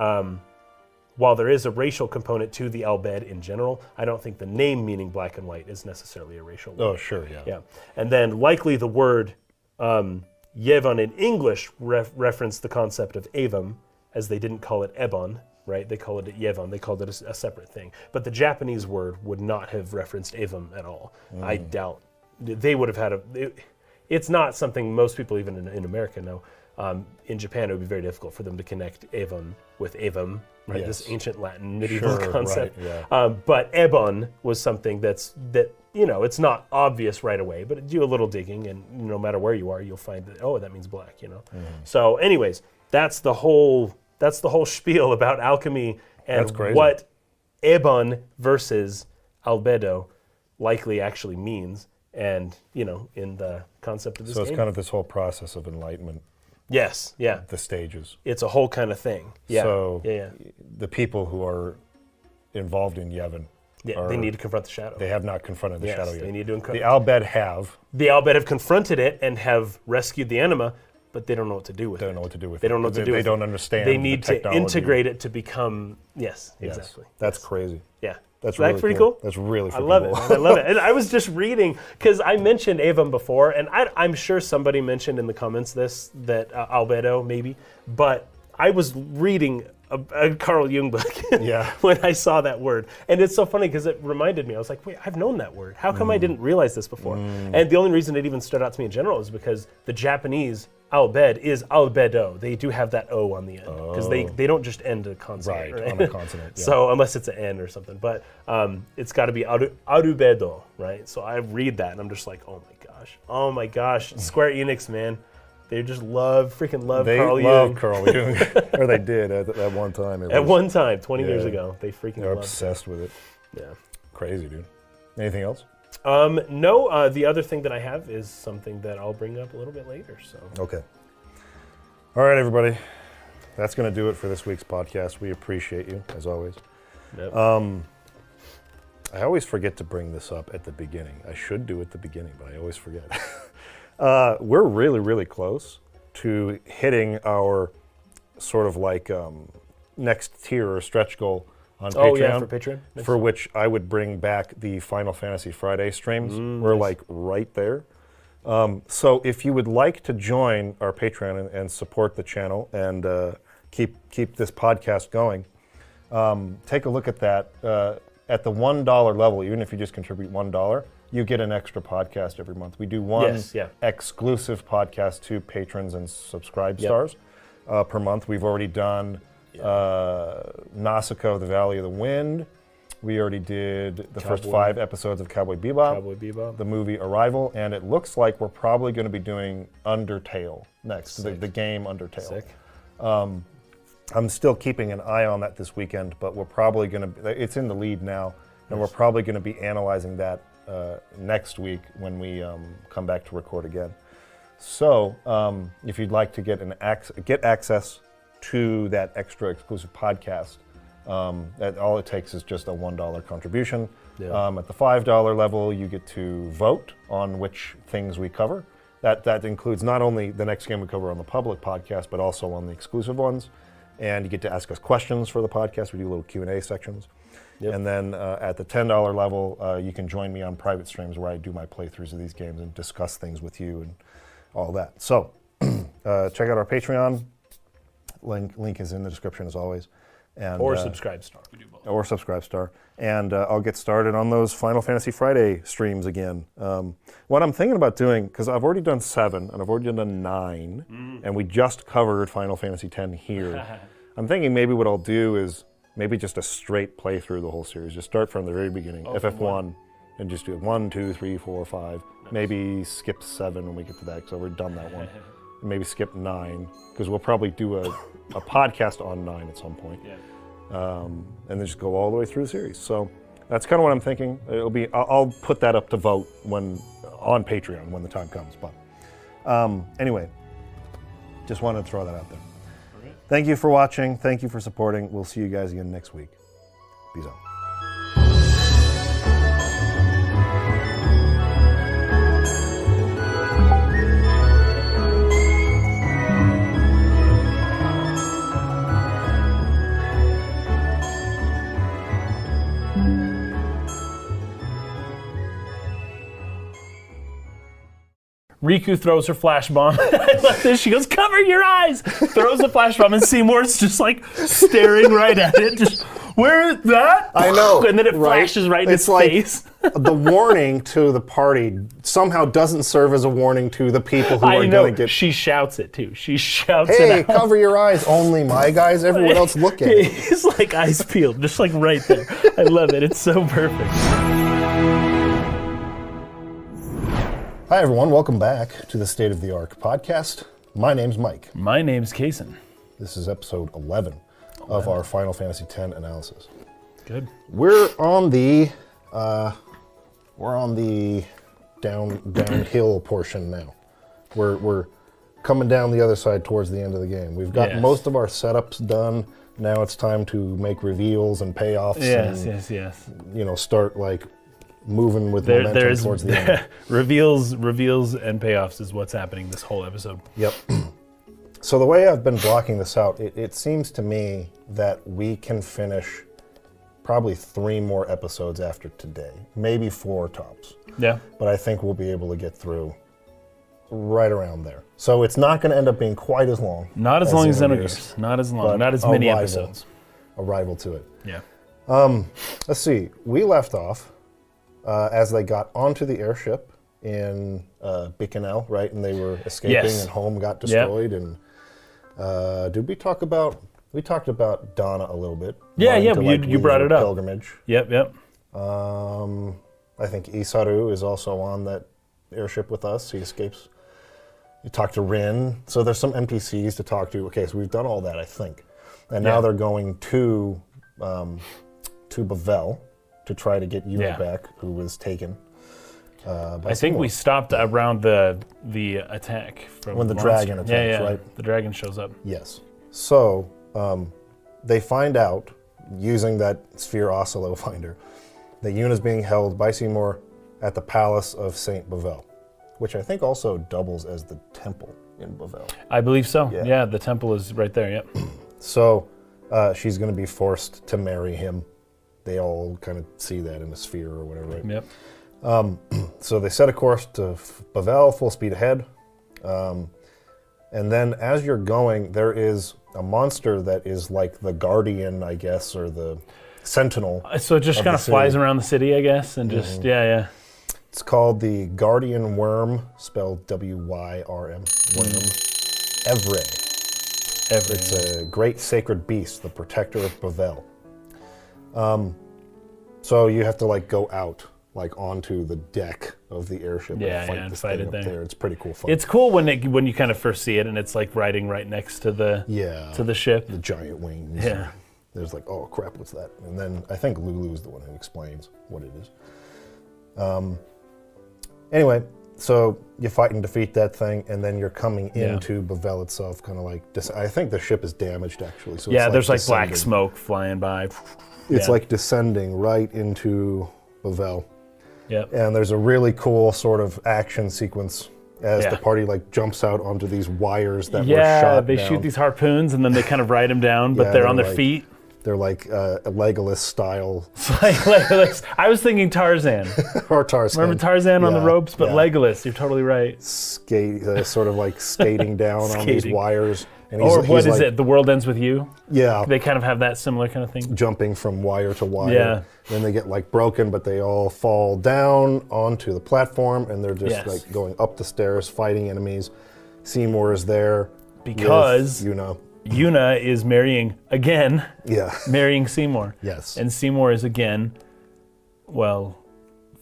while there is a racial component to the albed in general, I don't think the name meaning black and white is necessarily a racial one. Oh, sure, yeah. Yeah. And then likely the word Yevon in English referenced the concept of Avon, as they didn't call it Ebon, right? They called it Yevon. They called it a separate thing. But the Japanese word would not have referenced Avon at all. I doubt. They would have had it's not something most people even in America know. In Japan, it would be very difficult for them to connect Avon with Avum, right? This ancient Latin medieval concept. Right, yeah. But Ebon was something that it's not obvious right away, but do a little digging, and no matter where you are, you'll find that that means black. So, anyways, that's the whole spiel about alchemy and what Ebon versus albedo likely actually means, and in the concept of this game. So it's kind of this whole process of enlightenment. Yes, yeah. The stages. It's a whole kind of thing. Yeah. So the people who are involved in Yevon, they need to confront the shadow. They have not confronted the shadow yet. They need to The albed have. The albed have confronted it and have rescued the anima, but they don't know what to do with it. They don't know what to do with it. They don't know what to do with it. They don't understand They need the to integrate it to become, exactly. That's crazy. Yeah. That's pretty really cool. That's really I love cool. it. I love it. And I was just reading, because I mentioned Avon before, and I'm sure somebody mentioned in the comments that albedo maybe, but I was reading a Carl Jung book when I saw that word. And it's so funny because it reminded me, I was like, wait, I've known that word. How come I didn't realize this before? And the only reason it even stood out to me in general is because the Japanese albed is albedo. They do have that O on the end because they don't just end a consonant. Right, on a consonant. Yeah. So unless it's an N or something. But it's got to be arubedo, right? So I read that and I'm just like, oh my gosh. Square Enix, man. They just freaking love Carl Jung. They love Carl Jung. Or they did at one time. At one time, 20 years ago. They freaking They're loved obsessed with it. Yeah. Crazy, dude. Anything else? No, the other thing that I have is something that I'll bring up a little bit later. So. Okay. All right, everybody. That's going to do it for this week's podcast. We appreciate you, as always. Yep. I always forget to bring this up at the beginning. I should do it at the beginning, but I always forget. We're really, really close to hitting our sort of like next tier or stretch goal on Patreon. Oh, yeah, for Patreon? For which I would bring back the Final Fantasy Friday streams. We're like right there. So if you would like to join our Patreon and support the channel and keep this podcast going, take a look at that. At the $1 level, even if you just contribute $1, you get an extra podcast every month. We do one exclusive podcast to patrons and subscribe stars per month. We've already done Nausicaa, the Valley of the Wind. We already did the first 5 episodes of Cowboy Bebop, the movie Arrival, and it looks like we're probably going to be doing Undertale next, the game Undertale. Sick. I'm still keeping an eye on that this weekend, but we're probably going to, it's in the lead now, and we're probably going to be analyzing that next week when we come back to record again. So if you'd like to get access to that extra exclusive podcast, all it takes is just a $1 contribution. At the $5 level, you get to vote on which things we cover. That includes not only the next game we cover on the public podcast, but also on the exclusive ones. And you get to ask us questions for the podcast. We do little Q&A sections. And then at the $10 level, you can join me on private streams where I do my playthroughs of these games and discuss things with you and all that. So check out our Patreon. Link is in the description as always. And, or Subscribe Star. We do both. Or Subscribe Star. And I'll get started on those Final Fantasy Friday streams again. What I'm thinking about doing, because I've already done 7 and I've already done 9, and we just covered Final Fantasy X here. I'm thinking maybe what I'll do is maybe just a straight playthrough the whole series. Just start from the very beginning, FF1, and just do 1, 2, 3, 4, 5. Nice. Maybe skip 7 when we get to that, because I've already done that one. Maybe skip 9, because we'll probably do a podcast on 9 at some point. And then just go all the way through the series. So that's kind of what I'm thinking. It'll be. I'll put that up to vote on Patreon when the time comes. But anyway, just wanted to throw that out there. Right. Thank you for watching. Thank you for supporting. We'll see you guys again next week. Peace out. Riku throws her flash bomb. I love this. She goes, "Cover your eyes!" Throws the flash bomb, and Seymour's just like staring right at it. Just, where is that? I know. And then it flashes right in his face. The warning to the party somehow doesn't serve as a warning to the people who are going to get. She shouts it too. She shouts Hey, it out. cover your eyes. Only my guys. Everyone else look at it. He's like eyes peeled, just like right there. I love it. It's so perfect. Hi, everyone. Welcome back to the State of the Arc podcast. My name's Mike. My name's Kason. This is episode 11 of our Final Fantasy X analysis. Good. We're on the downhill portion now. We're coming down the other side towards the end of the game. We've got most of our setups done. Now it's time to make reveals and payoffs. Yes. You know, start like moving with momentum towards the end. reveals and payoffs is what's happening this whole episode. Yep. So the way I've been blocking this out, it seems to me that we can finish probably 3 more episodes after today, maybe 4 tops. Yeah. But I think we'll be able to get through right around there. So it's not going to end up being quite as long. Not as long as Xenogears. Not as long. Not as many episodes. Arrival to it. Yeah. Let's see. We left off as they got onto the airship in Bikanel, right? And they were escaping, and home got destroyed. Yep. And did we talk about? We talked about Donna a little bit. Yeah. You brought it up. Pilgrimage. Yep. I think Isaru is also on that airship with us. He escapes. You talk to Rin. So there's some NPCs to talk to. Okay, so we've done all that, I think. And now they're going to Bavel to try to get Yuna back, who was taken. I think we stopped around the attack from when the dragon attacks, right? The dragon shows up. Yes. So they find out using that sphere oscillo finder that Yuna's being held by Seymour at the Palace of Saint Bavell, which I think also doubles as the temple in Bavell. I believe so. Yeah. Yeah, the temple is right there. Yep. So she's going to be forced to marry him. They all kind of see that in the sphere or whatever, right? Yep. So they set a course to Bavell, full speed ahead. And then as you're going, there is a monster that is like the guardian, I guess, or the sentinel. So it just kind of flies around the city, I guess, and just, yeah. It's called the Guardian Worm, spelled W-Y-R-M, worm, Evre. It's a great sacred beast, the protector of Bavell. So you have to like go out, like onto the deck of the airship and fight it there. It's pretty cool fun. It's cool when you kind of first see it and it's like riding right next to the ship. The giant wings. Yeah. There's like, oh crap, what's that? And then I think Lulu is the one who explains what it is. Anyway, so you fight and defeat that thing, and then you're coming into Bavell itself, kind of like I think the ship is damaged actually. So yeah, it's there's like descending. black smoke flying by. It's like descending right into Bavell. Yep. And there's a really cool sort of action sequence as the party like jumps out onto these wires that were shot they down. shoot these harpoons and then they kind of ride them down, but they're on their feet. They're like a Legolas style. Like Legolas. I was thinking Tarzan. Or Tarzan. Remember Tarzan on the ropes? But Legolas, you're totally right. Sort of like skating down on these wires. And Or what is it? The World Ends With You? Yeah. They kind of have that similar kind of thing. Jumping from wire to wire. Yeah. Then they get like broken, but they all fall down onto the platform, and they're just like going up the stairs, fighting enemies. Seymour is there. Because Yuna is marrying again. Yeah. Marrying Seymour. Yes. And Seymour is again,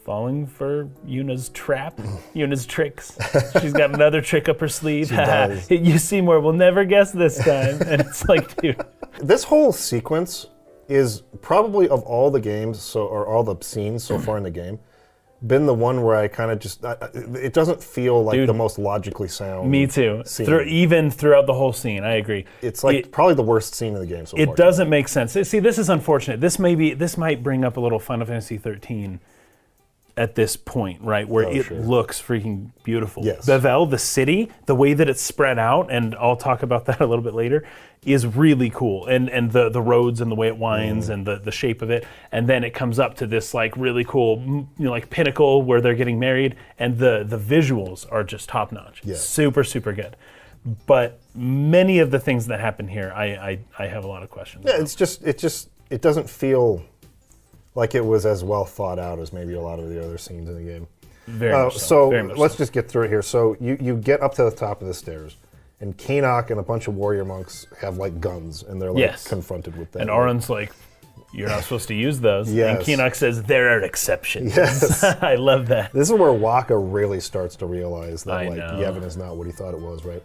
falling for Yuna's trap, Yuna's tricks. She's got another trick up her sleeve. She does. You Seymour will never guess this time. And it's like, dude. This whole sequence is probably of all the games, or all the scenes so far in the game, been the one where I kind of just, it doesn't feel like the most logically sound. Me too. Scene. Even throughout the whole scene, I agree. It's like probably the worst scene in the game so far. It doesn't make sense. See, this is unfortunate. This might bring up a little Final Fantasy 13 at this point, right, where looks freaking beautiful. Yes. Bavell, the city, the way that it's spread out, and I'll talk about that a little bit later, is really cool. And the roads and the way it winds and the shape of it. And then it comes up to this like really cool, like pinnacle where they're getting married, and the visuals are just top notch. Yes. Super, super good. But many of the things that happen here, I have a lot of questions about. It doesn't feel like it was as well thought out as maybe a lot of the other scenes in the game. Very much so. Very much let's just get through it here. So you get up to the top of the stairs, and Keenock and a bunch of warrior monks have like guns, and they're like confronted with them. And Auron's like, you're not supposed to use those. Yes. And Keenock says, there are exceptions. Yes. I love that. This is where Waka really starts to realize that I like know. Yevon is not what he thought it was, right?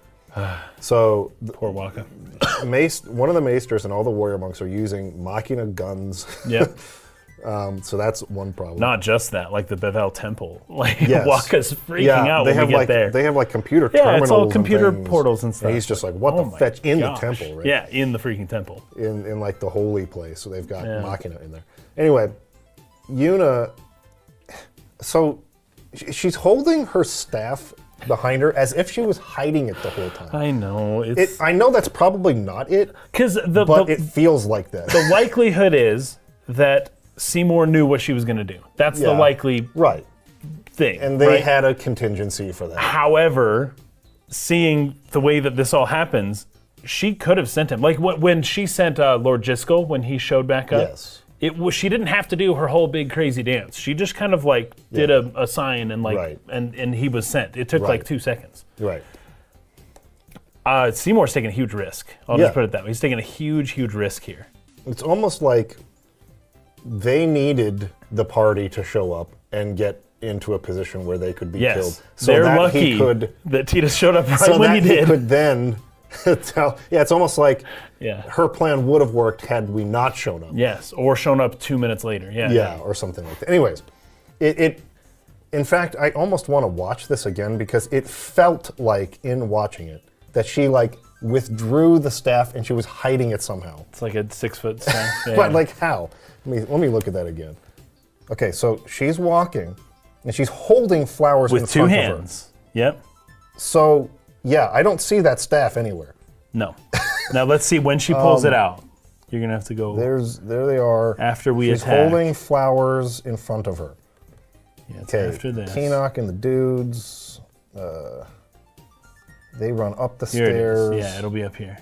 So Poor Waka. one of the maesters and all the warrior monks are using Machina guns. Yep. So that's one problem. Not just that, like the Bavell Temple. Like Yes. Waka's freaking out when we get there. They have like computer terminals. It's all and computer things. portals and stuff. And he's just like, what Oh the my fetch in gosh. the temple, right? Yeah, in the freaking temple. In like the holy place. So they've got Machina in there. Anyway, Yuna, so she's holding her staff behind her as if she was hiding it the whole time. I know. I know that's probably not it, but it feels like that. The likelihood is that Seymour knew what she was going to do. That's the likely thing. And they had a contingency for that. However, seeing the way that this all happens, she could have sent him. Like when she sent Lord Jiskel when he showed back up. Yes. She didn't have to do her whole big crazy dance. She just kind of like did a sign and like and he was sent. It took like 2 seconds. Right. Seymour's taking a huge risk. I'll just put it that way. He's taking a huge risk here. It's almost like they needed the party to show up and get into a position where they could be killed. So they're that lucky he could, that Tidus showed up right so when that he did. He could then tell. Yeah, it's almost like Yeah. her plan would have worked had we not shown up. Yes, or shown up 2 minutes later. Yeah, or something like that. Anyways, in fact, I almost want to watch this again because it felt like in watching it that she like withdrew the staff and she was hiding it somehow. It's like a 6 foot staff. Yeah. But like how? Let me look at that again. Okay, so she's walking, and she's holding flowers in With two front hands. Yep. of her. So, yeah, I don't see that staff anywhere. No. Now let's see when she pulls it out. You're gonna have to go. There they are. After we she's attack. holding flowers in front of her. Yeah, it's Okay, after this. Keenock and the dudes, they run up the Here it is. stairs. Yeah, it'll be up here.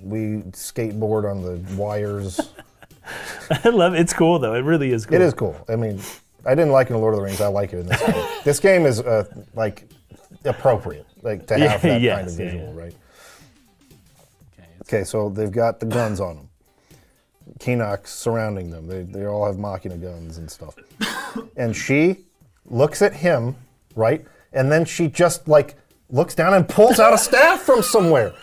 We skateboard on the wires. I love it. It's cool though. It really is cool. It is cool. I mean, I didn't like it in Lord of the Rings. I like it in this game. This game is like appropriate, like to have that kind of visual, right? Okay, so they've got the guns on them. Keenock's surrounding them. They all have Machina guns and stuff. And she looks at him, right? And then she just like looks down and pulls out a staff from somewhere.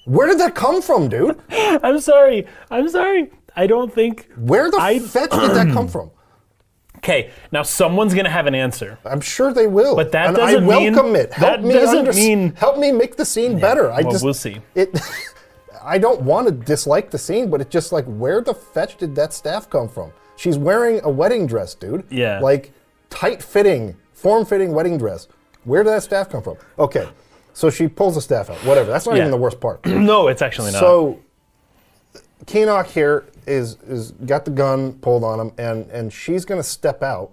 Where did that come from, dude? I'm sorry. I don't think. Where the fetch did that come from? Okay, now someone's gonna have an answer. I'm sure they will. But that and doesn't I welcome mean, it. Help me make the scene better. We'll see. I don't want to dislike the scene, but it's just like, where the fetch did that staff come from? She's wearing a wedding dress, dude. Yeah. Like tight-fitting, form-fitting wedding dress. Where did that staff come from? Okay, so she pulls the staff out. Whatever. That's not even the worst part. No, it's actually not. So Keenock here is got the gun pulled on him, and she's going to step out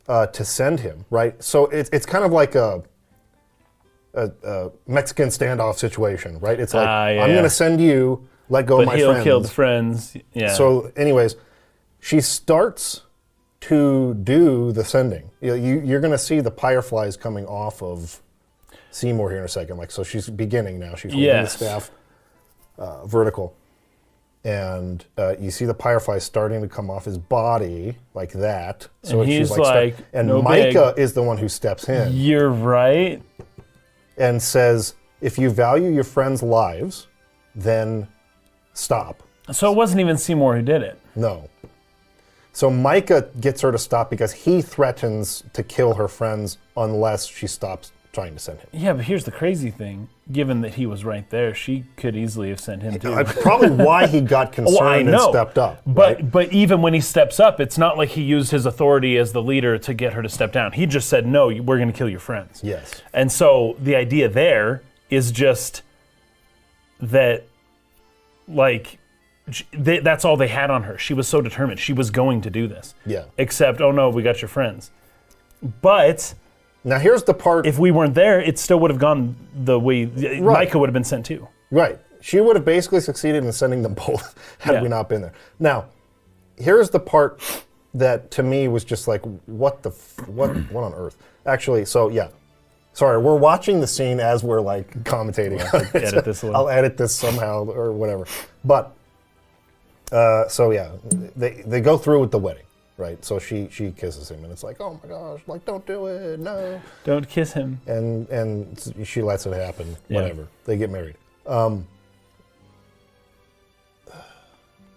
to send him, right? So it's kind of like a Mexican standoff situation, right? It's like, I'm going to send you, let go of my friends. But he'll kill the friends, yeah. So anyways, she starts to do the sending. You're going to see the fireflies coming off of Seymour here in a second. Like, so she's beginning now. She's holding the staff vertical. And you see the fireflies starting to come off his body like that. So and she's he's like and no Micah big. is the one who steps in. You're right. And says, if you value your friends' lives, then stop. So it wasn't even Seymour who did it. No. So Micah gets her to stop because he threatens to kill her friends unless she stops trying to send him. Yeah, but here's the crazy thing. Given that he was right there, she could easily have sent him too. Probably why he got concerned and stepped up. But even when he steps up, it's not like he used his authority as the leader to get her to step down. He just said, no, we're going to kill your friends. Yes. And so the idea there is just that, like, that's all they had on her. She was so determined. She was going to do this. Yeah. Except, oh no, we got your friends. But now here's the part. If we weren't there, it still would have gone the way Micah would have been sent too. Right. She would have basically succeeded in sending them both had we not been there. Now, here's the part that to me was just like, what on earth? Actually, so yeah. Sorry, we're watching the scene as we're like commentating. Edit this a little. I'll edit this somehow or whatever. But so yeah, they go through with the wedding, right? So she kisses him, and it's like, oh my gosh, like don't do it, no. Don't kiss him. And she lets it happen. Yeah. Whatever. They get married.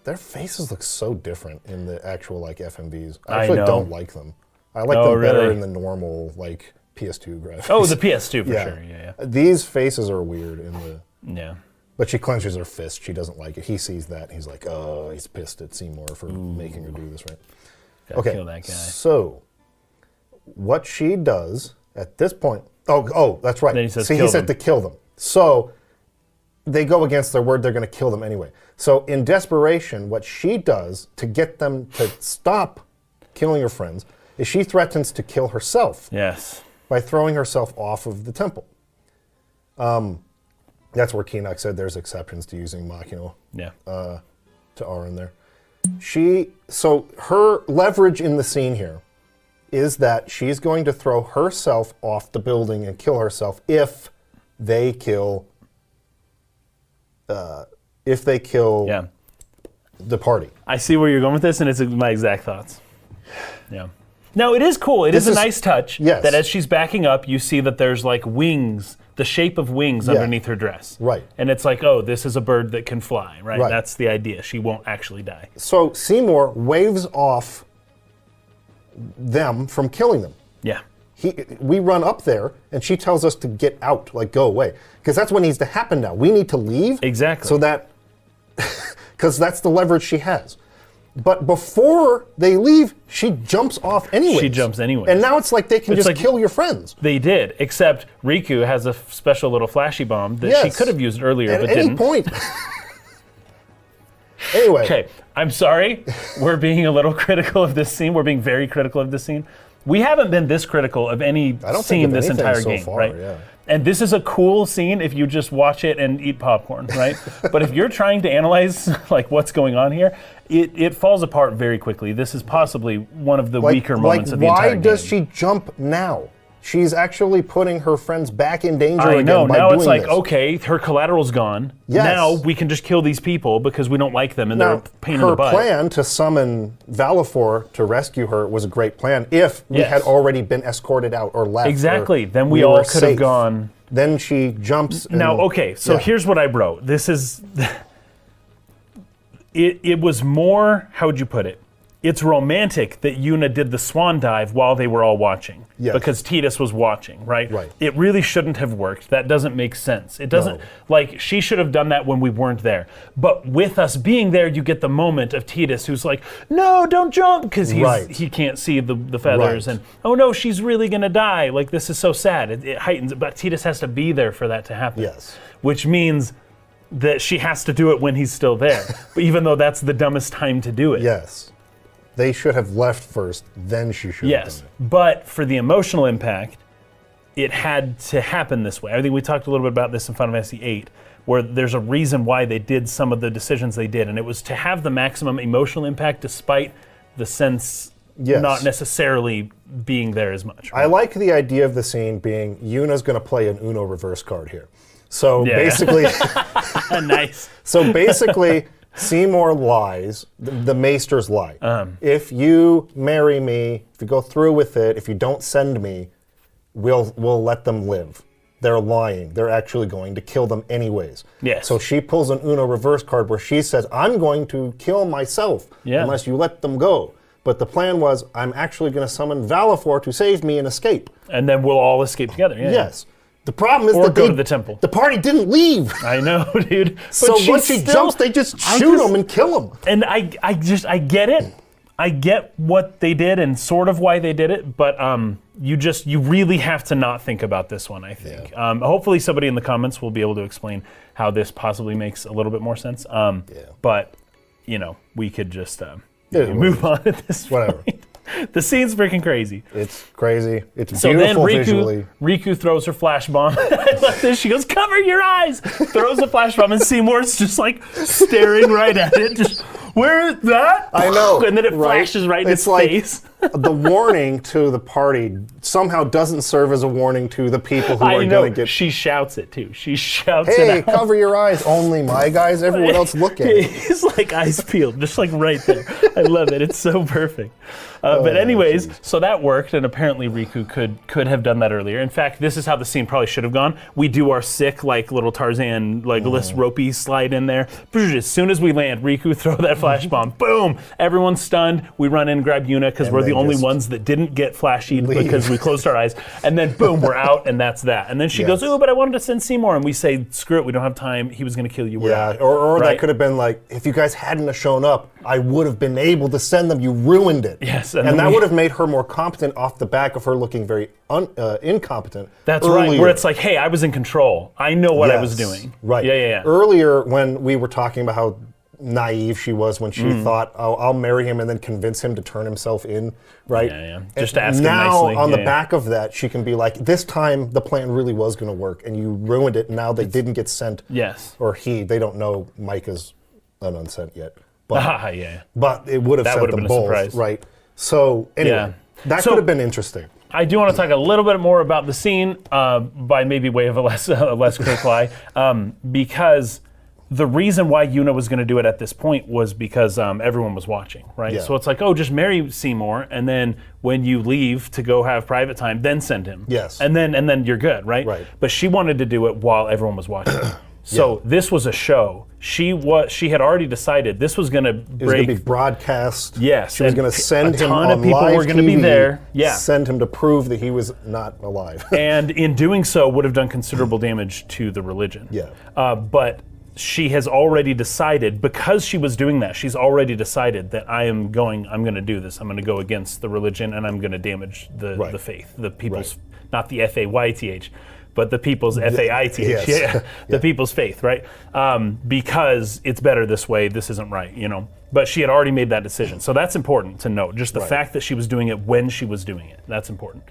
Their faces look so different in the actual like FMVs. I actually don't like them. I like them better really? in the normal like PS2 graphics. Oh, the PS2 for sure. Yeah. These faces are weird in the. Yeah. But she clenches her fist. She doesn't like it. He sees that. And he's like, oh, he's pissed at Seymour for making her do this, right? Gotta kill that guy. So, what she does at this point. Oh, that's right. Then he says, he said to kill them. So, they go against their word. They're going to kill them anyway. So, in desperation, what she does to get them to stop killing her friends is she threatens to kill herself. Yes. By throwing herself off of the temple. That's where Keenock said there's exceptions to using Machina. Yeah. To R in there. So her leverage in the scene here is that she's going to throw herself off the building and kill herself if they kill the party. I see where you're going with this, and it's my exact thoughts. Yeah. Now, it is cool. It is a nice touch that as she's backing up, you see that there's like wings, the shape of wings underneath her dress. Right. And it's like, oh, this is a bird that can fly, right? That's the idea. She won't actually die. So Seymour waves off them from killing them. Yeah. We run up there, and she tells us to get out, like go away. Because that's what needs to happen now. We need to leave. Exactly. So that, because that's the leverage she has. But before they leave, she jumps off anyway. She jumps anyway. And now it's like they can just kill your friends. They did, except Riku has a special little flashy bomb that she could have used earlier, but didn't. At any point. Anyway. Okay, I'm sorry. We're being a little critical of this scene. We're being very critical of this scene. We haven't been this critical of any scene this entire game, right? Yeah. And this is a cool scene if you just watch it and eat popcorn, right? But if you're trying to analyze like what's going on here, it falls apart very quickly. This is possibly one of the weaker moments of the entire game. Why does she jump now? She's actually putting her friends back in danger again by doing this. Now it's like, okay, her collateral's gone. Yes. Now we can just kill these people because we don't like them and they're a pain in the butt. Her plan to summon Valifor to rescue her was a great plan if we had already been escorted out or left. Exactly. Then we all could have gone. Then she jumps. Now, okay, so here's what I wrote. This is... It was more, how would you put it? It's romantic that Yuna did the swan dive while they were all watching. Yes. Because Tidus was watching, right? Right. It really shouldn't have worked. That doesn't make sense. It doesn't, like, she should have done that when we weren't there. But with us being there, you get the moment of Tidus who's like, no, don't jump, because he can't see the feathers. And, oh no, she's really going to die. Like, this is so sad. It heightens it. But Tidus has to be there for that to happen. Yes. Which means that she has to do it when he's still there. But even though that's the dumbest time to do it. Yes. They should have left first, then she should have done it. But for the emotional impact, it had to happen this way. I think we talked a little bit about this in Final Fantasy VIII, where there's a reason why they did some of the decisions they did, and it was to have the maximum emotional impact despite the sense not necessarily being there as much. Right? I like the idea of the scene being Yuna's going to play an Uno reverse card here. So basically... Nice. So basically... Seymour lies, the maesters lie. If you marry me, if you go through with it, if you don't send me, we'll let them live. They're lying. They're actually going to kill them anyways. Yes. So she pulls an Uno reverse card where she says, I'm going to kill myself unless you let them go. But the plan was, I'm actually going to summon Valifor to save me and escape. And then we'll all escape together. Yeah. Yes. The problem is go to the temple. The party didn't leave. I know, dude. But so once she jumps, they just shoot him and kill him. And I get it. I get what they did and sort of why they did it, but you really have to not think about this one, I think. Yeah. Hopefully somebody in the comments will be able to explain how this possibly makes a little bit more sense. But, we could just move on at this point. The scene's freaking crazy. It's crazy. It's beautiful visually. Riku throws her flash bomb. I love this. She goes, cover your eyes! Throws the flash bomb, and Seymour's just like staring right at it. Just, where is that? I know. And then it flashes right in his face. The warning to the party somehow doesn't serve as a warning to the people who are going to get... She shouts it, too. She shouts it out. Hey, cover your eyes. Only my guys. Everyone else look at it. He's like eyes peeled, just like right there. I love it. It's so perfect. But anyways, so that worked, and apparently Riku could have done that earlier. In fact, this is how the scene probably should have gone. We do our sick, like, little Tarzan, like, list ropey slide in there. As soon as we land, Riku throw that flash bomb. Boom! Everyone's stunned. We run in and grab Yuna, because we're the only ones that didn't get flashied because we closed our eyes. And then, boom, we're out, and that's that. And then she goes, oh, but I wanted to send Seymour. And we say, screw it, we don't have time. He was going to kill you. We're out. Or that could have been like, if you guys hadn't have shown up, I would have been able to send them. You ruined it. Yes. And that would have made her more competent off the back of her looking very incompetent. That's right. Where it's like, hey, I was in control. I know what I was doing. Right. Yeah. Earlier, when we were talking about how naive she was when she thought, oh, I'll marry him and then convince him to turn himself in, right? Yeah. Just to ask him now, nicely. On the back of that, she can be like, this time the plan really was going to work, and you ruined it. Now they didn't get sent. Yes. Or they don't know Micah's an unsent yet. But, yeah. But it would have sent them both, surprise. right? So anyway, that could have been interesting. I do want to talk a little bit more about the scene by maybe way of a less critical eye, because the reason why Yuna was going to do it at this point was because everyone was watching, right? Yeah. So it's like, oh, just marry Seymour, and then when you leave to go have private time, then send him. Yes. And then you're good, right? Right. But she wanted to do it while everyone was watching. So this was a show. She had already decided this was going to break. It was going to be broadcast. Yes. She was going to send him on live TV. A ton of people were going to be there. Yeah. Send him to prove that he was not alive. And in doing so, would have done considerable damage to the religion. Yeah. But she has already decided, because she was doing that, she's already decided that I'm going to do this. I'm going to go against the religion, and I'm going to damage the faith, the people's, not the F-A-Y-T-H, but the people's F-A-I-T-H, the people's faith, right? Because it's better this way, this isn't right, you know? But she had already made that decision. So that's important to note, just the fact that she was doing it when she was doing it. That's important.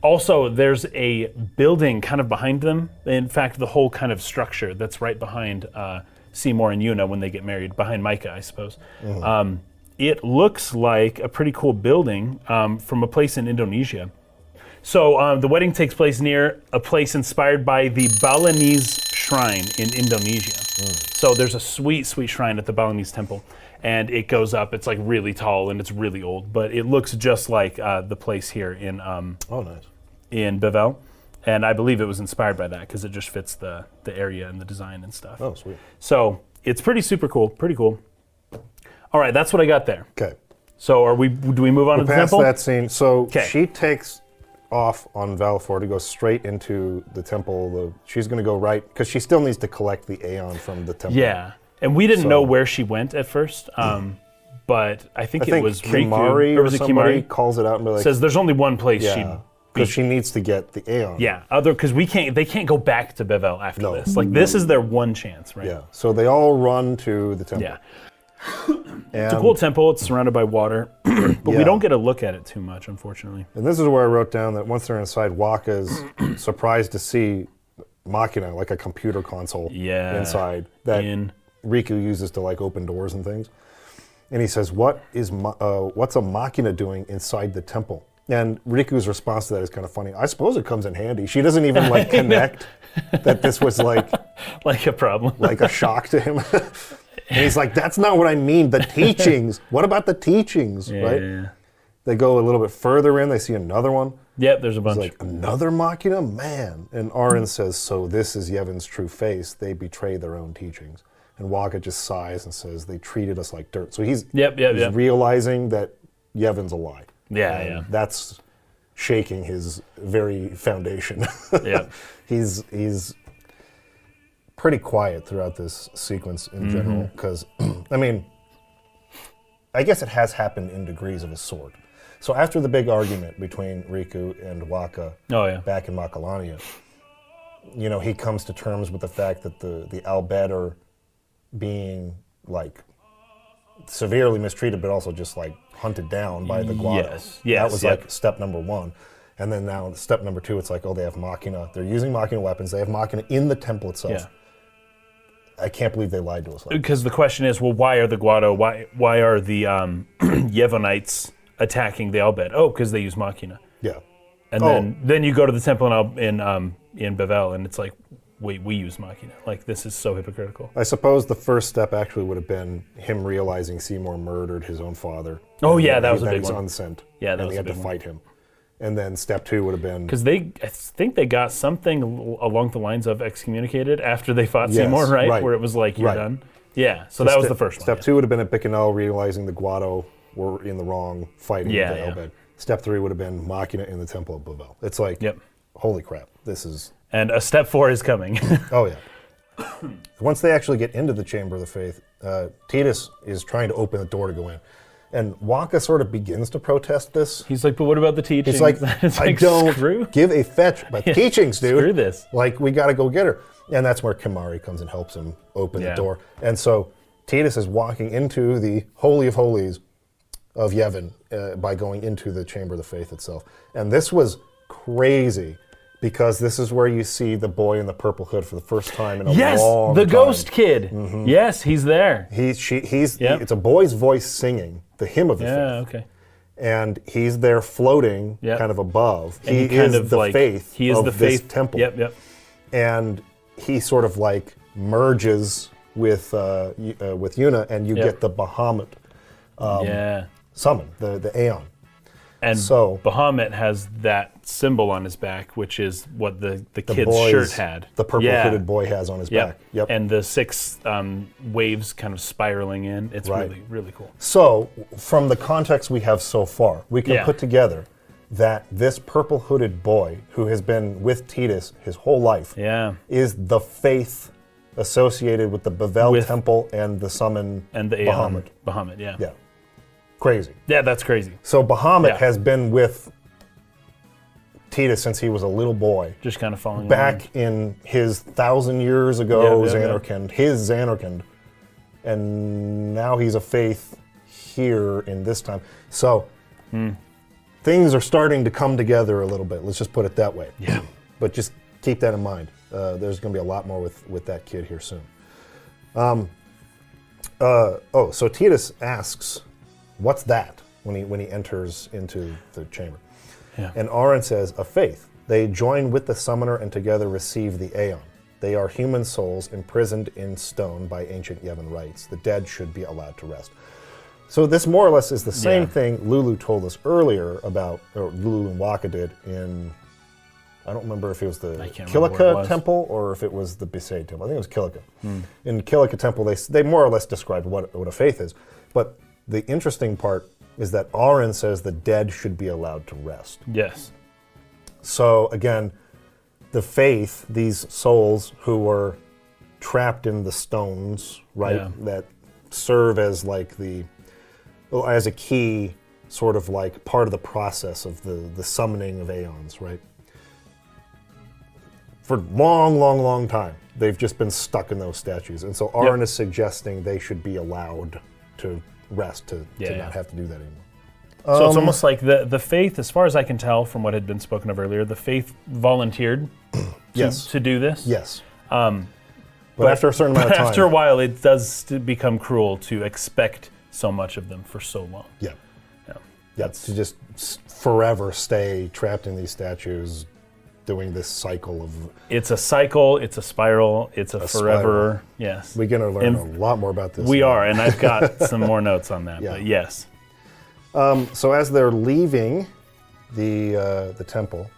Also, there's a building kind of behind them. In fact, the whole kind of structure that's right behind Seymour and Una when they get married, behind Micah, I suppose. It looks like a pretty cool building from a place in Indonesia. So the wedding takes place near a place inspired by the Balinese shrine in Indonesia. So there's a sweet, sweet shrine at the Balinese temple. And it goes up, it's like really tall and it's really old, but it looks just like the place here in in Bevel. And I believe it was inspired by that because it just fits the area and the design and stuff. Oh, sweet. So it's pretty super cool, pretty cool. All right, that's what I got there. Okay. So do we move on to the past temple? that scene, so she takes off on Valfor to go straight into the temple. She's going to go right, because she still needs to collect the Aeon from the temple. Yeah. And we didn't know where she went at first, but I think it was Kimari Riku, or was it somebody Kimari? calls it out and be like, Says there's only one place because she needs to get the Aeon. Yeah, because they can't go back to Bevel after this. Like this is their one chance, right? Yeah. So they all run to the temple. Yeah. It's a cool temple. It's surrounded by water, but we don't get a look at it too much, unfortunately. And this is where I wrote down that once they're inside, Waka's surprised to see Machina, like a computer console inside that Riku uses to like open doors and things. And he says, what's a Machina doing inside the temple? And Riku's response to that is kind of funny. I suppose it comes in handy. She doesn't even like connect that this was like a problem, like a shock to him. And he's like, that's not what I mean. The teachings. What about the teachings, right? Yeah. They go a little bit further in. They see another one. Yep, there's a bunch. He's like, another Machina? Man. And Aaron says, so this is Yevon's true face. They betray their own teachings. And Waka just sighs and says, they treated us like dirt. So he's realizing that Yevon's a lie. Yeah. That's shaking his very foundation. Yeah. He's pretty quiet throughout this sequence in general, because, I mean, I guess it has happened in degrees of a sort. So after the big argument between Riku and Waka back in Macalania, you know, he comes to terms with the fact that the Albed are being, like, severely mistreated, but also just, like, hunted down by the Guado. That was, like, step number one. And then now, step number two, it's like, oh, they have Machina. They're using Machina weapons. They have Machina in the temple itself. Yeah. I can't believe they lied to us. Because the question is, well, why are the Guado, why are the Yevonites attacking the Albed? Oh, because they use Machina. Yeah. And then you go to the temple in Bevel, and it's like, wait, we use Machina. Like, this is so hypocritical. I suppose the first step actually would have been him realizing Seymour murdered his own father. Oh, yeah, that was a big one. one. He's unsent. Yeah, that and was he a had big to one. fight him. And then step two would have been... Because I think they got something along the lines of excommunicated after they fought Seymour, right? Where it was like, you're done. Yeah, so that was the first one. Step two would have been at Bicanel realizing the Guado were in the wrong, fighting the Albed. Step three would have been Machina in the Temple of Bevel. It's like, holy crap, this is... And a step four is coming. Oh, yeah. Once they actually get into the Chamber of the Faith, Tidus is trying to open the door to go in. And Waka sort of begins to protest this. He's like, but what about the teachings? He's like, I don't give a fetch about the teachings, dude. Screw this. Like, we got to go get her. And that's where Kimari comes and helps him open the door. And so Tidus is walking into the Holy of Holies of Yevon by going into the Chamber of the Faith itself. And this was crazy, because this is where you see the boy in the purple hood for the first time in a long time. Yes, the ghost kid. Mm-hmm. Yes, he's there. It's a boy's voice singing the hymn of the faith. Yeah, okay. And he's there floating kind of above. And he is the faith he is of the this faith temple. Yep. And he sort of like merges with Yuna, and you get the Bahamut summon, the Aeon. And so Bahamut has that symbol on his back, which is what the kid's shirt had. The purple hooded boy has on his back. Yep. And the 6 waves kind of spiraling in. It's really, really cool. So from the context we have so far, we can put together that this purple hooded boy, who has been with Tidus his whole life, is the faith associated with the Bavel Temple and the summon and the Bahamut. Bahamut, yeah. Yeah. Crazy. Yeah, that's crazy. So Bahamut has been with Titus since he was a little boy. Just kind of following back in his 1,000 years ago Xanarkand, his Xanarkand. And now he's a faith here in this time. So things are starting to come together a little bit. Let's just put it that way. Yeah. But just keep that in mind. There's going to be a lot more with that kid here soon. So Titus asks, "What's that?" when he enters into the chamber. Yeah. And Aaron says, "A faith. They join with the summoner and together receive the Aeon. They are human souls imprisoned in stone by ancient Yevon rites. The dead should be allowed to rest." So this more or less is the same thing Lulu told us earlier about, or Lulu and Waka did in, I don't remember if it was the Kilika temple or if it was the Besaid temple. I think it was Kilika. In Kilika temple, they more or less described what a faith is. But the interesting part is that Aaron says the dead should be allowed to rest. Yes. So again, the faith, these souls who were trapped in the stones, right, that serve as like as a key sort of like part of the process of the summoning of Aeons, right? For long time, they've just been stuck in those statues. And so Aaron is suggesting they should be allowed to rest, to not have to do that anymore. So it's almost like the faith, as far as I can tell from what had been spoken of earlier, the faith volunteered to do this. Yes. But after a certain amount of time. After a while, it does become cruel to expect so much of them for so long. Yeah. To just forever stay trapped in these statues, doing this cycle of... It's a cycle, it's a spiral, it's a forever... Spiral. Yes. We're going to learn a lot more about this. We are, and I've got some more notes on that, but yes. So as they're leaving the temple,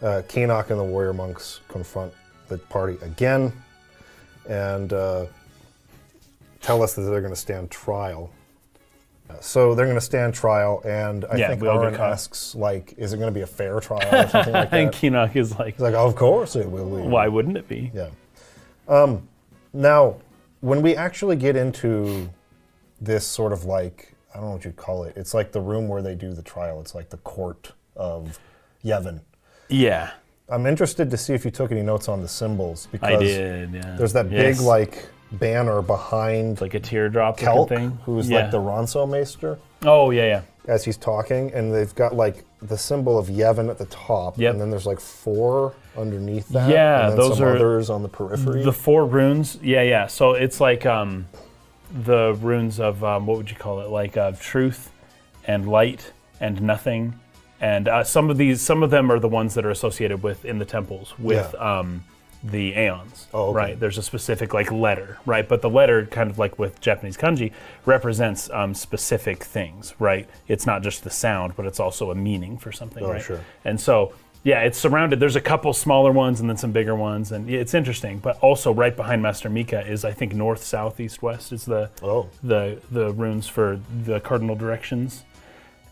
Keenock and the warrior monks confront the party again and tell us that they're going to stand trial. So they're going to stand trial, and I think Aaron asks, like, is it going to be a fair trial or something like that? And Keenock is like... He's like, of course it will be. Why wouldn't it be? Yeah. Now, when we actually get into this sort of like, I don't know what you'd call it. It's like the room where they do the trial. It's like the court of Yevon. Yeah. I'm interested to see if you took any notes on the symbols, because I did, yeah. There's that big like banner behind like a teardrop Kelk, thing, who's like the Ronso Maester. Oh yeah. As he's talking, and they've got like the symbol of Yevon at the top, and then there's like 4 underneath that. Yeah, and then those some are others on the periphery. The 4 runes. Yeah. So it's like the runes of what would you call it? Like truth and light and nothing. And some of them are the ones that are associated with in the temples with the Aeons. Oh, okay. Right. There's a specific like letter, right? But the letter, kind of like with Japanese kanji, represents specific things, right? It's not just the sound, but it's also a meaning for something, right? Sure. And so, yeah, it's surrounded. There's a couple smaller ones and then some bigger ones, and it's interesting. But also, right behind Master Mika is, I think, north, south, east, west is the runes for the cardinal directions,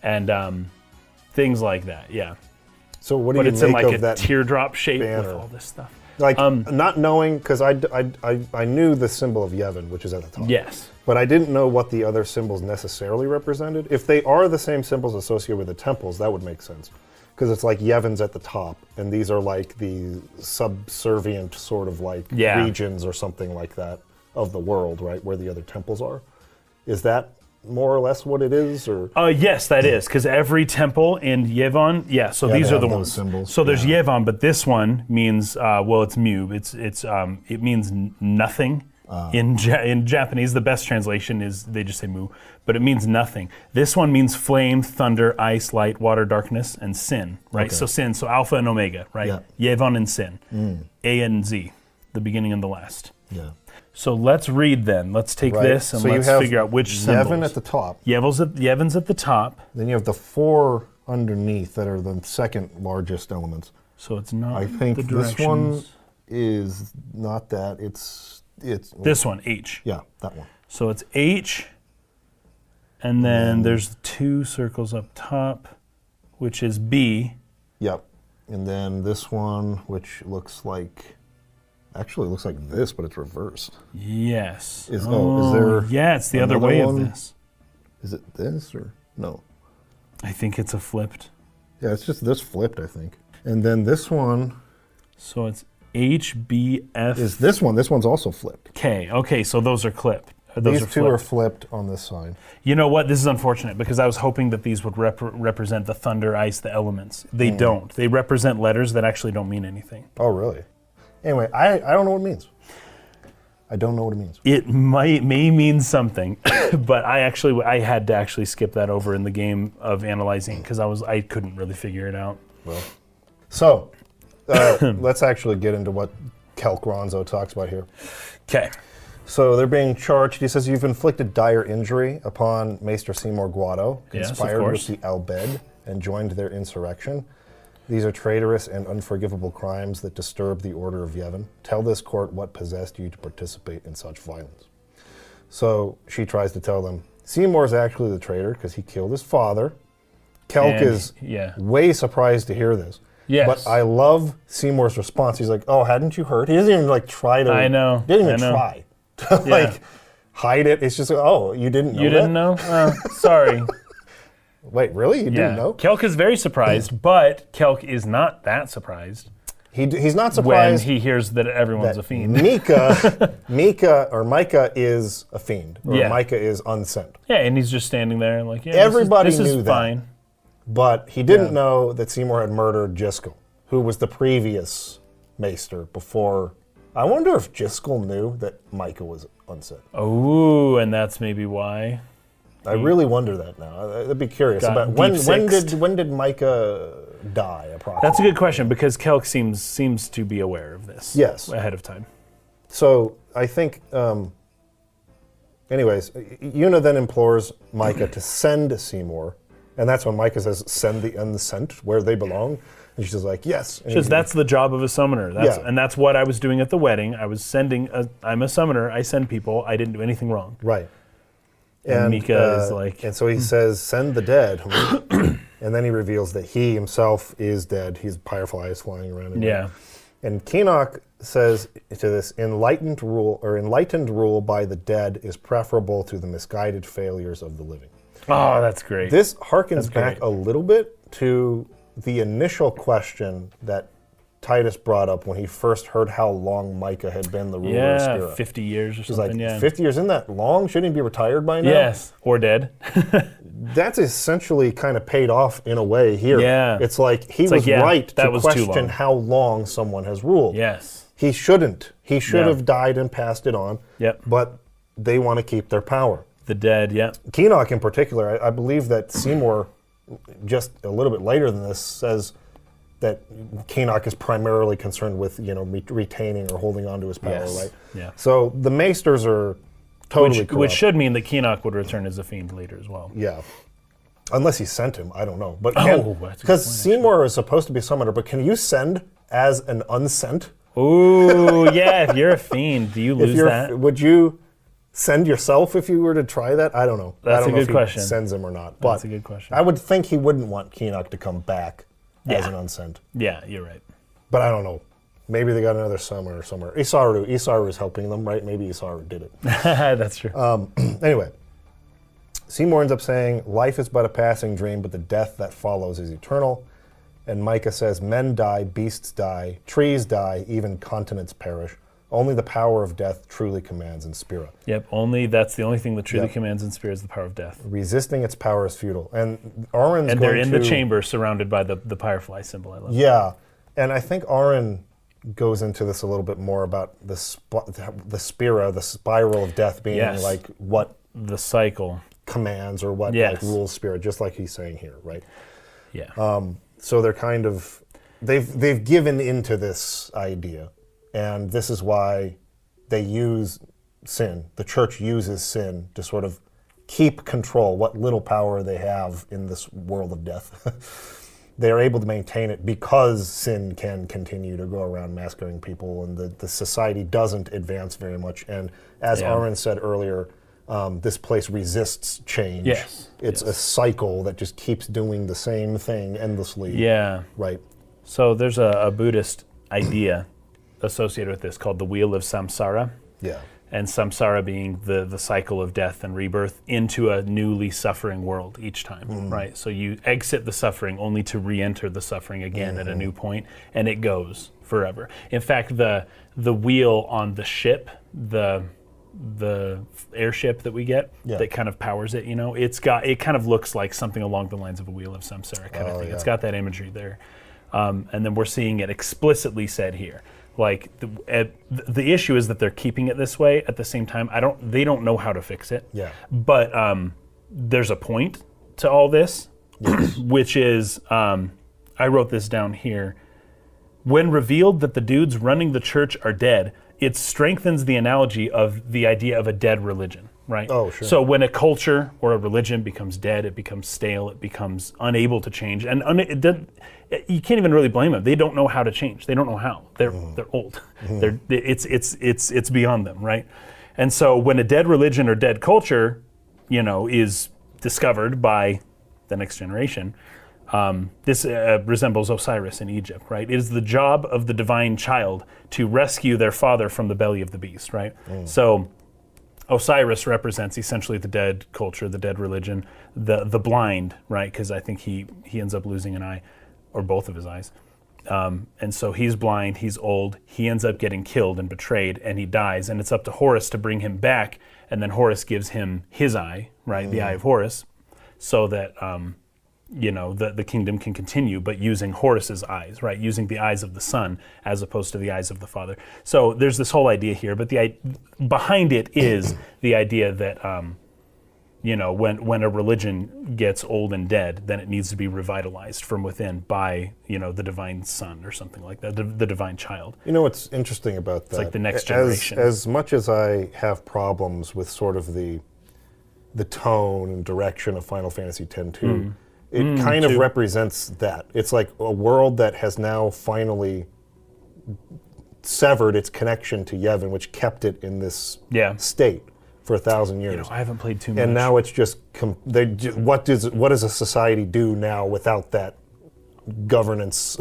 and things like that. Yeah. So what do you make in like of a that teardrop shape banner? With all this stuff? Like, not knowing, because I knew the symbol of Yevon, which is at the top. Yes. But I didn't know what the other symbols necessarily represented. If they are the same symbols associated with the temples, that would make sense. Because it's like Yevon's at the top, and these are like the subservient sort of like regions or something like that of the world, right, where the other temples are. Is that more or less what it is, or? Yes, that is, because every temple in Yevon, so these are the ones. Symbols. So there's Yevon, but this one means, it's mu. It means nothing. In Japanese, the best translation is they just say mu, but it means nothing. This one means flame, thunder, ice, light, water, darkness, and sin, right? Okay. So sin, so alpha and omega, right? Yeah. Yevon and sin. A and Z, the beginning and the last. Yeah. So let's read then. Let's take this and let's figure out which symbols. Yevon at the top. Yevon's at the top. Then you have the 4 underneath that are the second largest elements. So it's not. I think this one is not that. It's this one, H. Yeah, that one. So it's H, and then there's 2 circles up top, which is B. Yep. And then this one, which looks like, Actually, it looks like this, but it's reversed. Yes. Is there? Yeah, it's the other another way one? of this. Is it this or no? I think it's a flipped. Yeah, it's just this flipped, I think. And then this one So it's HBF. is this one. This one's also flipped. Okay, so those are clipped. Those These two are flipped on this side. You know what? This is unfortunate because I was hoping that these would represent the thunder, ice, the elements. They don't. They represent letters that actually don't mean anything. Oh, really? Anyway, I don't know what it means. I don't know what it means. It may mean something, but I had to actually skip that over in the game of analyzing because I couldn't really figure it out. Well, so let's actually get into what Kelk Ronzo talks about here. Okay. So they're being charged. He says, you've inflicted dire injury upon Maester Seymour Guado, Yes, of conspired with course. the Albed, and joined their insurrection. These are traitorous and unforgivable crimes that disturb the order of Yevon. Tell this court what possessed you to participate in such violence. So she tries to tell them, Seymour's actually the traitor because he killed his father. Kelk And- is way surprised to hear this. Yes. But I love Seymour's response. He's like, oh, hadn't you heard? He doesn't even try to. I know. Didn't even I know. try to hide it. It's just like, oh, you didn't know You that? didn't know? Sorry. Wait, really? You didn't know? Kelk is very surprised, but Kelk is not that surprised He's not when surprised he hears that everyone's that a fiend. Micah is a fiend. Or Yeah. Micah is unsent. Yeah, and he's just standing there like, yeah, Everybody this is knew that. fine. But he didn't know that Seymour had murdered Jiskel, who was the previous maester before. I wonder if Jiskel knew that Micah was unsent. Oh, and that's maybe why. I really wonder that now. I'd be curious Got about deep-sixed. when did Micah die approximately? That's a good question because Kelk seems to be aware of this. Yes. Ahead of time. So I think, anyways, Una then implores Micah to send Seymour, and that's when Micah says, "Send the unsent where they belong," and she's like, "Yes." And Because that's the job of a summoner. That's, Yeah. And that's what I was doing at the wedding. I was I'm a summoner. I send people. I didn't do anything wrong. right. And Micah is like, and so he says, "Send the dead," and then he reveals that he himself is dead. He's fireflies flying around. Him. yeah. And Keenock says to this, enlightened rule by the dead is preferable to the misguided failures of the living. Oh, that's great. This harkens That's back great. a little bit to the initial question that Titus brought up when he first heard how long Micah had been the ruler of Yeah, Spira. 50 years or He's like, something. yeah. 50 years, isn't that long? Shouldn't he be retired by now? Yes, or dead. That's essentially kind of paid off in a way here. Yeah. It's like he It's was like, yeah, right that to was too question long. how long someone has ruled. Yes. He shouldn't. He should Yeah. have died and passed it on. Yep. But they want to keep their power. The dead. Yeah. Keenock in particular, I believe that Seymour, just a little bit later than this, says that Keenock is primarily concerned with retaining or holding on to his power, Yes. right? Yeah. So the maesters are totally corrupt. Which should mean that Keenock would return as a fiend later as well. Yeah. Unless he sent him, I don't know. But that's a good because point, Seymour is supposed to be a summoner, but can you send as an unsent? Ooh, yeah. If you're a fiend, do you lose that? Would you send yourself if you were to try that? I don't know. That's I don't a know good if he question. sends him or not. That's But a good question. I would think he wouldn't want Keenock to come back as Yeah. an unsent. Yeah, you're right. But I don't know. Maybe they got another summoner somewhere. Isaru is helping them, right? Maybe Isaru did it. That's true. Anyway, Seymour ends up saying, life is but a passing dream, but the death that follows is eternal. And Micah says, men die, beasts die, trees die, even continents perish. Only the power of death truly commands in Spira. Yep. That's the only thing that truly commands in Spirit is the power of death. Resisting its power is futile. And Auron's And going they're in to, the chamber surrounded by the firefly symbol. I love it. Yeah. And I think Auron goes into this a little bit more about the Spira, the spiral of death being Yes. like what The cycle. commands or what Yes. like rules Spirit, just like he's saying here, right? Yeah. So they're kind of they've given into this idea, and this is why they use sin. The church uses sin to sort of keep control, what little power they have in this world of death. They are able to maintain it because sin can continue to go around massacring people, and the society doesn't advance very much. And as Auron said earlier, this place resists change. Yes. It's a cycle that just keeps doing the same thing endlessly. Yeah. Right. So there's a Buddhist idea associated with this called the Wheel of Samsara. Yeah. And samsara being the cycle of death and rebirth into a newly suffering world each time, right? So you exit the suffering only to re-enter the suffering again at a new point, and it goes forever. In fact, the wheel on the ship, the airship that we get that kind of powers it, it kind of looks like something along the lines of a Wheel of Samsara kind of thing. It's got that imagery there. And then we're seeing it explicitly said here. Like the issue is that they're keeping it this way. At the same time, they don't know how to fix it. Yeah. But there's a point to all this, which is I wrote this down here. When revealed that the dudes running the church are dead, it strengthens the analogy of the idea of a dead religion, right? Oh, sure. So when a culture or a religion becomes dead, it becomes stale, it becomes unable to change, and you can't even really blame them. They don't know how to change. They don't know how. They're old. It's beyond them, right? And so when a dead religion or dead culture, is discovered by the next generation, this resembles Osiris in Egypt, right? It is the job of the divine child to rescue their father from the belly of the beast, right? So Osiris represents essentially the dead culture, the dead religion, the blind, right? Because I think he ends up losing an eye, or both of his eyes. And so he's blind, he's old, he ends up getting killed and betrayed, and he dies, and it's up to Horus to bring him back, and then Horus gives him his eye, right, the Eye of Horus, so that the kingdom can continue, but using Horus's eyes, right, using the eyes of the son as opposed to the eyes of the father. So there's this whole idea here, but behind it is the idea that when a religion gets old and dead, then it needs to be revitalized from within by, the divine son or something like that, the divine child. What's interesting about that? It's like the next generation. As much as I have problems with sort of the tone and direction of Final Fantasy X-2, it kind of represents that. It's like a world that has now finally severed its connection to Yevon, which kept it in this state for 1,000 years. I haven't played too much. And now it's just, what does a society do now without that governance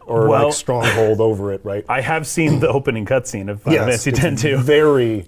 or stronghold over it, right? I have seen the opening cutscene of Final Fantasy X-2. Very,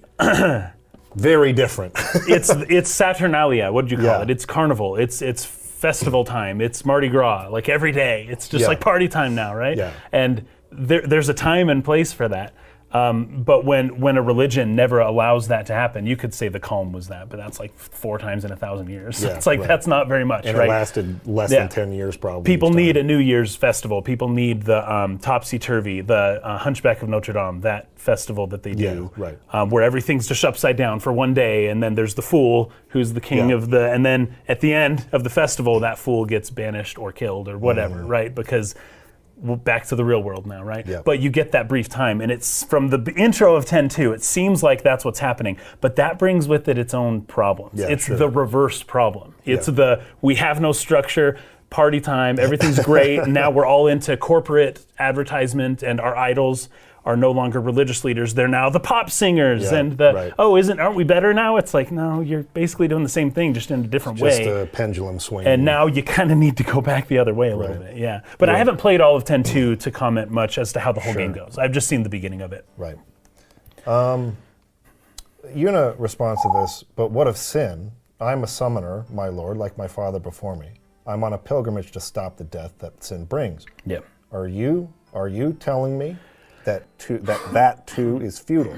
very different. it's Saturnalia. What did you call it? It's carnival. It's festival time. It's Mardi Gras. Like every day. It's just like party time now, right? Yeah. And there's a time and place for that. But when a religion never allows that to happen, you could say the calm was that, but that's like 4 times in 1,000 years. It's like that's not very much, and right? it lasted less than 10 years probably. People need a New Year's festival. People need the Topsy-Turvy, the Hunchback of Notre Dame, that festival that they do, where everything's just upside down for one day, and then there's the fool who's the king of and then at the end of the festival, that fool gets banished or killed or whatever, right? Because we're back to the real world now, right? Yeah. But you get that brief time, and it's from the intro of 10.2, it seems like that's what's happening, but that brings with it its own problems. It's the reversed problem. It's we have no structure, party time, everything's great, and now we're all into corporate advertisement, and our idols are no longer religious leaders, they're now the pop singers, and aren't we better now? It's like, no, you're basically doing the same thing, just in a different way. Just a pendulum swing. And now you kind of need to go back the other way a little bit, But I haven't played all of 10.2 to comment much as to how the whole game goes. I've just seen the beginning of it. Right. Yuna responds to this, but what of sin? I'm a summoner, my lord, like my father before me. I'm on a pilgrimage to stop the death that sin brings. Yeah. Are you telling me that too is futile?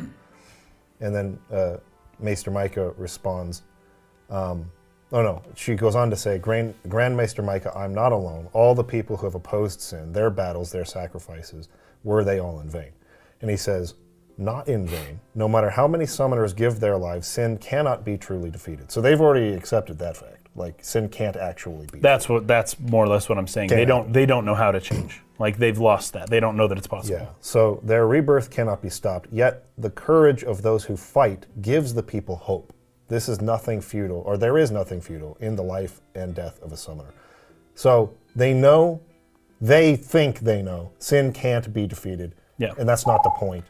And then Maester Micah responds, she goes on to say, Grand Maester Micah, I'm not alone. All the people who have opposed sin, their battles, their sacrifices, were they all in vain? And he says, not in vain. No matter how many summoners give their lives, sin cannot be truly defeated. So they've already accepted that fact. Like, sin can't actually be defeated. That's more or less what I'm saying. They don't know how to change. Like, they've lost that. They don't know that it's possible. Yeah. So their rebirth cannot be stopped, yet the courage of those who fight gives the people hope. This is nothing futile, or there is nothing futile in the life and death of a summoner. So they think they know, sin can't be defeated. Yeah. And that's not the point.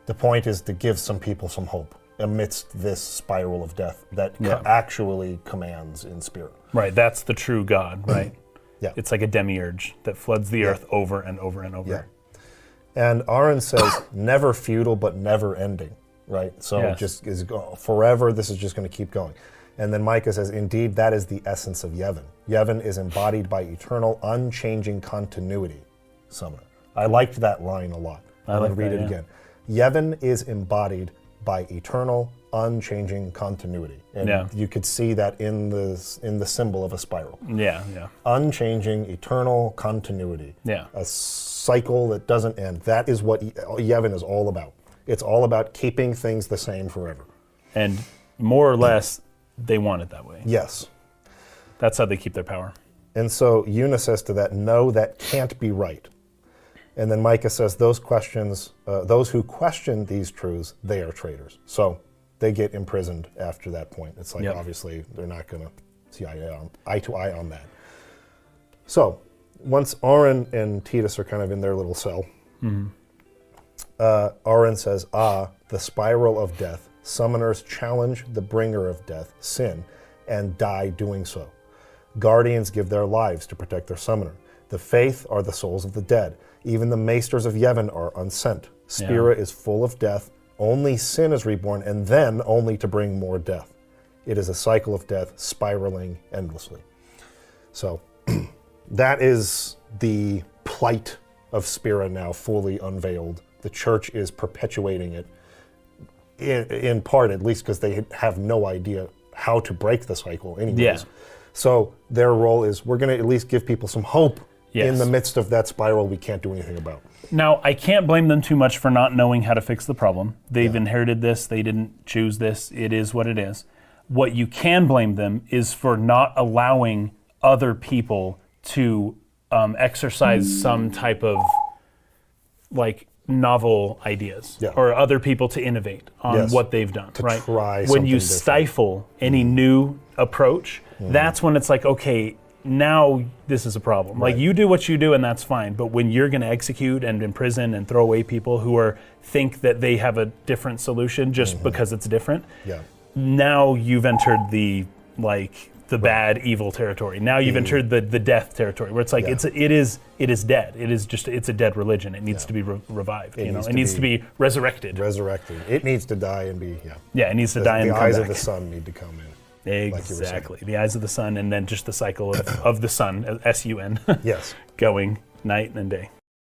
The point is to give some people some hope amidst this spiral of death that actually commands in spirit. Right, that's the true God, right? Yeah. It's like a demiurge that floods the earth over and over and over. And Aaron says, never futile, but never ending, right? So Yes. just is forever, this is just going to keep going. And then Micah says, indeed, that is the essence of Yevon. Yevon is embodied by eternal, unchanging continuity, Summoner. I liked that line a lot. I'm going to read it again. Yevon is embodied by eternal, unchanging continuity. And you could see that in the symbol of a spiral. Yeah. Unchanging, eternal continuity. Yeah. A cycle that doesn't end. That is what Yevon is all about. It's all about keeping things the same forever. And more or less, they want it that way. Yes. That's how they keep their power. And so Una says to that, no, that can't be right. And then Micah says, those who question these truths, they are traitors. So they get imprisoned after that point. It's like, obviously, they're not going to see eye to eye on that. So once Aaron and Titus are kind of in their little cell, Aaron says, the spiral of death. Summoners challenge the bringer of death, sin, and die doing so. Guardians give their lives to protect their summoner. The faith are the souls of the dead. Even the maesters of Yevon are unsent. Spira is full of death. Only sin is reborn, and then only to bring more death. It is a cycle of death, spiraling endlessly. So that is the plight of Spira now fully unveiled. The church is perpetuating it, in part at least, because they have no idea how to break the cycle anyways. Yeah. So their role is, we're going to at least give people some hope in the midst of that spiral we can't do anything about. Now, I can't blame them too much for not knowing how to fix the problem. They've inherited this. They didn't choose this. It is what it is. What you can blame them is for not allowing other people to exercise some type of novel ideas or other people to innovate on what they've done. To right? try when something you different. stifle any new approach, that's when it's like, okay, now this is a problem. Like, you do what you do and that's fine, but when you're going to execute and imprison and throw away people who think that they have a different solution just because it's different, now you've entered the bad evil territory. Now you've entered the death territory, where it's like it is dead. It's a dead religion. It needs to be revived. It needs to be resurrected. It needs to die and be it needs to die and come back. The eyes of the sun need to come in. Exactly. The eyes of the sun, and then just the cycle of the sun, S-U-N, yes, going night and day.